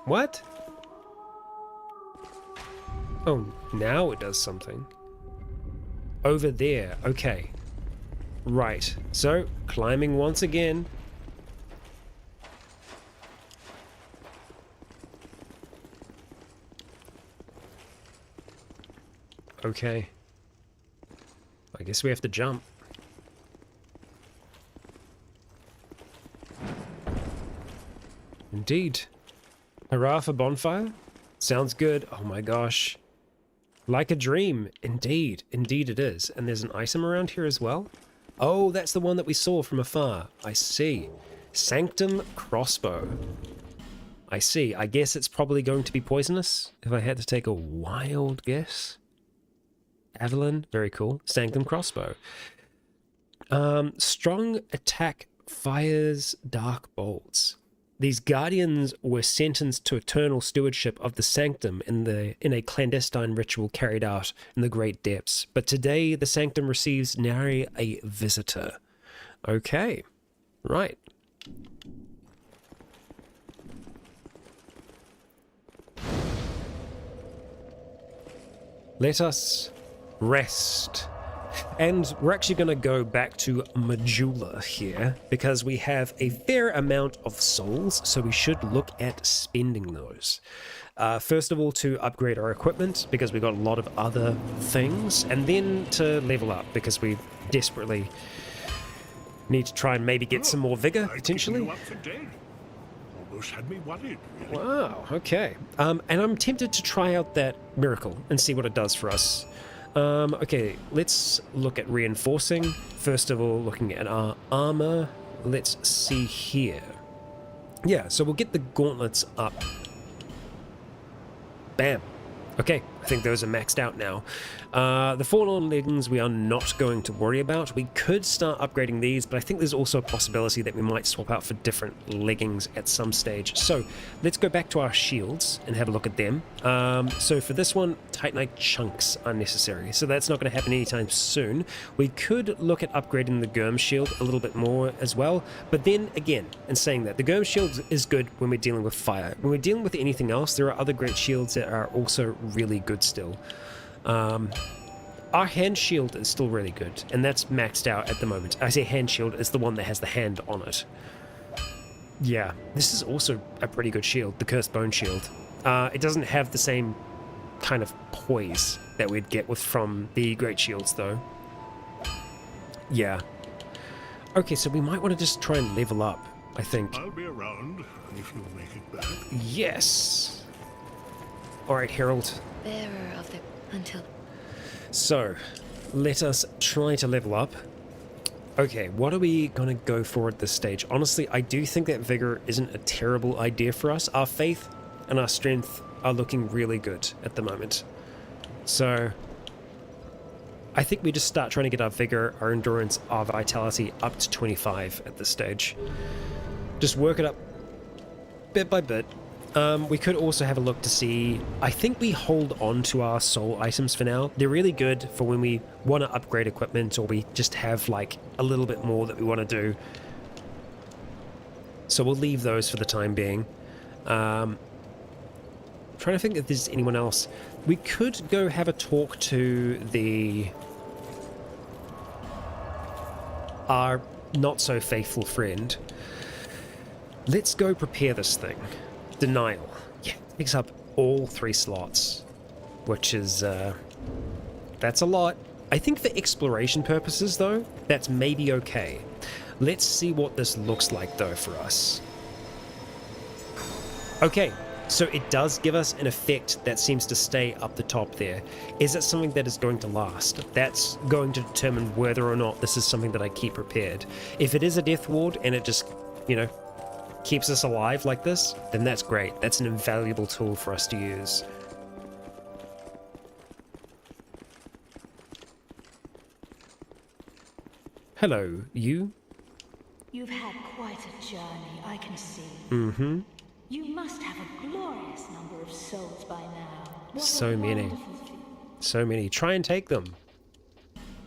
What? Oh, now it does something. Over there, okay. Right, so, climbing once again. Okay. I guess we have to jump. Indeed. Hurrah for bonfire? Sounds good. Oh my gosh. Like a dream. Indeed. Indeed it is. And there's an item around here as well? Oh, that's the one that we saw from afar. I see. Sanctum crossbow. I see. I guess it's probably going to be poisonous, if I had to take a wild guess. Avalon. Very cool. Sanctum crossbow. Strong attack fires dark bolts. These guardians were sentenced to eternal stewardship of the sanctum in a clandestine ritual carried out in the great depths. But today, the sanctum receives nary a visitor. Okay, right. Let us rest. And we're actually going to go back to Majula here, because we have a fair amount of souls, so we should look at spending those. First of all, to upgrade our equipment, because we've got a lot of other things, and then to level up, because we desperately need to try and maybe get some more vigor, potentially. Almost had me worried, really. Wow, okay. And I'm tempted to try out that miracle and see what it does for us. Okay, let's look at reinforcing. First of all, looking at our armor. Let's see here. Yeah, so we'll get the gauntlets up. Bam. Okay, I think those are maxed out now. The Fallen leggings we are not going to worry about. We could start upgrading these, but I think there's also a possibility that we might swap out for different leggings at some stage. So let's go back to our shields and have a look at them. So for this one, Titanite chunks are necessary, so that's not going to happen anytime soon. We could look at upgrading the Gurm shield a little bit more as well, but then again, in saying that, the Gurm shield is good when we're dealing with fire. When we're dealing with anything else, there are other great shields that are also really good still. Our hand shield is still really good, and that's maxed out at the moment. I say hand shield is the one that has the hand on it. Yeah, this is also a pretty good shield, the Cursed Bone shield. It doesn't have the same kind of poise that we'd get from the great shields though. Yeah. Okay, so we might want to just try and level up, I think. I'll be around if you make it back. Yes. Alright, Herald. Bearer of the... until... So, let us try to level up. Okay, what are we going to go for at this stage? Honestly, I do think that Vigor isn't a terrible idea for us. Our faith and our strength are looking really good at the moment. So, I think we just start trying to get our Vigor, our Endurance, our Vitality up to 25 at this stage. Just work it up bit by bit. We could also have a look to see... I think we hold on to our soul items for now. They're really good for when we want to upgrade equipment, or we just have like a little bit more that we want to do. So we'll leave those for the time being. Trying to think if there's anyone else. We could go have a talk to our not so faithful friend. Let's go prepare this thing. Denial. Yeah, picks up all 3 slots, which is, that's a lot. I think for exploration purposes, though, that's maybe okay. Let's see what this looks like, though, for us. Okay, so it does give us an effect that seems to stay up the top there. Is it something that is going to last? That's going to determine whether or not this is something that I keep prepared. If it is a death ward and it just, you know, keeps us alive like this, then that's great. That's an invaluable tool for us to use. Hello, you? You've had quite a journey, I can see. Mm-hmm. You must have a glorious number of souls by now. What So many. So many. Try and take them.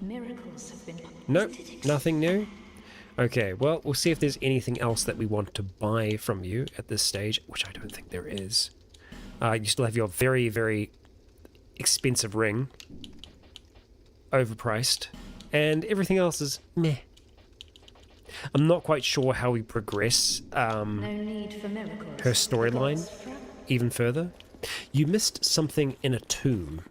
Miracles have been... Nope, nothing new. Okay, well, we'll see if there's anything else that we want to buy from you at this stage, which I don't think there is. You still have your very, very expensive ring. Overpriced. And everything else is meh. I'm not quite sure how we progress No need for miracles. her storyline even further. You missed something in a tomb.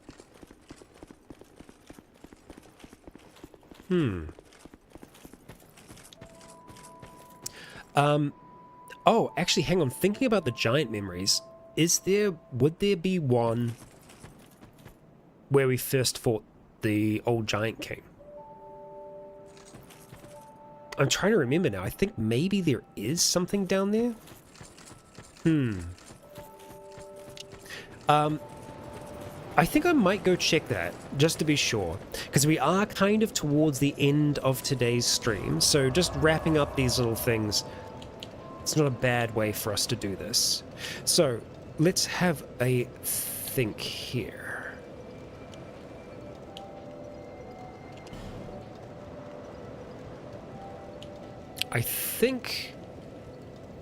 Oh, actually, hang on. Thinking about the giant memories, would there be one where we first fought the old giant king? I'm trying to remember now. I think maybe there is something down there. I think I might go check that, just to be sure, because we are kind of towards the end of today's stream, so just wrapping up these little things, it's not a bad way for us to do this. So, let's have a think here. I think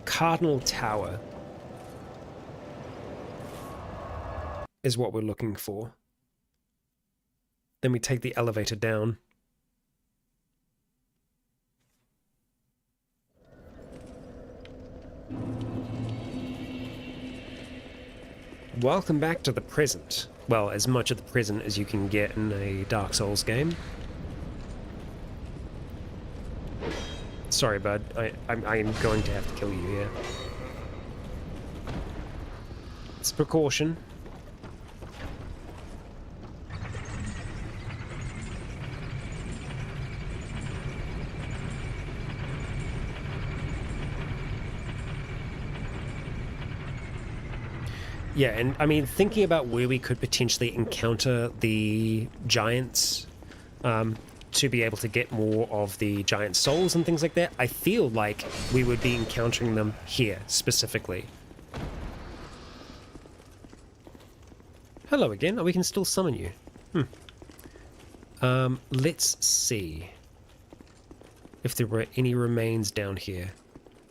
Cardinal Tower is what we're looking for. Then we take the elevator down. Welcome back to the present. Well, as much of the present as you can get in a Dark Souls game. Sorry, bud. I'm going to have to kill you here. It's a precaution. Yeah, and I mean, thinking about where we could potentially encounter the giants to be able to get more of the giant souls and things like that, I feel like we would be encountering them here specifically. Hello again. Oh, we can still summon you. Let's see if there were any remains down here.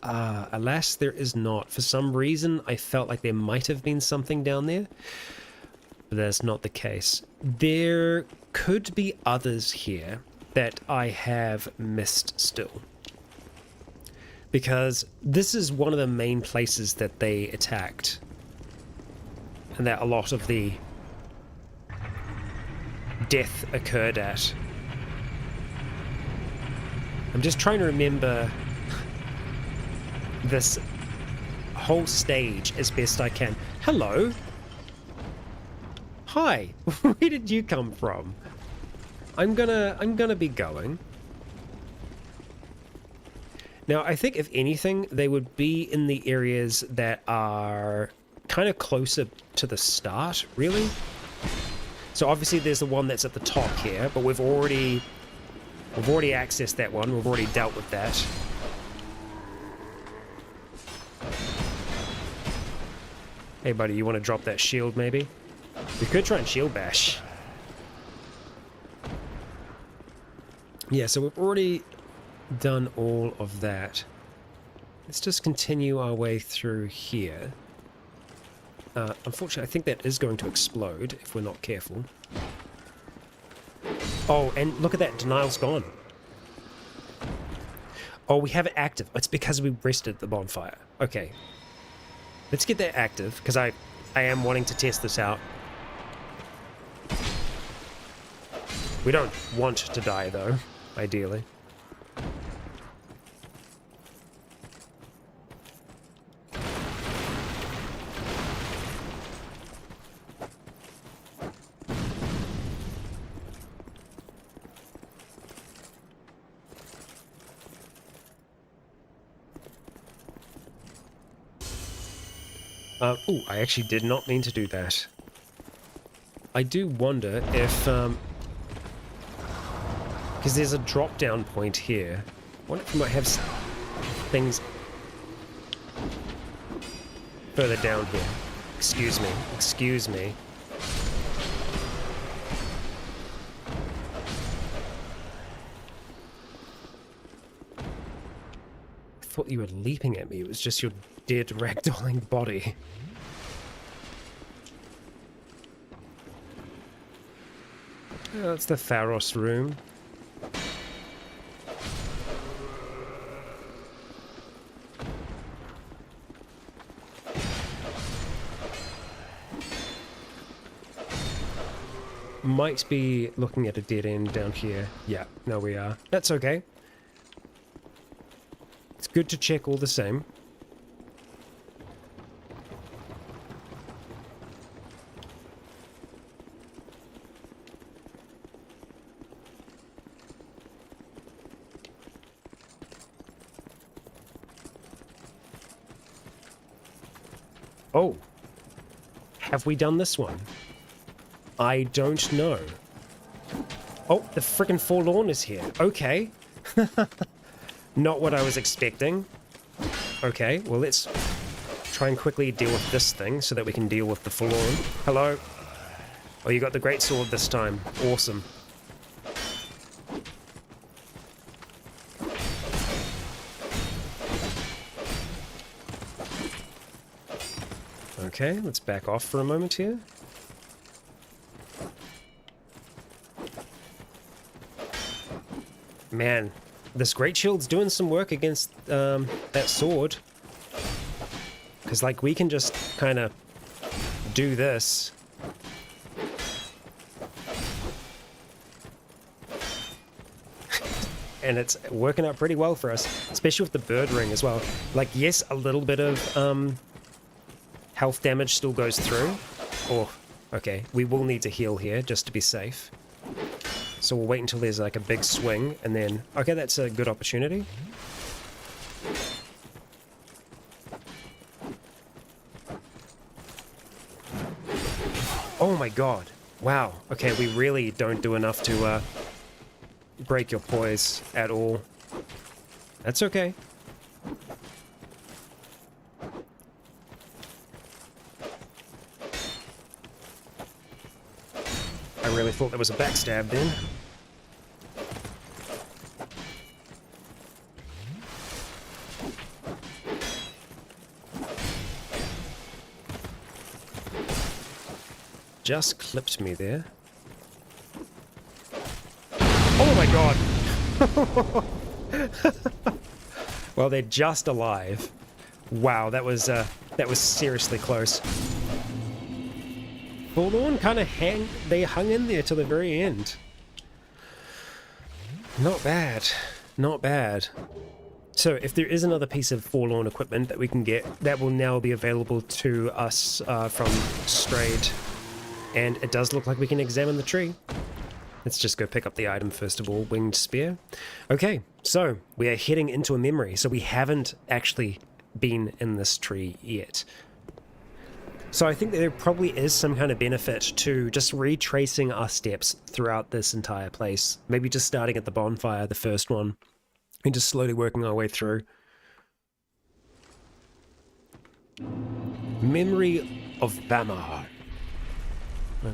Alas, there is not. For some reason, I felt like there might have been something down there, but that's not the case. There could be others here that I have missed still, because this is one of the main places that they attacked, and that a lot of the death occurred at. I'm just trying to remember this whole stage as best I can. Hello. Hi. Where did you come from? I'm gonna be going. Now, I think if anything, they would be in the areas that are kind of closer to the start, really. So obviously there's the one that's at the top here, but we've already accessed that one. We've already dealt with that. Hey buddy, you want to drop that shield maybe? We could try and shield bash. Yeah, so we've already done all of that. Let's just continue our way through here. Unfortunately, I think that is going to explode if we're not careful. Oh, and look at that, denial's gone. Oh, we have it active. It's because we rested the bonfire. Okay. Let's get that active, because I am wanting to test this out. We don't want to die, though, ideally. Oh, I actually did not mean to do that. I do wonder if, because there's a drop-down point here. I wonder if we might have things further down here. Excuse me. Excuse me. I thought you were leaping at me. It was just your dead ragdolling body. Oh, that's the Pharos room. Might be looking at a dead end down here. Yeah, no we are. That's okay. It's good to check all the same. Oh, have we done this one? I don't know. Oh, the frickin' Forlorn is here. Okay. Not what I was expecting. Okay, well let's try and quickly deal with this thing so that we can deal with the Forlorn. Hello. Oh, you got the great sword this time. Awesome. Okay, let's back off for a moment here. Man, this Great Shield's doing some work against that sword. Because, like, we can just kind of do this. And it's working out pretty well for us, especially with the bird ring as well. Like, yes, a little bit of health damage still goes through. Oh, okay, we will need to heal here just to be safe. So we'll wait until there's like a big swing and then... Okay, that's a good opportunity. Oh my god. Wow. Okay, we really don't do enough to break your poise at all. That's okay. I really thought there was a backstab then. Just clipped me there. Oh my god! Well, they're just alive. Wow, that was seriously close. Forlorn kind of they hung in there till the very end. Not bad. Not bad. So if there is another piece of Forlorn equipment that we can get, that will now be available to us from Strayed. And it does look like we can examine the tree. Let's just go pick up the item first of all, Winged Spear. Okay, so we are heading into a memory. So we haven't actually been in this tree yet. So I think that there probably is some kind of benefit to just retracing our steps throughout this entire place. Maybe just starting at the bonfire, the first one, and just slowly working our way through. Memory of Bamar.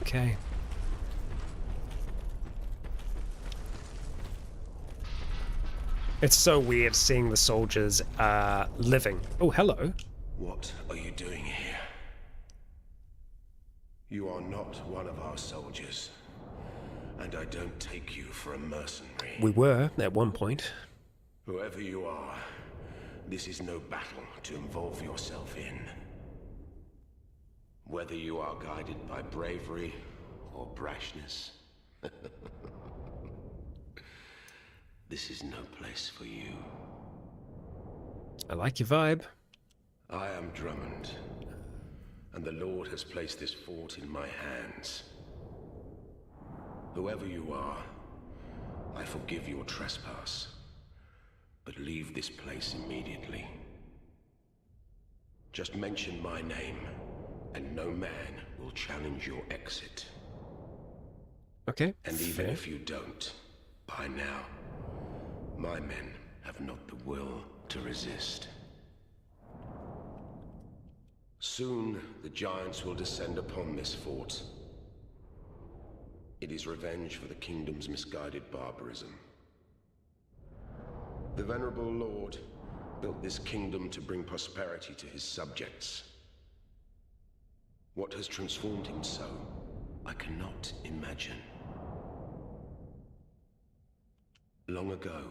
Okay. It's so weird seeing the soldiers living. Oh, hello. What are you doing here? You are not one of our soldiers, and I don't take you for a mercenary. We were at one point. Whoever you are, this is no battle to involve yourself in. Whether you are guided by bravery or brashness, this is no place for you. I like your vibe. I am Drummond, and the Lord has placed this fort in my hands. Whoever you are, I forgive your trespass, but leave this place immediately. Just mention my name, and no man will challenge your exit. Okay, and even fair. if you don't, by now, my men have not the will to resist. Soon, the giants will descend upon this fort. It is revenge for the kingdom's misguided barbarism. The venerable Lord built this kingdom to bring prosperity to his subjects. What has transformed him so, I cannot imagine. Long ago,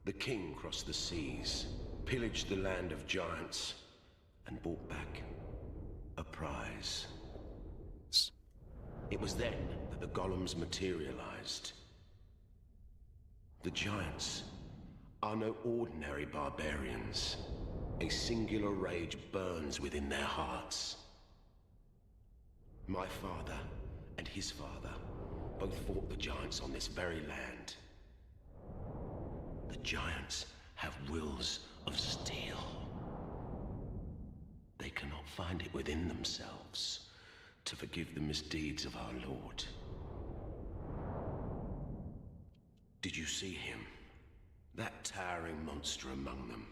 the king crossed the seas, pillaged the land of giants, and brought back a prize. It was then that the golems materialized. The giants are no ordinary barbarians. A singular rage burns within their hearts. My father and his father both fought the giants on this very land. The giants have wills of steel. They cannot find it within themselves to forgive the misdeeds of our Lord. Did you see him? That towering monster among them.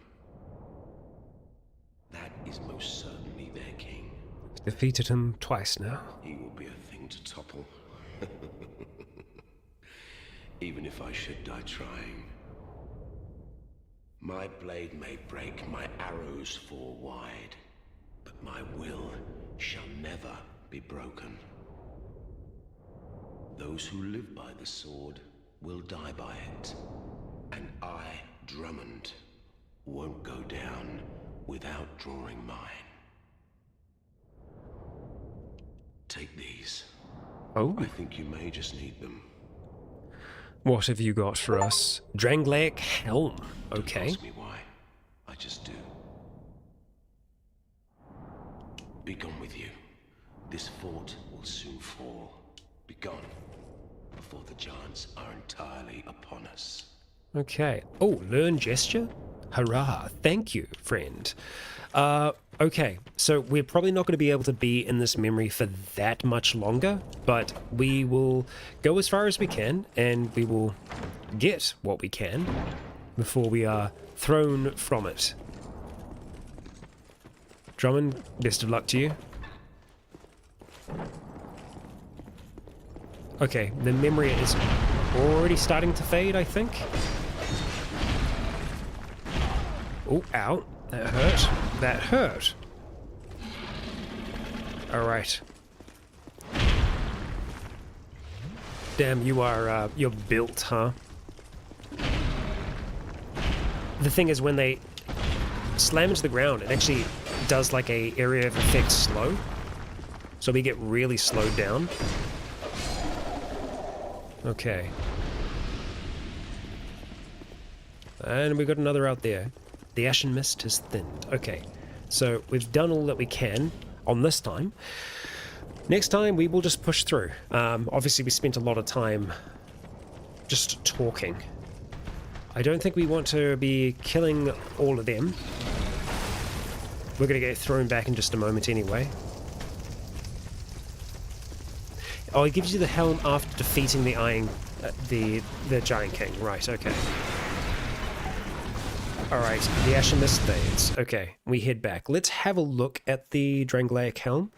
That is most certainly their king. Defeated him twice now. He will be a thing to topple. Even if I should die trying. My blade may break, my arrows fall wide, but my will shall never be broken. Those who live by the sword will die by it, and I, Drummond, won't go down without drawing mine. Take these. Oh? I think you may just need them. What have you got for us? Dranglaic Helm. Okay. Don't ask me why. I just do. Be gone with you. This fort will soon fall. Be gone before the giants are entirely upon us. Okay. Oh, learn gesture? Hurrah. Thank you, friend. Okay, so we're probably not going to be able to be in this memory for that much longer, but we will go as far as we can, and we will get what we can before we are thrown from it. Drummond, best of luck to you. Okay, the memory is already starting to fade, I think. Oh, ow. That hurt. That hurt. Alright. Damn, you are, you're built, huh? The thing is, when they slam into the ground, it actually does like a area of effect slow. So we get really slowed down. Okay. And we got another out there. The ashen mist has thinned. Okay, so we've done all that we can on this time. Next time we will just push through. Obviously we spent a lot of time just talking. I don't think we want to be killing all of them. We're going to get thrown back in just a moment anyway. Oh, it gives you the helm after defeating the the Giant King. Right, okay. Alright, the Ashen Mist fades. Okay, we head back. Let's have a look at the Dranglaic helm.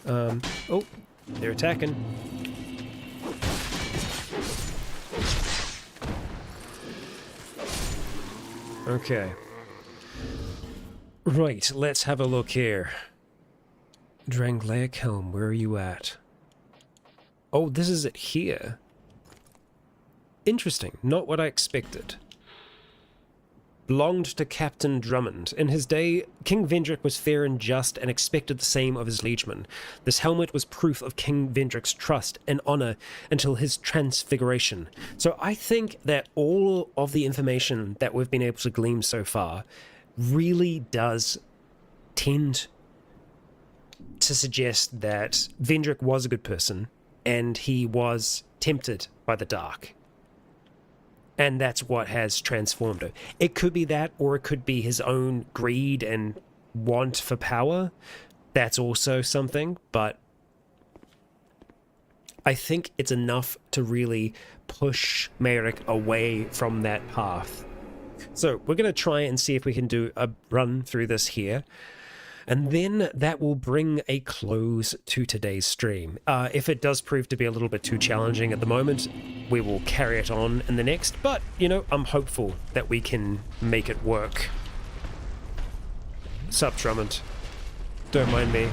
Oh, they're attacking. Okay. Right, let's have a look here. Dranglaic helm, where are you at? Oh, this is it here. Interesting, not what I expected. Belonged to Captain Drummond. In his day, King Vendrick was fair and just and expected the same of his liegemen. This helmet was proof of King Vendrick's trust and honor until his transfiguration. So I think that all of the information that we've been able to glean so far really does tend to suggest that Vendrick was a good person and he was tempted by the dark. And that's what has transformed her. It could be that, or it could be his own greed and want for power. That's also something, but I think it's enough to really push Merrick away from that path. So we're going to try and see if we can do a run through this here. And then that will bring a close to today's stream. If it does prove to be a little bit too challenging at the moment, we will carry it on in the next. But, you know, I'm hopeful that we can make it work. Sup, Drummond? Don't mind me.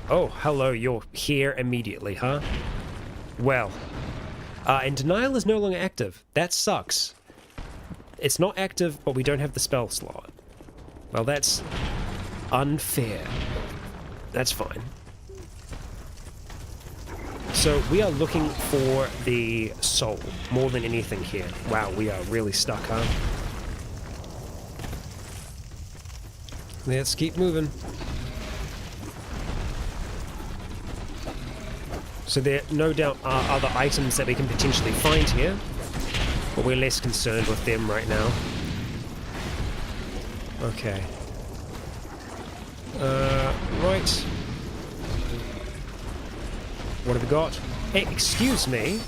Oh, hello, you're here immediately, huh? Well, and denial is no longer active. That sucks. It's not active, but we don't have the spell slot. Well, that's unfair. That's fine. So we are looking for the soul more than anything here. Wow, we are really stuck, huh? Let's keep moving. So there no doubt are other items that we can potentially find here, but we're less concerned with them right now. Okay. Right. What have we got? Hey, excuse me.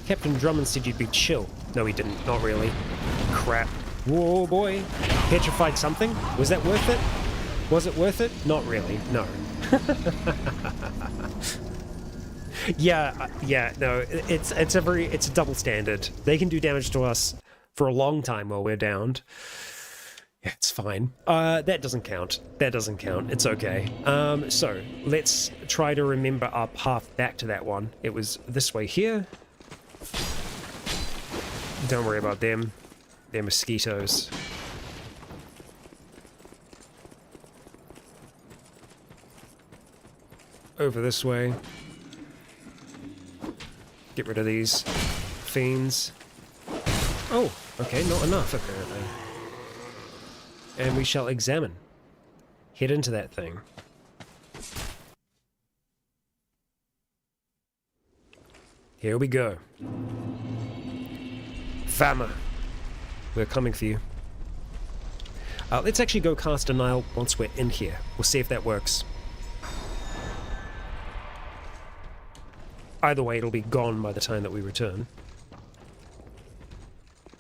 Captain Drummond said you'd be chill. No, he didn't. Not really. Crap. Whoa, boy. Petrified something? Was that worth it? Was it worth it? Not really. No. Yeah, no. It's a double standard. They can do damage to us for a long time while we're downed. Yeah, it's fine. That doesn't count. That doesn't count. It's okay. So, let's try to remember our path back to that one. It was this way here. Don't worry about them. They're mosquitoes. Over this way. Get rid of these fiends. Oh, okay, not enough apparently. And we shall examine. Head into that thing. Here we go. Fama. We're coming for you. Let's actually go cast Denial once we're in here. We'll see if that works. Either way, it'll be gone by the time that we return.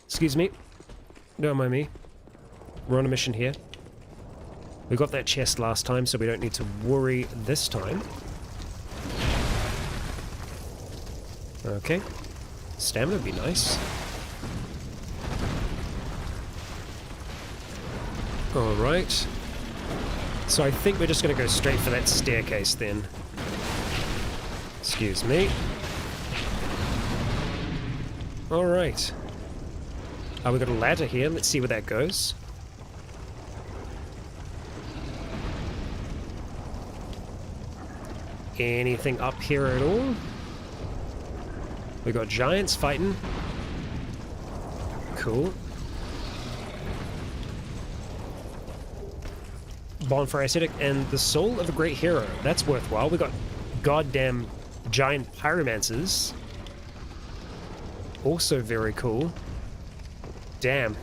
Excuse me. Don't mind me. We're on a mission here. We got that chest last time, so we don't need to worry this time. Okay. Stamina would be nice. Alright. So I think we're just going to go straight for that staircase then. Excuse me. Alright. We got a ladder here. Let's see where that goes. Anything up here at all? We got giants fighting. Cool. Bonfire Aesthetic and the Soul of a Great Hero. That's worthwhile. We got goddamn giant pyromancers. Also very cool. Damn.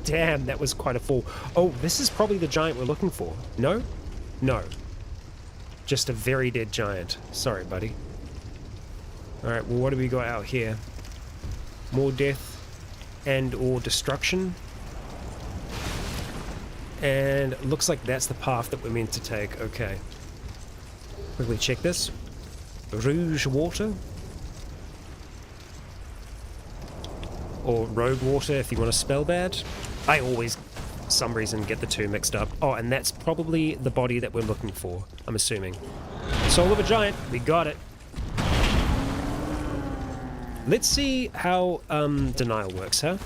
Damn, that was quite a fall. Oh, this is probably the giant we're looking for. No? No. Just a very dead giant. Sorry, buddy. Alright, well, what do we got out here? More death and or destruction. And it looks like that's the path that we're meant to take. Okay. Quickly check this. Rouge water. Or rogue water if you want to spell bad. I always, for some reason, get the two mixed up. Oh, and that's probably the body that we're looking for, I'm assuming. Soul of a giant. We got it. Let's see how denial works, huh?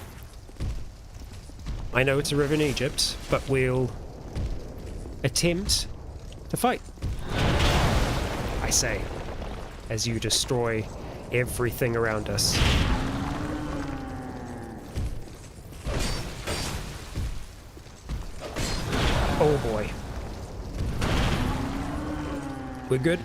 I know it's a river in Egypt, but we'll attempt to fight. I say, as you destroy everything around us. Oh boy. We're good?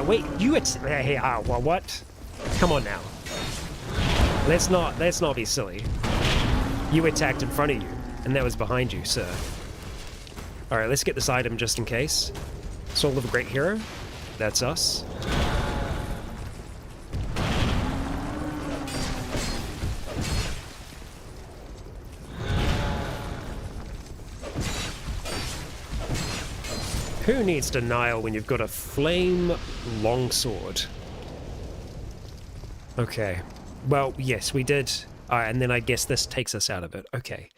Wait, you well, what? Come on now. Let's not be silly. You attacked in front of you, and that was behind you, sir. Alright, let's get this item just in case. Soul of a Great Hero. That's us. Who needs denial when you've got a flame longsword? Okay. Well, yes, we did. And then I guess this takes us out of it. Okay.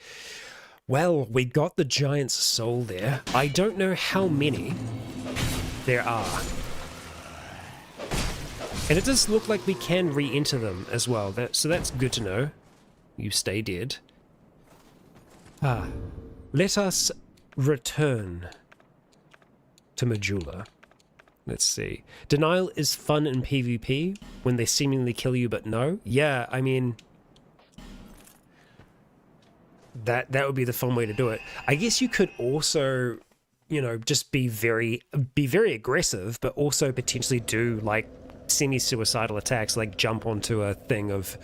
Well, we got the giant's soul there. I don't know how many there are. And it does look like we can re-enter them as well. So that's good to know. You stay dead. Let us return to Majula. Let's see. Denial is fun in PvP when they seemingly kill you but no. Yeah, I mean, that would be the fun way to do it. I guess you could also, you know, just be very aggressive, but also potentially do like semi-suicidal attacks, like jump onto a thing of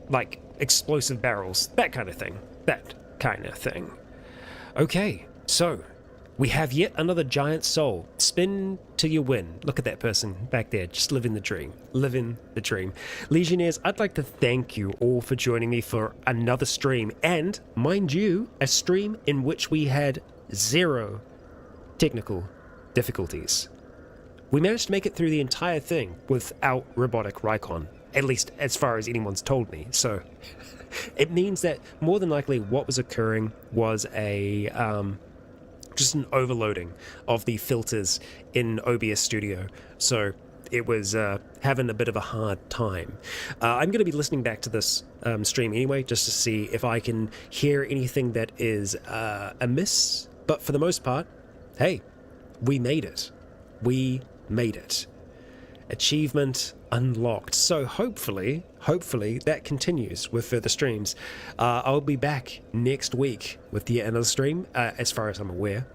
like explosive barrels, that kind of thing. Okay, so we have yet another giant soul. Spin till you win. Look at that person back there, just living the dream. Living the dream. Legionnaires, I'd like to thank you all for joining me for another stream. And, mind you, a stream in which we had 0 technical difficulties. We managed to make it through the entire thing without robotic Rycon. At least as far as anyone's told me. So it means that more than likely what was occurring was a just an overloading of the filters in OBS Studio. So it was having a bit of a hard time. I'm going to be listening back to this stream anyway, just to see if I can hear anything that is amiss. But for the most part, hey, we made it. We made it. Achievement unlocked. So hopefully that continues with further streams. I'll be back next week with yet another stream, as far as I'm aware.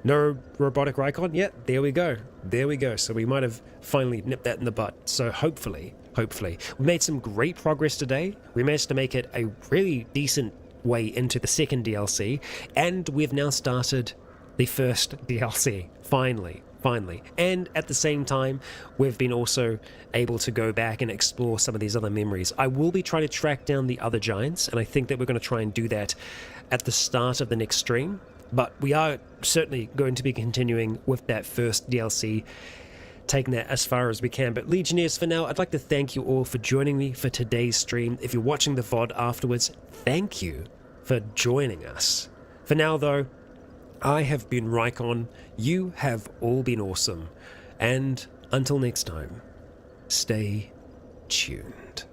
No robotic Rycon? Yeah, there we go. There we go. So we might have finally nipped that in the butt. So hopefully, we made some great progress today. We managed to make it a really decent way into the second DLC, and we've now started the first DLC. Finally. And at the same time, we've been also able to go back and explore some of these other memories. I will be trying to track down the other giants, and I think that we're going to try and do that at the start of the next stream. But we are certainly going to be continuing with that first DLC, taking that as far as we can. But Legionnaires, for now, I'd like to thank you all for joining me for today's stream. If you're watching the VOD afterwards, thank you for joining us. For now, though, I have been Rycon. You have all been awesome. And until next time, stay tuned.